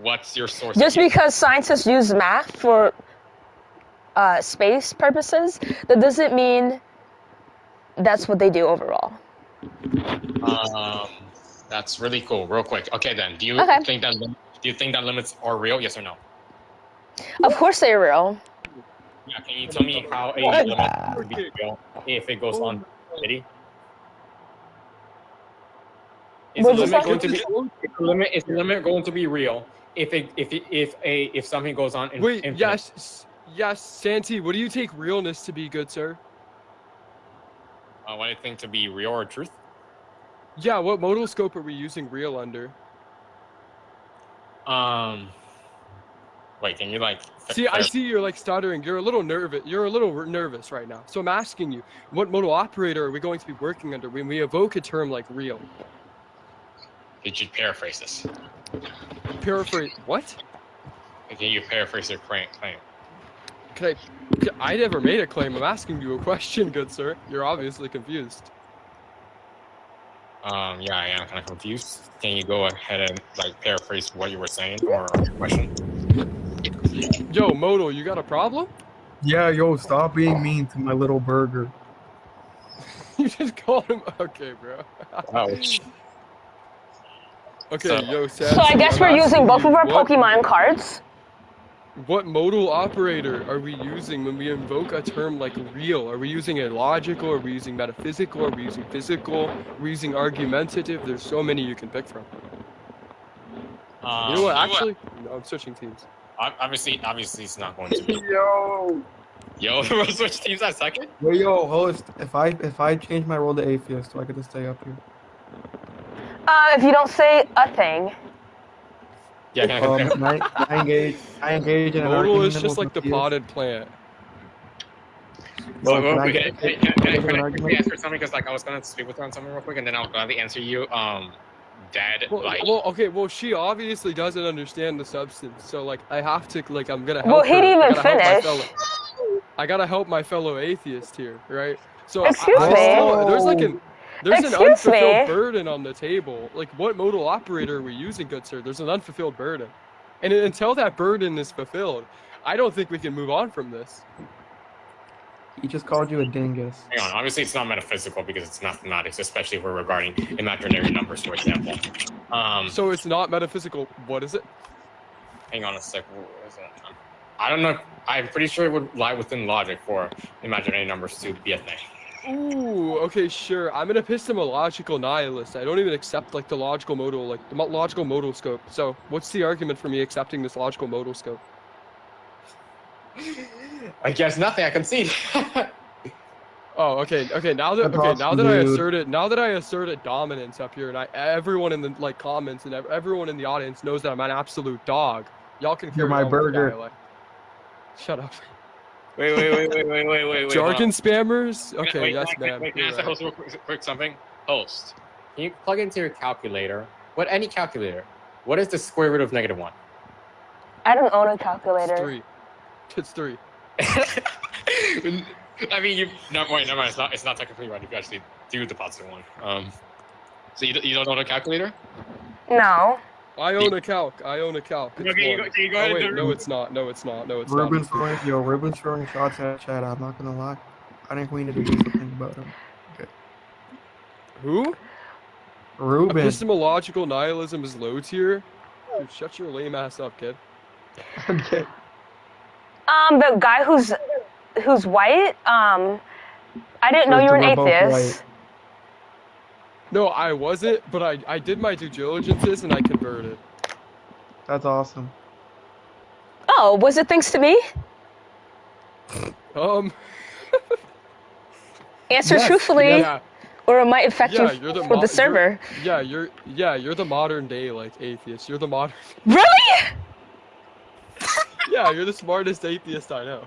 What's your source? Just because scientists use math for space purposes, that doesn't mean that's what they do overall. That's really cool. Real quick. Okay, then. Do you think that limits are real? Yes or no? Of course they're real. Yeah. Can you tell me how a limit would be real if it goes on infinity? Is the limit going to be real if something goes on? Wait, infinite? yes, Santi. What do you take realness to be, good sir? What do you think to be real or truth? Yeah, what modal scope are we using real under? Wait, can you See, I see you're stuttering. You're a little nervous right now. So I'm asking you, what modal operator are we going to be working under when we evoke a term like real? Did you paraphrase this? Paraphrase what? Can you paraphrase your claim? I never made a claim. I'm asking you a question, good sir. You're obviously confused. Yeah, I am kind of confused. Can you go ahead and paraphrase what you were saying or your question? Yo, Modal, you got a problem? Yeah, yo, stop being mean to my little burger. You just called him. Okay, bro. Ouch. Okay, So- yo, Santi, So I guess we're using both of our what- Pokemon cards. What modal operator are we using when we invoke a term like real? Are we using a logical? Are we using metaphysical? Are we using physical? Are we using argumentative? There's so many you can pick from. You know what? Actually, no, I'm switching teams. Obviously, it's not going to be. Yo, We'll switch teams at second. yo, host. If I change my role to atheist, do I get to stay up here? If you don't say a thing. Yeah, I engage in an Modal is argument just like with the you. potted plant. Well, can I okay. get- Can I an argument? quickly answer something? Because I was going to speak with her on something real quick, and then I'll gladly answer you. Dad, Well, she obviously doesn't understand the substance, so I have to I'm gonna help Well, he her. didn't I even gotta help my finish. I gotta help my fellow atheist here, right? So Excuse me? there's an Excuse unfulfilled me? burden on the table. What modal operator are we using, good sir? There's an unfulfilled burden, and until that burden is fulfilled, I don't think we can move on from this. He just called you a dingus. Hang on. Obviously, it's not metaphysical because it's mathematics, especially if we're regarding imaginary numbers, for example. So it's not metaphysical. What is it? Hang on a sec. What is it? I don't know. I'm pretty sure it would lie within logic for imaginary numbers to be a thing. Ooh, okay, sure. I'm an epistemological nihilist. I don't even accept like the logical modal, like the logical modal scope. So, what's the argument for me accepting this logical modal scope? I guess nothing. I concede. Oh, okay. Now that I asserted dominance up here, and everyone in the comments and everyone in the audience knows that I'm an absolute dog. Y'all can You're carry my on with the burger. dialect. Shut up. Wait. Jargon spammers? Okay, Wait, yes, can I- ma'am. Wait, can I You're ask the right. host real quick something? Host, can you plug into your calculator? Any calculator? What is the square root of -1? I don't own a calculator. 3. It's 3. I mean, never mind. It's not technically right if you actually do the positive one. So you don't own a calculator? No. I own a calc. It's Okay, you one. go ahead Oh, wait, and no, it's not. Ruben's Ruben's throwing shots at chat. I'm not gonna lie. I think we need to do something about him. Okay. Who? Ruben. Epistemological nihilism is low tier? Dude, shut your lame ass up, kid. Okay. The guy who's white. I didn't know you were an atheist. No, I wasn't, but I did my due diligences and I converted. That's awesome. Oh, was it thanks to me? Answer Yes, truthfully, yeah. or it might affect you you're for the server. You're the modern day atheist. You're the modern. Really? Yeah, you're the smartest atheist I know.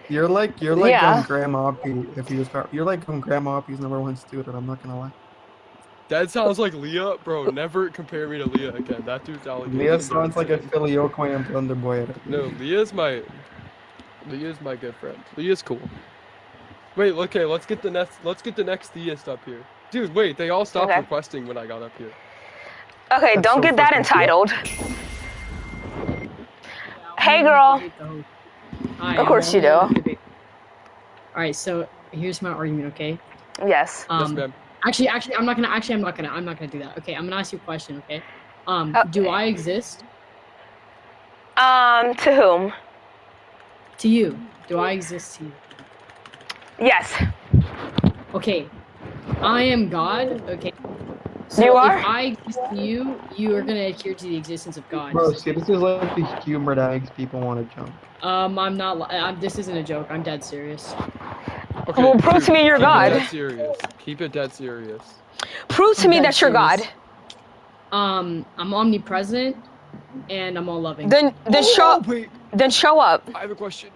You're like Yeah. Grandma Oppie if he was you're like Grandma Oppie's #1 student. I'm not gonna lie. That sounds like Leah, bro. Never compare me to Leah again. That dude's allegation. Leah sounds like a filioque and Thunder Boy. No, Leah's my good friend. Leah's cool. Wait, okay, let's get the next theist up here. Dude, wait, they all stopped Okay. requesting when I got up here. Okay, don't get that entitled. Hey, girl. Hi, Of course you do. Alright, so here's my argument, okay? Yes. Yes, ma'am. Actually, I'm not gonna do that. Okay, I'm gonna ask you a question, okay? Do I exist? To whom? To you. Do I exist to you? Yes. Okay. I am God, okay? So You are? if I exist to you, you are gonna adhere to the existence of God. Bro, see, this is like the humor that makes people want to jump. I'm not this isn't a joke, I'm dead serious. Okay, Well, prove to me you're keep God. it dead serious. Keep it dead serious. Prove to me that you're God. I'm omnipresent and I'm all loving. Then show up. I have a question.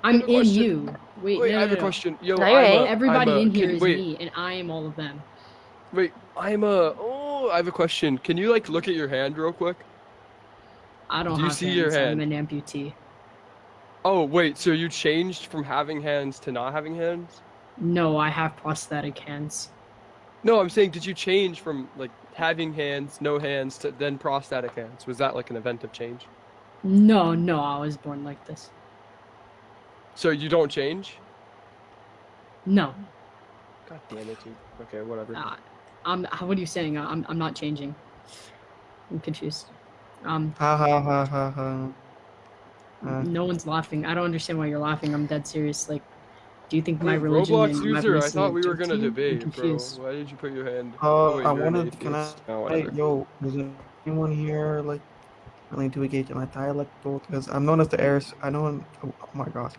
I'm in you. Wait, Wait, no, I have no, a no. question. Yo, No, you ain't. Everybody in here is wait, me, and I am all of them. Wait, I have a question. Can you like look at your hand real quick? I don't Do you have see hands. your hand? I'm an amputee. Oh, wait, so you changed from having hands to not having hands? No, I have prosthetic hands. No, I'm saying, did you change from like having hands, no hands, to then prosthetic hands? Was that like an event of change? No, I was born like this. So you don't change? No. God damn it, dude. Okay, whatever. What are you saying? I'm not changing. I'm confused. Ha ha ha ha ha. No one's laughing. I don't understand why you're laughing. I'm dead serious. Like, do you think my Wait, religion Roblox and my user, I ethnicity thought we were object gonna to you? I'm debate, bro. confused. Why did you put your hand? I you're an wanted. Can I? atheist. Oh, Hey, whatever. yo, is anyone here like willing to engage in my dialect? Because I'm known as the heir. Oh my gosh,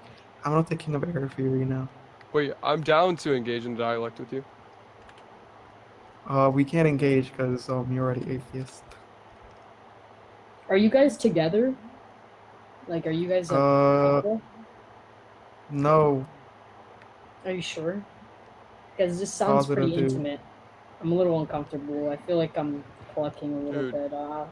I'm not the king of air theory now. Wait, I'm down to engage in dialect with you. We can't engage because you're already atheist. Are you guys together? Like, are you guys like, couple? No. Are you sure? Because this sounds Positive, pretty dude. intimate. I'm a little uncomfortable. I feel like I'm clucking a little Dude. bit. I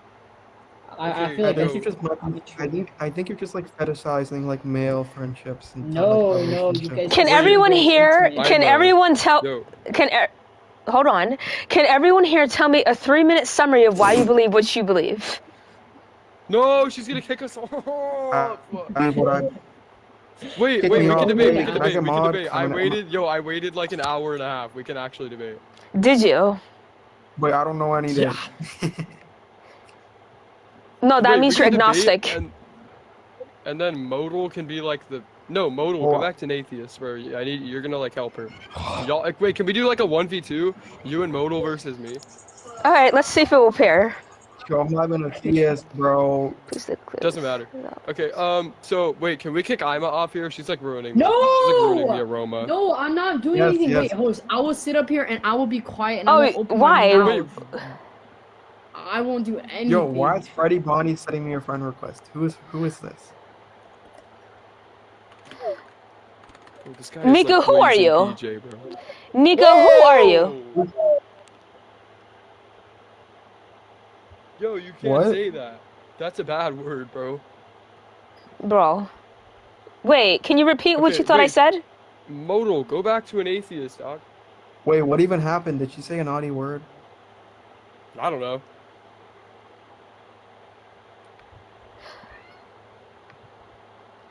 Okay, feel like I think you're just. I think you're just like fetishizing like male friendships and No, like, no, you guys- Can Wait, everyone wait, here? intimate. Can everyone tell? Yo. Hold on. Can everyone here tell me a 3-minute summary of why you believe what you believe? No, she's gonna kick us off. I mean, what Wait, Kick we me can off. debate. Wait, We can can I debate. get We can mod? debate. I waited like an hour and a half. We can actually debate. Did you? Wait, I don't know any Yeah. No, that Wait, means we you're can debate, agnostic. and then Modal can be like the Modal. Go back to an atheist, bro. You're gonna like help her. Y'all, like, wait, can we do like a 1v2? You and Modal versus me. All right, let's see if it will pair. Yo, I'm not even a theist, bro. Doesn't matter. Okay. So wait, can we kick Ima off here? She's like ruining. No! She's like ruining the aroma. No, I'm not doing Yes, anything. yes. Wait, host, I will sit up here and I will be quiet and Oh, I won't open why? my mouth. I won't do anything. Yo, why is Freddie Bonnie sending me a friend request? Who is this? Oh, this guy is, Mika, like, who are raising you? PJ, bro. Mika, who are you? Yo, you can't What? say that. That's a bad word, bro. Bro. Wait, can you repeat what Okay, you thought I wait. said? Modal, go back to an atheist, dog. Wait, what even happened? Did she say a naughty word? I don't know.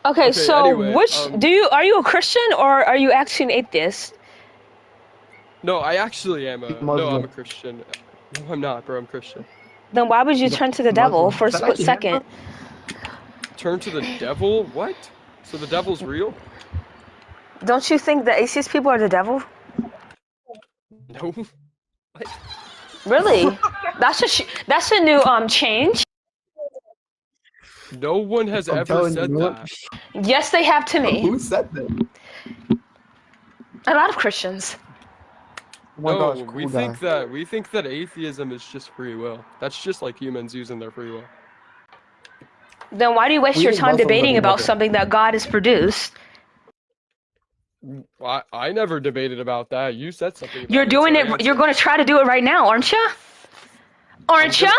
Okay, Okay, so anyway, are you a Christian or are you actually an atheist? No, I actually am a. No, I'm a Muslim. Christian. No, I'm not, bro. I'm Christian. Then why would you turn to the devil for a Is that split actually second? Turn to the devil? What? So the devil's real? Don't you think the atheist people are the devil? No. Really? That's a new change. No one has I'm ever telling you, said you know what? that. Yes, they have to me. Who said that? A lot of Christians. Oh my No, gosh, cool we guy. think that atheism is just free will. That's just like humans using their free will. Then why do you waste We your think time Muslims are debating the about devil. something that God has produced? I never debated about that. You said something about You're doing so I it. You're answered. going to try to do it right now, aren't you? Aren't you?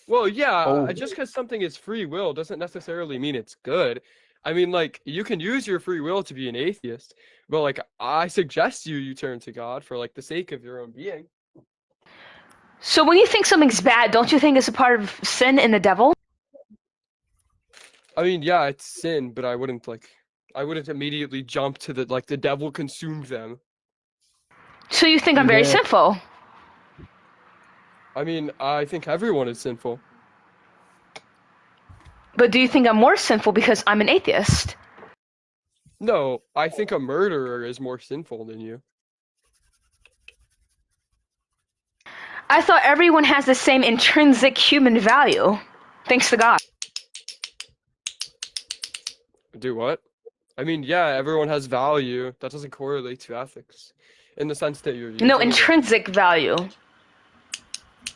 Well, yeah, Oh. just because something is free will doesn't necessarily mean it's good. I mean, like, you can use your free will to be an atheist, but, like, I suggest you turn to God for, like, the sake of your own being. So when you think something's bad, don't you think it's a part of sin and the devil? I mean, yeah, it's sin, but I wouldn't immediately jump to the devil consumed them. So you think I'm very Yeah. sinful? I mean, I think everyone is sinful. But do you think I'm more sinful because I'm an atheist? No, I think a murderer is more sinful than you. I thought everyone has the same intrinsic human value, thanks to God. Do what? I mean, yeah, everyone has value. That doesn't correlate to ethics, in the sense that you're using No, it. intrinsic value.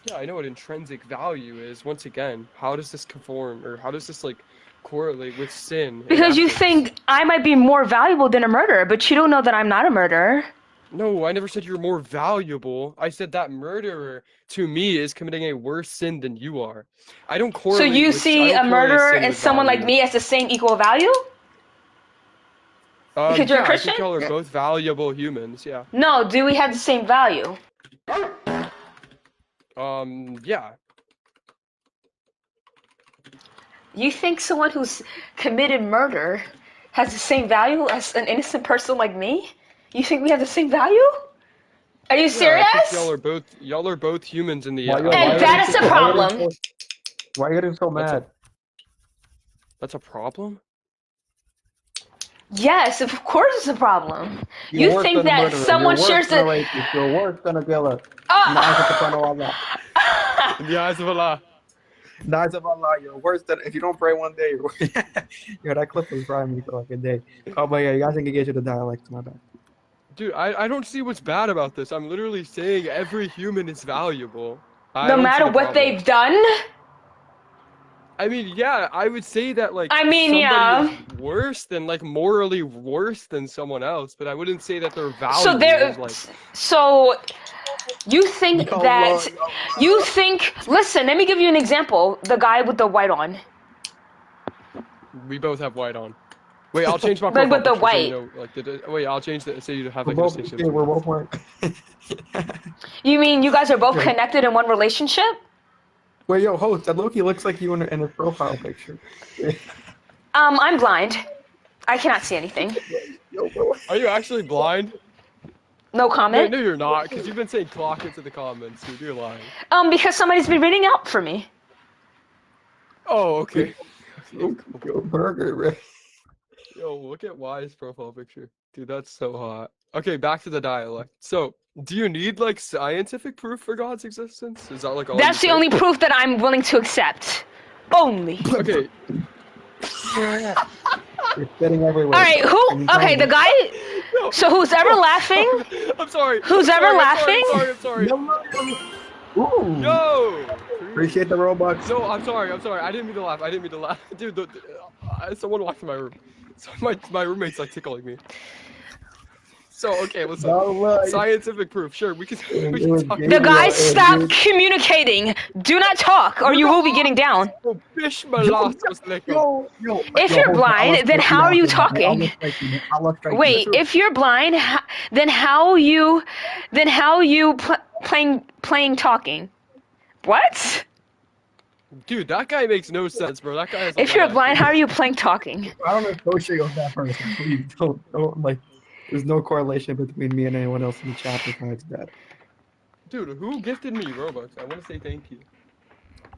Yeah, I know what intrinsic value is. Once again, how does this conform, or how does this like correlate with sin? and Because you ethics? think I might be more valuable than a murderer, but you don't know that I'm not a murderer. No, I never said you're more valuable. I said that murderer to me is committing a worse sin than you are. I don't So correlate. you with, see I don't a correlate murderer sin and with someone like value. me as the same equal value? Because you're a Yeah, I Christian? think y'all are both valuable humans. Yeah. No, do we have the same value? Yeah. You think someone who's committed murder has the same value as an innocent person like me? You think we have the same value? Are you Yeah, serious? I think y'all are both humans in the Why you- And that is the problem. Why are you getting so mad? That's a problem? Yes, of course it's a problem. You're You worse think than a that murderer. someone You're worse shares than a the... rapist. You're worse than a killer. Ah! In the eyes of Subhanahu wa ta'ala. In the eyes of Allah. In the eyes of Allah, you're worse than... If you don't pray one day, you're... Yo, that clip was driving me for like a day. Oh, but yeah, you guys can get to the dialect. My bad. Dude, I don't see what's bad about this. I'm literally saying every human is valuable. I No don't see matter the what problem. they've done? I mean, yeah, I would say that like I mean, somebody yeah. is worse than like morally worse than someone else, but I wouldn't say that their value So there... is like So... You think that... You think... Listen, let me give you an example. The guy with the white on. we both have white on. Wait, I'll change my Like profile with the picture so white. you know, like wait, I'll change that so you have We're like a both, distinction. yeah, we're both wearing... You mean you guys are both connected in one relationship? Wait, yo, host, that Loki looks like you in his profile picture. I'm blind. I cannot see anything. Are you actually blind? No comment. No, you're not, because you've been saying clock into the comments, dude. You're lying. Because somebody's been reading out for me. Oh, okay. Yo, burger, Ray. Yo, look at Y's profile picture. Dude, that's so hot. Okay, back to the dialect. So, do you need, like, scientific proof for God's existence? Is that, like, all That's the only proof that I'm willing to accept. Only. Okay. You're spitting everywhere. All right, okay, the guy... So who's ever laughing? I'm sorry. Who's ever laughing? I'm sorry. Ooh. Yo! Appreciate the Robux. No, I'm sorry. I didn't mean to laugh. Dude, someone walked in my room. So my roommate's, like, tickling me. So, okay, listen. Scientific proof. Sure, we can talk. The guys, stop communicating. Do not talk, or you will be getting down. If you're blind, then how are you talking? Wait, if you're blind, then how you playing talking? What? Dude, that guy makes no sense, bro. That guy has. If you're blind, how are you playing talking? I don't associate with that person. Please don't like. There's no correlation between me and anyone else in the chat besides that. Dude, who gifted me Robux? I want to say thank you.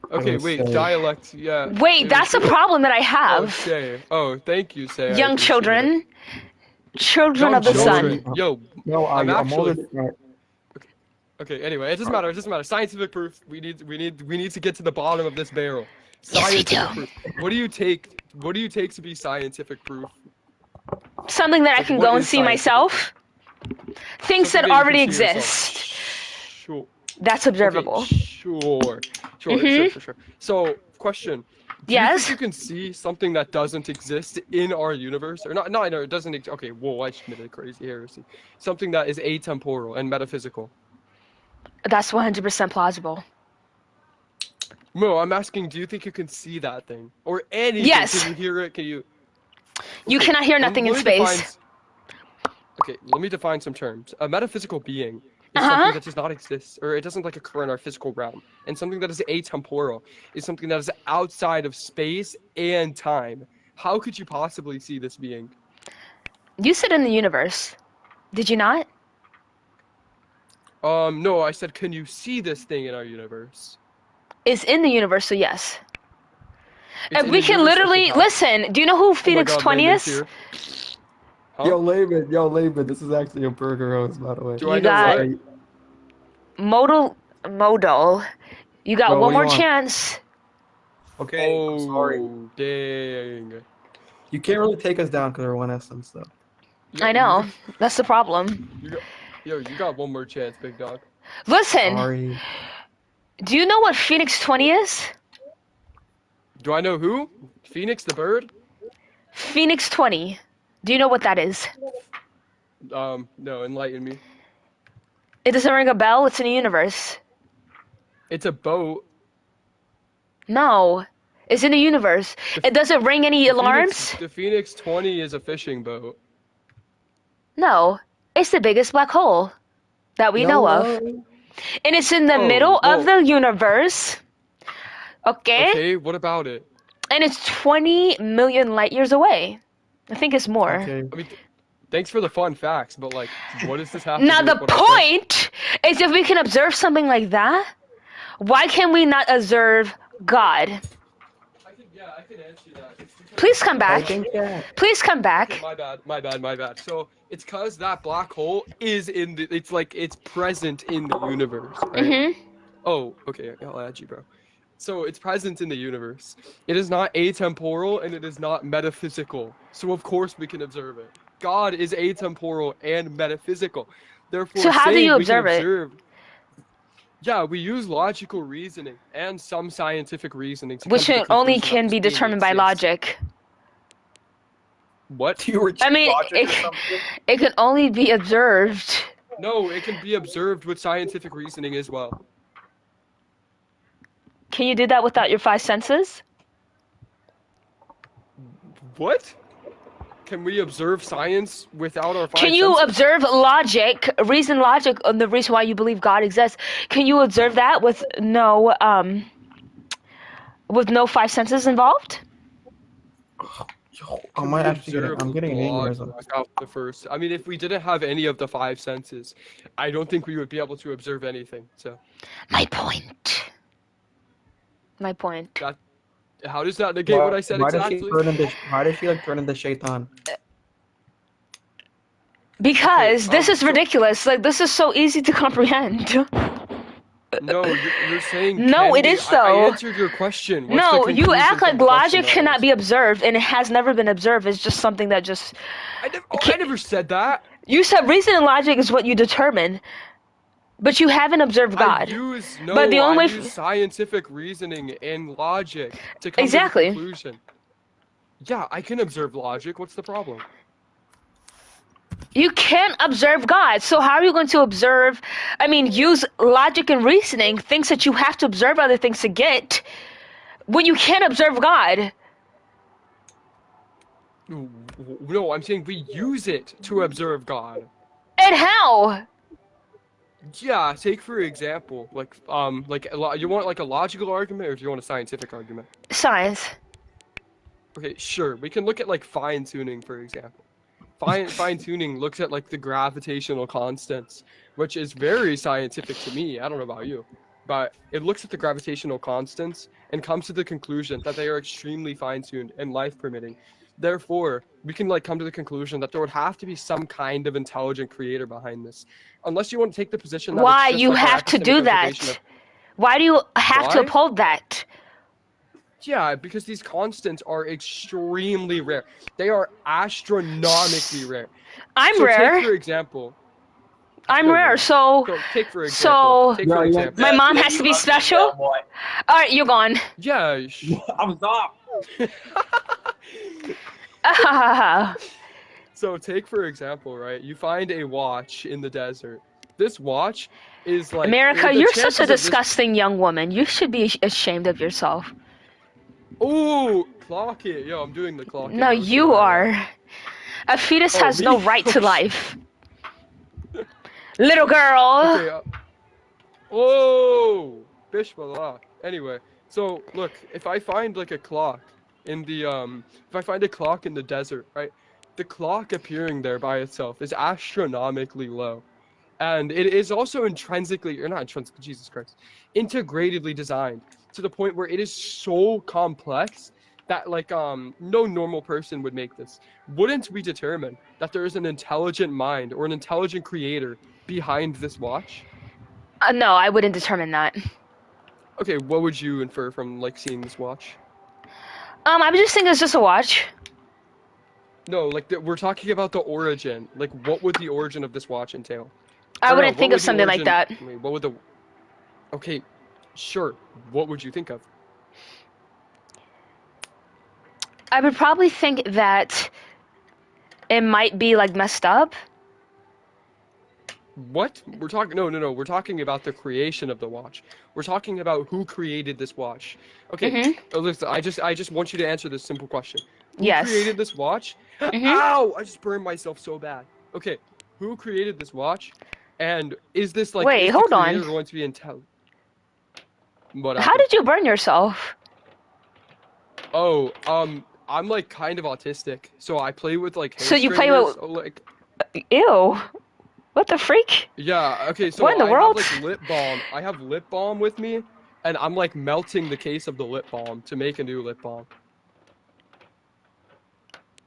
Okay, wait, dialect, yeah. Wait, that's a problem that I have. Oh, thank you, Say. Young children. Children of the sun. Yo, no, I'm older actually... than that. Okay, anyway, it doesn't matter. Scientific proof. We need to get to the bottom of this barrel. Yes, we do. Proof. What do you take to be scientific proof? Something that I can go and see myself. Things that already exist. Sure. That's observable. Okay, sure. Sure. So, question. Do you think you can see something that doesn't exist in our universe? Or not, it doesn't okay, whoa, I just committed a crazy heresy. Something that is atemporal and metaphysical. That's 100% plausible. No, I'm asking, do you think you can see that thing? Or anything? Yes. Can you hear it? Can you... You cannot hear nothing in space. Okay, let me define some terms. A metaphysical being is something that does not exist, or it doesn't like occur in our physical realm. And something that is atemporal is something that is outside of space and time. How could you possibly see this being? You said in the universe. Did you not? No, I said, can you see this thing in our universe? It's in the universe, so yes. And we can literally listen. Do you know who Phoenix 20 is? Huh? Yo, Laban, this is actually a burger host, by the way. You got modal. You got one more chance. Okay, I'm sorry. Dang. You can't really take us down because we're one essence, though. I know. That's the problem. You got one more chance, big dog. Listen. Sorry. Do you know what Phoenix 20 is? Do I know who? Phoenix the bird? Phoenix 20. Do you know what that is? No, enlighten me. It doesn't ring a bell. It's in the universe. It's a boat. No. It's in the universe. It doesn't ring any alarms? The Phoenix 20 is a fishing boat. No. It's the biggest black hole that we know of. And it's in the middle of the universe. Okay? Okay, what about it? And it's 20 million light years away. I think it's more. Okay. I mean, thanks for the fun facts, but like, what does this have to Now do the with what I point is, if we can observe something like that, why can we not observe God? I can answer that. Please come back. Please come back. Okay, my bad. So it's because that black hole is it's present in the universe, right? Oh, okay, I'll add you, bro. So it's present in the universe. It is not atemporal and it is not metaphysical. So of course we can observe it. God is atemporal and metaphysical. Therefore, so how do you observe it? Yeah, we use logical reasoning and some scientific reasoning. Which only can be determined by logic. What? I mean, it can only be observed. No, it can be observed with scientific reasoning as well. Can you do that without your 5 senses? What? Can we observe science without our 5 senses? Can you observe logic, logic on the reason why you believe God exists? Can you observe that with no 5 senses involved? I might actually get it. I'm getting an God aneurysm. without the first. I mean, if we didn't have any of the five senses, I don't think we would be able to observe anything. So. My point. That, how does that negate what I said exactly? Why does she like turn into Shaitan? Because this is ridiculous. Like, this is so easy to comprehend. No, you're saying. No, it is though. I answered your question. What's No, the you conclusion act like from the logic question cannot be observed, and it has never been observed. It's just something that just. I never said that. You said reason and logic is what you determine, but you haven't observed God. I use scientific reasoning and logic to come to the conclusion. Yeah, I can observe logic. What's the problem? You can't observe God, so how are you going to observe? I mean, use logic and reasoning, things that you have to observe other things to get, when you can't observe God. No, I'm saying we use it to observe God. And how? Yeah, take for example, you want like a logical argument, or do you want a scientific argument? Science. Okay, sure. We can look at like fine tuning, for example. Fine tuning looks at like the gravitational constants, which is very scientific to me. I don't know about you, but it looks at the gravitational constants and comes to the conclusion that they are extremely fine tuned and life permitting. Therefore, we can like come to the conclusion that there would have to be some kind of intelligent creator behind this, unless you want to take the position that why it's just you like have to do that? Why do you have to uphold that? Yeah, because these constants are extremely rare. They are astronomically rare. I'm so rare. Take for example. I'm rare, so. Take for example. My mom has to be special. All right, you're gone. Yeah. I'm not. So take for example, right? You find a watch in the desert. This watch is like. America, you're such a disgusting young woman. You should be ashamed of yourself. Ooh, clock it. Yo, I'm doing the clock. No, you are. A fetus has no right to life. Little girl. Okay, whoa, Bishmallah. Anyway, so look, if I find like a clock in the if I find a clock in the desert, right? The clock appearing there by itself is astronomically low. And it is also intrinsically, or not intrinsically, Jesus Christ, integratedly designed to the point where it is so complex that like no normal person would make this. Wouldn't we determine that there is an intelligent mind or an intelligent creator behind this watch? No, I wouldn't determine that. Okay, what would you infer from like seeing this watch? I would just think it's just a watch. No, like we're talking about the origin. Like, what would the origin of this watch entail? I wouldn't think of something like that. Wait, what would the? Okay, sure. What would you think of? I would probably think that it might be like messed up. What? We're talking no. We're talking about the creation of the watch. We're talking about who created this watch. Okay, listen, I just want you to answer this simple question. Who created this watch? Ow! I just burned myself so bad. Okay, who created this watch? And is this like Wait, hold on. Going to be intelligent? How did you burn yourself? Oh, I'm like kind of autistic, so I play with like. So you play with like. Ew. What the freak? Yeah, okay, so what in the world? I have, like, lip balm. I have lip balm with me, and I'm, like, melting the case of the lip balm to make a new lip balm.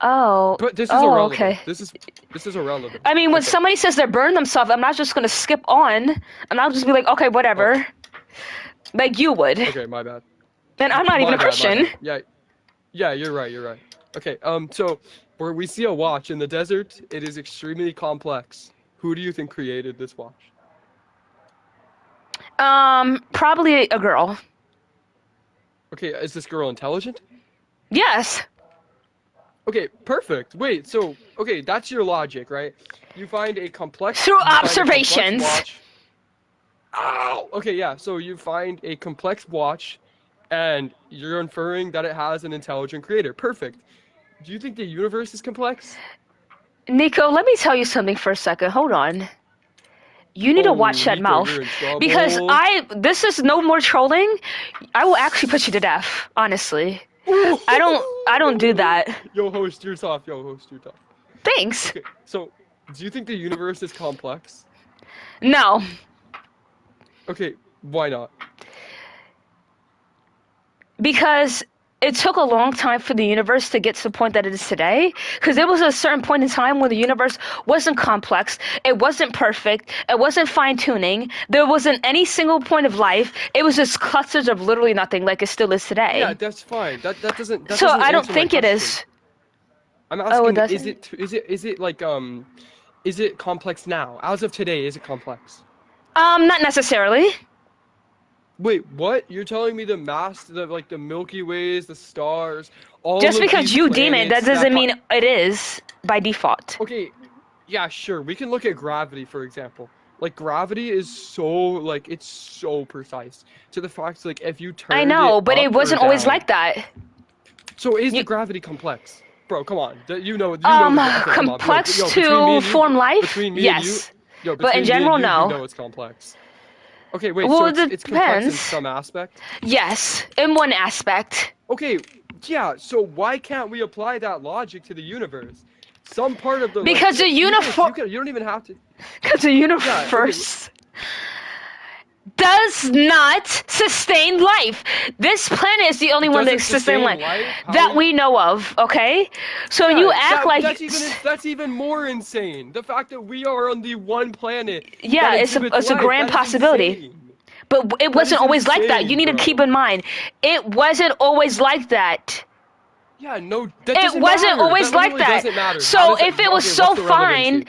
Oh. But this is irrelevant. Okay. This is irrelevant. I mean, when somebody says they burn themselves, I'm not just gonna skip on, and I'll just be like, okay, whatever. Like you would. Okay, my bad. And I'm not even a Christian. Yeah, you're right. Okay, so, where we see a watch in the desert, it is extremely complex. Who do you think created this watch? Probably a girl. Okay, is this girl intelligent? Yes. Okay, perfect. Wait, so, okay, that's your logic, right? You find a complex... Through observations. Ow! Okay, yeah, so you find a complex watch, and you're inferring that it has an intelligent creator. Perfect. Do you think the universe is complex? Nico, let me tell you something for a second. Hold on. You need to watch that mouth. Because this is no more trolling. I will actually put you to death, honestly. I don't do that. Yo, host, you're tough. Yo, host, you're tough. Thanks. Okay, so do you think the universe is complex? No. Okay, why not? Because it took a long time for the universe to get to the point that it is today. Because there was a certain point in time when the universe wasn't complex, it wasn't perfect, it wasn't fine-tuning, there wasn't any single point of life. It was just clusters of literally nothing, like it still is today. Yeah, that's fine. That doesn't. So doesn't I don't answer my think it question. is. I'm Oh, it asking, doesn't? is it like is it complex now? As of today, is it complex? Not necessarily. Wait, what? You're telling me the the Milky Ways, the stars, all Just of because these you deem it, that planets doesn't mean it is by default. Okay, yeah, sure. We can look at gravity, for example. Like gravity is so it's so precise to the fact like if you turn I know, but up it or wasn't always down- like that. So is the gravity complex? Bro, come on. You know okay, come on. Complex Yo, between me to and you- form life? between me Yes. and you, yo, But in between me and general, you, no. You know it's complex. Okay, wait, Well, so it it's complex in depends. some aspect? Yes, in one aspect. Okay, yeah, so why can't we apply that logic to the universe? Some part of the Because the you don't even have to. Because the universe does not sustain life. This planet is the only one that Doesn't sustains sustain life life? How that is- we know of. Okay, so Yeah, you act like that's even more insane. The fact that we are on the one planet. yeah, that it's a exhibits grand life, that is possibility. insane. But it That wasn't is always like that. insane, You need to bro. keep in mind, it wasn't always like that. Yeah, no, that It doesn't wasn't matter. always That like literally that. doesn't matter. How So does if it was okay, so what's the fine, relevancy?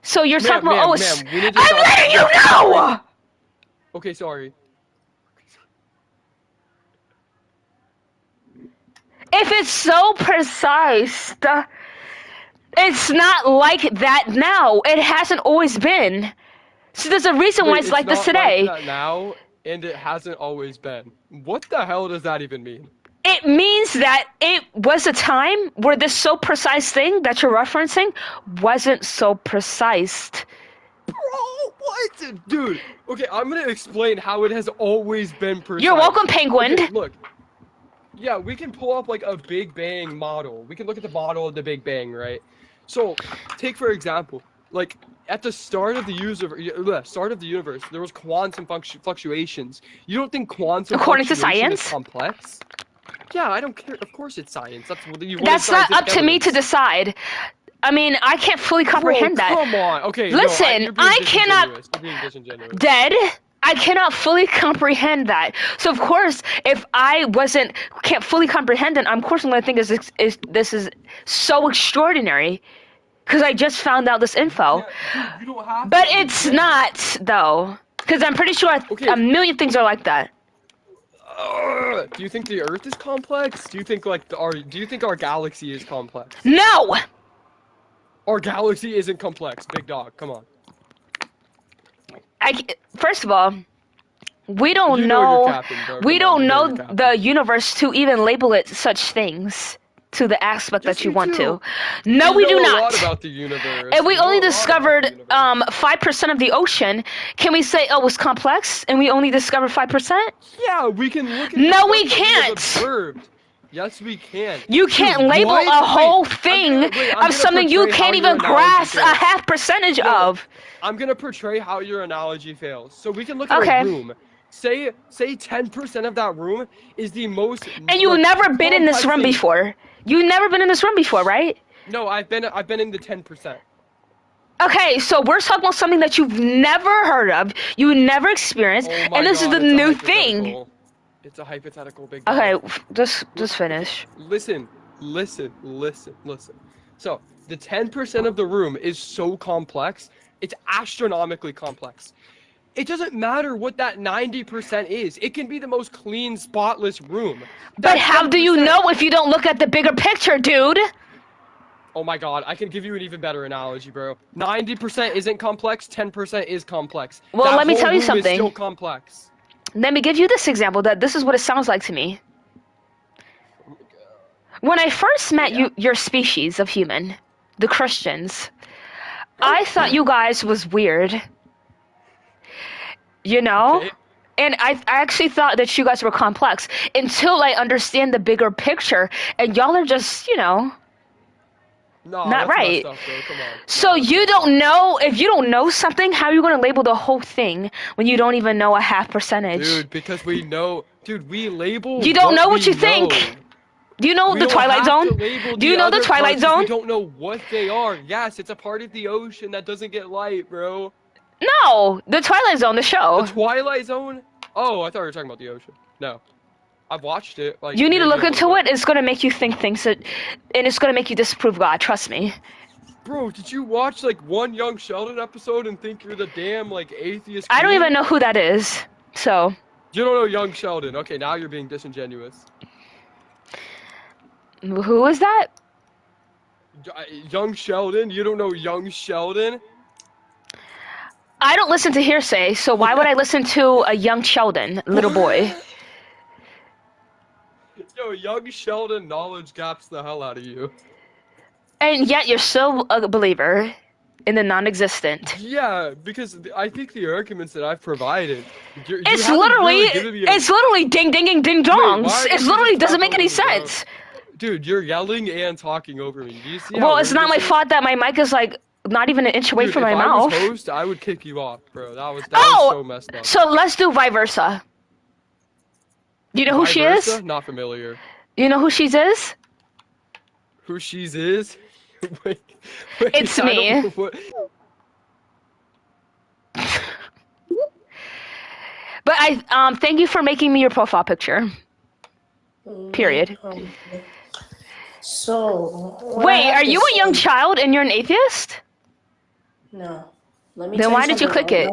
so you're talking about Ma'am, oh, we need to I'm stop. letting you know. Okay, sorry. If it's so precise, it's not like that now. It hasn't always been. So there's a reason why Wait, it's like this not today. Like that now, and it hasn't always been. What the hell does that even mean? It means that it was a time where this so precise thing that you're referencing wasn't so precise. Bro, what? Dude, okay, I'm gonna explain how it has always been precise. You're welcome, Penguin. Okay, look. Yeah, we can pull up like a Big Bang model. We can look at the model of the Big Bang, right? So, take for example, like at the start of the universe, there was quantum fluctuations. You don't think quantum According to fluctuation is science? complex? Yeah, I don't care. Of course, it's science. That's what you. That's not up to me to decide. I mean, I can't fully comprehend that. Come on. Okay. Listen, you're being I cannot. disingenuous. You're being disingenuous. Dead. I cannot fully comprehend that. So of course, if I can't fully comprehend it, of course I'm gonna think this is so extraordinary, because I just found out this info. You don't have But to. it's not though, because I'm pretty sure a million things are like that. Do you think the Earth is complex? Do you think do you think our galaxy is complex? No. Our galaxy isn't complex, big dog. Come on. First of all, we don't You know you're capping, bro. we Come on, don't you know know you're capping. the universe to even label it such things to the aspect that you want to. No, we do know a not. lot about the universe. And we know only a lot about discovered 5% of the ocean. Can we say, oh, it's complex, and we only discovered 5%? Yeah, we can look at No, the we stuff that we have can't. observed. Yes, we can. You can't Dude, label what? a whole Wait, thing I'm gonna of something you portray how can't your even analogy grasp a fails. half percentage of. I'm gonna portray how your analogy fails. So we can look at Okay. a room. Say 10% of that room is the most. And you've never been in this complex room thing. before. You've never been in this room before, right? No, I've been in the 10%. Okay, so we're talking about something that you've never heard of, you never experienced, Oh my and this is God, the it's a new thing. hypothetical. It's a hypothetical, big dog. Okay, just finish. Listen. So, the 10% of the room is so complex, it's astronomically complex. It doesn't matter what that 90% is. It can be the most clean, spotless room. But how do you know if you don't look at the bigger picture, dude? Oh my God, I can give you an even better analogy, bro. 90% isn't complex, 10% is complex. Well, That let me whole tell you room is something. still complex. Let me give you this example, that this is what it sounds like to me. When I first met your species of human, the Christians, I thought you guys was weird. You know? Okay. And I actually thought that you guys were complex until I understand the bigger picture. And y'all are just, No, not that's right. messed up, bro. Come on. So you don't know, if you don't know something, how are you going to label the whole thing when you don't even know a half percentage? Dude, because we know. Dude, we label. You don't know what we you think. know. Do you know We the don't Twilight have Zone? to label Do you know the other Twilight parts 'cause Zone? We don't know what they are. Yes, it's a part of the ocean that doesn't get light, bro. No, the Twilight Zone, the show. The Twilight Zone? Oh, I thought we were talking about the ocean. No. I've watched it. Like, You need to maybe look a little into bit. it. It's going to make you think things that, and it's going to make you disprove God. Trust me. Bro, did you watch like one Young Sheldon episode and think you're the damn like atheist? I don't queen? even know who that is. So. You don't know Young Sheldon. Okay, now you're being disingenuous. Who is that? Young Sheldon? You don't know Young Sheldon? I don't listen to hearsay, so why would I listen to a young Sheldon, little boy? Yo, Young Sheldon knowledge gaps the hell out of you. And yet you're still a believer in the non-existent. Yeah, because I think the arguments that I've provided, It's literally ding ding ding dongs. It literally doesn't make any sense. Dude, you're yelling and talking over me. Do you see Well, how it's not my fault that my mic is like not even an inch away from my mouth. If I was host, I would kick you off, bro. That was so messed up. So let's do vice versa. Do you know who she is? Not familiar. You know who she is? Who she is? wait, it's me. But I thank you for making me your profile picture. Period. So. Wait, are you a young child and you're an atheist? No. Let me. Then why did you click it?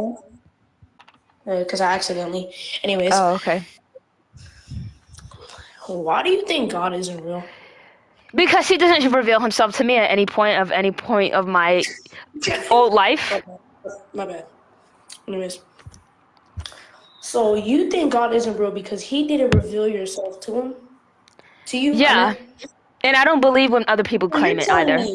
Because I accidentally. Anyways. Oh, okay. Why do you think God isn't real? Because he doesn't reveal himself to me at any point of my old life. My bad. Anyways. So you think God isn't real because he didn't reveal yourself to him? To you? Yeah. And I don't believe when other people claim it either.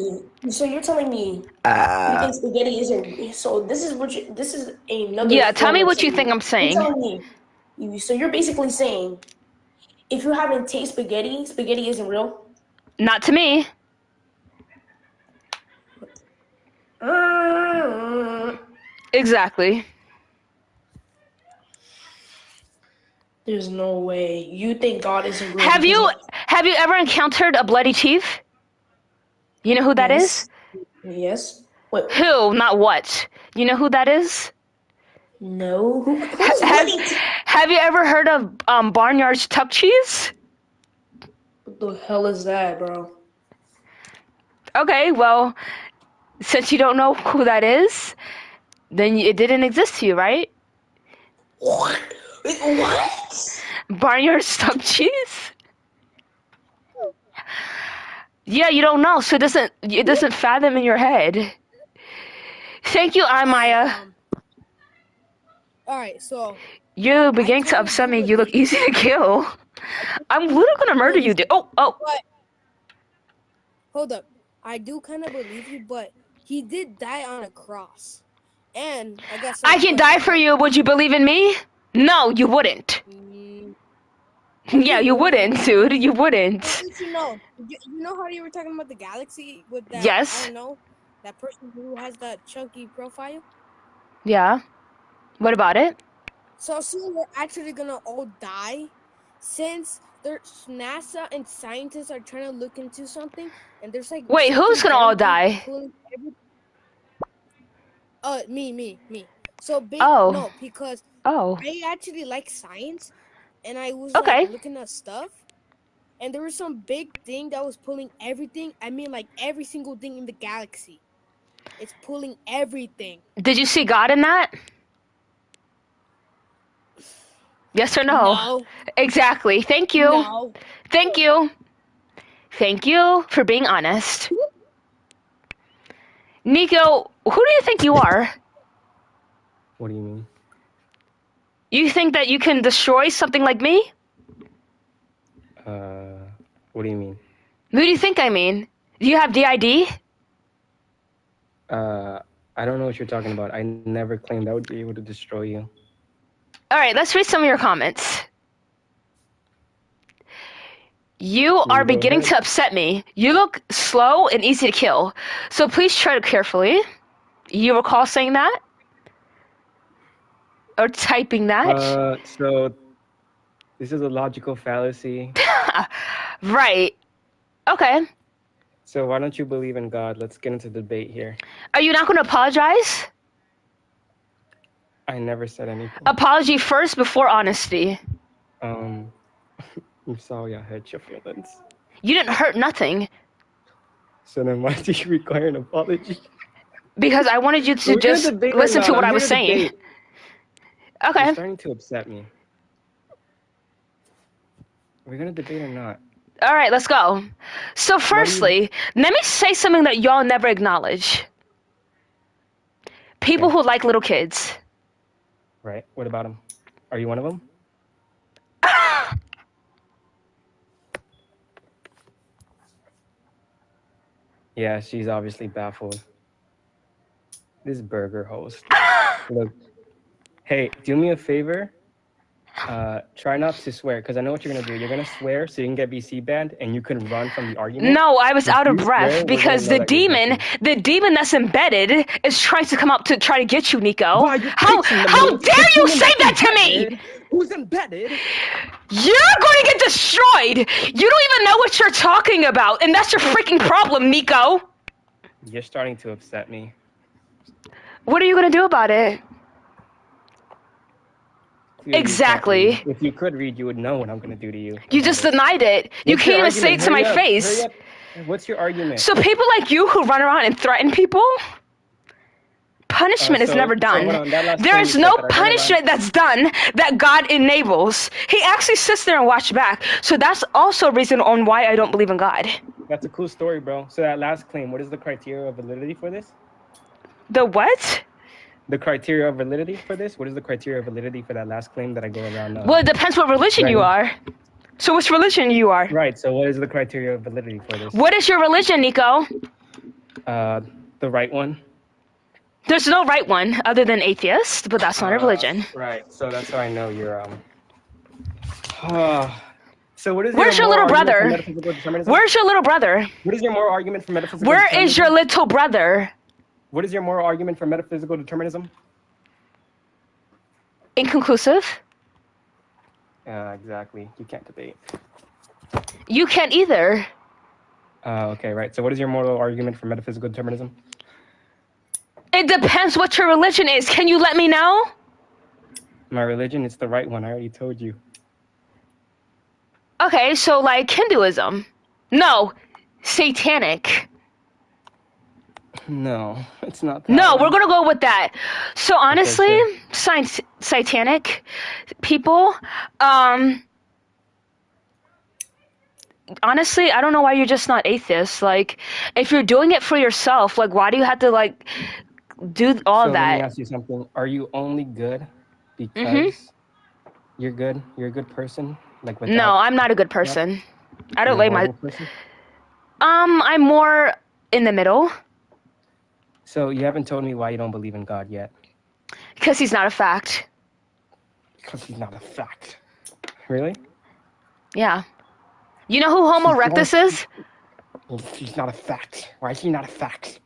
So you're telling me you think spaghetti isn't? So this is another. Yeah, tell me what you think I'm saying. You're telling me. So you're basically saying, if you haven't tasted spaghetti, spaghetti isn't real. Not to me. Exactly. There's no way. You think God isn't real? Have you ever encountered a bloody chief? You know who that is? Yes. What? Who, not what. You know who that is? No. Have you ever heard of Barnyard's Tuck Cheese? What the hell is that, bro? Okay, well, since you don't know who that is, then it didn't exist to you, right? What? Barnyard's Tuck Cheese? Yeah, you don't know, so it doesn't fathom in your head. Thank you, Maya. Alright, so You beginning to upset me. You look easy to kill. I'm literally gonna murder you, dude. Oh. But, hold up. I do kind of believe you, but he did die on a cross. And I guess I can die for you. Would you believe in me? No, you wouldn't. Yeah, you wouldn't, dude. You wouldn't. You know how you were talking about the galaxy with that? Yes. I don't know, that person who has that chunky profile. Yeah. What about it? So soon we're actually gonna all die, since there's NASA and scientists are trying to look into something, and there's like. Wait, who's gonna all die? Me. So Oh. because Oh. I actually like science, and I was Okay. like looking at stuff, and there was some big thing that was pulling everything. I mean, like every single thing in the galaxy. It's pulling everything. Did you see God in that? Yes or no? No. Exactly. Thank you. No. Thank you. Thank you for being honest. Nico, who do you think you are? What do you mean? You think that you can destroy something like me? What do you mean? Who do you think I mean? Do you have DID? I don't know what you're talking about. I never claimed I would be able to destroy you. All right, let's read some of your comments. You are go beginning ahead. to upset me. You look slow and easy to kill. So please tread carefully. You recall saying that? Or typing that? So this is a logical fallacy. Right. Okay. So why don't you believe in God? Let's get into debate here. Are you not going to apologize? I never said anything. Apology first before honesty. I'm sorry I hurt your feelings. You didn't hurt nothing. So then why do you require an apology? Because I wanted you to We're gonna just debate or listen not? to what I'm I was here to saying. debate. Okay. You're starting to upset me. We're gonna debate or not? All right, let's go. So firstly, let me say something that y'all never acknowledge. People who like little kids. Right. What about him? Are you one of them? Yeah, she's obviously baffled. This burger host. Look, hey, do me a favor. Try not to swear, because I know what you're gonna do. You're gonna swear so you can get BC banned, and you can run from the argument. No, I was If out of you breath swear, we're because gonna the know that you're demon that's embedded is trying to come up to try to get you, Nico. Why, you're How preaching to how me. dare The you demon say that's that to me? embedded. Who's embedded? You're going to get destroyed. You don't even know what you're talking about, and that's your freaking problem, Nico. You're starting to upset me. What are you going to do about it? Clearly you can't Exactly. read. If you could read, you would know what I'm gonna do to you. You just denied it. You What's your can't even say it argument? to my Hurry up, face. hurry up. What's your argument? So people like you who run around and threaten people, punishment is So- never so done. hold on, that last There thing is you no said that I read punishment that's done that God enables. He actually sits there and watches back. So that's also a reason on why I don't believe in God. That's a cool story, bro. So that last claim, what is the criteria of validity for this? The what? The criteria of validity for this? What is the criteria of validity for that last claim that I go around? Well, it depends what religion you right. are. So which religion you are? Right, so what is the criteria of validity for this? What is your religion, Nico? The right one. There's no right one other than atheist, but that's not a religion. Right, so that's how I know you're, So what is Where's your moral little argument for brother? metaphysical determinism? Where's your little brother? What is your moral argument for metaphysical Where determinism? is your little brother? What is your moral argument for metaphysical determinism? Inconclusive. Exactly. You can't debate. You can't either. Okay, right. So what is your moral argument for metaphysical determinism? It depends what your religion is. Can you let me know? My religion is the right one. I already told you. Okay, so like Hinduism. No, satanic. No, it's not that No, one. we're gonna go with that. So honestly, satanic people, honestly, I don't know why you're just not atheist. Like, if you're doing it for yourself, like, why do you have to like do all So let me that? ask you something. Are you only good because you're good? You're a good person? Like without... No, I'm not a good person. I don't You're a lay my. horrible person? I'm more in the middle So you haven't told me why you don't believe in God yet. because he's not a fact. Because he's not a fact. Really? Yeah. You know who Homo erectus is? He's not a fact. Why is he not a fact?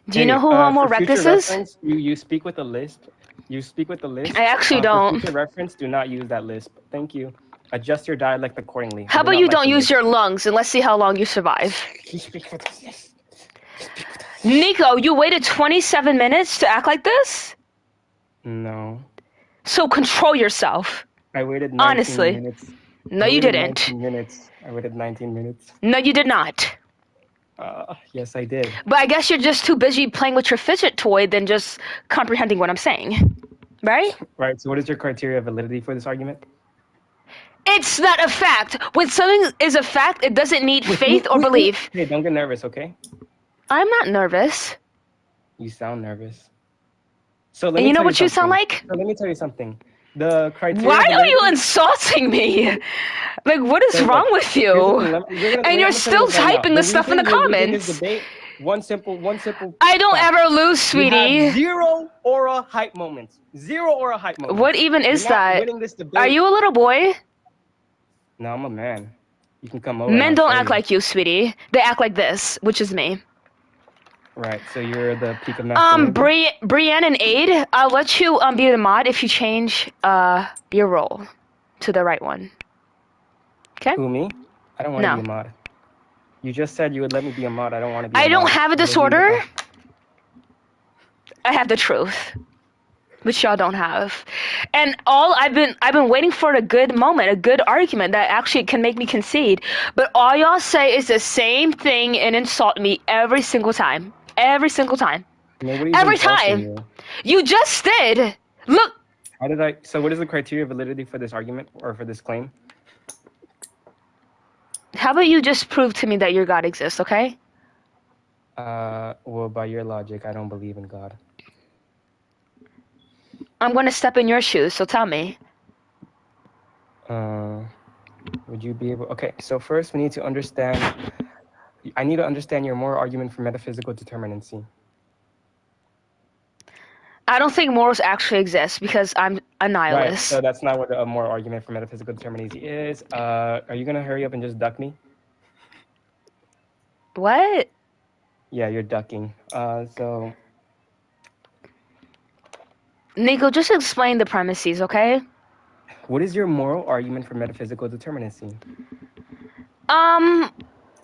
Do you know who Homo erectus is? You speak with a list. You speak with the list. I actually For don't. future reference, do not use that list. Thank you. Adjust your dialect accordingly. How about you don't use your lungs and let's see how long you survive? Nico, you waited 27 minutes to act like this? No. So control yourself. I waited 19 Honestly. minutes. No, I you waited didn't. 19 minutes. I waited 19 minutes. No, you did not. Yes, I did. But I guess you're just too busy playing with your fidget toy than just comprehending what I'm saying. Right? Right, so what is your criteria of validity for this argument? It's not a fact. When something is a fact, it doesn't need faith or belief. Hey, don't get nervous, okay? I'm not nervous. You sound nervous. So let And me you know tell what you sound something. like? So let me tell you something. The criteria. Why of are you validity- insulting me? Like, what is So, wrong look, with you? here's the thing, And you're still typing the stuff in the comments. One simple. I don't fact. ever lose, You have sweetie. zero aura hype moments. Zero aura hype moments. What even is You're not that? winning this debate. Are you a little boy? No, I'm a man. You can come over. Men don't act like you, sweetie. They act like this, which is me. Right. So you're the peak of masculinity. Brienne and Aid, I'll let you be the mod if you change your role to the right one. Okay? Who, me? I don't want to No. be a mod. You just said you would let me be a mod. I don't want to be a I mod. don't have a Maybe you disorder. don't. I have the truth, which y'all don't have. And I've been waiting for a good moment, a good argument that actually can make me concede. But all y'all say is the same thing and insult me every single time. Every single time. Nobody's Every insulting time. you. You just did. Look. How did I? So what is the criteria of validity for this argument or for this claim? How about you just prove to me that your God exists, okay? Well, by your logic, I don't believe in God. I'm going to step in your shoes, so tell me. Would you be able? Okay, so first we need to understand. I need to understand your moral argument for metaphysical determinacy. I don't think morals actually exist because I'm a Right. nihilist. So that's not what a moral argument for metaphysical determinacy is. Are you gonna hurry up and just duck me? What? Yeah, you're ducking. So Nico, just explain the premises, okay? what is your moral argument for metaphysical determinacy?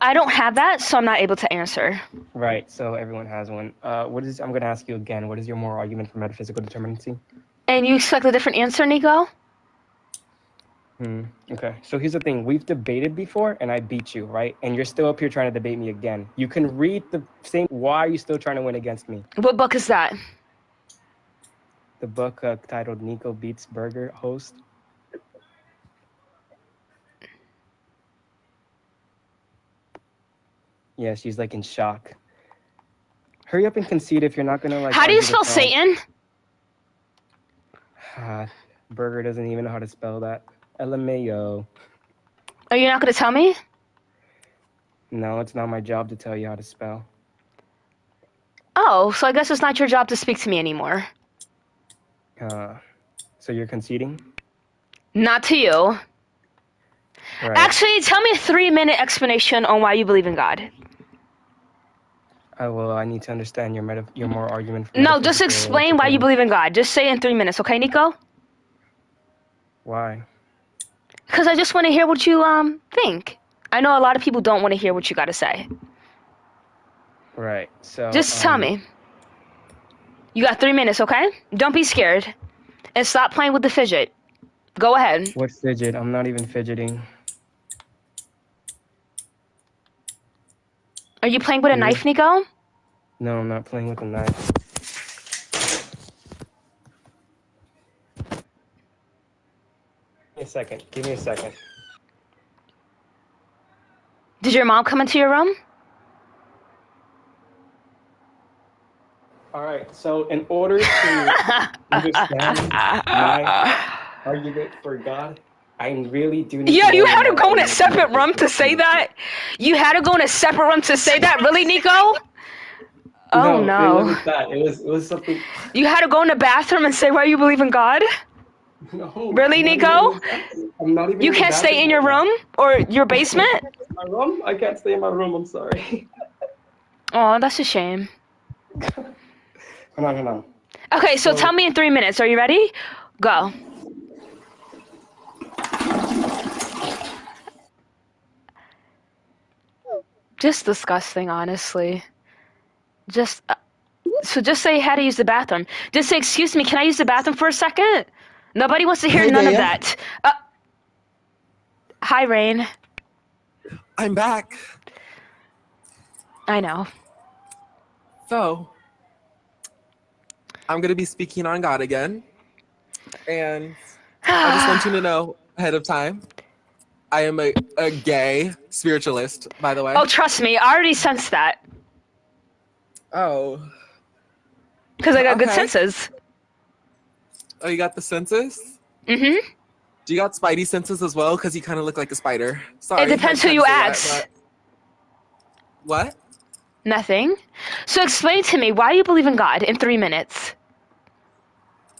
I don't have that, so I'm not able to answer. Right. So everyone has one. What is? I'm gonna ask you again. What is your moral argument for metaphysical determinacy? And you expect a different answer, Nico? Okay. So here's the thing. We've debated before, and I beat you, right? And you're still up here trying to debate me again. You can read the same. Why are you still trying to win against me? What book is that? The book titled Nico Beats Burger Host. Yeah, she's like in shock. Hurry up and concede if you're not gonna like. How do you argue spell this wrong. Satan? Burger doesn't even know how to spell that. LMAO. Are you not going to tell me? No, it's not my job to tell you how to spell. Oh, so I guess it's not your job to speak to me anymore. So you're conceding? Not to you. Right. Actually, tell me a 3-minute explanation on why you believe in God. Well, I need to understand your moral argument. For No, just metaphysical explain why you believe in God. Just say it in 3 minutes, okay, Nico? Why? Because I just want to hear what you think. I know a lot of people don't want to hear what you got to say. Right. So Just tell me. You got 3 minutes, okay? Don't be scared. And stop playing with the fidget. Go ahead. What fidget? I'm not even fidgeting. Are you playing with a knife, Nico? No, I'm not playing with a knife. Give me a second. Give me a second. Did your mom come into your room? All right. So in order to understand my argument for God, I really do need Yeah, to you know had to your go in a argument for separate room to say that? You had to go in a separate room to say that? Really, Nico? Oh, no. It wasn't that. It was something. You had to go in the bathroom and say why you believe in God? No. Really, Nico? I'm not even. You can't stay in your room or your basement? My room? I can't stay in my room. I'm sorry. Oh, that's a shame. Hold on. Okay, so tell me in 3 minutes. Are you ready? Go. Just disgusting, honestly. Just say you had to use the bathroom. Just say, excuse me, can I use the bathroom for a second? Nobody wants to hear Hey, none of Dea. that. Hi, Rain. I'm back. I know. So, I'm going to be speaking on God again. And I just want you to know ahead of time, I am a gay spiritualist, by the way. Oh, trust me, I already sensed that. Oh. Because I got good Okay. senses. Oh, you got the senses? Mm-hmm. Do you got spidey senses as well? Because you kind of look like a spider. Sorry. It depends who I you tried to ask. say that, but- What? Nothing. So explain to me, why you believe in God in 3 minutes?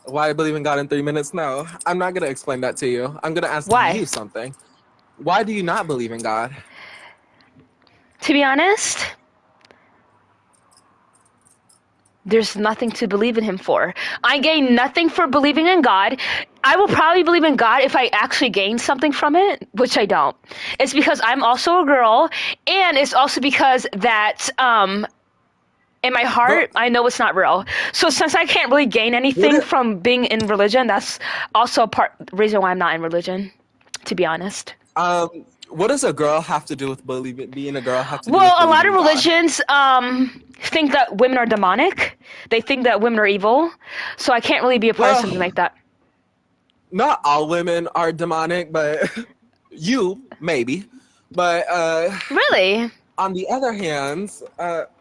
Why I believe in God in 3 minutes? No, I'm not going to explain that to you. I'm going to ask Why? you something. Why do you not believe in God? To be honest, there's nothing to believe in him for. I gain nothing for believing in God. I will probably believe in God if I actually gain something from it, which I don't. It's because I'm also a girl, and it's also because that in my heart, I know it's not real. So since I can't really gain anything from being in religion, that's also a reason why I'm not in religion, to be honest. What does a girl have to do with being a girl? Have to do Well, with a lot of God? religions think that women are demonic. They think that women are evil. So I can't really be a part of something like that. Not all women are demonic, but you maybe. But really, on the other hand,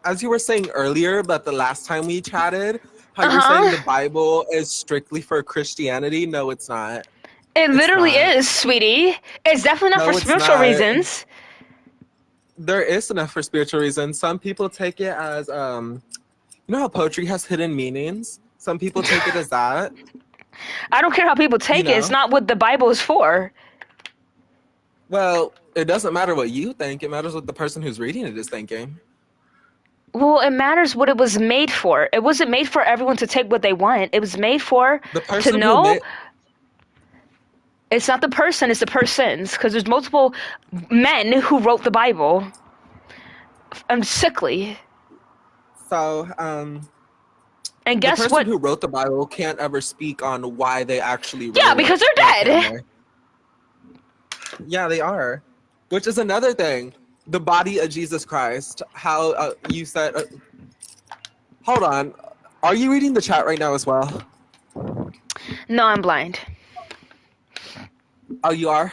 as you were saying earlier, but the last time we chatted, how you're saying the Bible is strictly for Christianity. No, it's not. It literally is, sweetie. It's definitely not for spiritual reasons. There is enough for spiritual reasons. Some people take it as, you know how poetry has hidden meanings? Some people take it as that. I don't care how people take it. It's not what the Bible is for. Well, it doesn't matter what you think. It matters what the person who's reading it is thinking. Well, it matters what it was made for. It wasn't made for everyone to take what they want. It was made for to know. It's not the person, it's the persons. Because there's multiple men who wrote the Bible. I'm sickly. So, and guess the person what? who wrote the Bible can't ever speak on why they actually wrote it. Yeah, because they're dead. Yeah, they are. Which is another thing. The body of Jesus Christ. How you said... hold on. Are you reading the chat right now as well? No, I'm blind. Oh, you are?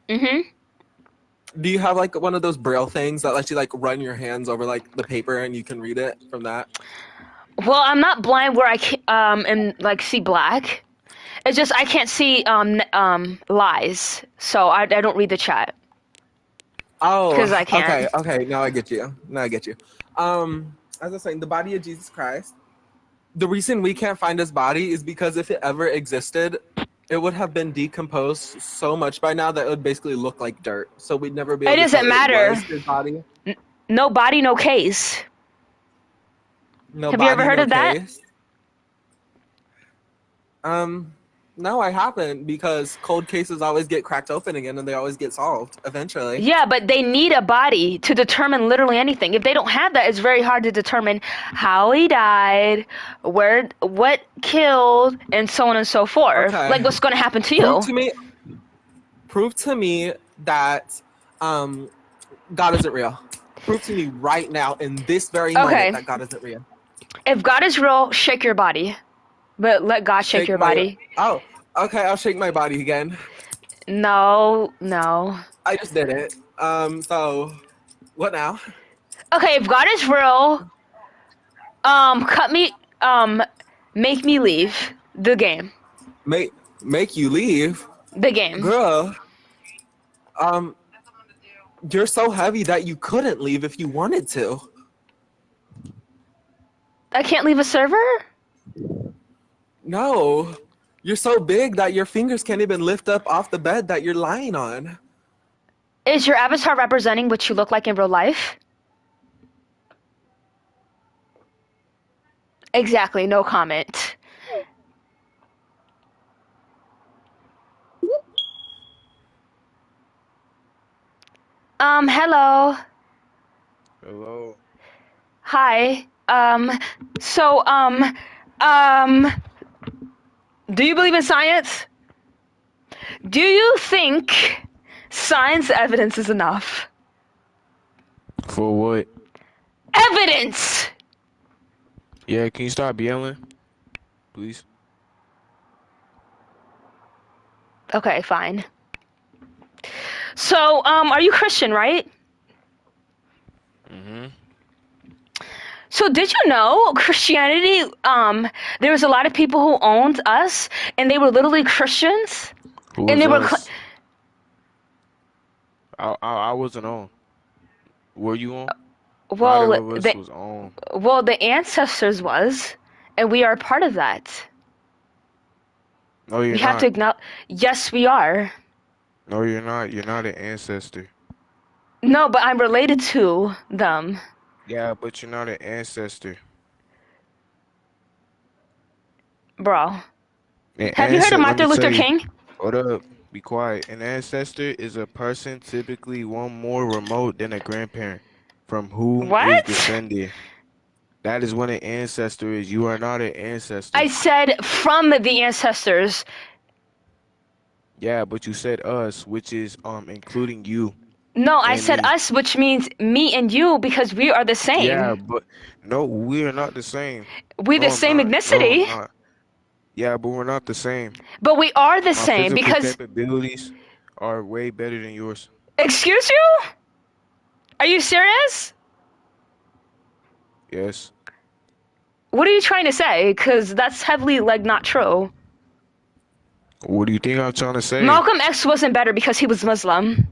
Mm-hmm. Do you have like one of those braille things that lets you like run your hands over like the paper and you can read it from that? Well, I'm not blind where I can, and like see black. It's just I can't see lies, so I don't read the chat. Oh, because I can't. Okay. Now I get you. As I was saying, the body of Jesus Christ. The reason we can't find his body is because if it ever existed, it would have been decomposed so much by now that it would basically look like dirt. So we'd never be able to tell it was his body. No body, no case. No Have body, you ever heard no of that? case. No, I haven't, because cold cases always get cracked open again and they always get solved eventually. Yeah, but they need a body to determine literally anything. If they don't have that, it's very hard to determine how he died, what killed, and so on and so forth. Okay. Like what's going to happen to you. Prove to me that God isn't real. Prove to me right now in this very moment that God isn't real. If God is real, shake your body. But let God shake your body. Oh, okay, I'll shake my body again. No. I just did it. So, what now? Okay, if God is real, make me leave the game. Make you leave? The game. Girl, you're so heavy that you couldn't leave if you wanted to. I can't leave a server? No, you're so big that your fingers can't even lift up off the bed that you're lying on. Is your avatar representing what you look like in real life? Exactly, no comment. Hello. Hello. Hi. Do you believe in science? Do you think science evidence is enough? For what? Evidence! Yeah, can you stop yelling? Please. Okay, fine. So, are you Christian, right? Mm-hmm. So did you know Christianity, there was a lot of people who owned us, and they were literally Christians? Who and was they were us? I wasn't on. Were you on? Well, Not all of us was on. well, the ancestors was, and we are part of that. No, you're We have not. to acknowledge. Yes, we are. No, you're not. You're not an ancestor. No, but I'm related to them. Yeah, but you're not an ancestor. Bro. An Have you heard of let Martin me Luther tell you. King? Hold up. Be quiet. An ancestor is a person typically one more remote than a grandparent from whom is What? descended. That is what an ancestor is. You are not an ancestor. I said from the ancestors. Yeah, but you said us, which is including you. No, I and said me. us, which means me and you, because we are the same. Yeah, but no, we are not the same. We're the No, I'm same not. No, ethnicity, I'm not. Yeah, but we're not the same. but we are the My same physical because. capabilities are way better than yours. Excuse you? Are you serious? Yes. What are you trying to say? Because that's heavily not true. What do you think I'm trying to say? Malcolm X wasn't better because he was Muslim.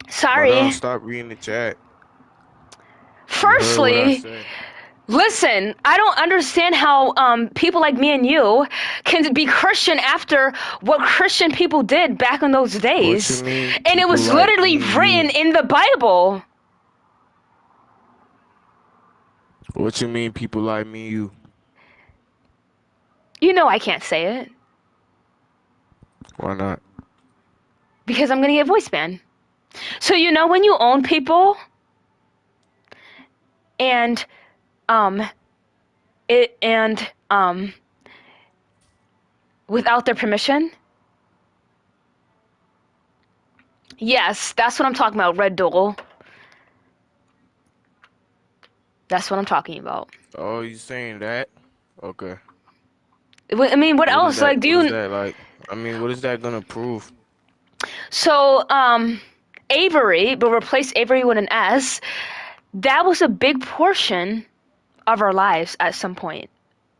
Sorry. Madonna, stop reading the chat. Firstly, listen, I don't understand how people like me and you can be Christian after what Christian people did back in those days. What you mean, and it was people like literally me and written in the Bible. What you mean, people like me and you? You know I can't say it. Why not? Because I'm going to get voice ban. So you know when you own people and without their permission? Yes, that's what I'm talking about, Red Dole. That's what I'm talking about. Oh, you saying that? Okay. I mean, what else? Is that, Like, do what is you? that like? I mean, what is that gonna prove? So, Avery, but replace Avery with an S. That was a big portion of our lives at some point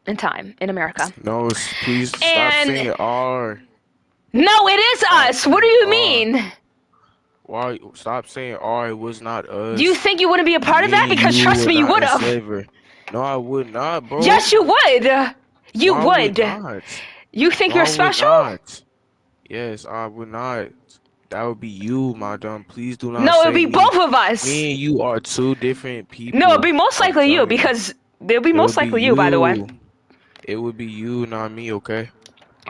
in time in America. No, please stop And- saying R. No, it is us. What do you mean? Why? Stop saying R. It was not us. Do you think you wouldn't be a part of that? Me, Because trust me, you were would not have. enslaver. No, I would not, bro. Yes, you would. You No, I would. not. You think No, you're I would special? not. Yes, I would not. That would be you, madam. Please do not No, say it'd be me. both of us. Me and you are two different people. No, it'd be most I'm likely you telling because it'll be It most would be likely you, by the way. It would be you, not me, okay?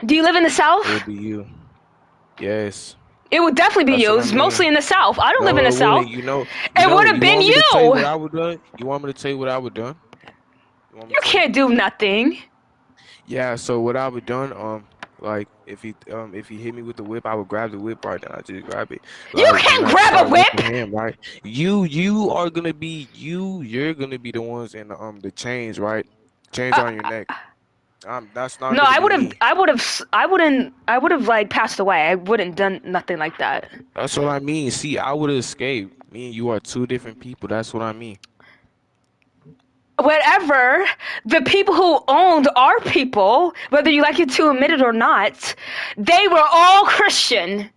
Do you live in the South? It would be you. Yes. It would definitely be That's you. what I It's mean. mostly in the South. I don't live in the No, it South. wouldn't. You know, It would have been want me to tell you what you. I would done? You want me to tell you what I would done? You can't do nothing. Yeah, so what I would done, like if he hit me with the whip, I would grab the whip right then. I just grab it. You can't and I grab a start whip. whipping him, right? You are gonna be you're gonna be the ones in the chains, right? Chains on your neck. That's not No, gonna I be would have. me. I would have like passed away. I wouldn't done nothing like that. That's what I mean. See, I would have escaped. Me and you are two different people. That's what I mean. Whatever, the people who owned our people, whether you like it to admit it or not, they were all Christian.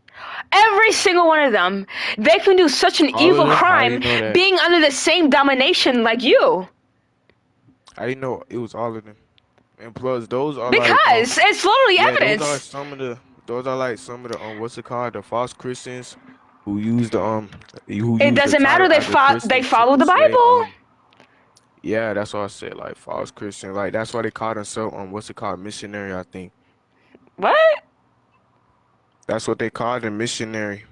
Every single one of them. They can do such an All of evil them? I crime didn't know that. being under the same domination like you. I didn't know it was all of them. And plus, those are Because it's literally evidence. Those are some of the. Those are like some of the what's it called? The false Christians who use the who It use doesn't the matter. title as a They Christian follow to the persuade, Bible. Yeah, that's what I said. Like false Christian. Like that's why they call themselves what's it called? Missionary, I think. What? That's what they call them, missionary.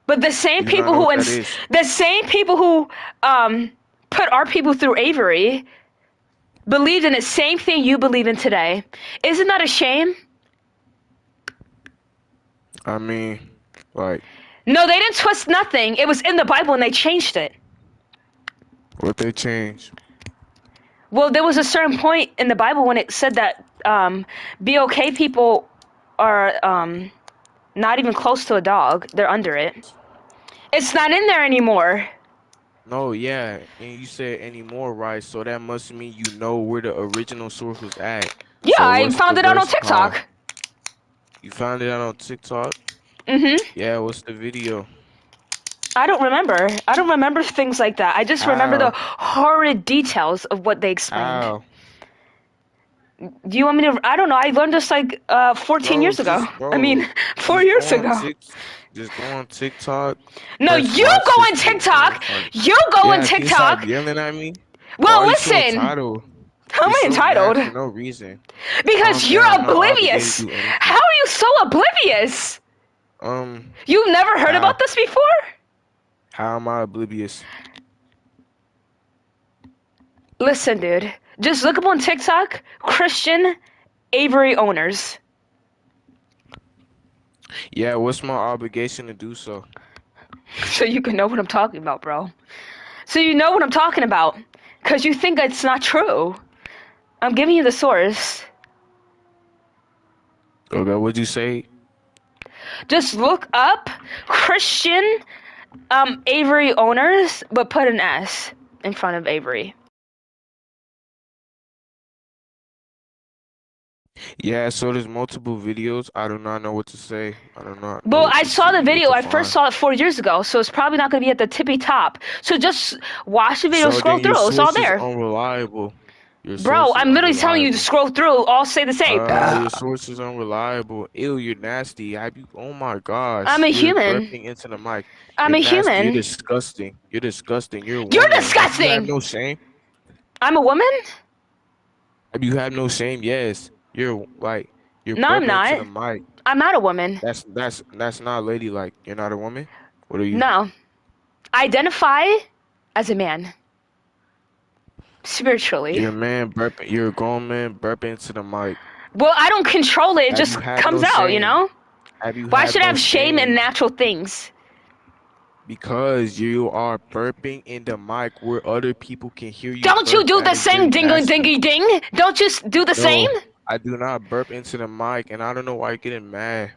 But the same You do people not know who what that is. the same people who put our people through Avery believed in the same thing you believe in today. Isn't that a shame? I mean, like No, they didn't twist nothing. It was in the Bible and they changed it. what they changed. Well, there was a certain point in the Bible when it said that BOK people are not even close to a dog. They're under it. It's not in there anymore. No, yeah, and you said anymore, right? So that must mean you know where the original source was at. Yeah, So I what's found the it out on verse called? TikTok. You found it out on TikTok? Yeah, what's the video? I don't remember. I don't remember things like that. I just remember the How? horrid details of what they explained. How? Do you want me to? I don't know. I learned this like 14 Bro, years ago. I bro, mean, 4 just go years on ago. just go on TikTok. No, Press you watch go on history, TikTok. man. Like, You go on yeah, can you stop TikTok. yelling at me? Why Well, are you so listen. entitled? How am You're I so entitled? mad for no reason. Because Calm you're down. I'm not obligated oblivious. to do anything. How are you so oblivious? You've never heard How? about this before? How am I oblivious? Listen, dude. Just look up on TikTok, Christian Avery owners. Yeah, what's my obligation to do so? So you can know what I'm talking about, bro. So you know what I'm talking about. Because you think it's not true. I'm giving you the source. Okay, what'd you say? Just look up Christian Avery owners, but put an S in front of Avery. Yeah, so there's multiple videos. I do not know what to say. I do not know Well, what I to saw the see, what video. to I first find. saw it 4 years ago, so it's probably not going to be at the tippy top. So just watch the video, So scroll then your through. It's all source is there. unreliable. Your Bro, source is I'm literally telling you to unreliable. scroll through. All say the same. Your source is unreliable. Ew, you're nasty. Oh my gosh. I'm a You're human. burping into the mic. I'm You're a nasty. You're human. disgusting. You're disgusting. You're a You're woman. Have you had disgusting. no shame? I'm a woman? Have you had no shame? Yes. You're No, I'm burping into not. the mic. I'm not a woman. That's not ladylike. You're not a woman? What are you? No. I identify as a man. Spiritually. You're a man burping. You're a grown man burping into the mic. Well, I don't control it. It Have just you had comes no out, you shame? know? Have you Why had should I no have shame in shame? natural things? Because you are burping in the mic where other people can hear you Don't you burp. do That the is same very dingo nasty. dingy ding? Don't you do the same? No, I do not burp into the mic, and I don't know why you're getting mad.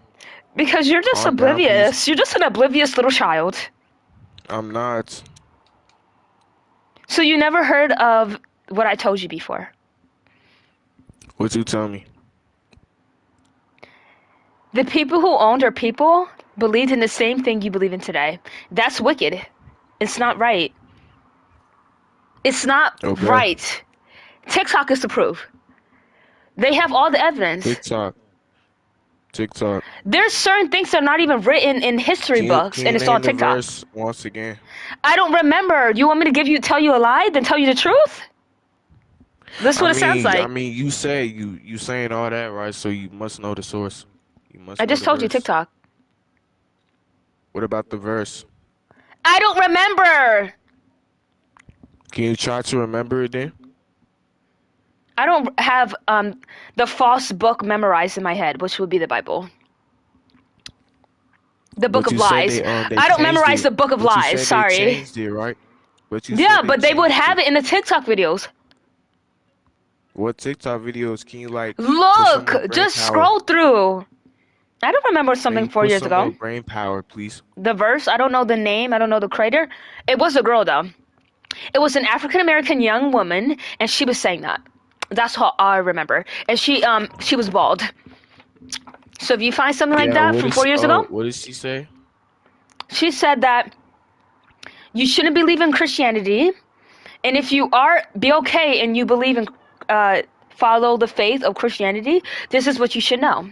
Because you're just Calm down, please. oblivious. You're just an oblivious little child. I'm not. So you never heard of what I told you before? What you tell me? The people who owned our people believed in the same thing you believe in today. That's wicked. It's not right. It's not Okay. right. TikTok is the proof. They have all the evidence. TikTok. There's certain things that are not even written in history books, Can and you it's on name the TikTok. verse once again? I don't remember. You want me to tell you a lie, then tell you the truth? This is what it sounds like. I mean, you say you saying all that, right? So you must know the source. You must. I know just the told you verse. TikTok. What about the verse? I don't remember. Can you try to remember it then? I don't have the false book memorized in my head, which would be the Bible. The book But of you said lies. they I don't changed memorize it. the book of But you lies. said Sorry. they changed it, right? But you Yeah, said but they would changed have it in the TikTok videos. What TikTok videos can you like put some Look, more brain just power? scroll through. I don't remember Can something you 4 put years some more ago. brain power, please? The verse, I don't know the name, I don't know the creator. It was a girl though. It was an African American young woman, and she was saying that. That's how I remember. And she was bald. So if you find something like that from 4 years ago, What did she say? she said that you shouldn't believe in Christianity, and if you are, be okay and you believe in, follow the faith of Christianity, this is what you should know.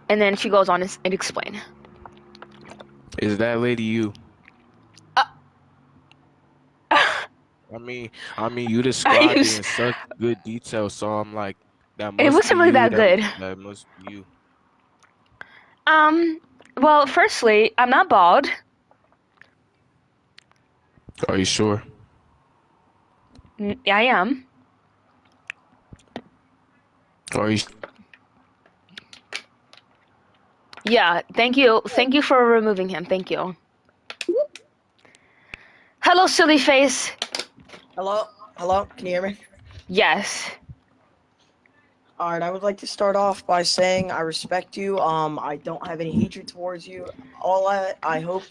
And then she goes on and explain. Is that lady you? I mean, you described it in such good detail, so I'm like, that must It wasn't be really you. that good. That must be you. Well, firstly, I'm not bald. Are you sure? I am. Are you? Yeah, thank you. Thank you for removing him. Thank you. Hello, silly face. Hello? Hello? Can you hear me? Yes. Alright, I would like to start off by saying I respect you. I don't have any hatred towards you. All I hope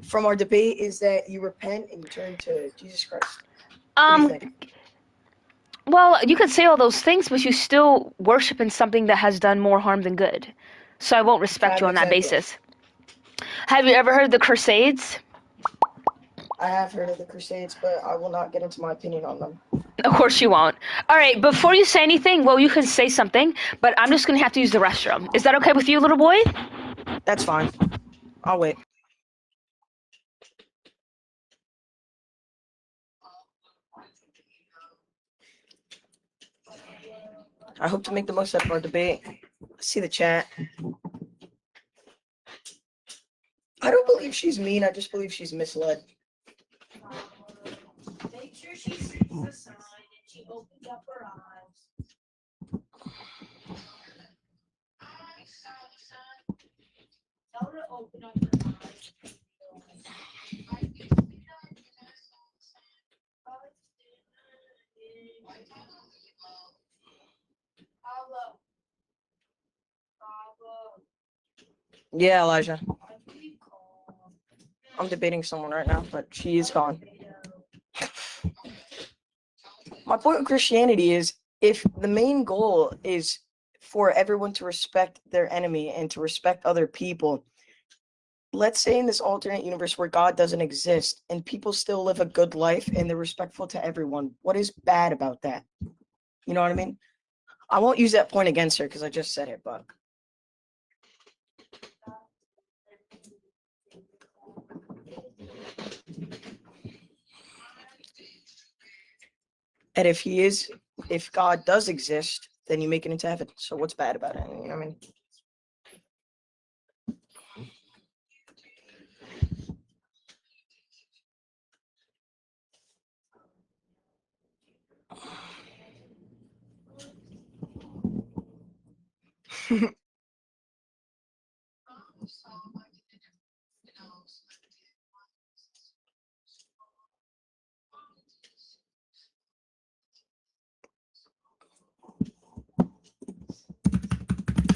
from our debate is that you repent and you turn to Jesus Christ. What do you think? Well, you could say all those things, but you still worship in something that has done more harm than good. So I won't respect you on that basis. Have you ever heard of the Crusades? I have heard of the Crusades, but I will not get into my opinion on them. Of course you won't. All right, before you say anything, well, you can say something, but I'm just going to have to use the restroom. Is that okay with you, little boy? That's fine. I'll wait. I hope to make the most out of our debate. Let's see the chat. I don't believe she's mean. I just believe she's misled. Make sure she sees the sign and she opens up her eyes. Tell her to open up her eyes. Yeah, Elijah. I'm debating someone right now, but she is gone. My point with Christianity is, if the main goal is for everyone to respect their enemy and to respect other people, let's say in this alternate universe where God doesn't exist and people still live a good life and they're respectful to everyone, what is bad about that? You know what I mean? I won't use that point against her because I just said it, but... And if God does exist, then you make it into heaven. So what's bad about it? You know what I mean?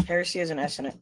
Heresy has an S in it.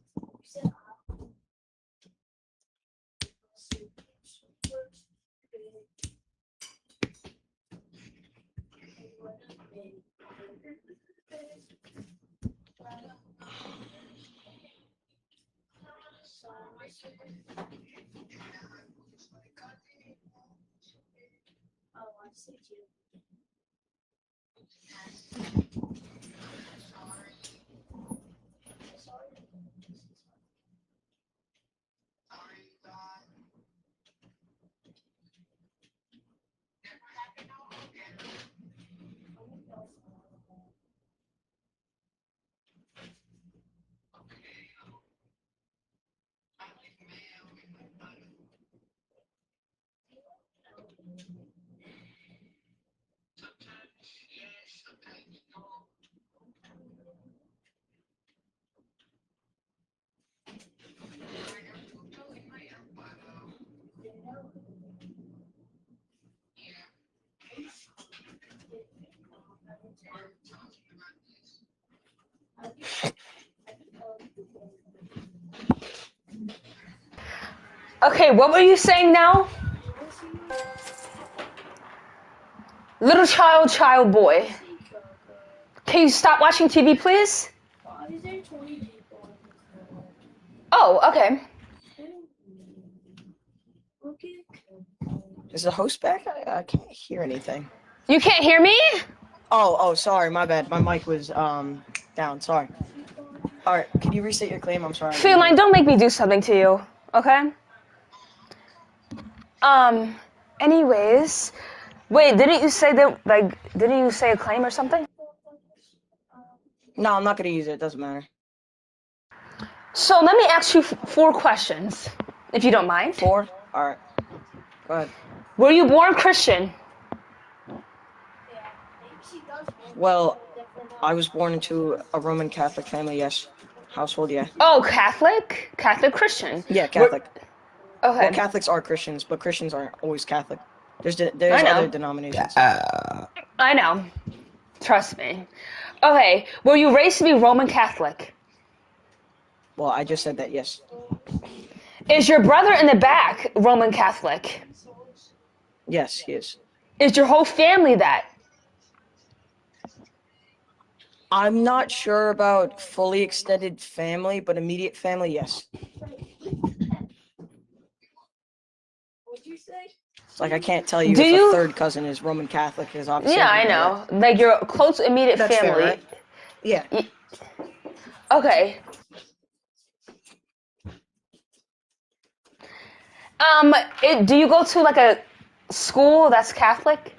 Okay, what were you saying now? Little child boy. Can you stop watching TV, please? Oh, okay. Is the host back? I can't hear anything. You can't hear me? Oh, sorry, my bad. My mic was down. Sorry. All right, can you reset your claim? I'm sorry. Feline, don't make me do something to you, okay? Anyways, wait, didn't you say a claim or something? No, I'm not gonna use it. It doesn't matter. So let me ask you 4 questions, if you don't mind. 4? All right. Go ahead. Were you born Christian? Well, I was born into a Roman Catholic family, yes. Household, yeah. Oh, Catholic? Catholic Christian? Yeah, Catholic. Okay. Well, Catholics are Christians, but Christians aren't always Catholic. There's other denominations. I know. Trust me. Okay, were you raised to be Roman Catholic? Well, I just said that, yes. Is your brother in the back Roman Catholic? Yes, he is. Is your whole family that? I'm not sure about fully extended family, but immediate family, yes. It's like I can't tell you Do if you? a third cousin is Roman Catholic, because obviously Yeah, I I don't know know. Like your close immediate that. That's fair, family. right? Yeah. Okay. Do you go to like a school that's Catholic?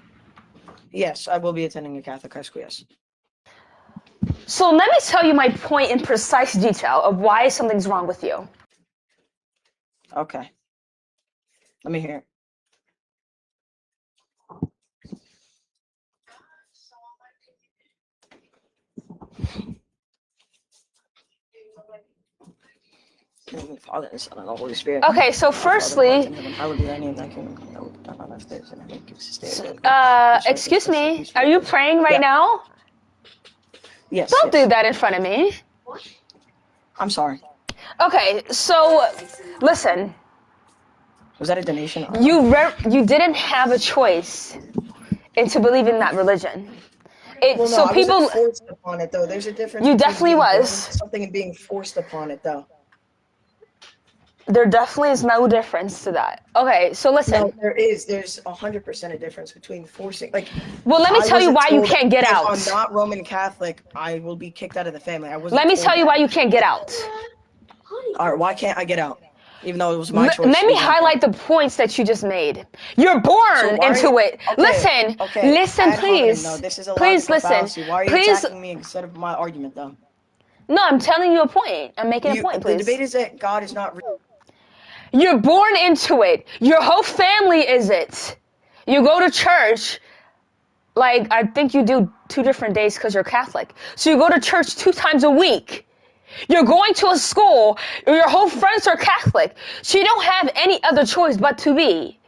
Yes, I will be attending a Catholic high school, yes. So let me tell you my point in precise detail of why something's wrong with you. Okay. Let me hear it. Father and Son and the Holy Spirit. Okay, so firstly, excuse me, are you praying right now? Yes. Don't do that in front of me. I'm sorry. Okay, so listen. Was that a donation? You didn't have a choice into believing that religion. Well, no, So I people wasn't forced upon it though. There's a difference. You between definitely being born was. into something and being forced upon it though. There definitely is no difference to that. Okay, so listen. No, there is. There's 100% a difference between forcing. Like, well, let me tell you wasn't why you told can't get if out. I'm not Roman Catholic, I will be kicked out of the family. I wasn't. Let me told tell you that. why you can't get out. All right, why can't I get out? Even though it was my choice. Let me highlight the points that you just made. You're born into it. Okay, Listen, ad hominem, please. though. This is a Please logical listen. fallacy. Why are you Please. attacking me instead of my argument, though? No, I'm telling you a point. I'm making a point, please. The debate is that God is not real. You're born into it. Your whole family is it. You go to church. Like, I think you do 2 different days because you're Catholic. So you go to church 2 times a week. You're going to a school. Your whole friends are Catholic. So you don't have any other choice but to be.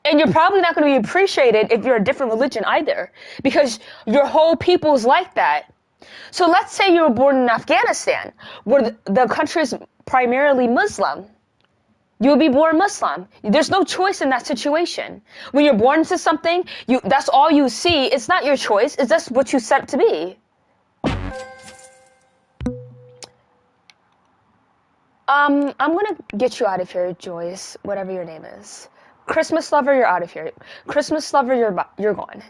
And you're probably not going to be appreciated if you're a different religion either. Because your whole people's like that. So let's say you were born in Afghanistan, where the country is primarily Muslim. You'll be born Muslim. There's no choice in that situation. When you're born into something, that's all you see. It's not your choice. It's just what you set to be. I'm gonna get you out of here, Joyce, whatever your name is. Christmas lover, you're out of here. Christmas lover, you're gone.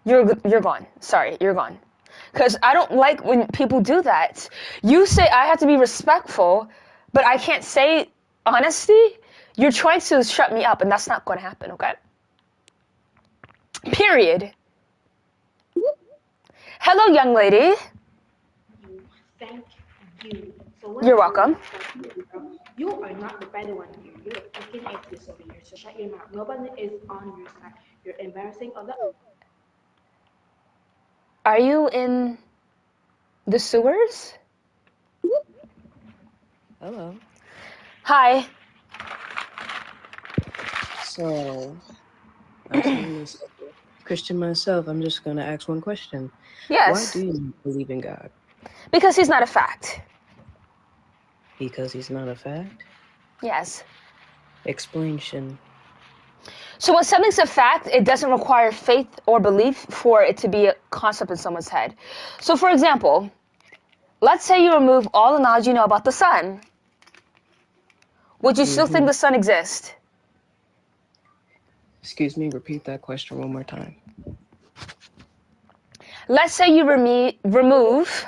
You're gone. Sorry, you're gone. Because I don't like when people do that. You say I have to be respectful, but I can't say honesty. You're trying to shut me up, and that's not going to happen, okay? Period. Hello, young lady. Thank you. So you're welcome. You are not the better one here. You're a freaking atheist over here. So shut your mouth. Nobody is on your side. You're embarrassing other. Are you in the sewers? Hello. Hi. So, as a Christian myself, I'm just gonna ask one question. Yes. Why do you believe in God? Because he's not a fact. Because he's not a fact? Yes. Explain, Shin. So when something's a fact, it doesn't require faith or belief for it to be a concept in someone's head. So for example, let's say you remove all the knowledge you know about the sun. Would you still think the sun exists? Excuse me, repeat that question one more time. Let's say you remove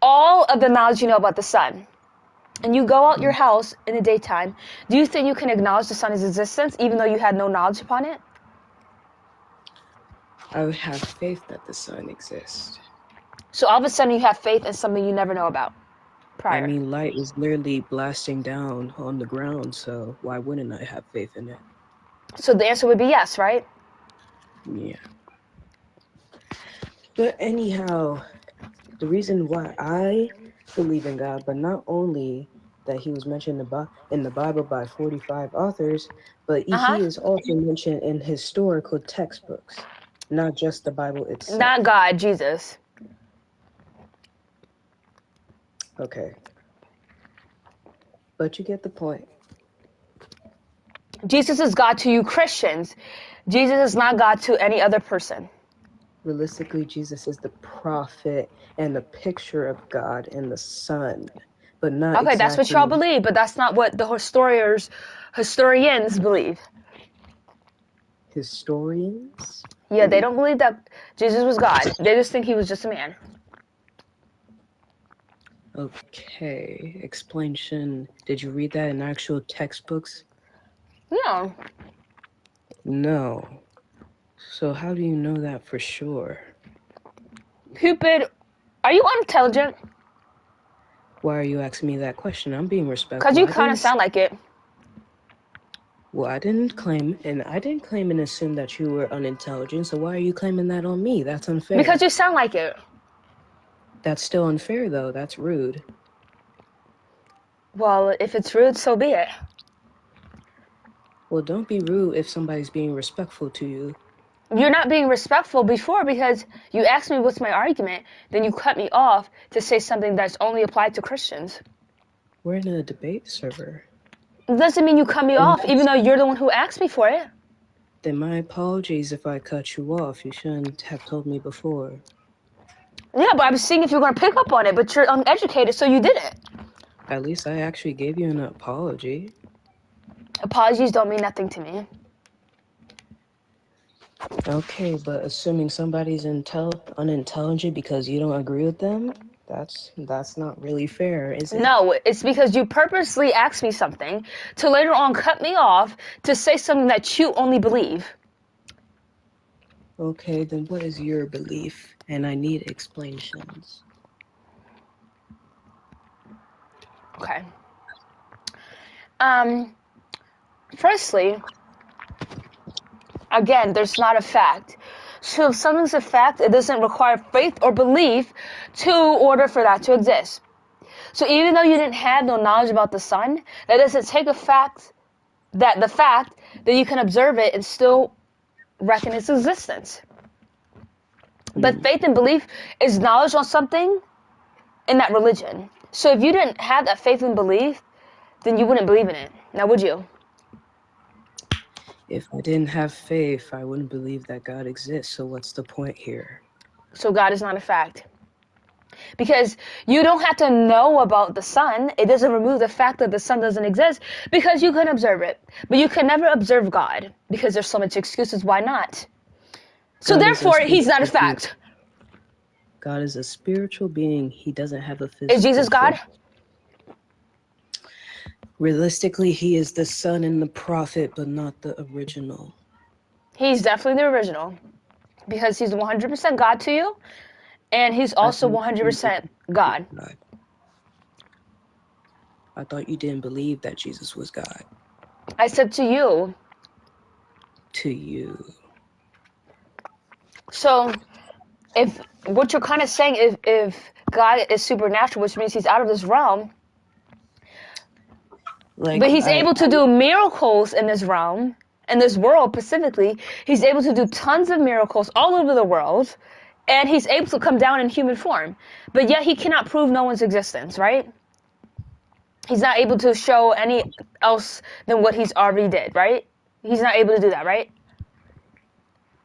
all of the knowledge you know about the sun, and you go out your house in the daytime. Do you think you can acknowledge the sun's existence even though you had no knowledge upon it? I would have faith that the sun exists. So all of a sudden you have faith in something you never know about prior. I mean, light is literally blasting down on the ground, so why wouldn't I have faith in it? So the answer would be yes, right? Yeah. But anyhow, the reason why I believe in God, but not only that he was mentioned in the Bible by 45 authors, but he is also mentioned in historical textbooks, not just the Bible itself. Not God, Jesus. Okay. But you get the point. Jesus is God to you Christians. Jesus is not God to any other person. Realistically, Jesus is the prophet and the picture of God and the Son, but not Okay, that's what y'all exactly believe, but that's not what the historians believe. historians. Yeah, they don't believe that Jesus was God. They just think he was just a man. Okay, explanation. Did you read that in actual textbooks? No. No. So how do you know that for sure? Cupid, are you unintelligent? Why are you asking me that question? I'm being respectful. Because you kind of sound like it. Well, I didn't claim and assume that you were unintelligent, so why are you claiming that on me? That's unfair. Because you sound like it. That's still unfair, though. That's rude. Well, if it's rude, so be it. Well, don't be rude if somebody's being respectful to you. You're not being respectful before because you asked me what's my argument, then you cut me off to say something that's only applied to Christians. We're in a debate server. It doesn't mean you cut me off, even though you're the one who asked me for it. Then my apologies if I cut you off. You shouldn't have told me before. Yeah, but I was seeing if you were going to pick up on it, but you're uneducated, so you didn't. At least I actually gave you an apology. Apologies don't mean nothing to me. Okay, but assuming somebody's unintelligent because you don't agree with them, that's not really fair, is it? No, it's because you purposely asked me something to later on cut me off to say something that you only believe. Okay, then what is your belief? And I need explanations. Okay. Firstly, again, there's not a fact. So if something's a fact, it doesn't require faith or belief to order for that to exist. So even though you didn't have no knowledge about the sun, that doesn't take the fact that you can observe it and still reckon its existence. But faith and belief is knowledge on something in that religion. So if you didn't have that faith and belief, then you wouldn't believe in it. Now, would you? If I didn't have faith, I wouldn't believe that God exists. So what's the point here? So God is not a fact. Because you don't have to know about the sun. It doesn't remove the fact that the sun doesn't exist because you can observe it. But you can never observe God because there's so much excuses why not. So therefore, he's not a fact. God is a spiritual being. He doesn't have a physical. Is Jesus God? Realistically, he is the son and the prophet, but not the original. He's definitely the original because he's 100% God to you, and he's also 100% God. I thought you didn't believe that Jesus was God. I said to you. To you. So, if what you're kind of saying is if God is supernatural, which means he's out of this realm, but he's able to do miracles in this realm, in this world specifically, he's able to do tons of miracles all over the world, and he's able to come down in human form, but yet he cannot prove no one's existence, right? He's not able to show any else than what he's already did, right? He's not able to do that, right?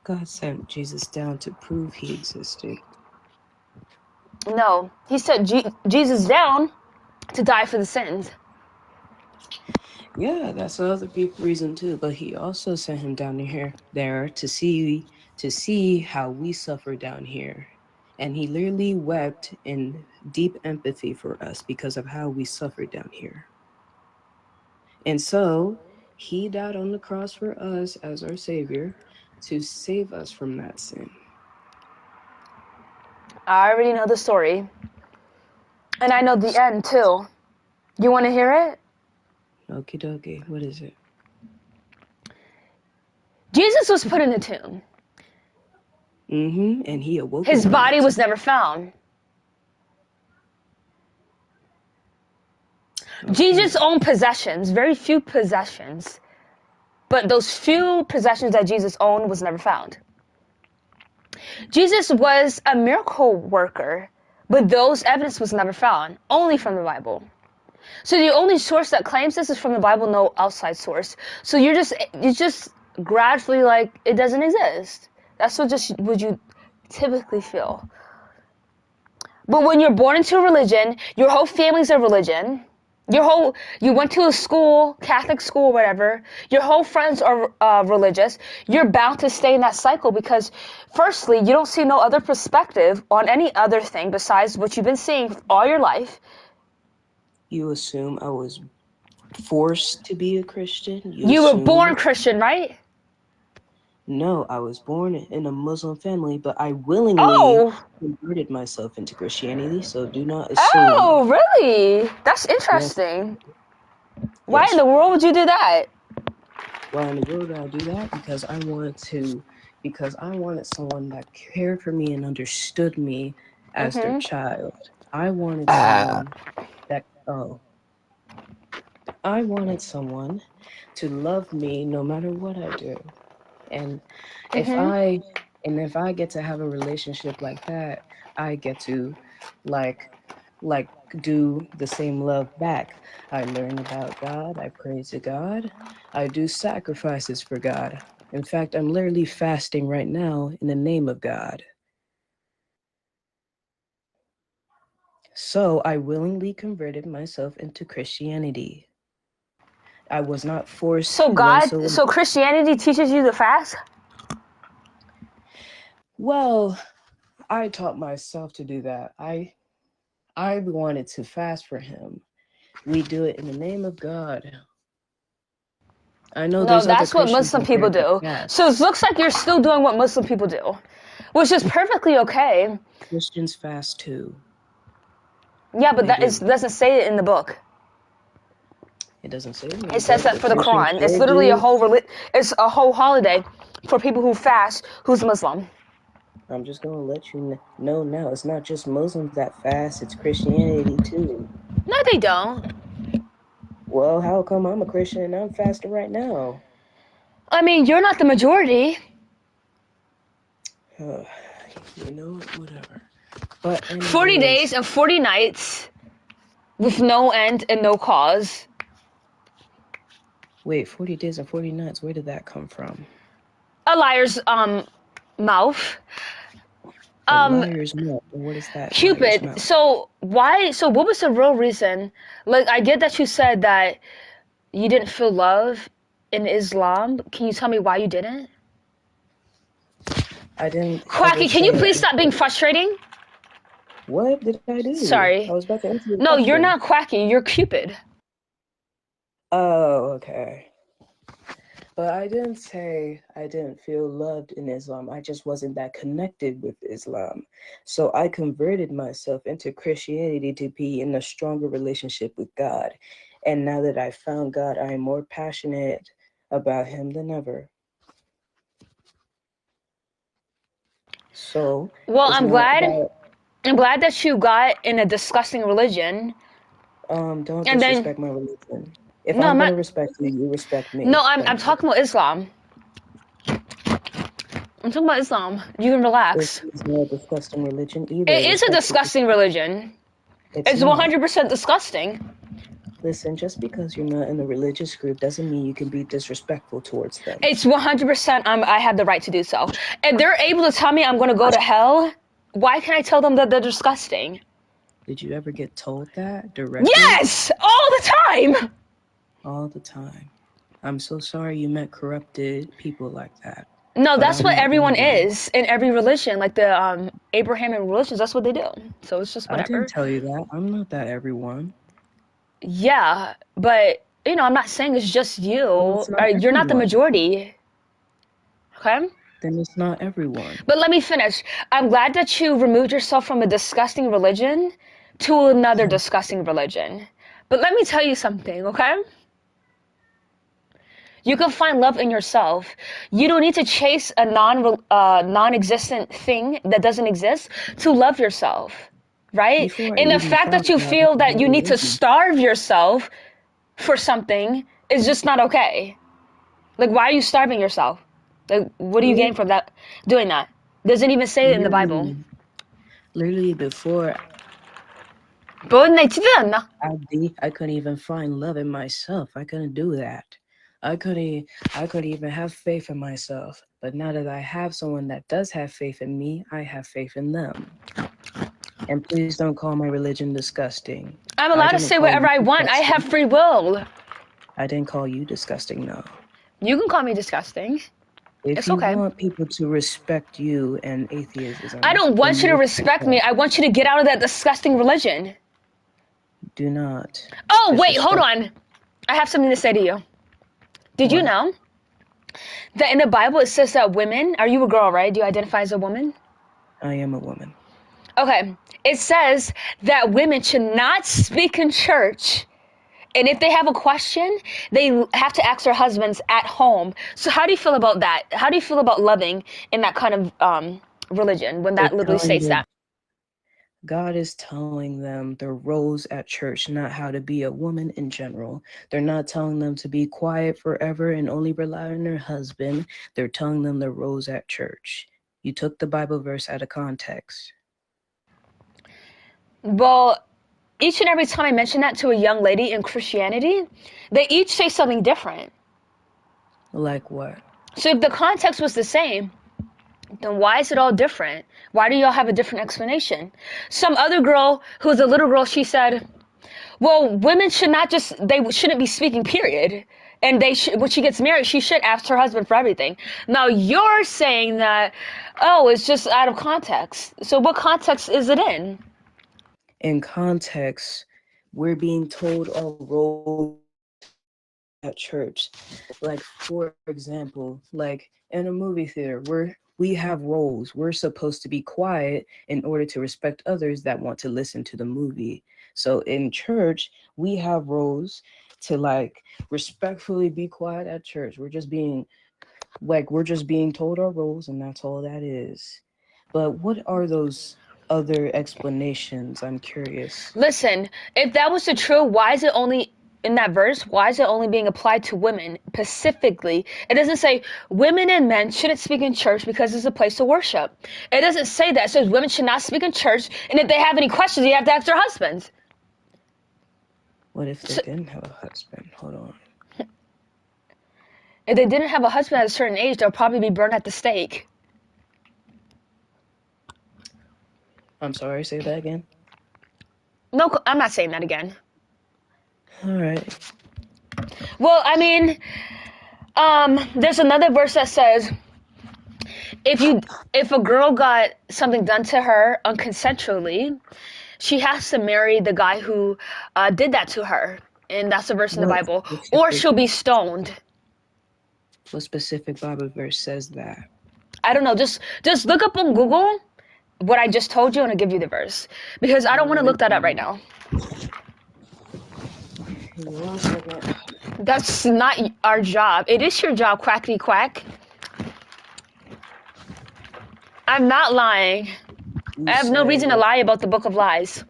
God sent Jesus down to prove he existed. No, he sent Jesus down to die for the sins. Yeah, that's another big reason too. But he also sent him down there to see how we suffer down here. And he literally wept in deep empathy for us because of how we suffered down here. And so he died on the cross for us as our savior to save us from that sin. I already know the story. And I know the end too. You want to hear it? Okie dokie. What is it? Jesus was put in a tomb. And he awoke. His body was never found. Okay. Jesus owned possessions, very few possessions. But those few possessions that Jesus owned was never found. Jesus was a miracle worker, but those evidence was never found, only from the Bible. So the only source that claims this is from the Bible, no outside source. So you're just gradually like it doesn't exist. That's what you typically feel. But when you're born into a religion, your whole family's a religion. You went to a school, Catholic school, whatever. Your whole friends are religious. You're bound to stay in that cycle because, firstly, you don't see no other perspective on any other thing besides what you've been seeing all your life. You assume I was forced to be a Christian? You were born Christian, right? No, I was born in a Muslim family, but I willingly converted myself into Christianity, so do not assume. Oh, really? That's interesting. Yes. Why in the world would you do that? Why in the world would I do that? Because I wanted someone that cared for me and understood me as their child. I wanted someone to love me no matter what I do. And if I get to have a relationship like that, I get to like do the same love back. I learn about God, I pray to God, I do sacrifices for God. In fact, I'm literally fasting right now in the name of God. So I willingly converted myself into Christianity. I was not forced. So Christianity teaches you to fast? Well, I taught myself to do that. I wanted to fast for him. We do it in the name of God. I know that's what Muslim people do. So it looks like you're still doing what Muslim people do, which is perfectly okay. Christians fast too. Yeah, but doesn't say it in the book. It doesn't say it. It says that for the Quran. It's literally it's a whole holiday for people who fast who's Muslim. I'm just gonna let you know now. It's not just Muslims that fast. It's Christianity too. No, they don't. Well, how come I'm a Christian and I'm fasting right now? I mean, you're not the majority. You know, whatever. But 40 days and 40 nights with no end and no cause. Wait, 40 days and 40 nights, where did that come from? A liar's mouth. A liar's mouth. What is that? Cupid. So what was the real reason? Like, I get that you said that you didn't feel love in Islam. Can you tell me why you didn't? I didn't. Quacky, can you please stop being frustrating? What did I do? Sorry. I was about to answer your No, question. you're not Quacky. You're Cupid. Oh, okay. But I didn't say I didn't feel loved in Islam. I just wasn't that connected with Islam. So I converted myself into Christianity to be in a stronger relationship with God. And now that I found God, I am more passionate about him than ever. So, well, I'm glad that you got in a disgusting religion. Don't disrespect my religion. If no, I'm gonna respect you, you respect me. No, I'm talking about Islam. I'm talking about Islam. You can relax. It's not a disgusting religion either. It is a disgusting religion. It's 100% disgusting. Listen, just because you're not in a religious group doesn't mean you can be disrespectful towards them. It's 100% I have the right to do so. If they're able to tell me I'm going to go to hell, why can't I tell them that they're disgusting? Did you ever get told that directly? Yes! All the time! All the time. I'm so sorry you met corrupted people like that. No, that's what everyone is in every religion. Like the Abrahamic religions, that's what they do. So it's just whatever. I didn't tell you that. I'm not that everyone. Yeah, but, I'm not saying it's just you. You're not the majority. Okay? Then it's not everyone. But let me finish. I'm glad that you removed yourself from a disgusting religion to another disgusting religion. But let me tell you something, okay? You can find love in yourself. You don't need to chase a non-existent thing that doesn't exist to love yourself, right? And the fact that you feel that you need to starve yourself for something is just not okay. Like, why are you starving yourself? Like, what do you gain from that? Doing that? Doesn't even say it in the Bible. Literally before. I couldn't even find love in myself. I couldn't do that. I could even have faith in myself. But now that I have someone that does have faith in me, I have faith in them. And please don't call my religion disgusting. I'm allowed to say whatever I want. I have free will. I didn't call you disgusting, no. You can call me disgusting. It's okay. If you want people to respect you and atheism... I don't want you to respect me. I want you to get out of that disgusting religion. Do not. Oh, wait, hold on. I have something to say to you. Did you know that in the Bible it says that women... Are you a girl, right? Do you identify as a woman? I am a woman. Okay. It says that women should not speak in church. And if they have a question, they have to ask their husbands at home. So how do you feel about that? How do you feel about loving in that kind of religion when that literally states that? God is telling them their roles at church, not how to be a woman in general. They're not telling them to be quiet forever and only rely on their husband. They're telling them their roles at church. You took the Bible verse out of context. Well, each and every time I mention that to a young lady in Christianity, they each say something different. Like what? So if the context was the same, then why is it all different? Why do y'all have a different explanation? Some other girl who was a little girl, she said, well, women should not just, they shouldn't be speaking, period. And they should, when she gets married, she should ask her husband for everything. Now you're saying that, oh, it's just out of context. So what context is it in? In context, we're being told our role at church. Like, for example, like in a movie theater, we have roles. We're supposed to be quiet in order to respect others that want to listen to the movie. So in church, we have roles to like respectfully be quiet at church. We're just being told our roles, and that's all that is. But what are those other explanations? I'm curious. Listen, if that was the true, why is it only in that verse? Why is it only being applied to women specifically? It doesn't say women and men shouldn't speak in church because it's a place to worship. It doesn't say that. It says women should not speak in church, and if they have any questions, you have to ask their husbands. What if they didn't have a husband? Hold on. If they didn't have a husband at a certain age, they'll probably be burned at the stake. I'm sorry, say that again? No, I'm not saying that again. All right. Well, I mean, there's another verse that says, if a girl got something done to her unconsensually, she has to marry the guy who did that to her. And that's a verse in the Bible. Or she'll be stoned. What specific Bible verse says that? I don't know. Just look up on Google what I just told you, and I'll give you the verse. Because I don't want to look that up right now. That's not our job. It is your job, quackity quack. I'm not lying. I have no reason to lie about the Book of Lies.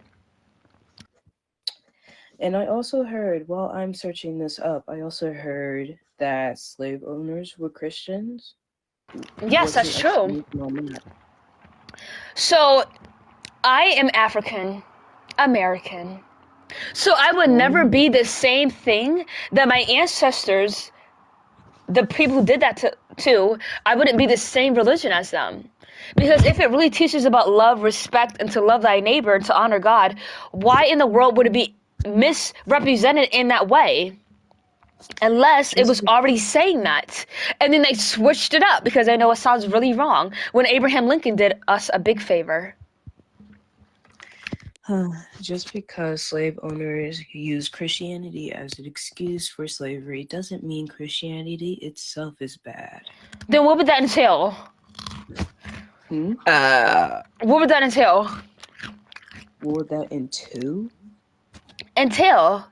And I also heard, while I'm searching this up, I also heard that slave owners were Christians. Yes, that's true. So, I am African American. So I would never be the same thing that my ancestors, the people who did that to, I wouldn't be the same religion as them. Because if it really teaches about love, respect, and to love thy neighbor and to honor God, why in the world would it be misrepresented in that way? Unless it was already saying that. And then they switched it up because I know it sounds really wrong when Abraham Lincoln did us a big favor. Just because slave owners use Christianity as an excuse for slavery doesn't mean Christianity itself is bad. Then what would that entail? What would that entail? What would that entail?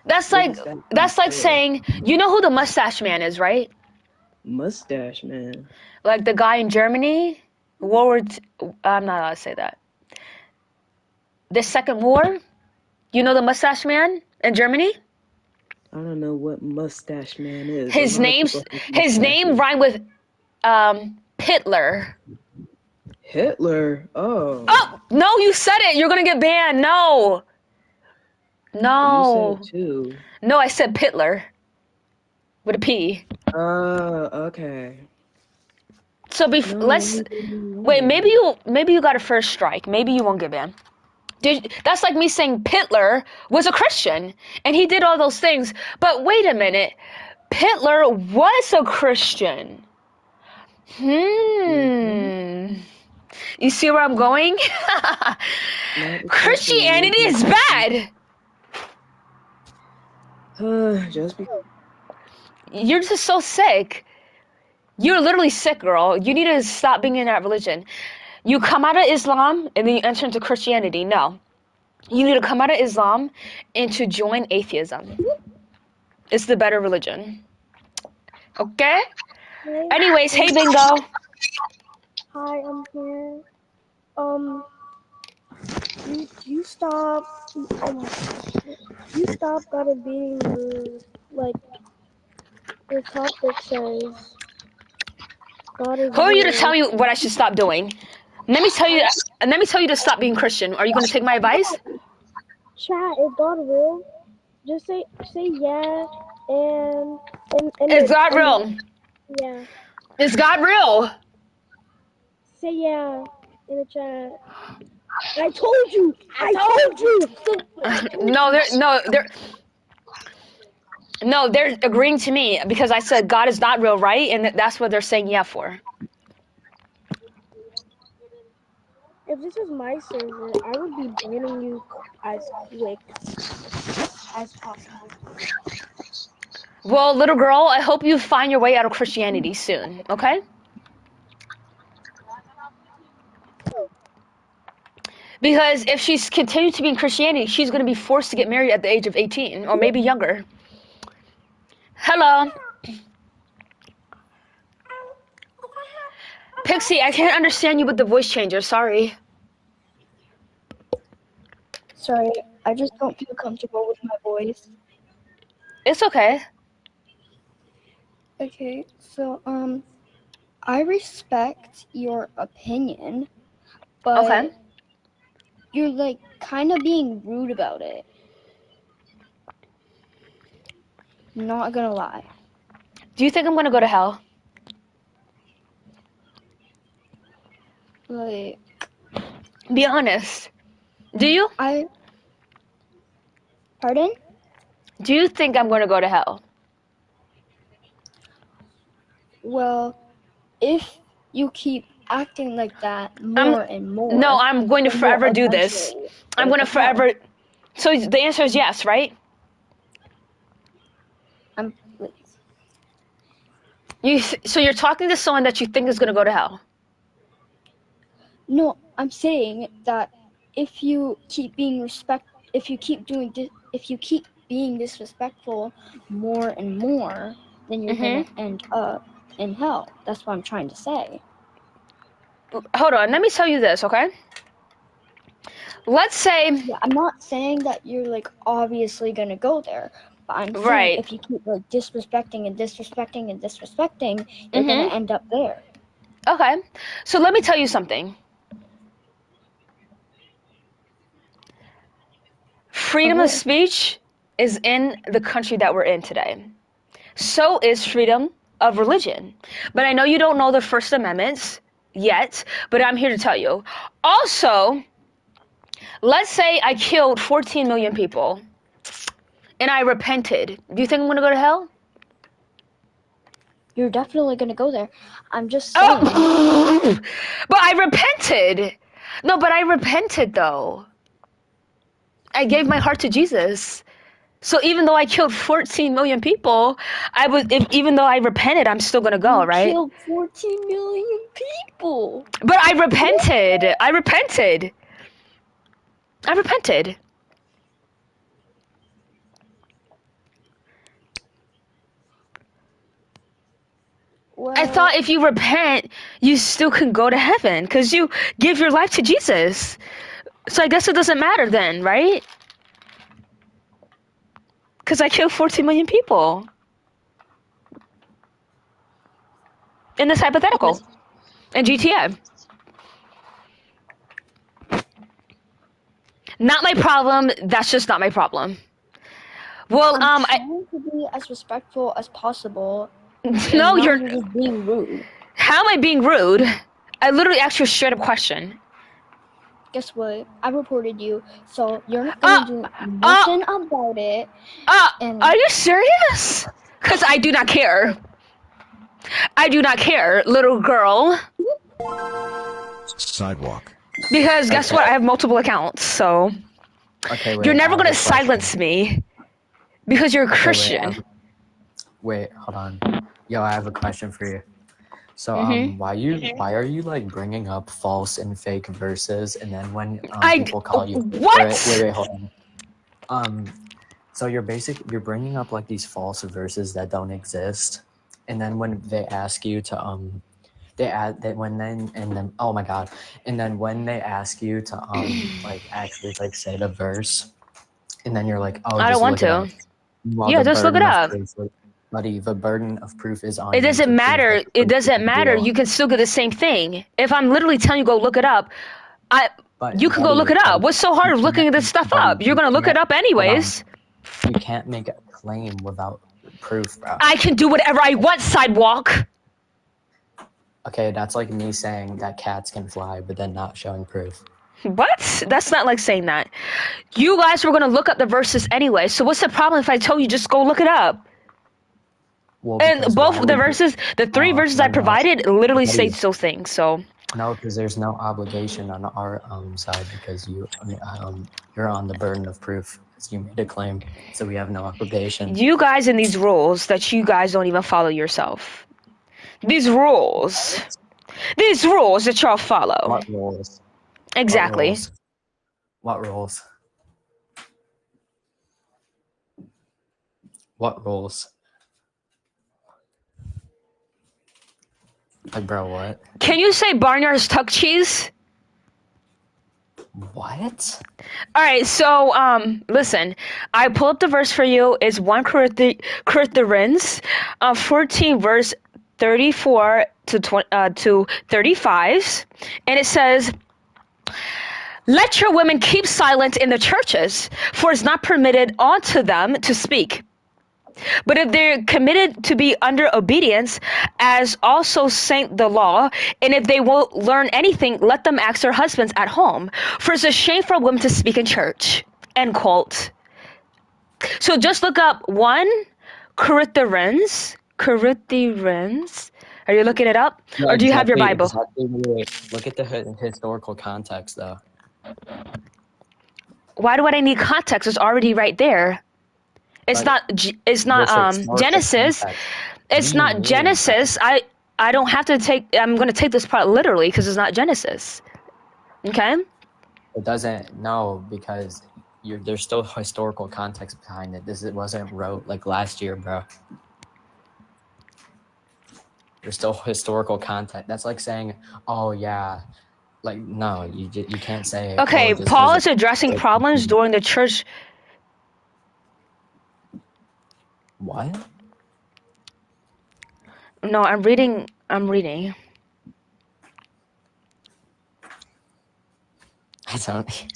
That's like saying, you know who the Mustache Man is, right? Mustache Man? Like the guy in Germany? I'm not allowed to say that. The Second War? You know the Mustache Man in Germany? I don't know what Mustache Man is. His name rhymed with Hitler. Hitler? Oh. Oh, no, you said it. You're going to get banned. No. You said it too. No, I said Hitler. with a P. Okay. So let's wait. Maybe you got a first strike. Maybe you won't get banned. That's like me saying Hitler was a Christian and he did all those things. But wait a minute, Hitler was a Christian. You see where I'm going? Christianity is bad. Just because. You're just so sick. You're literally sick, girl. You need to stop being in that religion. You come out of Islam and then you enter into Christianity. No. You need to come out of Islam and to join atheism. It's the better religion. Okay? Anyways, hey Bingo. Hi, I'm here. You stop. Oh my God. You stop gotta being rude. Like, your topic says God is. Who are you to tell me what I should stop doing? Let me tell you to stop being Christian. Are you going to take my advice? Chat, is God real? Just say yeah and Is God real? Yeah. Is God real? Say yeah in the chat. I told you. I told you. No, they're agreeing to me because I said God is not real, right? And that's what they're saying yeah for. If this was my server, I would be banning you as quick as possible. Well, little girl, I hope you find your way out of Christianity soon, okay? Because if she's continued to be in Christianity, she's going to be forced to get married at the age of 18 or maybe younger. Hello. Pixie, I can't understand you with the voice changer. Sorry. Sorry, I just don't feel comfortable with my voice. It's okay. Okay, so I respect your opinion, but Okay. you're like kind of being rude about it. Not gonna lie. Do you think I'm gonna go to hell? Like, be honest. Do you? Pardon? Do you think I'm gonna go to hell? Well, if you keep acting like that more and more. No, I'm going to then forever you'll do this. eventually I'm go going to to hell. forever. So the answer is yes, right? So you're talking to someone that you think is going to go to hell. No, I'm saying that if you keep being if you keep being disrespectful more and more, then you're gonna end up in hell. That's what I'm trying to say. Hold on, let me tell you this, okay? Let's say. Yeah, I'm not saying that you're like obviously gonna go there, but I'm saying Right. if you keep like disrespecting and disrespecting and disrespecting, you're gonna end up there. Okay, so let me tell you something. Freedom of speech is in the country that we're in today. So is freedom of religion. But I know you don't know the First Amendments yet, but I'm here to tell you. Also, let's say I killed 14 million people and I repented. Do you think I'm going to go to hell? You're definitely going to go there. I'm just saying. Oh, but I repented. No, but I repented though. I gave my heart to Jesus. So even though I killed 14 million people, even though I repented, I'm still gonna go, right? You killed 14 million people. But I repented. I repented. Well, I thought if you repent, you still can go to heaven because you give your life to Jesus. So I guess it doesn't matter then, right? Because I killed 14 million people. In this hypothetical. In GTA. Not my problem. That's just not my problem. Well, I'm trying to be as respectful as possible. No, and you're now just being rude. How am I being rude? I literally asked you a straight up question. Guess what? I reported you, so you're not gonna do nothing about it. Are you serious? Because I do not care. I do not care, little girl. Sidewalk. Because guess what? I have multiple accounts, so Okay, wait, you're I never have gonna a question. silence me because you're a Okay, Christian. Wait, hold on. Yo, I have a question for you. So, Mhm. why are you like bringing up false and fake verses, and then when I- people call you what? Wait, hold on. So you're bringing up like these false verses that don't exist, and then when they ask you to oh my god, and then when they ask you to like actually like say the verse, and then you're like, oh, I don't just want look it to. up. While Yeah, the just look it burden of up. proof- Buddy, the burden of proof is on It you to doesn't prove matter. that the It proof doesn't is matter. real. You can still get the same thing. If I'm literally telling you go look it up, But you can go look it up. What's so hard of looking this stuff up? You're gonna look it up anyways. You can't make a claim without proof, bro. I can do whatever I want, sidewalk. Okay, that's like me saying that cats can fly, but then not showing proof. What? That's not like saying that. You guys were gonna look up the verses anyway. So what's the problem if I told you just go look it up? Well, And because both why of the would you- verses, the three verses I provided, literally states those things. So No, because there's no obligation on our side because you're on the burden of proof. Because you made a claim, so we have no obligation. you guys in these rules that you guys don't even follow yourself. These rules that y'all follow. What rules? Exactly. What rules? What rules? Like, bro, what? Can you say Barnyard's tuck cheese? What? All right, so listen, I pulled up the verse for you. It's 1 Corinthians 14 verse 34 to 35, and it says, "Let your women keep silent in the churches, for it's not permitted unto them to speak. But if they're committed to be under obedience, as also saint the law, and if they won't learn anything, let them ask their husbands at home. For it's a shame for a woman to speak in church." End quote. So just look up 1 Corinthians. Are you looking it up? Yeah, Or do you have your Bible? Exactly. Look at the historical context, though. Why do I need context? It's already right there. It's But not historical Genesis. context. It's What do you not mean? Genesis. I don't have to take. I'm going to take this part literally because it's not Genesis. Okay. It doesn't. No, because there's still historical context behind it. It wasn't wrote like last year, bro. There's still historical context. That's like saying, "Oh yeah," like no, you can't say. Okay. "Oh, this Paul was is addressing problems during the church. What? No, I'm reading. I don't.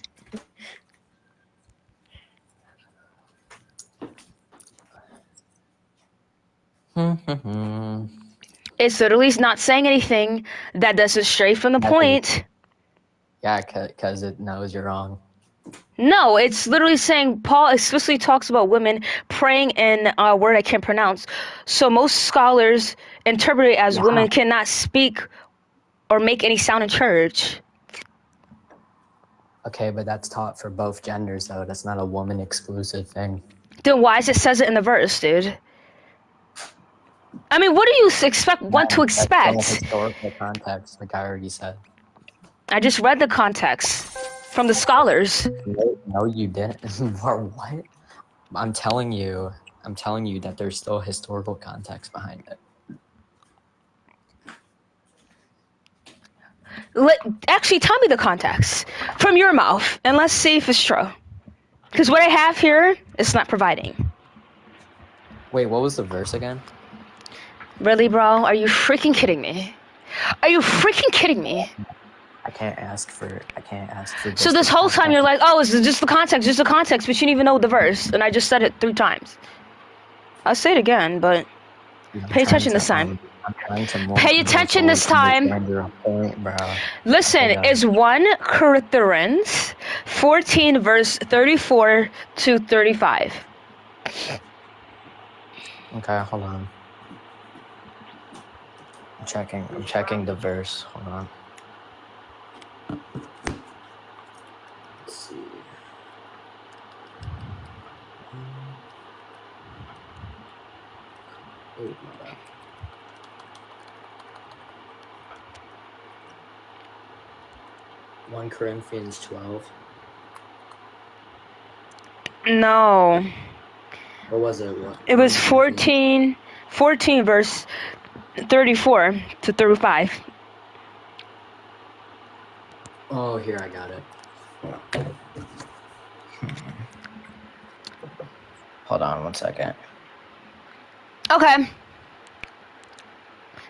It's literally not saying anything that doesn't stray from the point. Yeah, because it knows you're wrong. No, it's literally saying Paul explicitly talks about women praying in a word I can't pronounce. So most scholars interpret it as women cannot speak or make any sound in church. Okay, but that's taught for both genders, though. That's not a woman exclusive thing. Then why does it says it in the verse, dude? I mean, what do you want to expect? That's still historical context, like I already said. I just read the context from the scholars. No, you didn't. What? I'm telling you that there's still historical context behind it. Actually, tell me the context from your mouth, and let's see if it's true. Because what I have here is not providing. Wait, what was the verse again? Really, bro? Are you freaking kidding me? Are you freaking kidding me? I can't ask for. So just this the whole time you're context. like, oh, it's just the context, but you didn't even know the verse, and I just said it 3 times. I'll say it again, but pay attention this time. I'm trying to move, Pay attention this time. understand your point, bro. Listen, Hold on. it's 1 Corinthians 14, verse 34 to 35. Okay, hold on. I'm checking the verse. Hold on. Let's see. Oh, my bad. One Corinthians 12. No. What was it? What? It was 14 verse 34 to 35. Oh, here I got it. Hold on 1 second. Okay.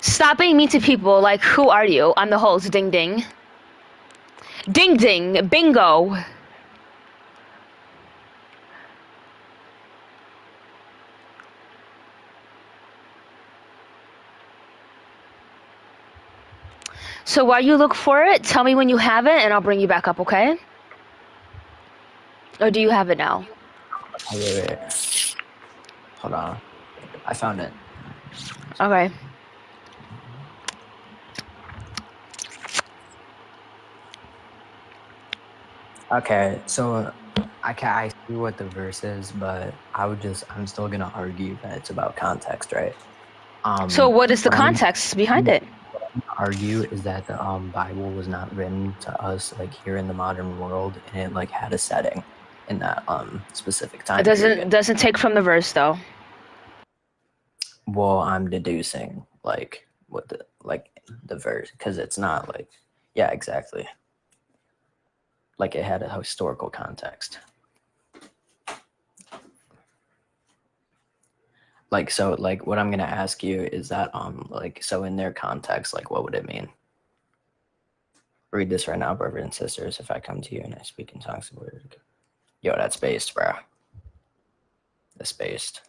Stop being mean to people. Like, who are you? I'm the host. Ding ding. Ding ding. Bingo. So while you look for it, tell me when you have it and I'll bring you back up, okay? Or do you have it now? Oh, wait. Hold on. I found it. Okay. Okay, so I see what the verse is, but I'm still gonna argue that it's about context, right? So what is the what I'm- context behind it? What I'm gonna argue is that the Bible was not written to us like here in the modern world, and it like had a setting in that specific time. It period. doesn't take from the verse though. Well, I'm deducing like what the verse, because it's not like, yeah, exactly. Like it had a historical context. Like, so like what I'm gonna ask you is that like, so in their context, like what would it mean? Read this right now, brothers and sisters. If I come to you and I speak in tongues, yo, that's based, bro. That's based.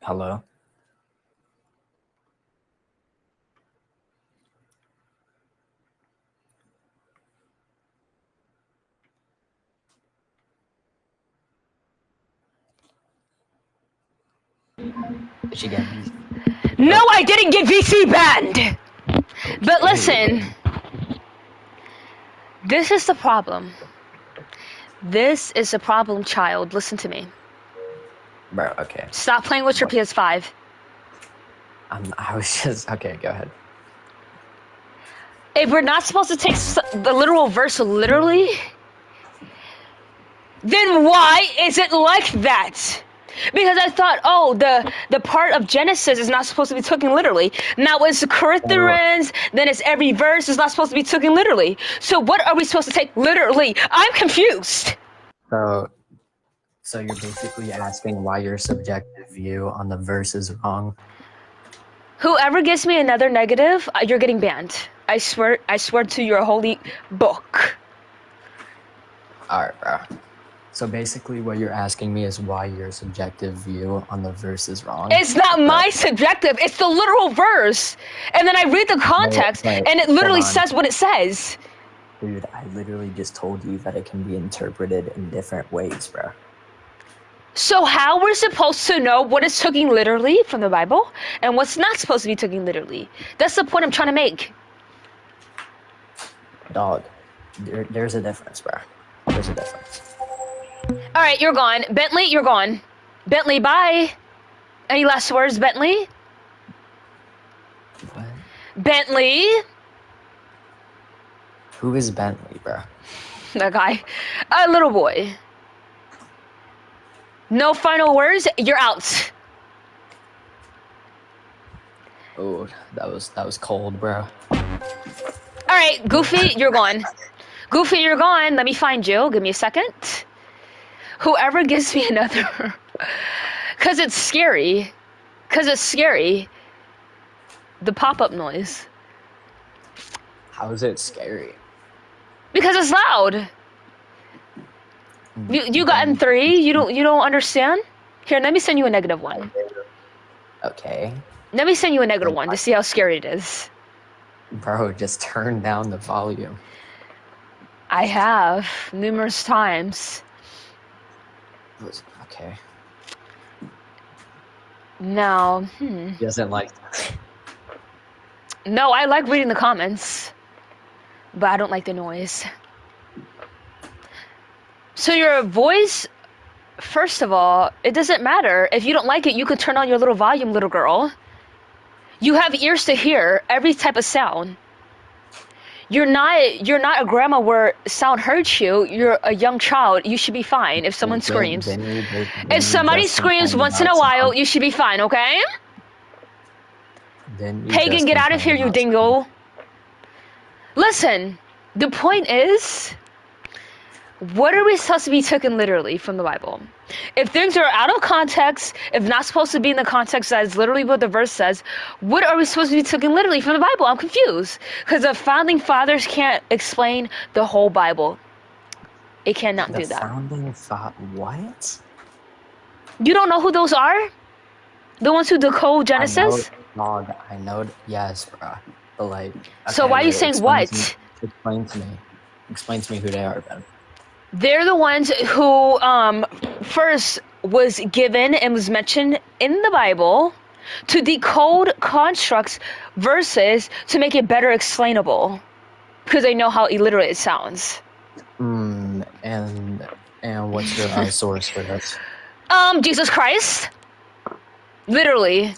Hello? Did she get me? No, I didn't get VC banned. But listen, this is the problem. This is the problem, child. Listen to me. Bro, okay. Stop playing with your PS5. I was just, okay, go ahead. If we're not supposed to take the literal verse literally, then why is it like that? Because I thought, oh, the part of Genesis is not supposed to be taken literally. Now it's Corinthians, then it's every verse is not supposed to be taken literally. So what are we supposed to take literally? I'm confused. So you're basically asking why your subjective view on the verse is wrong. Whoever gives me another negative, you're getting banned. I swear to your holy book. Alright, bro. So basically what you're asking me is why your subjective view on the verse is wrong. It's not my subjective, it's the literal verse. And then I read the context, and it literally says what it says. Dude, I literally just told you that it can be interpreted in different ways, bro. So how we're supposed to know what is taken literally from the Bible and what's not supposed to be taken literally? That's the point I'm trying to make. Dog, there's a difference, bro. There's a difference. All right, you're gone. Bentley, you're gone. Bentley, bye. Any last words, Bentley? What? Bentley? Who is Bentley, bro? That guy. A little boy. No final words, you're out. Oh, that was cold, bro. All right, Goofy, you're gone. Goofy, you're gone. Let me find you. Give me a second. Whoever gives me another, because it's scary. Because it's scary. The pop-up noise. How is it scary? Because it's loud. You gotten 3? You don't understand? Here, let me send you a -1. Okay. Let me send you a -1 to see how scary it is. Bro, just turn down the volume. I have numerous times. Okay. Now, He doesn't like that. No, I like reading the comments, but I don't like the noise. So your voice, first of all, it doesn't matter. If you don't like it, you could turn on your little volume, little girl. You have ears to hear every type of sound. You're not a grandma where sound hurts you. You're a young child. You should be fine if someone screams. If somebody screams once in a while, you should be fine, okay? Pagan, get out of here, you dingo. Listen, the point is, what are we supposed to be taken literally from the Bible? If things are out of context, if not supposed to be in the context that is literally what the verse says, what are we supposed to be taken literally from the Bible? I'm confused. Because the founding fathers can't explain the whole Bible. It cannot do that. What? You don't know who those are? The ones who decode Genesis? I know, yes, bro. But like... So why are you saying what? Explain to me who they are, then. They're the ones who first was given and was mentioned in the Bible to decode constructs, verses, to make it better explainable. Because they know how illiterate it sounds. And what's your source for this? Jesus Christ. Literally.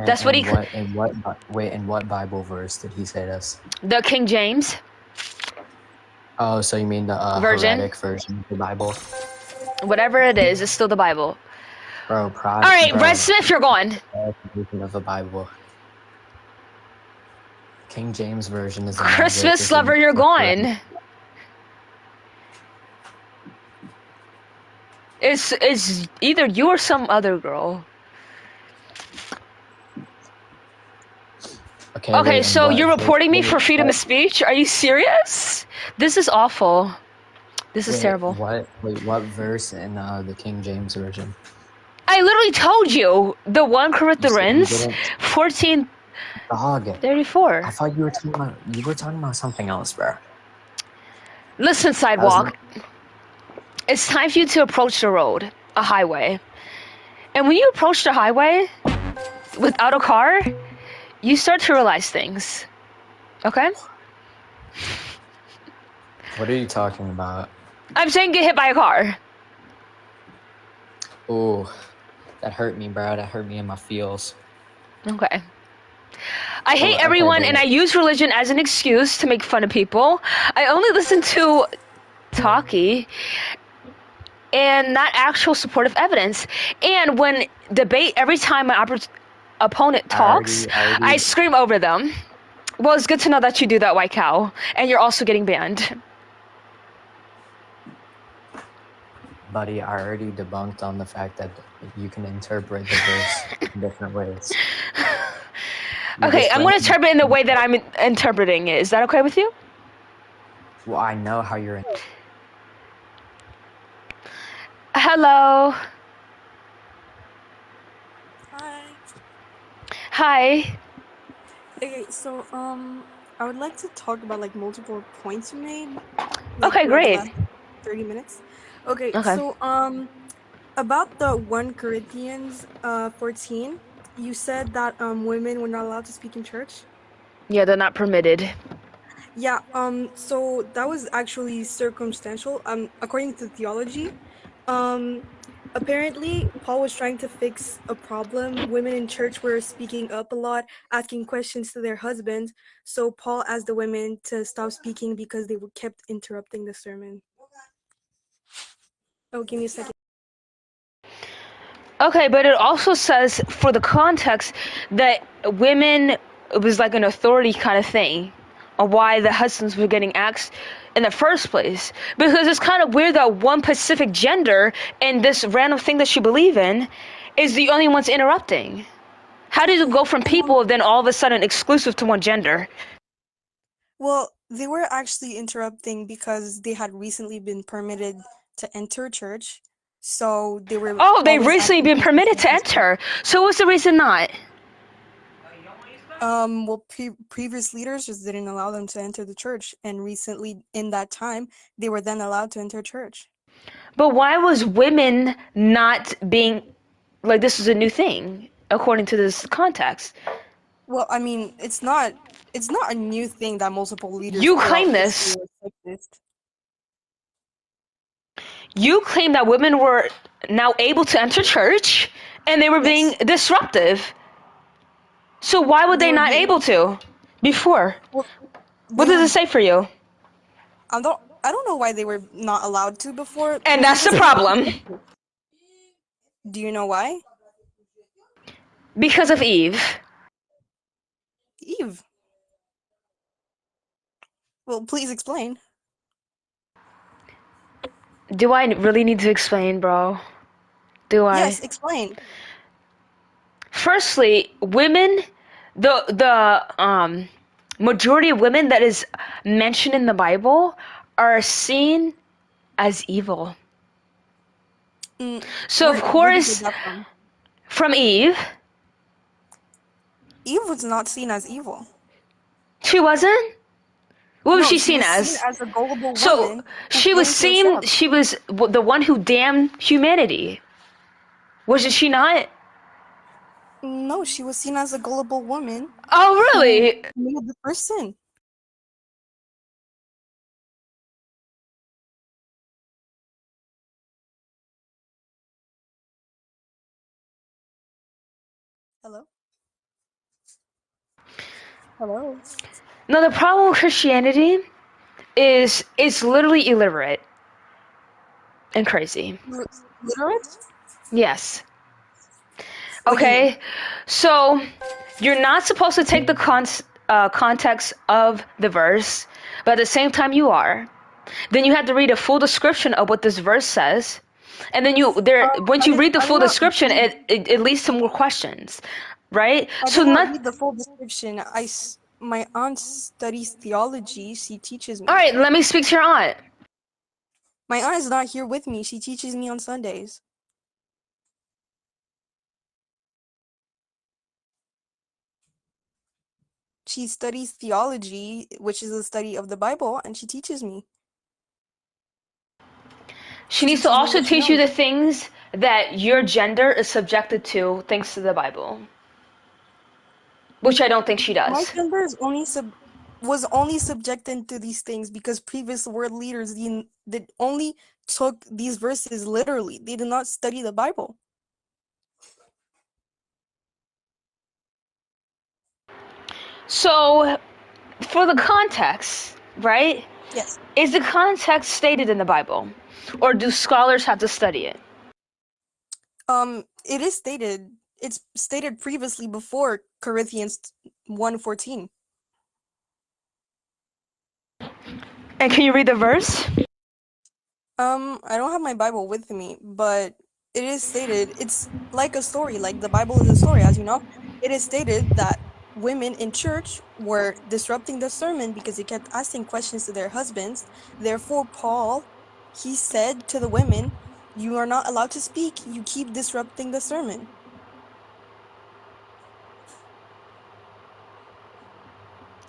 That's what he... In what Bible verse did he say this? The King James. Oh, so you mean the heretic version of the Bible? Whatever it is, it's still the Bible. Bro, all right, Brett Smith, you're gone. Of the Bible. King James version is. Christmas lover, you're gone. It's either you or some other girl. Okay, so you're reporting me for freedom of speech? Are you serious? This is awful. This is terrible. What verse in the King James version? I literally told you. The 1 Corinthians 14:34. I thought you were talking about something else, bro. Listen, sidewalk. It's time for you to approach the road, a highway. And when you approach the highway without a car, you start to realize things. Okay? What are you talking about? I'm saying get hit by a car. Oh, that hurt me, bro. That hurt me in my feels. Okay. I hate everyone, and I use religion as an excuse to make fun of people. I only listen to talkie and not actual supportive evidence. And when debate, every time my opponent talks, I scream over them. Well, it's good to know that you do that, White Cow, and you're also getting banned. Buddy, I already debunked on the fact that you can interpret the verse in different ways. Okay, I'm going to interpret it in the way that I'm interpreting it. Is that okay with you? Well, I know how you're... Hello. Hi. Hi. Okay, so I would like to talk about like multiple points you made. Okay, great. 30 minutes. Okay, so about the 1 Corinthians 14, you said that women were not allowed to speak in church. Yeah, they're not permitted. Yeah, so that was actually circumstantial. According to theology, apparently Paul was trying to fix a problem. Women in church were speaking up a lot, asking questions to their husbands. So Paul asked the women to stop speaking because they kept interrupting the sermon. Oh, give me a second. Okay, but it also says, for the context, that women, it was like an authority kind of thing why the husbands were getting axed in the first place. Because it's kind of weird that one specific gender and this random thing that you believe in is the only ones interrupting. How did you go from people then all of a sudden exclusive to one gender? Well, they were actually interrupting because they had recently been permitted to enter church. So they were. Oh, they've always recently asking been permitted to questions. enter. So what's the reason not? Well, previous leaders just didn't allow them to enter the church, and recently, in that time, they were then allowed to enter church. But why was women not being, like, this is a new thing, according to this context? Well, I mean, it's not a new thing that multiple leaders. You throughout claim history this. were sexist. You claim that women were now able to enter church, and they were being disruptive. So why were they not able to before? What does it say for you? I don't know why they were not allowed to before. And that's the problem. Do you know why? Because of Eve. Eve. Well, please explain. Do I really need to explain, bro? Do I? Yes, explain. Firstly, women, the majority of women that is mentioned in the Bible are seen as evil. So of Where did you course, get that from Eve. Eve was not seen as evil. She wasn't? What was No, she seen was as? seen as a gullible So woman. she was seen. She was the one who damned humanity. Wasn't she not? No, she was seen as a gullible woman. Oh, really? Who made the first sin. Hello? Hello? No, the problem with Christianity is it's literally illiterate and crazy. Literate? Yes. Okay, so you're not supposed to take the context of the verse, but at the same time you are. Then you have to read a full description of what this verse says, and then once you read the full description, it leads to more questions, right? I did not read the full description. My aunt studies theology. She teaches me. All right, let me speak to your aunt. My aunt is not here with me. She teaches me on Sundays. She studies theology, which is the study of the Bible, and she teaches me. She needs to also teach you the things that your gender is subjected to thanks to the Bible, which I don't think she does. My gender is was only subjected to these things because previous world leaders only took these verses literally. They did not study the Bible. So, for the context, right? Yes. Is the context stated in the Bible, or do scholars have to study it? It is stated. It's stated previously before Corinthians 1:14. And can you read the verse? I don't have my Bible with me, but it is stated. It's like a story. Like the Bible is a story, as you know. It is stated that women in church were disrupting the sermon because they kept asking questions to their husbands. Therefore, Paul, he said to the women, "You are not allowed to speak. You keep disrupting the sermon."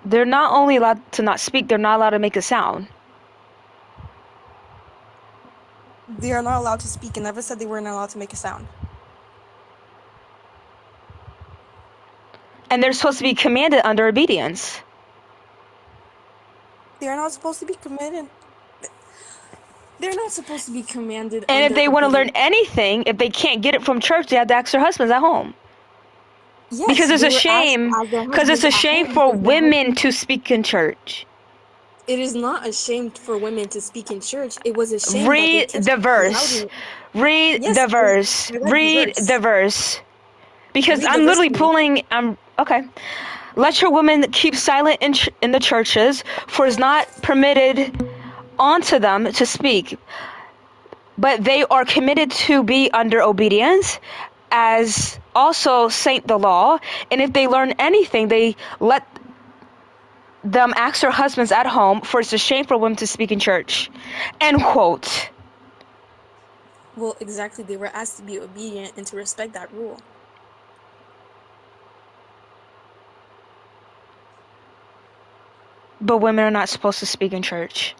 They're not only allowed to not speak, they're not allowed to make a sound. They are not allowed to speak, and never said they weren't allowed to make a sound. And they're supposed to be commanded under obedience. They are not supposed to be commanded. They're not supposed to be commanded. And if under they want to learn obedience. anything, if they can't get it from church, they have to ask their husbands at home. Yes, because it's they a were shame. asked as their Because it's a husbands at shame home for because their women to speak in church. It is not a shame for women to speak in church. It was a shame Read that they kept the verse. allowing- Read Yes, the verse. I read Read the verse. Because Read the I'm verse literally to me. pulling. Okay. Let your women keep silent in the churches, for it is not permitted unto them to speak, but they are committed to be under obedience, as also saith the law. And if they learn anything, they let them ask their husbands at home, for it's a shame for women to speak in church. End quote. Well, exactly. They were asked to be obedient and to respect that rule. But women are not supposed to speak in church.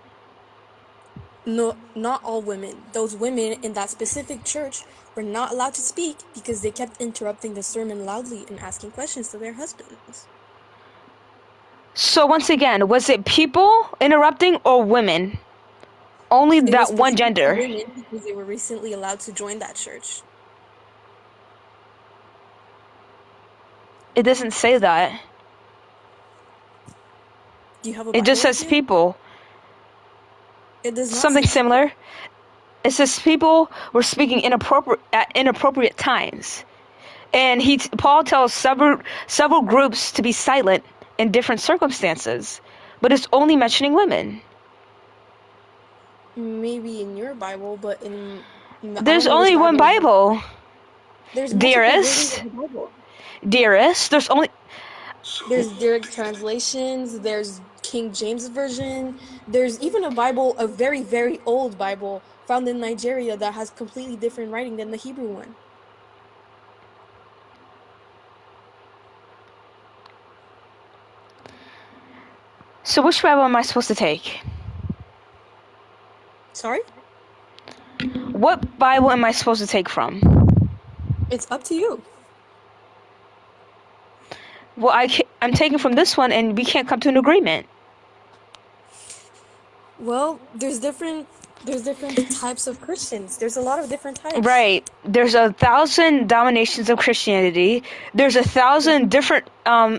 No, not all women. Those women in that specific church were not allowed to speak because they kept interrupting the sermon loudly and asking questions to their husbands. So once again, was it people interrupting or women? Only It was that one specifically gender. women because they were recently allowed to join that church. It doesn't say that. Do you have a It Bible just with says you? people. It does not Something say people. similar. It says people were speaking at inappropriate times. And Paul tells several groups to be silent in different circumstances, but it's only mentioning women. Maybe in your Bible, but in I There's don't know which only one Bible. Bible. There's multiple versions Dearest, of the Bible. there's only There's direct translations. There's King James version. There's even a Bible, a very very old Bible found in Nigeria that has completely different writing than the Hebrew one. So which Bible am I supposed to take? Sorry? What Bible am I supposed to take from? It's up to you. Well, I'm taking from this one, and we can't come to an agreement. Well, there's different types of Christians. There's a lot of different types. Right. There's 1,000 denominations of Christianity. There's 1,000 different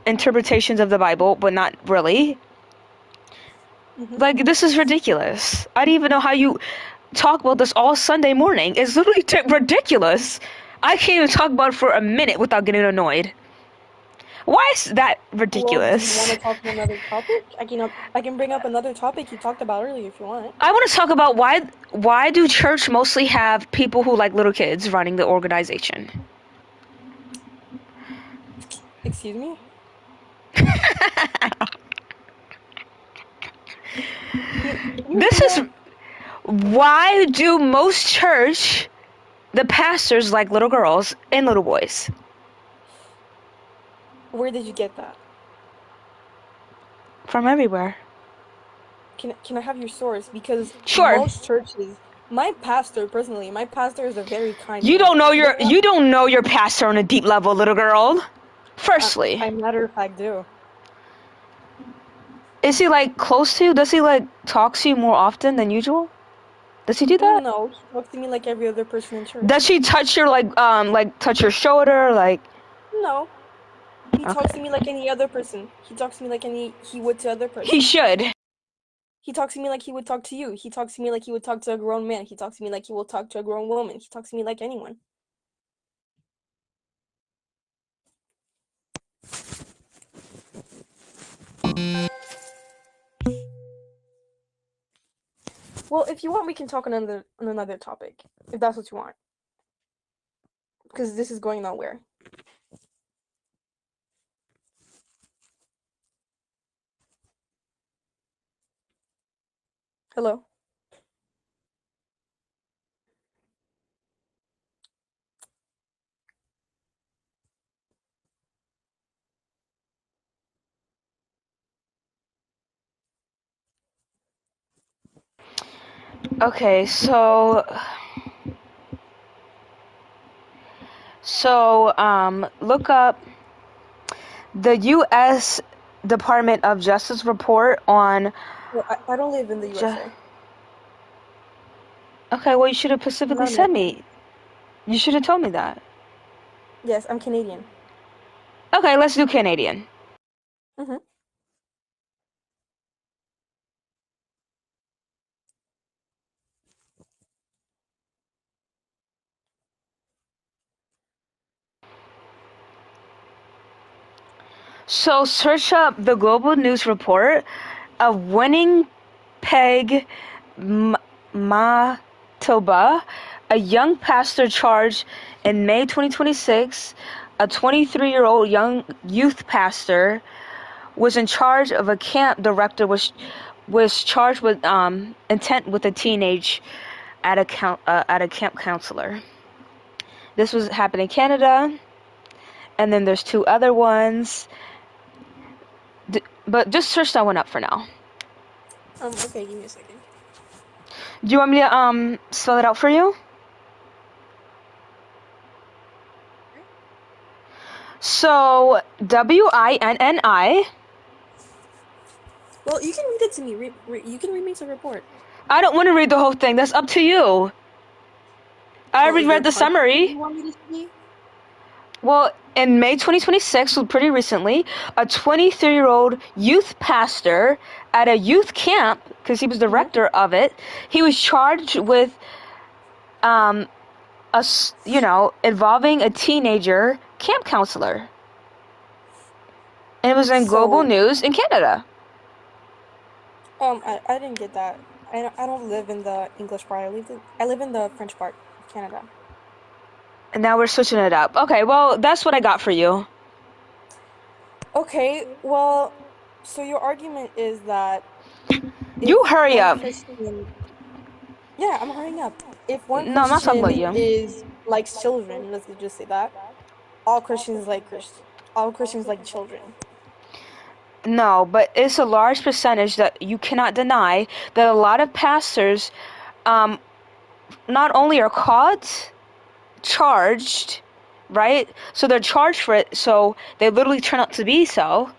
interpretations of the Bible, but not really. Like, this is ridiculous. I don't even know how you talk about this all Sunday morning. It's literally ridiculous. I can't even talk about it for a minute without getting annoyed. Why is that Well, do you want ridiculous? to talk about another topic? I can bring up another topic you talked about earlier if you want. I want to talk about why do church mostly have people who like little kids running the organization? Excuse me? This is why do most church the pastors like little girls and little boys? Where did you get that? From everywhere. Can I have your source? Because Sure. most churches, my pastor is a very kind You man. don't know your pastor on a deep level, little girl. Firstly, I matter of fact do. is he like close to you? Does he like talk to you more often than usual? Does he do that? No, he talks to me like every other person in church. Does he touch your touch your shoulder like? No. He talks to me like any other person. He talks to me like he would to other person. He should. He talks to me like he would talk to you. He talks to me like he would talk to a grown man. He talks to me like he will talk to a grown woman. He talks to me like anyone. Well, if you want, we can talk on another topic, if that's what you want. Because this is going nowhere. Hello? Okay, so look up the U.S. Department of Justice report on. Well, I don't live in the USA. Okay, well you should have specifically said me. You should have told me that. Yes, I'm Canadian. Okay, let's do Canadian. Mm-hmm. So search up the Global News report of Winnipeg Manitoba, a young pastor charged in May 2026. A 23-year-old young youth pastor was in charge of a camp. Director was charged with intent with a teenage at a camp counselor. This was happening in Canada, and then there's 2 other ones. But just search that one up for now. Okay, give me a second. Do you want me to spell it out for you? So WINNI. Well, you can read it to me. You can read me the report. I don't want to read the whole thing. That's up to you. I already read the summary. You want me to see? Well, in May 2026, so pretty recently, a 23-year-old youth pastor at a youth camp, because he was the rector of it, he was charged with, involving a teenager camp counselor. And it was in Global News in Canada. I didn't get that. I don't live in the English part. I live in the French part of Canada. And now we're switching it up. Okay, well, that's what I got for you. Okay, well, so your argument is that... You hurry up. Yeah, I'm hurrying up. If one No, I'm not talking about you. is likes children, let's just say that, all Christians like children. No, but it's a large percentage that you cannot deny that a lot of pastors not only are caught, charged, right? So they're charged for it, so they literally turn out to be so.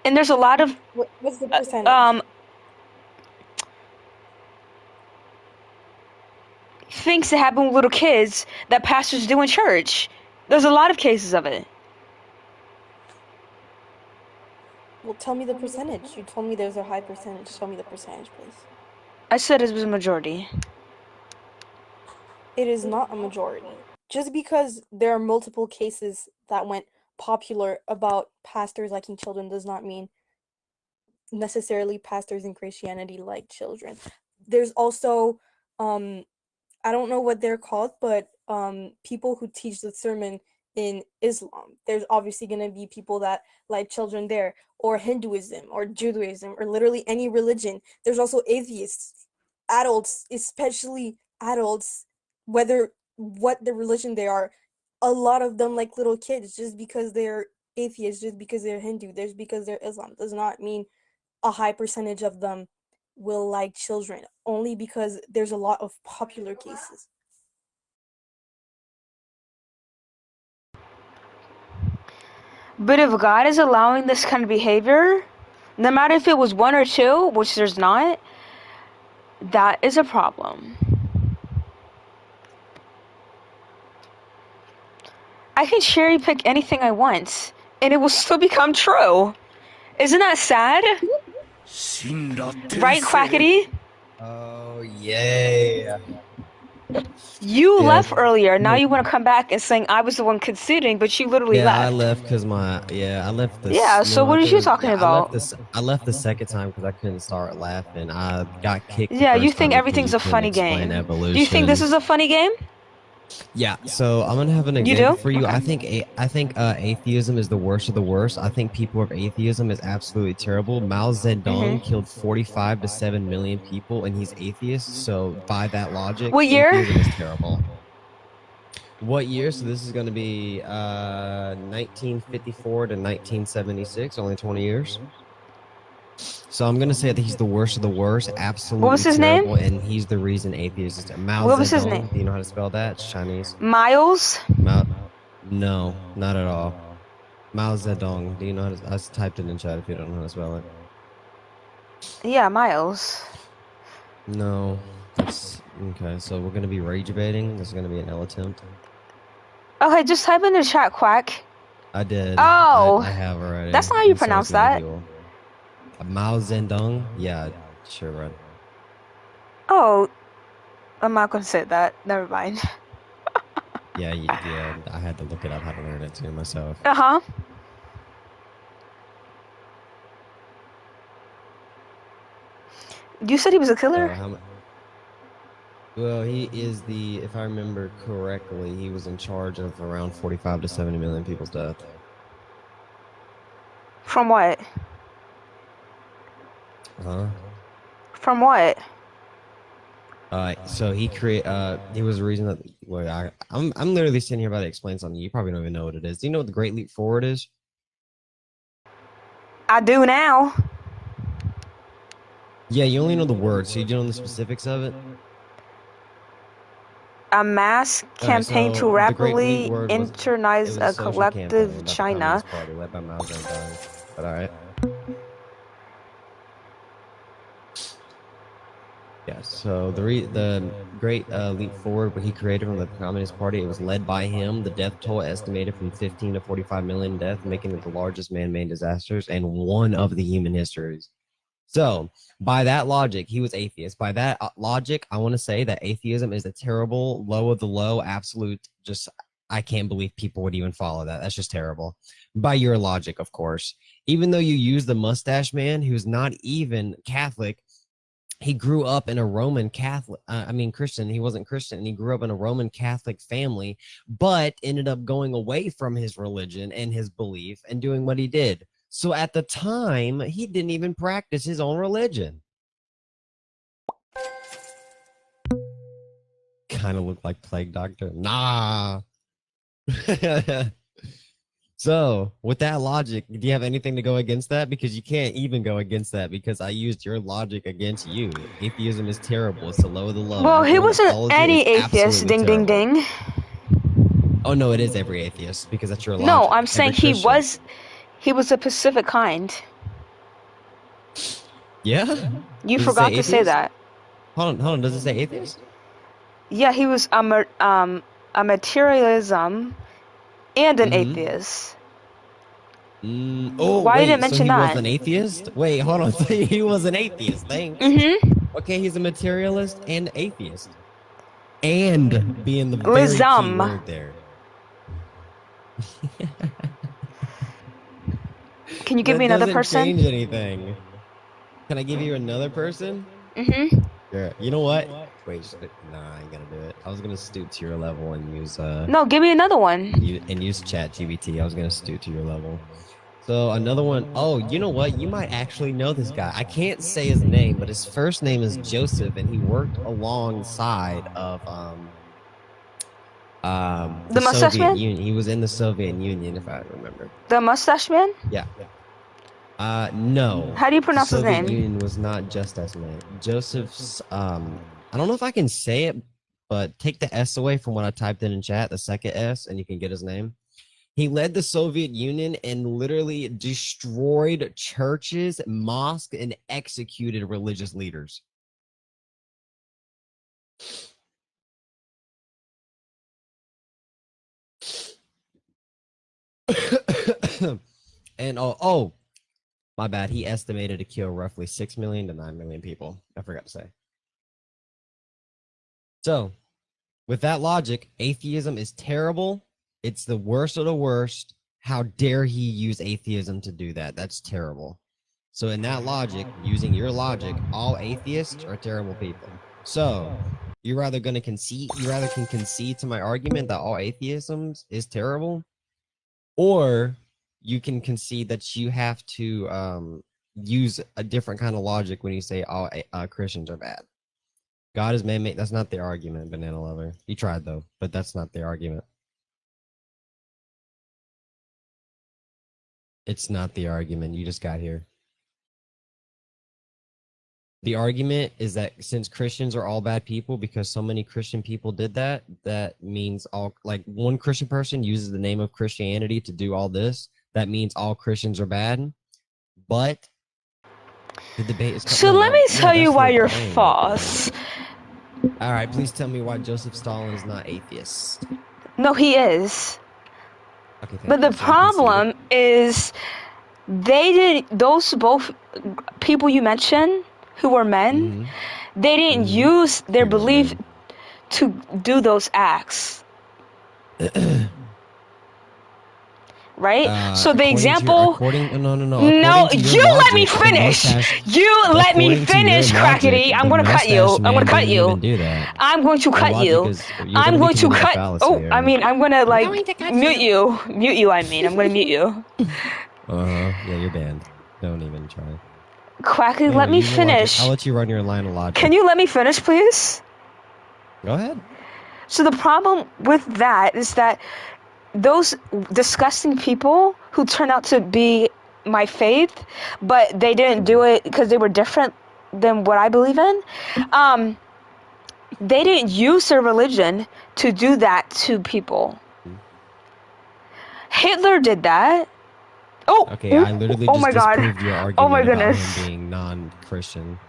And there's a lot of what's the percentage? Things that happen with little kids that pastors do in church. There's a lot of cases of it. Well, tell me the percentage. You told me there's a high percentage. Tell me the percentage, please. I said it was a majority. It is not a majority. Just because there are multiple cases that went popular about pastors liking children does not mean necessarily pastors in Christianity like children. There's also, I don't know what they're called, but people who teach the sermon in Islam. There's obviously going to be people that like children there, or Hinduism, or Judaism, or literally any religion. There's also atheists, adults, especially adults, whether what the religion they are. A lot of them like little kids just because they're atheists, just because they're Hindu, just because they're Islam does not mean a high percentage of them will like children, only because there's a lot of popular cases. But if God is allowing this kind of behavior, no matter if it was 1 or 2, which there's not, that is a problem. I can cherry pick anything I want, and it will still become true. Isn't that sad? Right, Quackity? Oh, yeah. You left earlier. Now you want to come back and saying I was the one conceding, but you literally left. I left because I left this. Yeah, so what are you talking about? I left the second time because I couldn't start laughing. I got kicked. Yeah, you think everything's a funny game. Evolution. Do you think this is a funny game? Yeah, so I'm gonna have an example for you. Okay. I think atheism is the worst of the worst. I think people of atheism is absolutely terrible. Mao Zedong killed 45 to 7 million people, and he's atheist. So by that logic, what year? Atheism is terrible. What year? So this is gonna be 1954 to 1976. Only 20 years. So I'm gonna say that he's the worst of the worst, absolutely what was his terrible, name? and he's the reason atheists is Mao what Zedong. Was his name? Do you know how to spell that? It's Chinese. Miles? No, not at all. Mao Zedong. Do you know how to? I just typed it in chat if you don't know how to spell it. Yeah, Miles. No. That's okay. So we're gonna be rage debating. This is gonna be an L attempt. Okay, just type in the chat, Quack. I did. Oh, I have already. That's not how you pronounce that. Mao Zedong? Yeah, sure, right. Oh, I'm not gonna say that. Never mind. yeah, I had to look it up how to learn it too myself. Uh-huh. You said he was a killer? Well, he is if I remember correctly, he was in charge of around 45 to 70 million people's death. From what? Huh? From what? So he was the reason that. Well, I'm literally sitting here about to explain something. You probably don't even know what it is. Do you know what the Great Leap Forward is? I do now. Yeah, you only know the words, so you don't know the specifics of it. A mass campaign to rapidly it was internalize a a social collective campaign about the China. Communist Party led by Mao Zedong. But all right. Yeah, so the Great Leap Forward, what he created from the Communist Party, it was led by him. The death toll estimated from 15 to 45 million deaths, making it the largest man-made disasters and one of the human histories. So, by that logic, he was atheist. By that logic, I want to say that atheism is a terrible, low of the low, absolute, I can't believe people would even follow that. That's just terrible. By your logic, of course. Even though you use the mustache man, who's not even Catholic, he grew up in a Roman Catholic, Christian. He wasn't Christian, and he grew up in a Roman Catholic family, but ended up going away from his religion and his belief and doing what he did. So at the time, he didn't even practice his own religion. Kind of looked like Plague Doctor. Nah. So, with that logic, do you have anything to go against that? Because you can't even go against that because I used your logic against you. Atheism is terrible. It's the low of the low. Well, he Everyone that wasn't follows it any is atheist. Ding, absolutely ding, terrible. ding. Oh, no, it is every atheist because that's your logic. No, I'm saying Every Christian. he was a Pacific kind. Yeah? You Does it forgot say to say atheist? that. Hold on. Does it say atheist? Yeah, he was a materialism and an atheist. Oh, Why wait, you didn't mention so he that? was an atheist? Wait, hold on. So he was an atheist. Thanks. Okay, he's a materialist and atheist. And being the very key Lism. word there. Can you give me another person? That doesn't change anything. Can I give you another person? Yeah. You know what? Wait, nah, I ain't gonna do it. I was gonna stoop to your level and use No, give me another one. and use ChatGPT. I was gonna stoop to your level. So another one, oh, you know what? You might actually know this guy. I can't say his name, but his first name is Joseph, and he worked alongside of The mustache Soviet man? Union. He was in the Soviet Union, if I remember. The mustache man? Yeah. No. How do you pronounce the his Soviet name? Union was not just as name. Joseph's. I don't know if I can say it, but take the S away from what I typed in chat, the second S, and you can get his name. He led the Soviet Union and literally destroyed churches, mosques, and executed religious leaders. And my bad. He estimated to kill roughly 6 million to 9 million people. I forgot to say. So, with that logic, atheism is terrible. It's the worst of the worst. How dare he use atheism to do that? That's terrible. So, in that logic, using your logic, all atheists are terrible people. So, you rather can concede to my argument that all atheism is terrible, or you can concede that you have to use a different kind of logic when you say all Christians are bad. God is man-made. That's not the argument, Banana Lover. He tried, though, but that's not the argument. It's not the argument. You just got here. The argument is that since Christians are all bad people because so many Christian people did that, that means one Christian person uses the name of Christianity to do all this. That means all Christians are bad. But the debate is... So let me tell you why you're false. All right, please tell me why Joseph Stalin is not atheist. No, he is. Okay, but the problem is those both people you mentioned who were men, they didn't use their belief to do those acts. right? So the According to your- example. according no. No, According to your you let me logic, the finish. mustache- You let me according to your finish, logic, Crackety. I'm the gonna cut you. mustache I'm gonna man cut didn't you. even do that. I'm going to The cut logic you. is- you're I'm gonna be going to committing a cut. fallacy Oh, here. I mean, I'm gonna like going to cut mute you. Mute you. I mean, I'm gonna mute you. Yeah, you're banned. Don't even try. Crackety, Anyway, let me use your logic. finish. I'll let you run your line of logic. Can you let me finish, please? Go ahead. So the problem with that is that those disgusting people who turn out to be my faith, but they didn't do it because they were different than what I believe in, they didn't use their religion to do that to people. Hitler did that. Oh, Okay, I literally oh just my God. disproved your argument Oh my about goodness. him being non-Christian,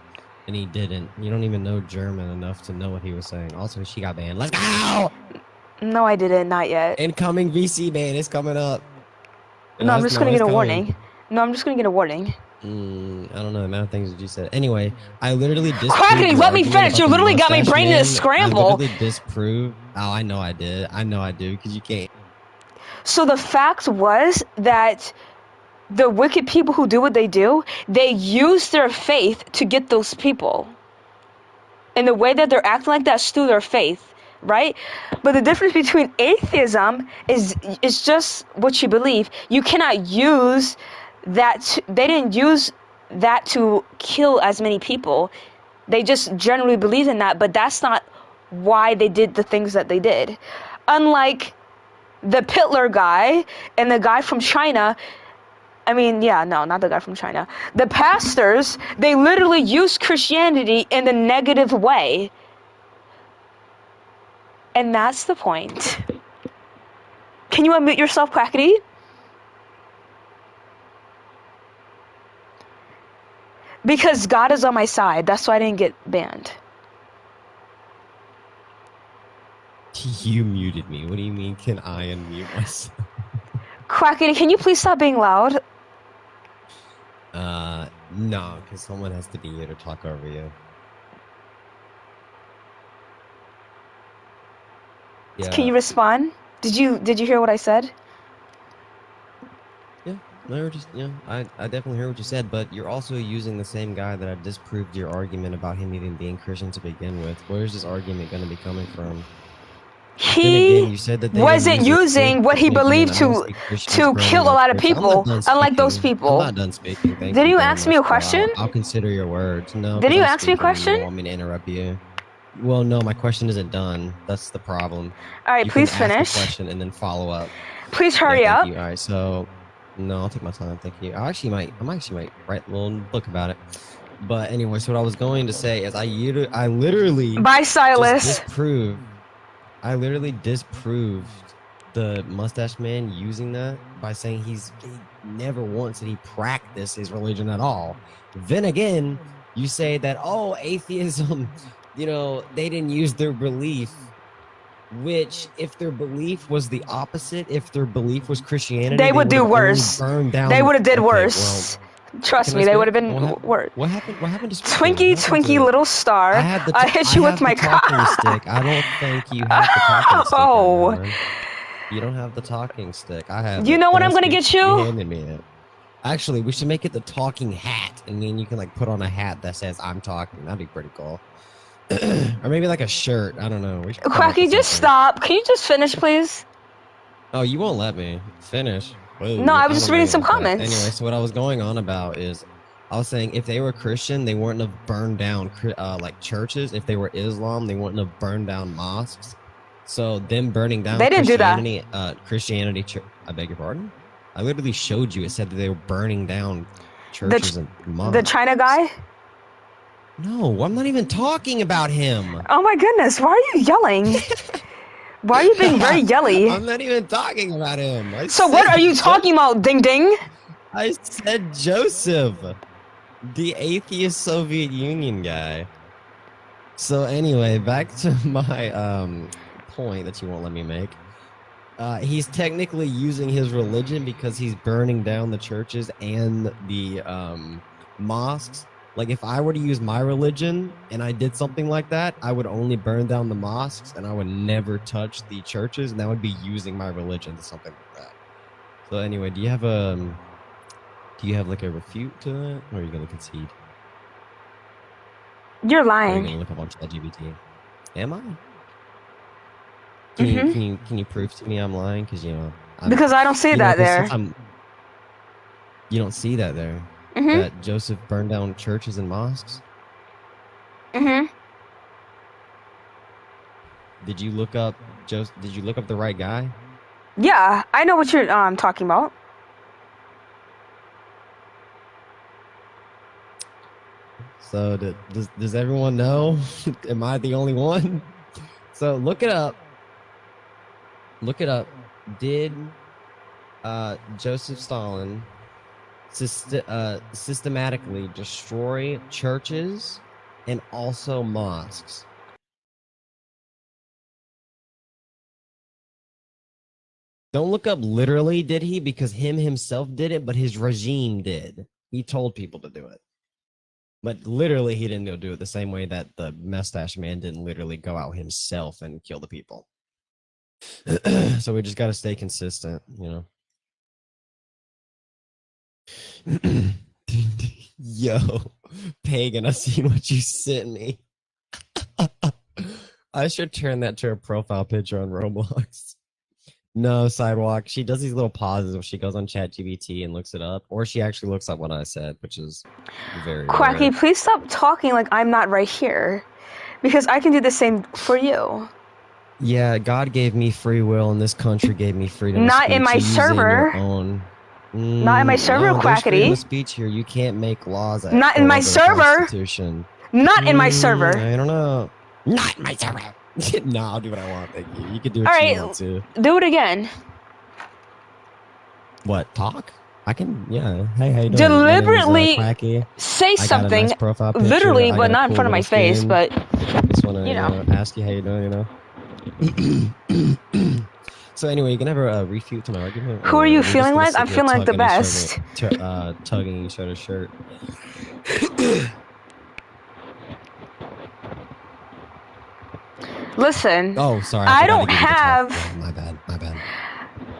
and he didn't. You don't even know German enough to know what he was saying. Also, she got banned. Let's go! No, I didn't. Not yet. Incoming VC ban is coming up. No, I'm just gonna it's get a coming. warning. No, I'm just gonna get a warning. I don't know the amount of things that you said. Anyway, I literally disproved Crackety, your let me argument finish. about You the literally got my mustache brain in a man. scramble. I literally disproved. Oh, I know I did. I know I do because you can't. So the fact was that the wicked people who do what they do, they use their faith to get those people. And the way that they're acting like that's through their faith, right? But the difference between atheism is just what you believe. You cannot use that. They didn't use that to kill as many people. They just generally believe in that, but that's not why they did the things that they did. Unlike the Hitler guy and the guy from China. I mean, yeah, no, not the guy from China. The pastors, they literally use Christianity in the negative way. And that's the point. Can you unmute yourself, Crackety? Because God is on my side. That's why I didn't get banned. You muted me. What do you mean? Can I unmute myself? Crackety, can you please stop being loud? No, because someone has to be here to talk over you. Yeah. Can you respond? Did you hear what I said? Yeah, I definitely heard what you said, but you're also using the same guy that I disproved your argument about him even being Christian to begin with. Where's this argument going to be coming from? He you said that they wasn't didn't use their using faith what he begin. believed I don't to see Christians burning kill a down lot of churches. I'm not people, done unlike those speaking. people. I'm not done speaking. Thank Did you very ask me much, a bro. question? I'll consider your words. No. Did 'cause you I'm ask me a speaking. You question? don't want me to interrupt you. Well, no, my question isn't done. That's the problem. All right, You please can ask finish. a question and then follow up. Please hurry thank up. you. All right, so no, I'll take my time. Thank you. I actually might write a little book about it. But anyway, so what I was going to say is I literally Bye, Silas. just disproved. I literally disproved the mustache man using that by saying he never once did he practice his religion at all. Then again, you say that atheism, they didn't use their belief. Which, if their belief was the opposite, if their belief was Christianity, They would do would've only worse. burned down. They would have did Okay, worse. Trust can I me, they speak? would have been worse. What happened to speaking? Twinkie, What happened Twinkie, to- little star. I hit you I with have my the talking cock. stick. I don't think you have the talking stick. Oh. Right now. You don't have the talking stick. I have. You it. know what Can I I'm gonna speak? get you? handed me it. Actually, we should make it the talking hat, and then you can put on a hat that says "I'm talking." That'd be pretty cool. Or maybe a shirt. I don't know. We should come up Quacky, with just something. stop. Can you just finish, please? Oh, you won't let me finish. Whoa, No, I was just don't know reading some about that. comments. Anyway, so what I was going on about is, I was saying if they were Christian, they wouldn't have burned down churches. If they were Islam, they wouldn't have burned down mosques. So them burning down They didn't do that. Christianity. I beg your pardon. I literally showed you. It said that they were burning down churches and mosques. The China guy? No, I'm not even talking about him. Oh my goodness, why are you yelling? Why are you being very yelly? I'm not even talking about him. So what are you talking about, Ding Ding? I said Joseph, the atheist Soviet Union guy. So anyway, back to my point that you won't let me make. He's technically using his religion because he's burning down the churches and the mosques. Like, if I were to use my religion and I did something like that, I would only burn down the mosques and I would never touch the churches, and that would be using my religion to something like that. So anyway, do you have like a refute to that, or are you gonna concede? You're Or are you lying. gonna look up on ChatGPT? Am I? Can you prove to me I'm lying? Because Because I don't see that there. You don't see that there. Mhm. That Joseph burned down churches and mosques. Mhm. Did you look up Did you look up the right guy? Yeah, I know what you're talking about. So does everyone know? Am I the only one? So look it up. Look it up. Did Joseph Stalin systematically destroy churches and also mosques? Don't look up literally did he, because himself did it, but his regime did. He told people to do it. But literally he didn't go do it the same way that the mustache man didn't literally go out himself and kill the people. So we just got to stay consistent, Yo, Pagan, I seen what you sent me. I should turn that to a profile picture on Roblox. No, Sidewalk. She does these little pauses when she goes on ChatGPT and looks it up, or she actually looks up what I said, which is very Quacky, rare. please stop talking like I'm not right here, because I can do the same for you. Yeah, God gave me free will, and this country gave me freedom Not of speech. in my You use it server. your own. Not in my server, No, there's freedom Quackity. of speech here. You can't make laws that Not in go my over the server. Constitution. Not in my server. I don't know. Not in my server. No, I'll do what I want. Thank you. You can do All what right, you want to. do it again. What? Talk? I can. Yeah. Hey, how you doing? Deliberately My name is, Quacky. say I got a something, nice profile picture. literally, I but got a not in cool front of my little face. skin. But Just want to you know. ask you how you doing. So anyway, you can never refute to my argument. Who are or you we're just feeling gonna like? sit I'm here feeling like the tugging best. tugging each other's shirt. Listen. Oh, sorry. I forgot to don't give you the talk. have. Yeah, my bad. My bad.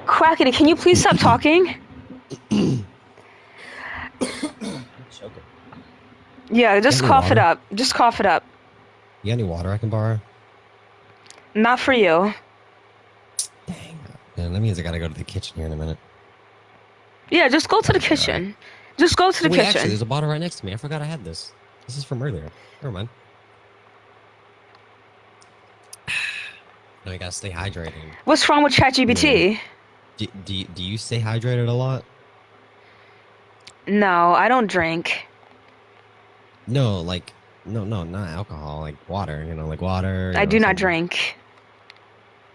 Quackity, can you please stop talking? Choking. Yeah, just Any cough it water? up. Just cough it up. You got any water I can borrow? Not for you. Yeah, that means I gotta go to the kitchen here in a minute. Yeah, just go to the kitchen. Just go to the Wait, kitchen. actually, there's a bottle right next to me. I forgot I had this. This is from earlier. Never mind. No, you gotta stay hydrated. What's wrong with ChatGPT? Do you stay hydrated a lot? No, I don't drink. No, not alcohol, like water. Like water. I do not drink.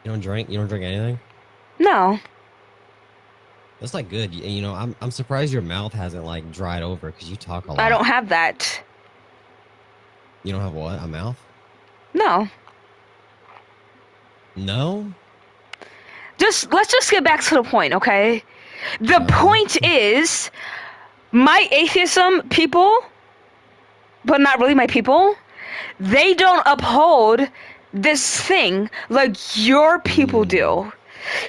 You don't drink? You don't drink anything? No. That's not good. I'm surprised your mouth hasn't like dried over because you talk a lot. I don't have that. You don't have what? A mouth? No. No? Let's just get back to the point, okay? The point is, my atheism people, but not really my people, they don't uphold this thing like your people do.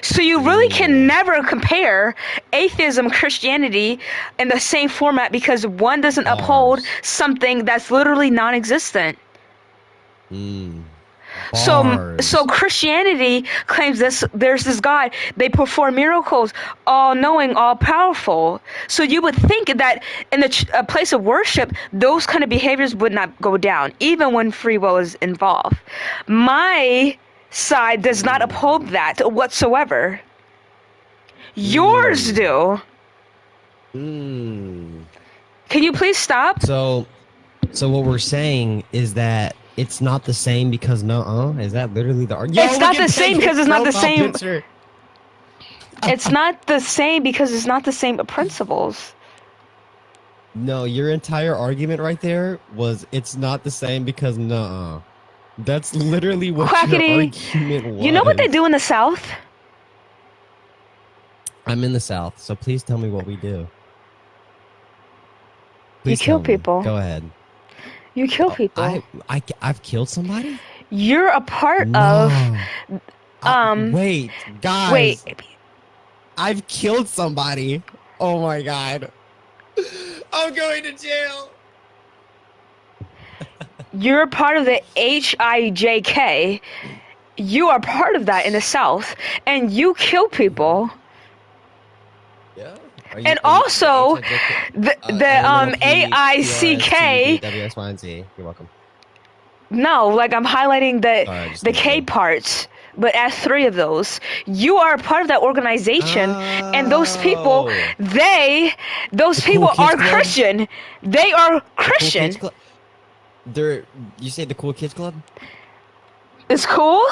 So you really can never compare atheism, Christianity in the same format because one doesn't uphold something that's literally non-existent. So Christianity claims there's this God. They perform miracles, all-knowing, all-powerful. So you would think that in a place of worship, those kind of behaviors would not go down, even when free will is involved. My side does not uphold that whatsoever. Yours do. Can you please stop? So what we're saying is that it's not the same because is that literally the argument? It's not the same because it's not the same. It's not the same because it's not the same principles. No, your entire argument right there was it's not the same because That's literally what your argument was. You know what they do in the South? I'm in the South, so please tell me what we do. You kill people. Go ahead. You kill people. I've killed somebody? You're a part of Wait, guys. Wait. I've killed somebody. Oh my god. I'm going to jail. You're part of the HIJK. You are part of that in the South, and you kill people. Yeah. And also, the AICK. WXYZ. You're welcome. No, like I'm highlighting the K parts, but as 3 of those, you are a part of that organization, and those people, those people are Christian. They are Christian. You say the Cool Kids Club? It's cool?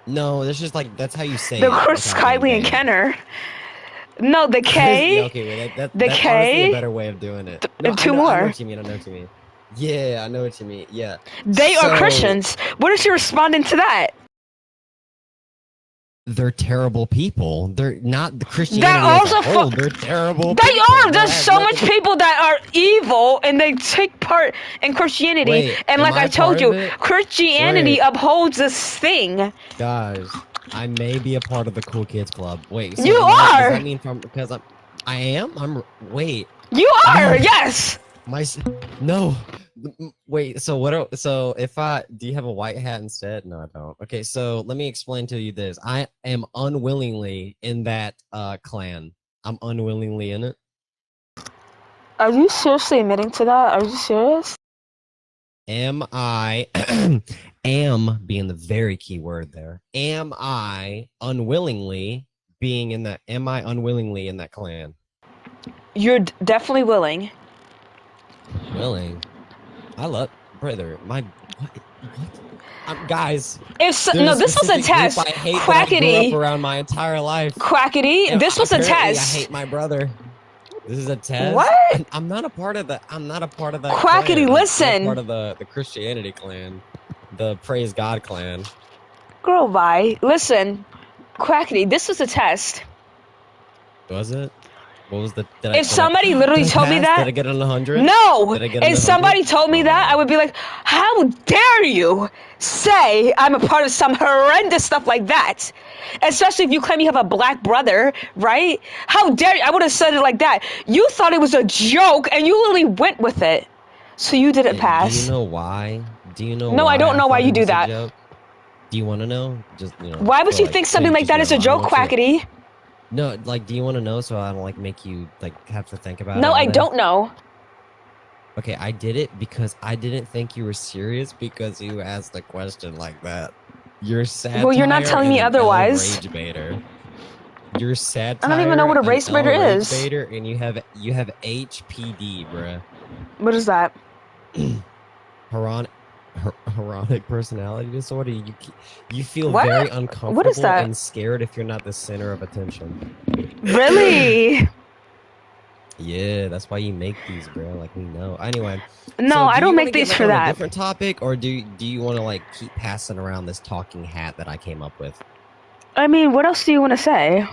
No, that's just like, that's how you say the it. Chris, Kylie, and Kenner. No, the K. Yeah, okay, that's K. honestly a better way of doing it. No, 2 I more. know what you mean. I know what you mean. Yeah, I know what you mean. Yeah. They are Christians. What is your responding to that? They're terrible people. They're not the Christianity That as a also whole. They're terrible. They people. are. There's so much people that are evil, and they take part in Christianity. Wait, and like am I told part you, of it? Christianity Wait. upholds this thing. Guys, I may be a part of the Cool Kids Club. Wait, so You does are. that mean because I am? Wait. You are. No. Yes. No. Wait, so do you have a white hat instead? No, I don't. Okay, so let me explain to you this. I am unwillingly in that clan. I'm unwillingly in it. Are you seriously admitting to that? Are you serious? Am I am being the very key word there. Am I unwillingly in that clan? You're definitely willing. Willing? I love brother. Guys. This was a test. I hate Quackity. that I grew up around my entire life. Quackity. And This was a apparently test. I hate my brother. This is a test. What? I'm not a part of that. I'm not a part of that. Quackity, clan. listen. I'm part of the Christianity clan, the Praise God clan. Girl, bye. Listen, Quackity. This was a test. Was it? What was the? If somebody literally told me that, did I get an 100? No. Did I get an If 100? somebody told me that, I would be like, how dare you say I'm a part of some horrendous stuff like that? Especially if you claim you have a black brother, right? How dare you? I would have said it like that. You thought it was a joke, and you literally went with it. So you didn't pass. Do you know why? No, I don't know why you do that. Do you want to know? Just Why would you think something like that is a joke, Quackity? No, like, do you want to know so I don't make you have to think about it? No, I don't know. Okay, I did it because I didn't think you were serious because you asked a question like that. You're satire. Well, you're not telling me otherwise. Rage baiter. You're satire. I don't even know what a race baiter is. Baiter, and you have HPD, bruh. What is that? Horonic personality disorder. You feel What? very uncomfortable What is that? and scared if you're not the center of attention. Really? Yeah, that's why you make these, bro. Like, we know. Anyway. No, so I do don't you make wanna these get, for on that. A different topic, or do you want to keep passing around this talking hat that I came up with? I mean, what else do you want to say?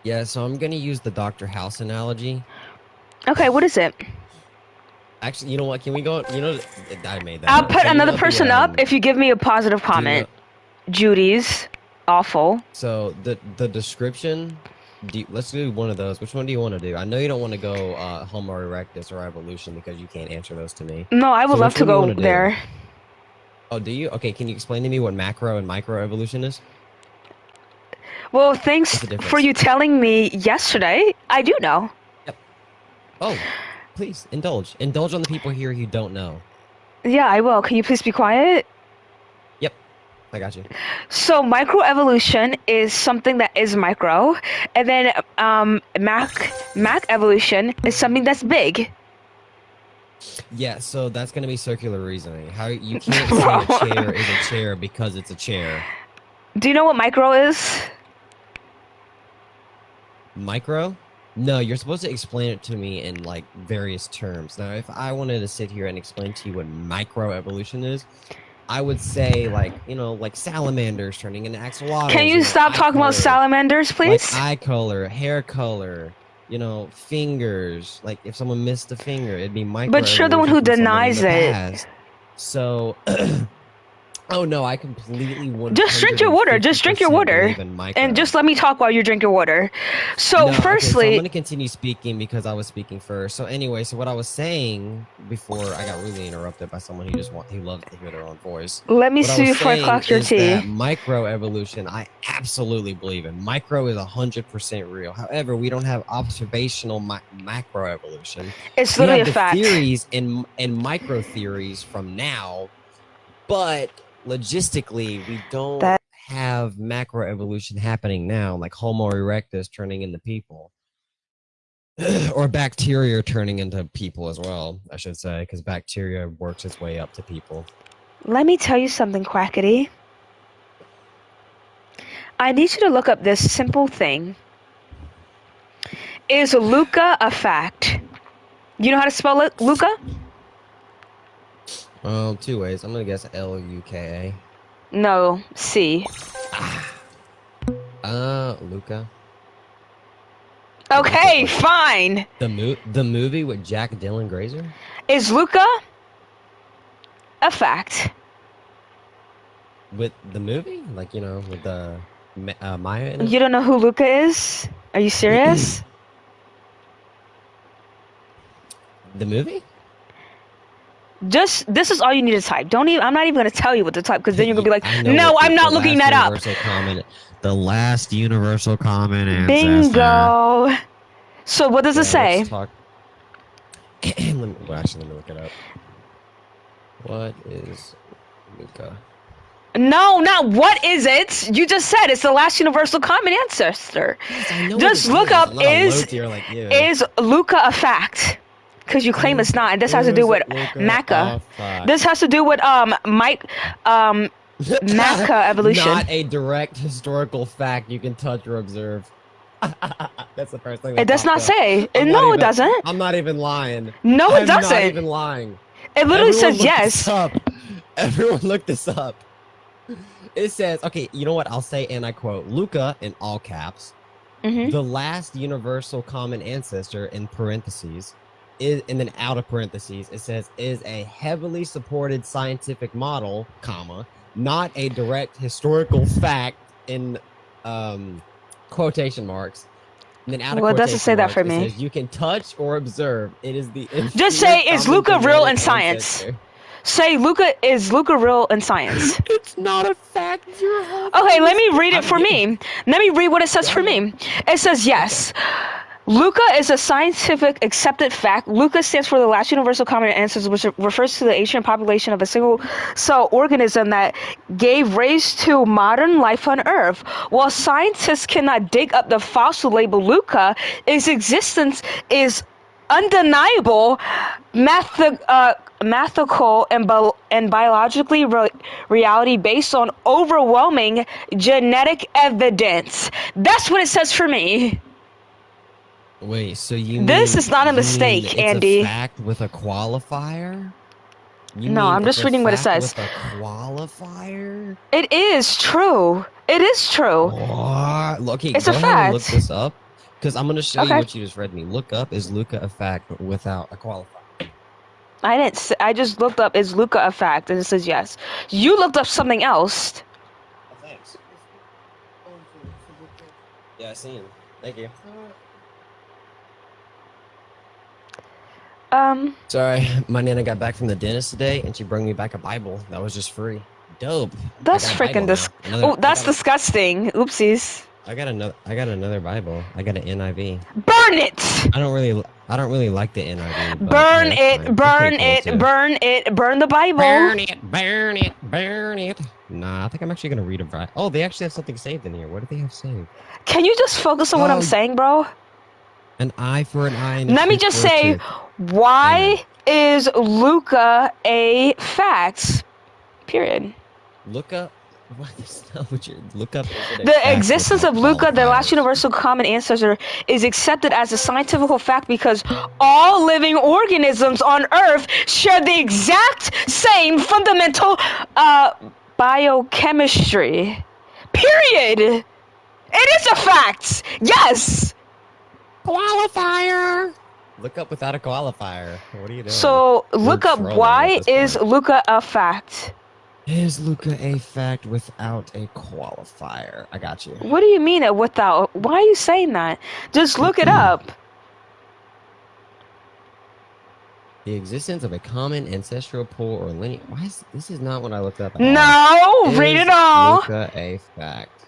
Yeah, so I'm gonna use the Dr. House analogy. Okay, what is it? Actually, you know what? Can we go? I made that. I'll up. put So another person up if you give me a positive comment. Judy's awful. So the description. Let's do one of those. Which one do you want to do? I know you don't want to go Homo erectus or evolution because you can't answer those to me. No, I would So love which to one do you go wanna do? there. Oh, do you? Okay, can you explain to me what macro and micro evolution is? Well, thanks What's the difference? for you telling me yesterday. I do know. Oh, please indulge. Indulge on the people here who don't know. Yeah, I will. Can you please be quiet? Yep, I got you. So microevolution is something that is micro, and then Mac evolution is something that's big. Yeah, so that's gonna be circular reasoning. How you can't say a chair is a chair because it's a chair. Do you know what micro is? Micro? No, you're supposed to explain it to me in various terms. Now, if I wanted to sit here and explain to you what microevolution is, I would say like salamanders turning into axolotls. Can you stop talking about salamanders, please? Like eye color, hair color, fingers. Like if someone missed a finger, it'd be micro. But you're the one who denies it. So Oh no, I completely want. Just drink your water. Just drink your water, and just let me talk while you drink your water. So, No, firstly, okay, so I'm gonna continue speaking because I was speaking first. So anyway, so what I was saying before I got really interrupted by someone who loves to hear their own voice. Let me What see was before I saying clock your is tea. that microevolution, I absolutely believe in. Micro is 100% real. However, we don't have observational macroevolution. It's We literally have a the fact. theories and micro theories from now, but logistically, we don't have macroevolution happening now, like Homo erectus turning into people. Or bacteria turning into people as well, I should say, because bacteria works its way up to people. Let me tell you something, Quackity. I need you to look up this simple thing. Is Luca a fact? You know how to spell it, Luca? Two ways. I'm gonna guess Luka. No, C. Luca. Okay, fine. The movie with Jack Dylan Grazer? Is Luca a fact? With the movie? Like, you know, with the Maya in it? You don't know who Luca is? Are you serious? The movie? Just this is all you need to type. Don't even. I'm not even gonna tell you what to type because then you're gonna be like, I know no, what I'm not looking that up. The last universal common ancestor. Bingo. So what does it say? Let's talk. Actually, let me look it up. What is Luca? No, not what is it? You just said it's the last universal common ancestor. Just look up is Luca a fact? Because you claim it's not, and this has to do with Maca. This has to do with Maca evolution. Not a direct historical fact you can touch or observe. That's the first thing. It does not say. No, it doesn't. I'm not even lying. No, it I'm doesn't. not even lying. It literally Everyone says look yes. this up. Everyone look this up. It says, okay, you know what? I'll say, and I quote, Luca, in all caps, the last universal common ancestor, in parentheses, is, and then out of parentheses, it says, is a heavily supported scientific model, comma, not a direct historical fact, in quotation marks. And then out of Well, it doesn't say that marks, for it me. says, you can touch or observe. It is the Just say, inferior is common Luca real in genetic science? ancestor. Say, is Luca real in science? It's not a fact. Okay, let me read it for me. Let me read what it says for me. It says, yes. Luca is a scientific accepted fact. Luca stands for the last universal common ancestor, which refers to the ancient population of a single cell organism that gave rise to modern life on Earth. While scientists cannot dig up the fossil labeled Luca, its existence is undeniable, mathematical, and biologically reality based on overwhelming genetic evidence. That's what it says for me. Wait, so you This mean, is not a you mistake, mean it's Andy. a fact with a qualifier? You No, mean I'm just it's a reading what it fact says. With a qualifier? It is true. It is true. What? Okay, It's go a ahead and look fact. this up, because I'm going to show you Okay. what you just read me. Look up, is Luca a fact without a qualifier? I didn't. I just looked up, is Luca a fact? And it says yes. You looked up something else. Oh, thanks. Yeah, I see him. Thank you. Sorry, my nana got back from the dentist today, and she brought me back a Bible that was just free. Dope. That's I got a Bible freaking now. Oh, that's disgusting. Oopsies. I got another Bible. I got an NIV. Burn it. I don't really like the NIV. But Burn hey, it. that's fine. Burn It's pretty it. cool, too. Burn it. Burn the Bible. Burn it. Burn it. Burn it. Nah, I think I'm actually gonna read a Bible. Oh, they actually have something saved in here. What do they have saved? Can you just focus on what I'm saying, bro? An eye for an eye. And a Let me tooth just for a say, tooth. why is Luca a fact? Period. Look up. What is that? What you look up? The existence of Luca, the last universal common ancestor, is accepted as a scientific fact because all living organisms on Earth share the exact same fundamental biochemistry. Period. It is a fact. Yes. Qualifier. Look up without a qualifier. What are you doing? So You're look up trolling why at this is point. Luca a fact? Is Luca a fact without a qualifier? I got you. What do you mean without? Why are you saying that? Just look it up. The existence of a common ancestral pool or lineage. Why is this is not what I looked up at No, all. read Is it all. Luca a fact?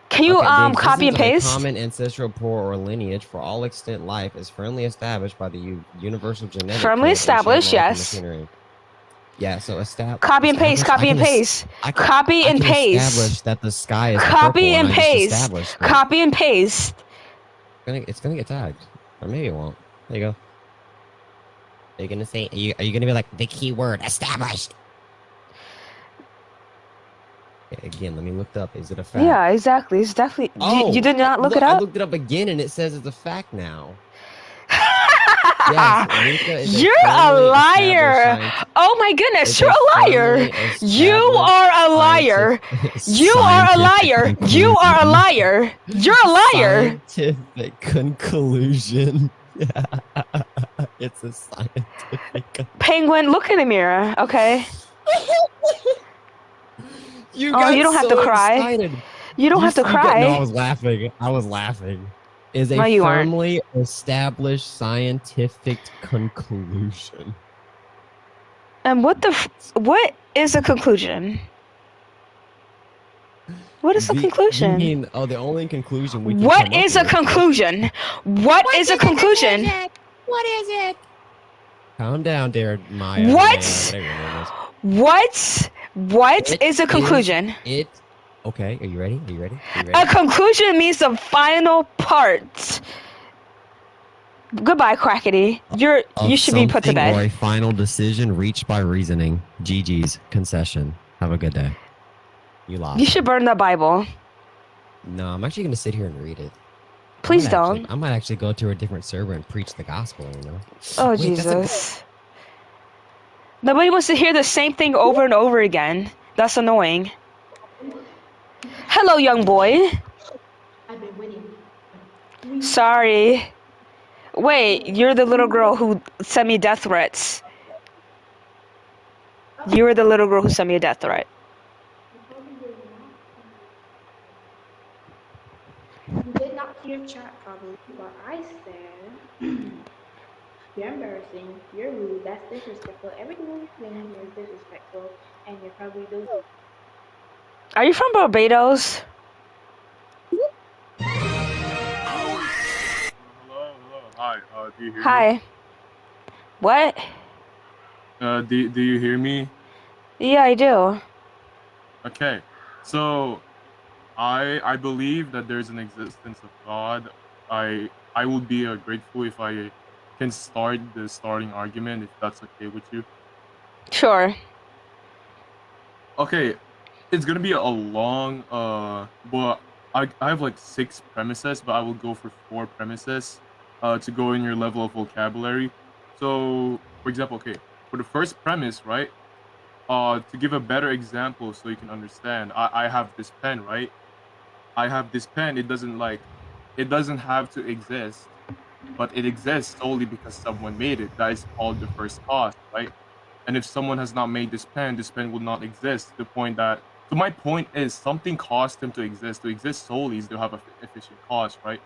Can you the copy and existence of a paste? common ancestral pool or lineage for all extant life is firmly established by the universal genetic Firmly code of established, ancient molecular yes. machinery. Yeah, so Copy and paste, copy and paste. Copy and paste. Establish that the sky is Copy purple, and I just paste. established it. Copy and paste. It's gonna get tagged, or maybe it won't. There you go. Are you gonna say? Are you gonna be like the key word established? Okay, again, let me look it up. Is it a fact? Yeah, exactly. It's definitely. You did not look it I up? looked it up again, and it says it's a fact now. Yes, Luca is You're a liar. Oh my goodness, you're a liar. You are a liar. You are a liar. You are a liar. You're a liar. Scientific conclusion. It's a scientific. Penguin, look in the mirror, okay? You don't have to cry. Excited. You don't have to cry. No, I was laughing. Is a No, you aren't. firmly established scientific conclusion. And what is a conclusion? What is a conclusion? You mean, the only conclusion we can What come up is a with- conclusion? What is a conclusion? What is it? Calm down, there, Maya. What? Maya, whatever your name is. What is a conclusion? Okay, are you ready? A conclusion means the final part. Goodbye, Crackety. You should be put to Something or a bed. final decision reached by reasoning. GG's concession. Have a good day. You lost. You should burn the Bible. No, I'm actually gonna sit here and read it. Please don't. I might actually go to a different server and preach the gospel. You know. Oh, Wait, Jesus. Nobody wants to hear the same thing over and over again. That's annoying. Hello, young boy. I've been winning. Sorry. Wait, you're the little girl who sent me death threats. You were the little girl who sent me a death threat. You did not hear chat probably, but I said you're embarrassing, you're rude, that's disrespectful. Everything you're saying is disrespectful, and you're probably doing. Are you from Barbados? Hi, do you hear me? Hi. What? Do you hear me? Yeah, I do. Okay, so I believe that there's an existence of God. I would be grateful if I can start the starting argument, if that's okay with you. Sure. Okay, it's gonna be a long but I have like 6 premises, but I will go for 4 premises to go in your level of vocabulary. So, for example, okay, for the first premise, right? To give a better example so you can understand, I have this pen, right? I have this pen. It doesn't have to exist, but it exists solely because someone made it. That is called the first cause, right? And if someone has not made this pen would not exist. To the point that, so my point is, something caused them to exist. To exist solely is to have an efficient cause, right?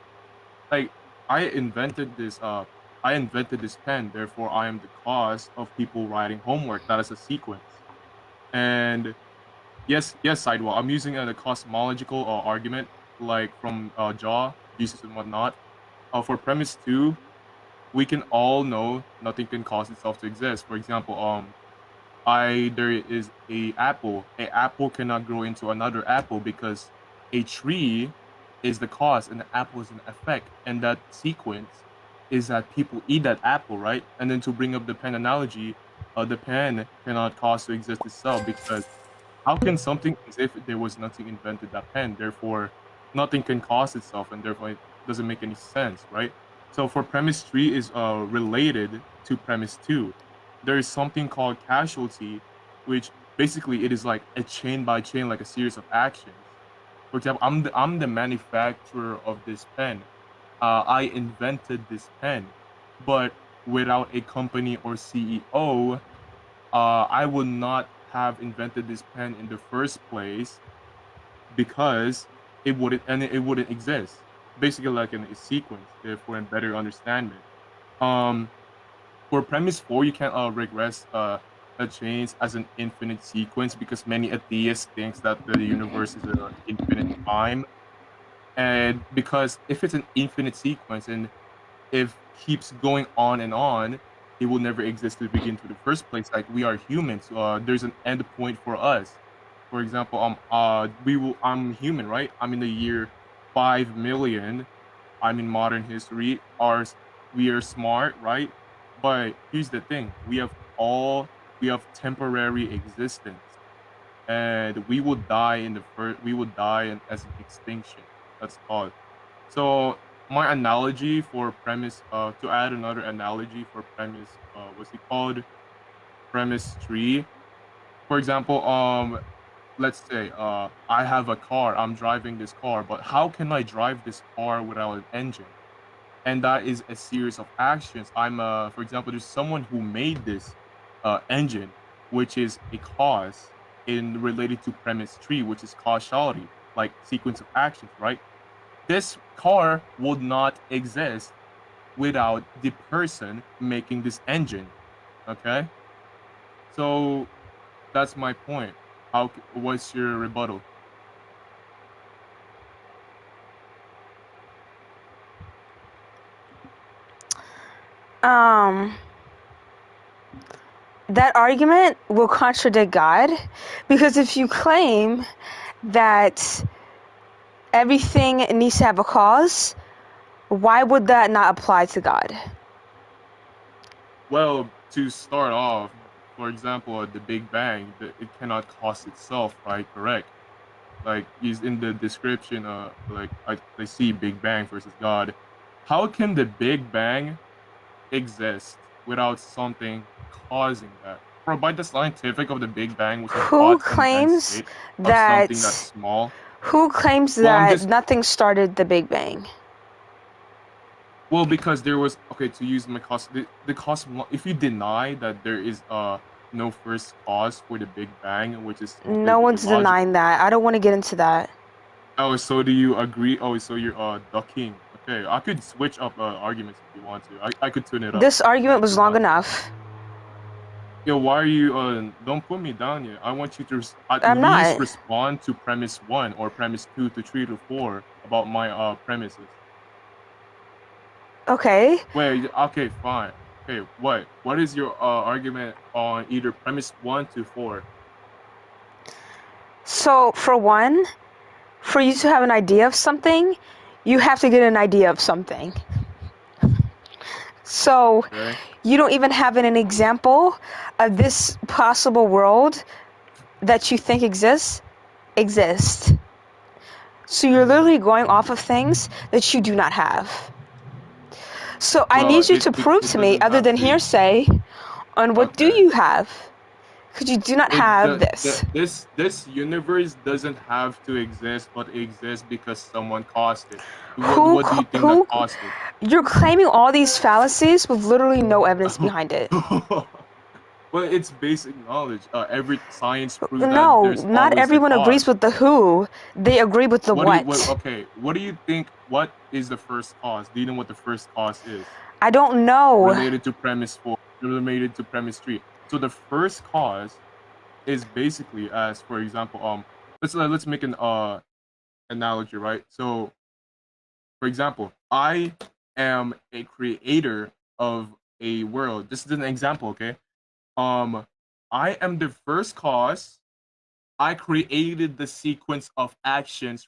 Like, I invented this pen, therefore I am the cause of people writing homework. That is a sequence. And yes, Sidewalk, I'm using a cosmological argument, like from Jaw, Jesus and whatnot. For premise 2, we can all know nothing can cause itself to exist. For example, there is a apple. A apple cannot grow into another apple because a tree is the cause and the apple is an effect. And that sequence is that people eat that apple, right? And then to bring up the pen analogy, the pen cannot cause to exist itself, because how can something, as if there was nothing invented that pen, therefore nothing can cause itself, and therefore it doesn't make any sense, right? So for premise 3 is related to premise 2. There is something called causality, which basically it is like a chain by chain, like a series of actions. For example, I'm the manufacturer of this pen. I invented this pen, but without a company or CEO, I would not have invented this pen in the first place because it wouldn't exist. Basically, like in a sequence, for a better understanding. For premise 4, you can regress a change as an infinite sequence because many atheists think that the universe is an infinite time, and because if it's an infinite sequence and if keeps going on and on, it will never exist to begin to the first place. Like we are humans, there's an end point for us. For example, I'm human, right? I'm in the year 5 million. I'm in modern history. We are smart, right? But here's the thing: we have temporary existence, and we will die as an extinction. That's called. So my analogy for premise, to add another analogy for premise, what's it called? Premise 3. For example, let's say I have a car. I'm driving this car, but how can I drive this car without an engine? And that is a series of actions. For example, there's someone who made this engine, which is a cause related to premise 3, which is causality, like sequence of actions, right? This car would not exist without the person making this engine. Okay, so that's my point. What's your rebuttal? That argument will contradict God, because if you claim that everything needs to have a cause, why would that not apply to God? Well, to start off, for example, the Big Bang, it cannot cause itself, right? Correct. Like he's in the description, like I see Big Bang versus God. How can the Big Bang exist without something causing that? By the scientific of the Big Bang, which is Who claims that? Something that's small. Who claims that nothing started the Big Bang? Well, because there was to use my if you deny that there is no first cause for the Big Bang, which is no one's denying that. I don't want to get into that. Oh, so do you agree? Oh, so you're ducking. Okay, I could switch up arguments if you want to. I could tune it up. This argument was long enough. Yo, why are you don't put me down yet. I want you to I'm not. respond to premise 1 or premise 2 to 3 to 4 about my premises. Okay. Wait, okay, fine. Okay, what is your argument on either premise 1 to 4? So, for one, for you to have an idea of something, you have to get an idea of something. So, you don't even have an example of this possible world that you think exists. So you're literally going off of things that you do not have. So I need you to prove to me, other than hearsay, on what do you have? Because you do not have this. This universe doesn't have to exist, but exists because someone caused it. What do you think that caused it? You're claiming all these fallacies with literally no evidence behind it. Well, it's basic knowledge. Every science proves that there's not everyone agrees with the who. They agree with the what. What do you think? What is the first cause? Do you know what the first cause is? I don't know. Related to premise 4. Related to premise 3. So the first cause is basically, as for example, let's make an analogy, right? So, for example, I am a creator of a world. This is an example, okay? I am the first cause. I created the sequence of actions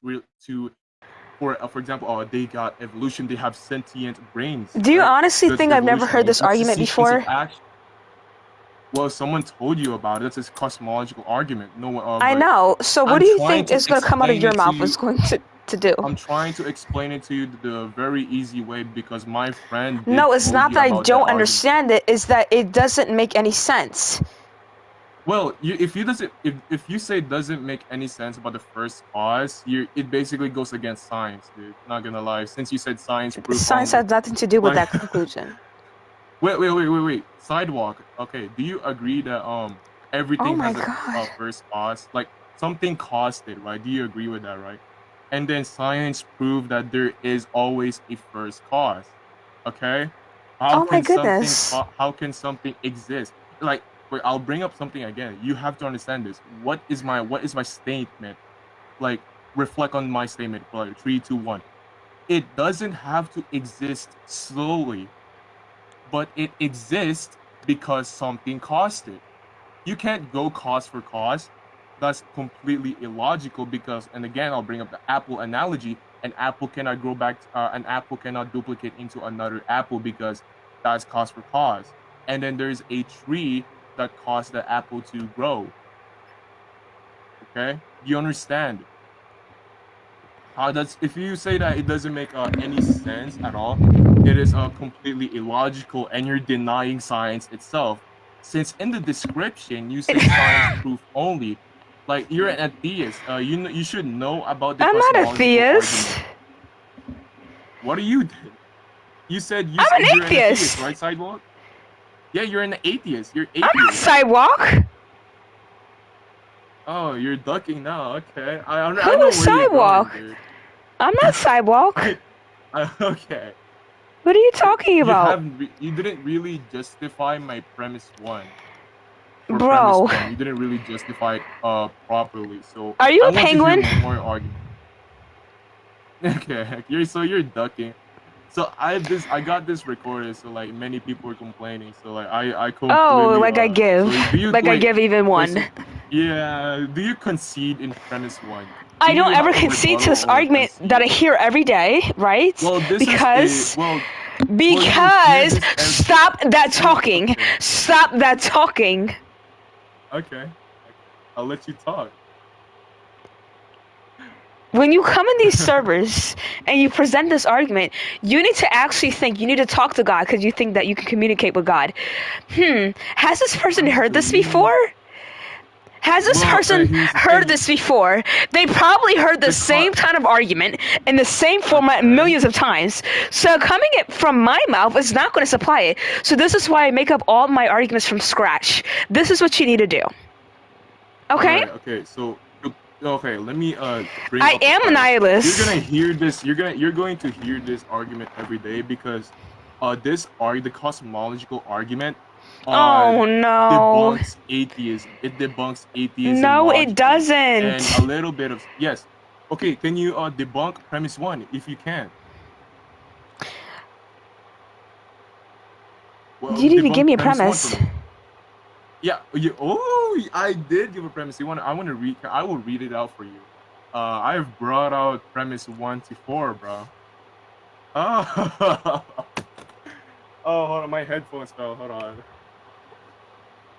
for example, they got evolution. They have sentient brains. Do you honestly think I've never heard this argument before? Well, someone told you about it. That's a cosmological argument. No one. I know. So what do you think is going to come out of your mouth is going to do? I'm trying to explain it to you the very easy way because my friend. No, it's not that I don't understand it. It's that it doesn't make any sense. Well, if you say it doesn't make any sense about the first cause, it basically goes against science, dude. Not gonna lie. Since you said science proves science has nothing to do with that conclusion. Wait. Sidewalk. Okay. Do you agree that everything my has a God. first cause. Like something caused it, right? Do you agree with that, right? And then science proved that there is always a first cause. Okay, Oh my goodness. how can something exist? Like, wait, I'll bring up something again. You have to understand this. What is my statement? Like, reflect on my statement. Like, 3, 2, 1. It doesn't have to exist slowly, but it exists because something caused it. You can't go cause for cause. That's completely illogical because, and again, I'll bring up the apple analogy. An apple cannot grow back. An apple cannot duplicate into another apple because that's cause for cause. And then there's a tree that caused the apple to grow. Okay, do you understand? That's if you say that it doesn't make any sense at all, it is completely illogical, and you're denying science itself. Since in the description you say science proof only, like you're an atheist. You should know about the I'm not a cosmological theist. argument. What are you? You said I'm an you're an atheist, atheist. right, Sidewalk? Yeah, you're an atheist. You're I'm not atheist. sidewalk. Oh, you're ducking now. Okay, I know Who where is you're sidewalk? going, dude. I'm not sidewalk. Okay. What are you talking about? You didn't really justify my premise 1. For Bro. premise 1, you didn't really justify it properly. So Are you I a want penguin? to hear more argument. Okay, you're ducking. So I got this recorded. So like many people were complaining. So like I completely. Oh, like I give. So do you, Like I wait, give even one. so- yeah. Do you concede in premise 1? I Do don't you ever have a concede to rebuttal this or a argument concede? that I hear every day, right? Well, this because is a, because this every- stop that talking. Stop that talking. Okay. I'll let you talk. When you come in these servers and you present this argument, you need to actually think, you need to talk to God because you think that you can communicate with God. Has this person heard this before? Has this person heard this before? They probably heard the same kind of argument in the same format millions of times. So coming it from my mouth is not going to supply it. So this is why I make up all my arguments from scratch. This is what you need to do. Okay? Right, okay, so okay, let me bring I up am a nihilist. You're gonna hear this. You're going to hear this argument every day because the cosmological argument Oh no. debunks atheism. It debunks atheism. No, it logically, doesn't. And a little bit of yes. Okay, can you debunk premise 1 if you can? Well, You didn't even debunk give me a premise 1 premise. for me. Yeah. I did give a premise. I want to read. I will read it out for you. I have brought out premise 1 to 4, bro. Oh, oh, hold on. My headphones fell. Hold on.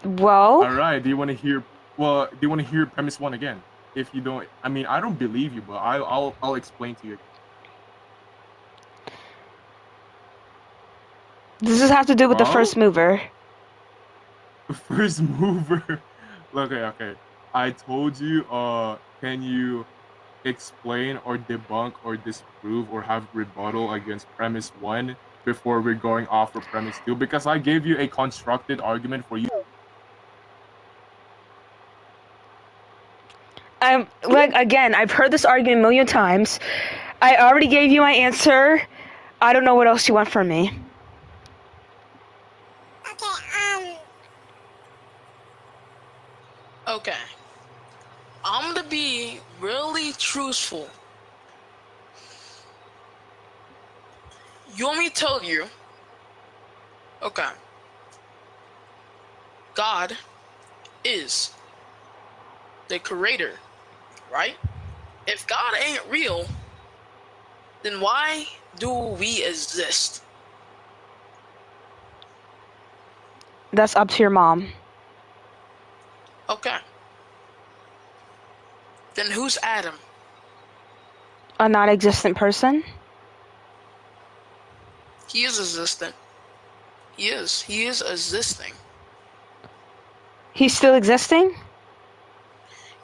Well. All right. Do you want to hear? Well, do you want to hear premise 1 again? If you don't, I mean, I don't believe you, but I'll explain to you. Does this have to do with the first mover? First mover. Okay. I told you. Can you explain or debunk or disprove or have rebuttal against premise 1 before we're going off for premise 2? Because I gave you a constructed argument for you. Again, I've heard this argument a million times. I already gave you my answer. I don't know what else you want from me. Okay. I'm gonna be really truthful. You want me to tell you? Okay. God is the creator, right? If God ain't real, then why do we exist? That's up to your mom. Okay. Then who's Adam? A non-existent person? He is existent. He is existing. He's still existing?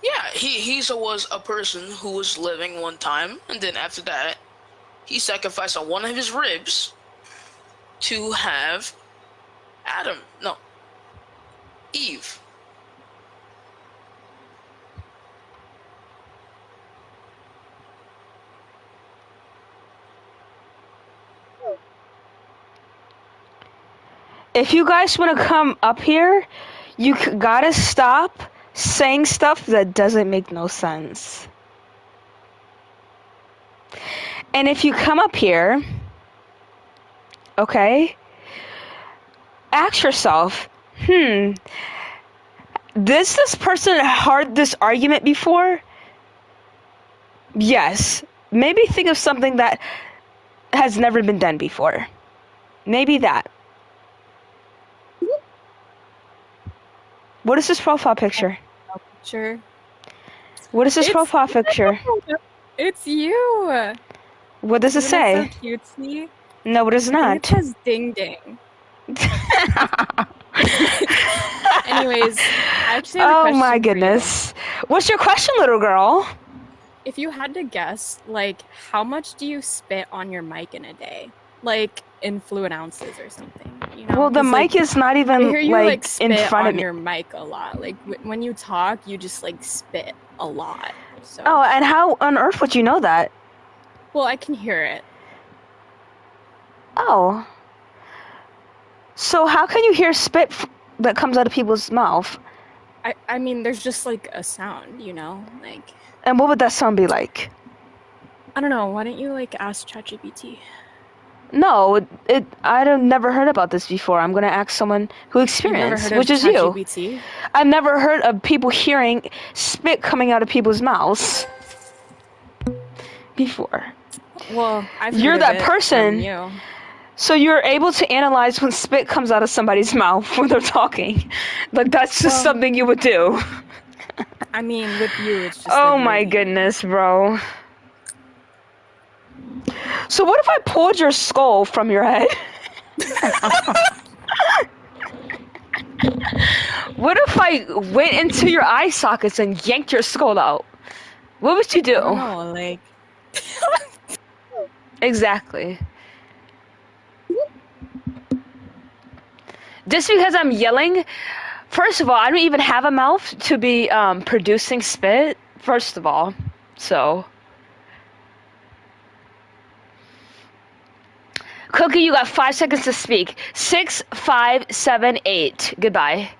Yeah, he was a person who was living one time, and then after that, he sacrificed one of his ribs to have Eve. if you guys want to come up here, you gotta stop saying stuff that doesn't make no sense. And if you come up here, okay, ask yourself, does this person heard this argument before? Yes. Maybe think of something that has never been done before. Maybe that. What is this profile picture? Sure. What is this profile picture? It's you. What does it Isn't say? it so cutesy? No, it is I think not. it says ding ding. Anyways, I actually have a Oh question my for you. goodness. What's your question, little girl? If you had to guess, like, how much do you spit on your mic in a day? Like, in fluid ounces or something, you know? Well, the 'Cause, mic like, is not I even hear you, like spit in front of on me. your mic a lot. Like, when you talk, you just, like, spit a lot. So, Oh, and how on earth would you know that? well, I can hear it. Oh. So how can you hear spit that comes out of people's mouth? I mean, there's just, like, a sound, you know? Like, And what would that sound be like? I don't know. Why don't you, like, ask ChatGPT? No, I've never heard about this before. I'm gonna ask someone who You've never experienced, heard of which is you. ChatGPT? I've never heard of people hearing spit coming out of people's mouths before. Well, I've heard You're of that it person. from you. So you're able to analyze when spit comes out of somebody's mouth when they're talking. Like, that's just Well, something you would do. I mean, with you, it's just Oh like my goodness, bro. So what if I pulled your skull from your head? What if I went into your eye sockets and yanked your skull out? What would you do? I don't know, like, Exactly. Just because I'm yelling, first of all, I don't even have a mouth to be producing spit, first of all. So. Cookie, you got 5 seconds to speak. 6, 5, 7, 8. Goodbye.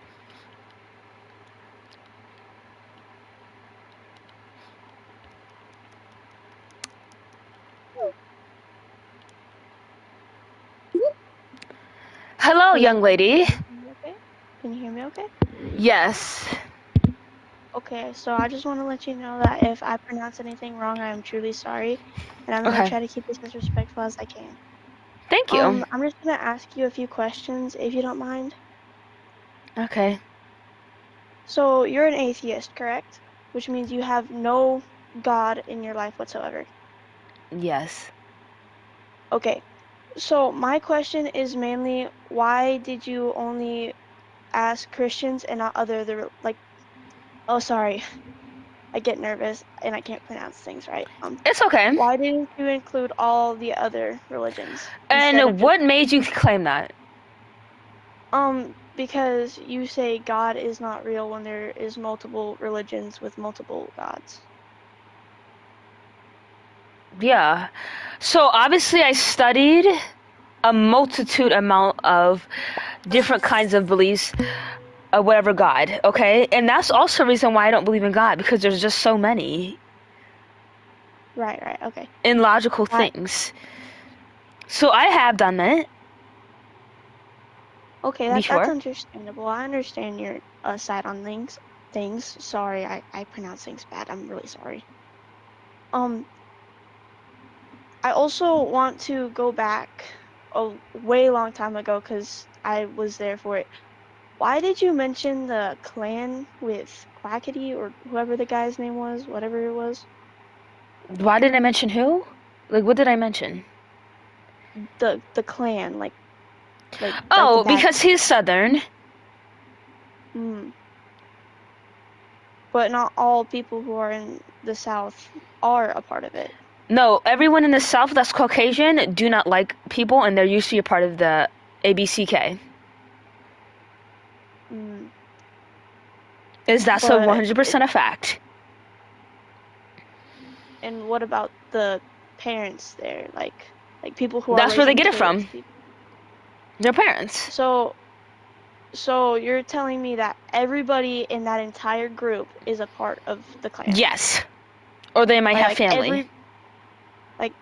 Hello, young lady. Okay. Can you hear me okay? Yes. Okay, so I just want to let you know that if I pronounce anything wrong, I am truly sorry, and I'm gonna Okay. try to keep this as respectful as I can. Thank you. I'm just gonna ask you a few questions, if you don't mind. Okay. So you're an atheist, correct? Which means you have no God in your life whatsoever. Yes. Okay. So my question is mainly, why did you only ask Christians and not oh, sorry. I get nervous and I can't pronounce things right. It's okay. Why didn't you include all the other religions instead of And what made you claim that? because you say God is not real when there is multiple religions with multiple gods. Yeah. So obviously I studied a multitude amount of different kinds of beliefs of whatever God, okay? And that's also a reason why I don't believe in God, because there's just so many Right, okay. illogical things. So I have done that. Okay, that's Before. understandable. I understand your side on things. Sorry, I pronounce things bad. I'm really sorry. I also want to go back a way long time ago because I was there for it. Why did you mention the clan with Quackity or whoever the guy's name was, whatever it was? Why did I mention who? Like, what did I mention? The clan, like Oh, the bad because he's Southern. But not all people who are in the South are a part of it. No, everyone in the South that's Caucasian do not like people, and they're usually a part of the ABCK. Is that so But 100% a fact? And what about the parents there, like people who are That's where they raising get it kids, from. Their parents. So So you're telling me that everybody in that entire group is a part of the clan? Yes. Or they might have family. Like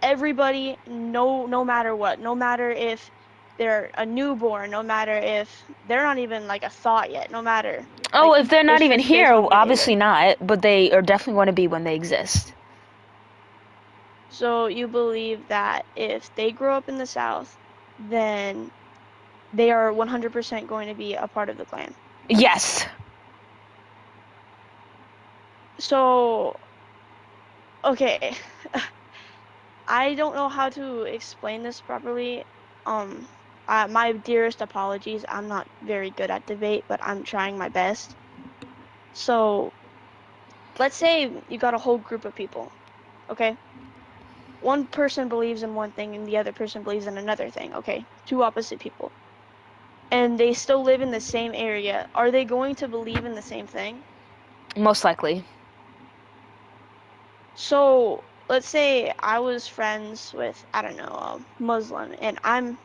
everybody, no matter what, no matter if they're a newborn, no matter if they're not even like a thought yet, no matter. Oh, Like, if they're not there's even just- here, there's no way they obviously not, but they are definitely going to be when they exist. So you believe that if they grow up in the South, then they are 100% going to be a part of the clan? Yes. So, okay. I don't know how to explain this properly. My dearest apologies. I'm not very good at debate, but I'm trying my best. So, let's say you got a whole group of people, okay? One person believes in one thing and the other person believes in another thing, okay? Two opposite people. And they still live in the same area. Are they going to believe in the same thing? Most likely. So, let's say I was friends with, I don't know, a Muslim, and I'm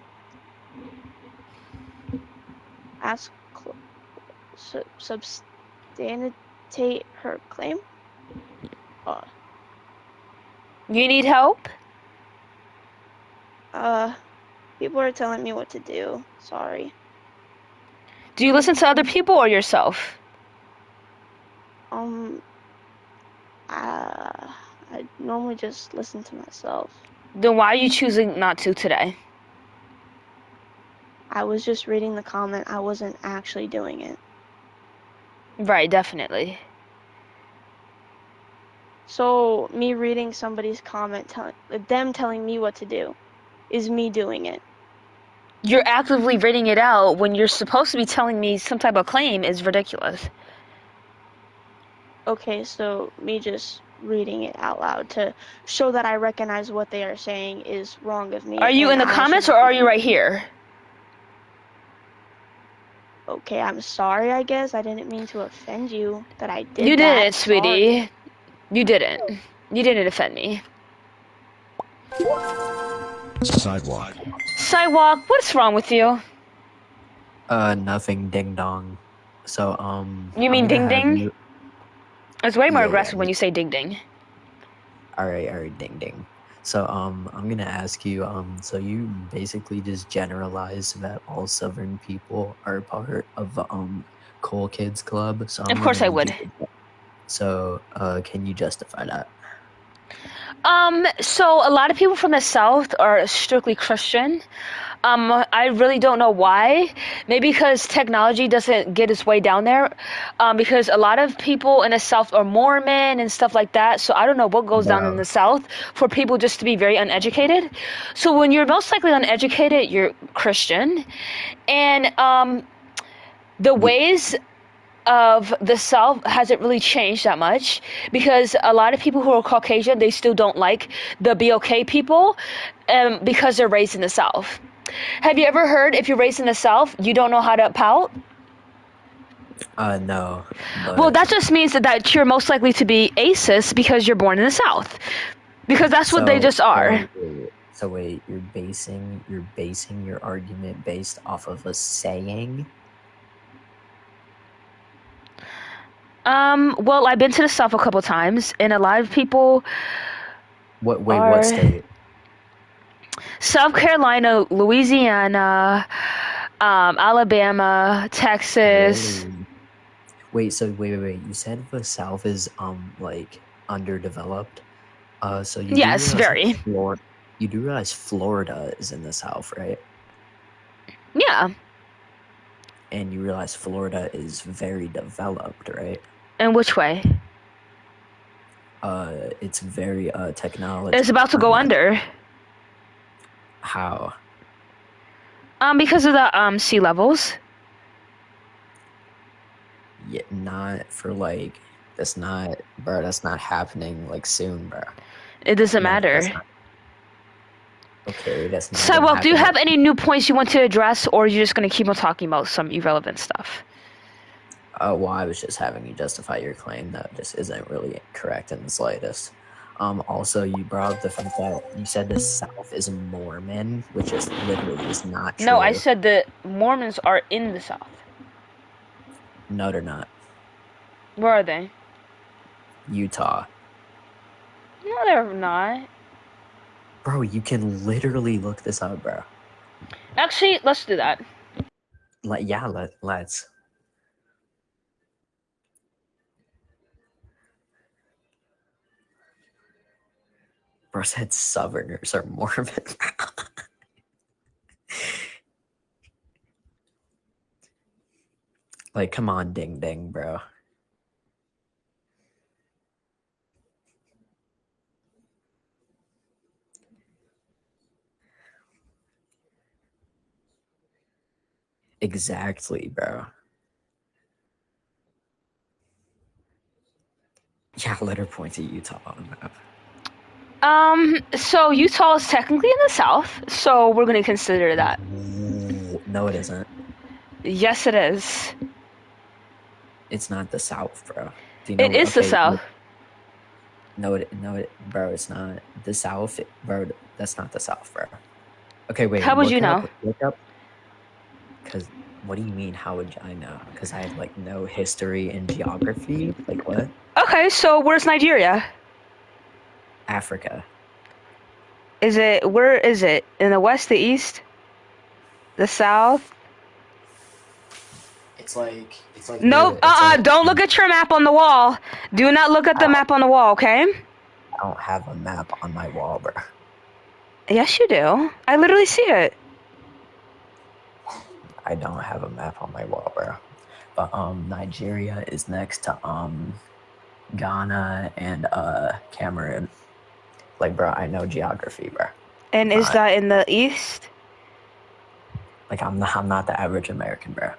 substantiate her claim? You need help? People are telling me what to do. Sorry. Do you listen to other people or yourself? I normally just listen to myself. Then why are you choosing not to today? I was just reading the comment. I wasn't actually doing it. Right, definitely. So, me reading somebody's comment, them telling me what to do, is me doing it. You're actively reading it out when you're supposed to be telling me some type of claim is ridiculous. Okay, so me just reading it out loud to show that I recognize what they are saying is wrong of me. Are you in the comments or are you right here? Okay, I'm sorry, I guess. I didn't mean to offend you that I did You that. didn't, sweetie. You didn't. You didn't offend me. Sidewalk. Sidewalk, what's wrong with you? Nothing, ding dong. So, You mean I'm gonna ding have ding? you- It's way more Yeah, aggressive yeah. when you say ding ding. Alright, ding ding. So, I'm gonna ask you, so you basically just generalize that all Southern people are part of the, Cool Kids Club? So Of course I would. So, can you justify that? So a lot of people from the South are strictly Christian. I really don't know why. Maybe because technology doesn't get its way down there. Because a lot of people in the South are Mormon and stuff like that. So I don't know what goes down in the South for people just to be very uneducated. So when you're most likely uneducated, you're Christian. And the ways of the South hasn't really changed that much because a lot of people who are Caucasian, they still don't like the BOK people because they're raised in the South. Have you ever heard if you're raised in the South, you don't know how to pout? No. But Well, that just means that you're most likely to be racist because you're born in the South. Because that's what they just are. So wait, you're basing your argument based off of a saying? Well, I've been to the South a couple times, and a lot of people What state? South Carolina, Louisiana, Alabama, Texas. Really? Wait. You said the South is like underdeveloped. So you Yes, do very. You do realize Florida is in the South, right? Yeah. And you realize Florida is very developed, right? In which way? It's very technology. It's about to go under. How? Because of the sea levels. Yeah, not for like that's not happening like soon, bro. It doesn't matter. Okay, that's not. Sidewalk, do you have any new points you want to address, or are you just going to keep on talking about some irrelevant stuff? Well, I was just having you justify your claim that just isn't really correct in the slightest. Also, you brought up the fact that you said the South is Mormon, which is literally is not true. No, I said the Mormons are in the South. No, they're not. Where are they? Utah. No, they're not. Bro, you can literally look this up, bro. Actually, let's do that. Let's. Bro said Southerners are Mormon. Like, come on, ding ding, bro. Exactly, bro. Yeah, let her point to Utah on the map. So Utah is technically in the South, so we're gonna consider that. No, it isn't. Yes, it is. It's not the South, bro. Do you know It is the South. No, bro, it's not. The South, bro, that's not the South, bro. Okay, wait. How would you know? Look up. Because, what do you mean, how would I know? Because I have, like, no history and geography? Like, what? Okay, so where's Nigeria? Africa. Where is it? In the west, the east? The south? It's like Nope, don't look at your map on the wall. Do not look at the map on the wall, okay? I don't have a map on my wall, bro. Yes, you do. I literally see it. I don't have a map on my wall, bro. But Nigeria is next to Ghana and Cameroon. Like, bro, I know geography, bro. And is that in the east? Like, I'm not the average American, bro.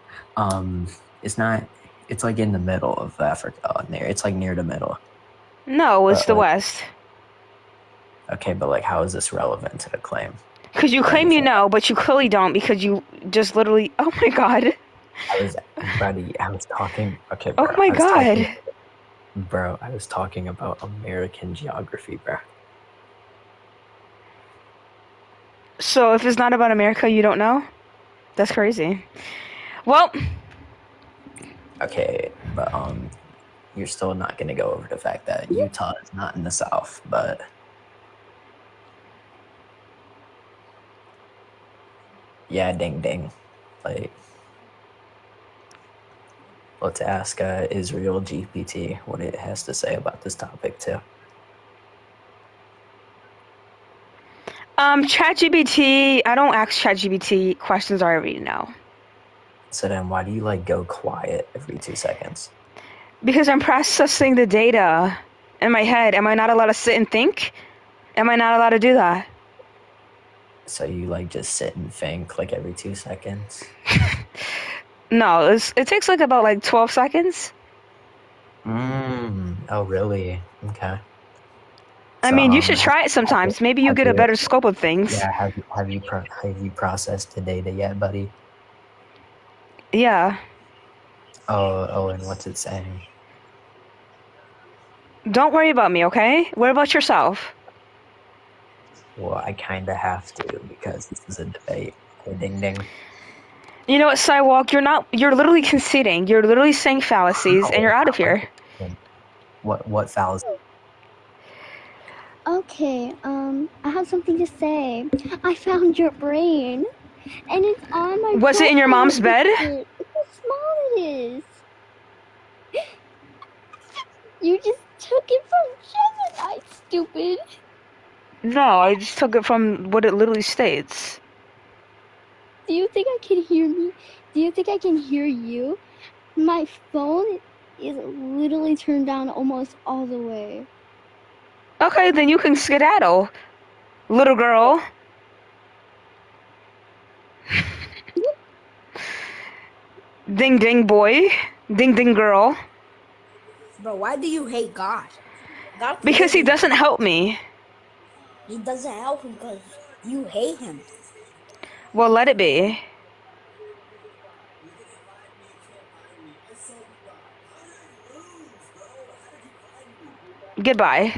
It's not. It's like in the middle of Africa. It's like near the middle. No, it's the west. Okay, but like, how is this relevant to the claim? Because you claim you know, but you clearly don't because you just literally. Oh my god. I was talking. Okay, bro. Oh my god. Bro, I was talking about American geography, bro. So if it's not about America, you don't know? That's crazy. Well. Okay, but you're still not gonna go over the fact that Utah is not in the South, but yeah, ding ding. Like, let's ask Israel GPT what it has to say about this topic too. ChatGPT, I don't ask ChatGPT questions I already know. So then why do you like go quiet every 2 seconds? Because I'm processing the data in my head. Am I not allowed to sit and think? Am I not allowed to do that? So you like just sit and think like every 2 seconds? No, it takes like about like 12 seconds. Oh, really? Okay. I mean, you should try it sometimes. Maybe you get a better scope of things. Yeah, have you processed the data yet, buddy? Yeah. Oh, and what's it saying? Don't worry about me, okay? What about yourself? Well, I kind of have to because this is a debate. Okay, ding ding. You know what, Sidewalk? You're literally conceding. You're literally saying fallacies, and you're out of here. What fallacy? Okay, I have something to say. I found your brain, and it's on my. Was it in your mom's bed? Look how small it is. You just took it from Gemini, stupid. No, I just took it from what it literally states. Do you think I can hear me? Do you think I can hear you? My phone is literally turned down almost all the way. Okay, then you can skedaddle, little girl. Ding ding boy, ding ding girl. Bro, why do you hate God? God Because he doesn't help me. He doesn't help him because you hate him. Well, let it be. Goodbye.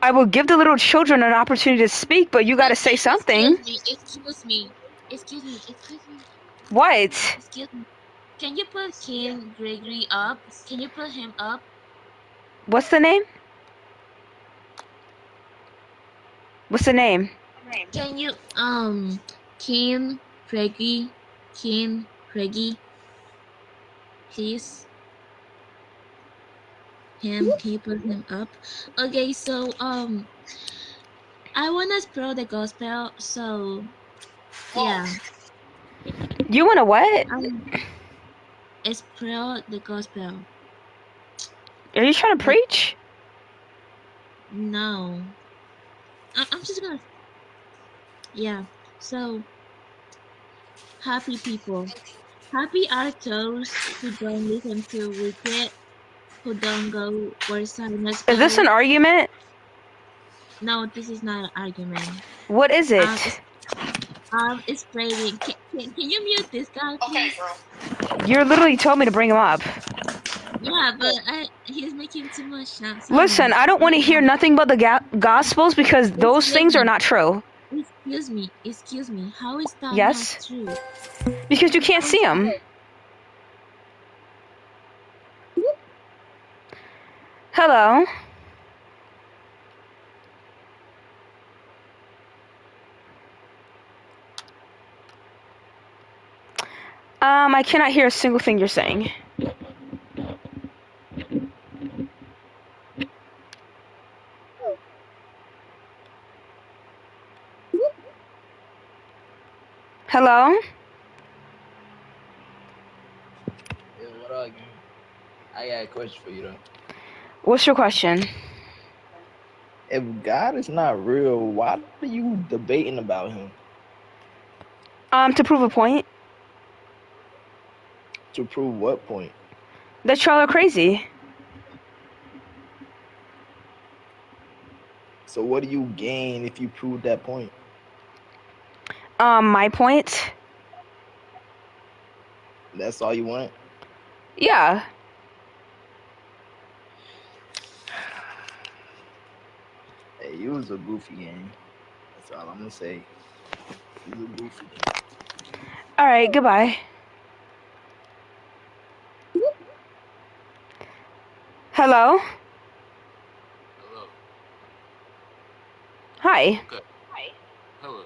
I will give the little children an opportunity to speak, but you got to say something. Excuse me. Excuse me. What? Excuse me. Can you put King Gregory up? Can you put him up? What's the name? What's the name? Can you King Craigie, please? Can you put him up? Okay, so I wanna spread the gospel, so yeah. You want to what? Spread the gospel. Are you trying to preach? No. I'm just gonna. Yeah. So, happy people. Happy are those who don't listen to wicked, who don't go where sinners go. Is this an argument? No, this is not an argument. What is it? It's praying. Can you mute this guy, please? You literally told me to bring him up. Yeah, but he's making too much sound. Listen, I don't want to hear nothing but the Gospels because those things are not true. Excuse me. How is that Yes? not true? Because you can't see them. Hello? I cannot hear a single thing you're saying. Hello? Yeah, what up, gang? I got a question for you though. What's your question? If God is not real, why are you debating about him? To prove a point. To prove what point? That y'all are crazy. So what do you gain if you prove that point? My point? That's all you want? Yeah. Hey, you was a goofy gang. That's all I'm gonna say. You was a goofy. Alright, goodbye. Hello? Hello. Hi. Okay. Hello.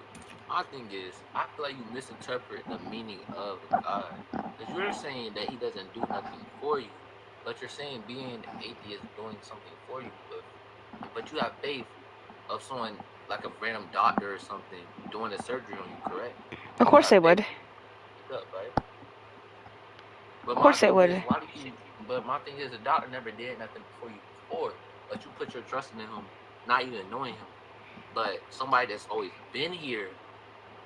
My thing is, I feel like you misinterpret the meaning of God. Because you're saying that he doesn't do nothing for you. But you're saying being an atheist doing something for you. But you have faith of someone, like a random doctor or something, doing a surgery on you, correct? Of course they would. Up, right? But Of course they would. why do you? But my thing is, the doctor never did nothing for you before, but you put your trust in him, not even knowing him. But somebody that's always been here,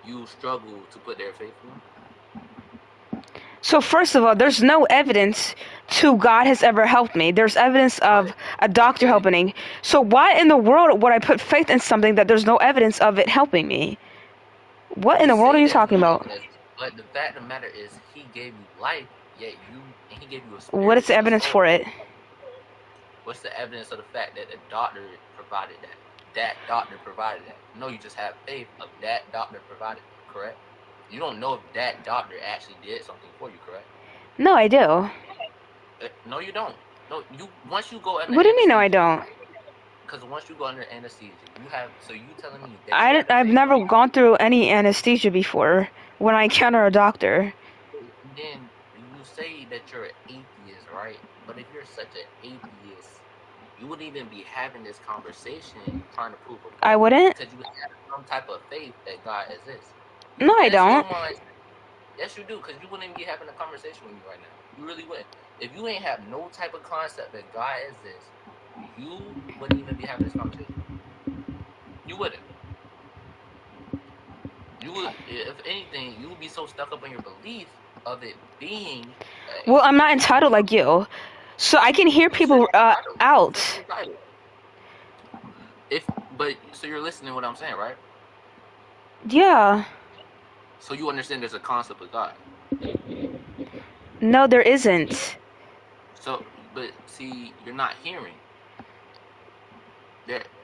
you struggle to put their faith in him. So first of all, there's no evidence to God has ever helped me. There's evidence of a doctor helping me. So why in the world would I put faith in something that there's no evidence of it helping me? What in the world are you talking about? But the fact of the matter is, he gave you life, yet he gave you a spirit. What is the evidence for it? What's the evidence of the fact that the doctor provided that? That doctor provided that. No, you just have faith of that doctor provided it, correct? You don't know if that doctor actually did something for you, correct? No, I do. No, you don't. No, you once you go under. What do you mean? No, I don't. Because once you go under anesthesia, you have. So you telling me that I've never gone through any anesthesia before when I encounter a doctor. Then you say that you're an atheist, right? But if you're such an atheist, you wouldn't even be having this conversation trying to prove a point. I wouldn't? Because you would have some type of faith that God exists. No, I don't. Yes, you do, because you wouldn't even be having a conversation with me right now. You really wouldn't. If you ain't have no type of concept that God exists, you wouldn't even be having this conversation. You wouldn't. You would, if anything, you would be so stuck up on your belief of it being. Well, I'm not entitled like you, so I can hear people out. So you're listening to what I'm saying, right? Yeah. So you understand there's a concept of God. No, there isn't. So, but see, you're not hearing.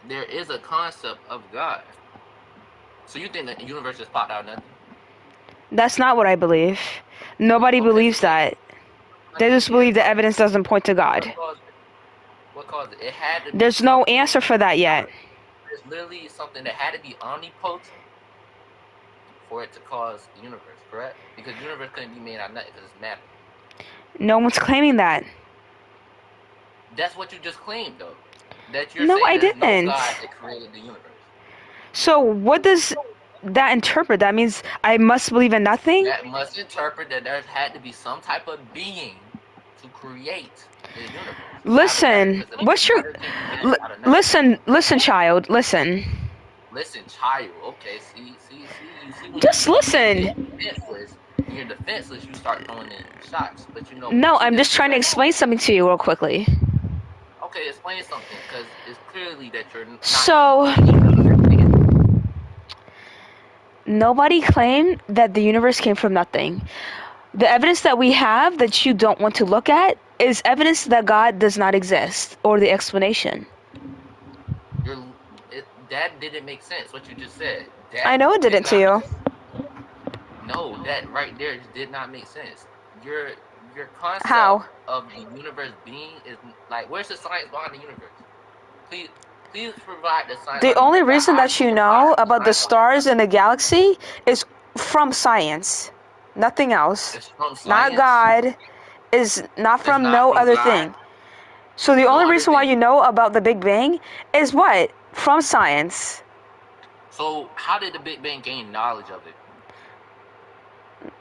there is a concept of God. So you think that the universe just popped out of nothing? That's not what I believe. Nobody believes that. They just believe the evidence doesn't point to God. What caused it? It had to be There's no answer for that yet. There's literally something that had to be omnipotent for it to cause the universe, correct? Because the universe couldn't be made out of nothing because it's matter. No one's claiming that. That's what you just claimed, though. That you're No, saying I there's didn't. no God that created the universe. So what does that interpret? That means I must believe in nothing? That must interpret that there had to be some type of being to create the universe. Listen, what's your... Listen, child, listen. Listen, child. Okay, see. When Just you're listen. defenseless, when you're defenseless, you start throwing in shots. But you know. No, I'm just trying to explain something to you real quickly. Okay, explain something, because it's clearly that you're not. So, nobody claimed that the universe came from nothing. The evidence that we have that you don't want to look at is evidence that God does not exist, or the explanation. That didn't make sense, what you just said. I know it didn't to you. No, that right there just did not make sense. Your concept of the universe being is like, where's the science behind the universe? Please provide the science. The only reason that you know about the stars in the galaxy is from science. Nothing else. It's from science. Not God. Is not from no other thing. So the only reason why you know about the Big Bang is what? From science. So how did the Big Bang gain knowledge of it?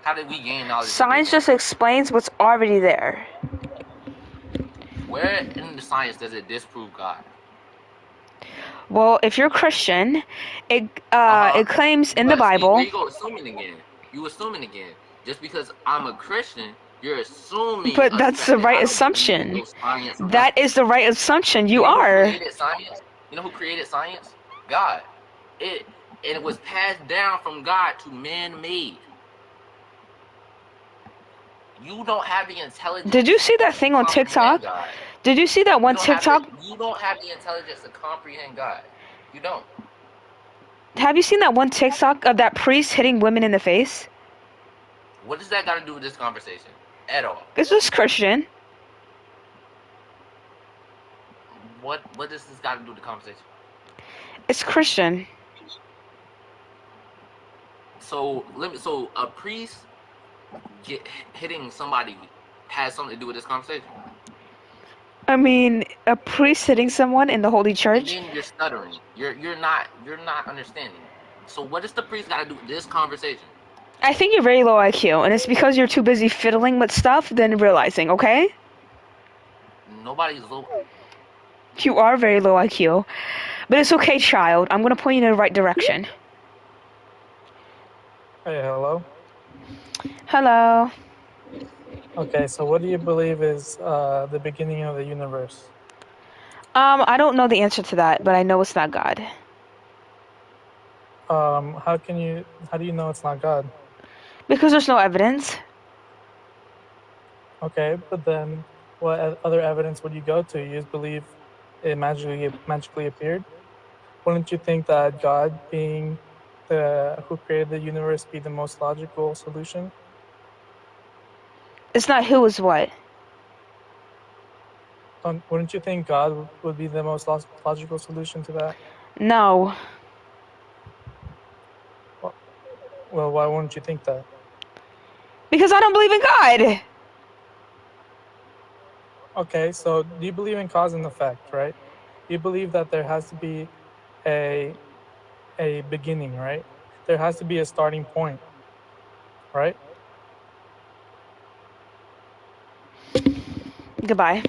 How did we gain knowledge? Science just explains what's already there. Where in the science does it disprove God? Well, if you're Christian, it claims in the Bible. There you go, assuming again. You assuming again. Just because I'm a Christian, you're assuming. But that's the right assumption. That is the right assumption. You are. You know who created science? God. It was passed down from God to man-made. You don't have the intelligence. Did you see that thing on TikTok? Did you see that one TikTok? You don't have the intelligence to comprehend God. You don't. Have you seen that one TikTok of that priest hitting women in the face? What does that got to do with this conversation? At all. This is Christian. What does this got to do with the conversation? It's Christian. So a priest hitting somebody has something to do with this conversation. I mean, a priest hitting someone in the Holy Church. And then you're stuttering. You're not understanding. So what does the priest got to do with this conversation? I think you're very low IQ, and it's because you're too busy fiddling with stuff than realizing. Okay? Nobody's low. You are very low IQ, but it's okay, child. I'm gonna point you in the right direction. Hey, hello. Hello. Okay, so what do you believe is the beginning of the universe? I don't know the answer to that, but I know it's not God. How do you know it's not God? Because there's no evidence. Okay, but then what other evidence would you go to? You just believe it magically appeared? Wouldn't you think that God, being who created the universe, be the most logical solution? It's not who is what. Wouldn't you think God would be the most logical solution to that? No. Well, why wouldn't you think that? Because I don't believe in God. Okay, so do you believe in cause and effect, right? You believe that there has to be a beginning, right? There has to be a starting point, right? Goodbye.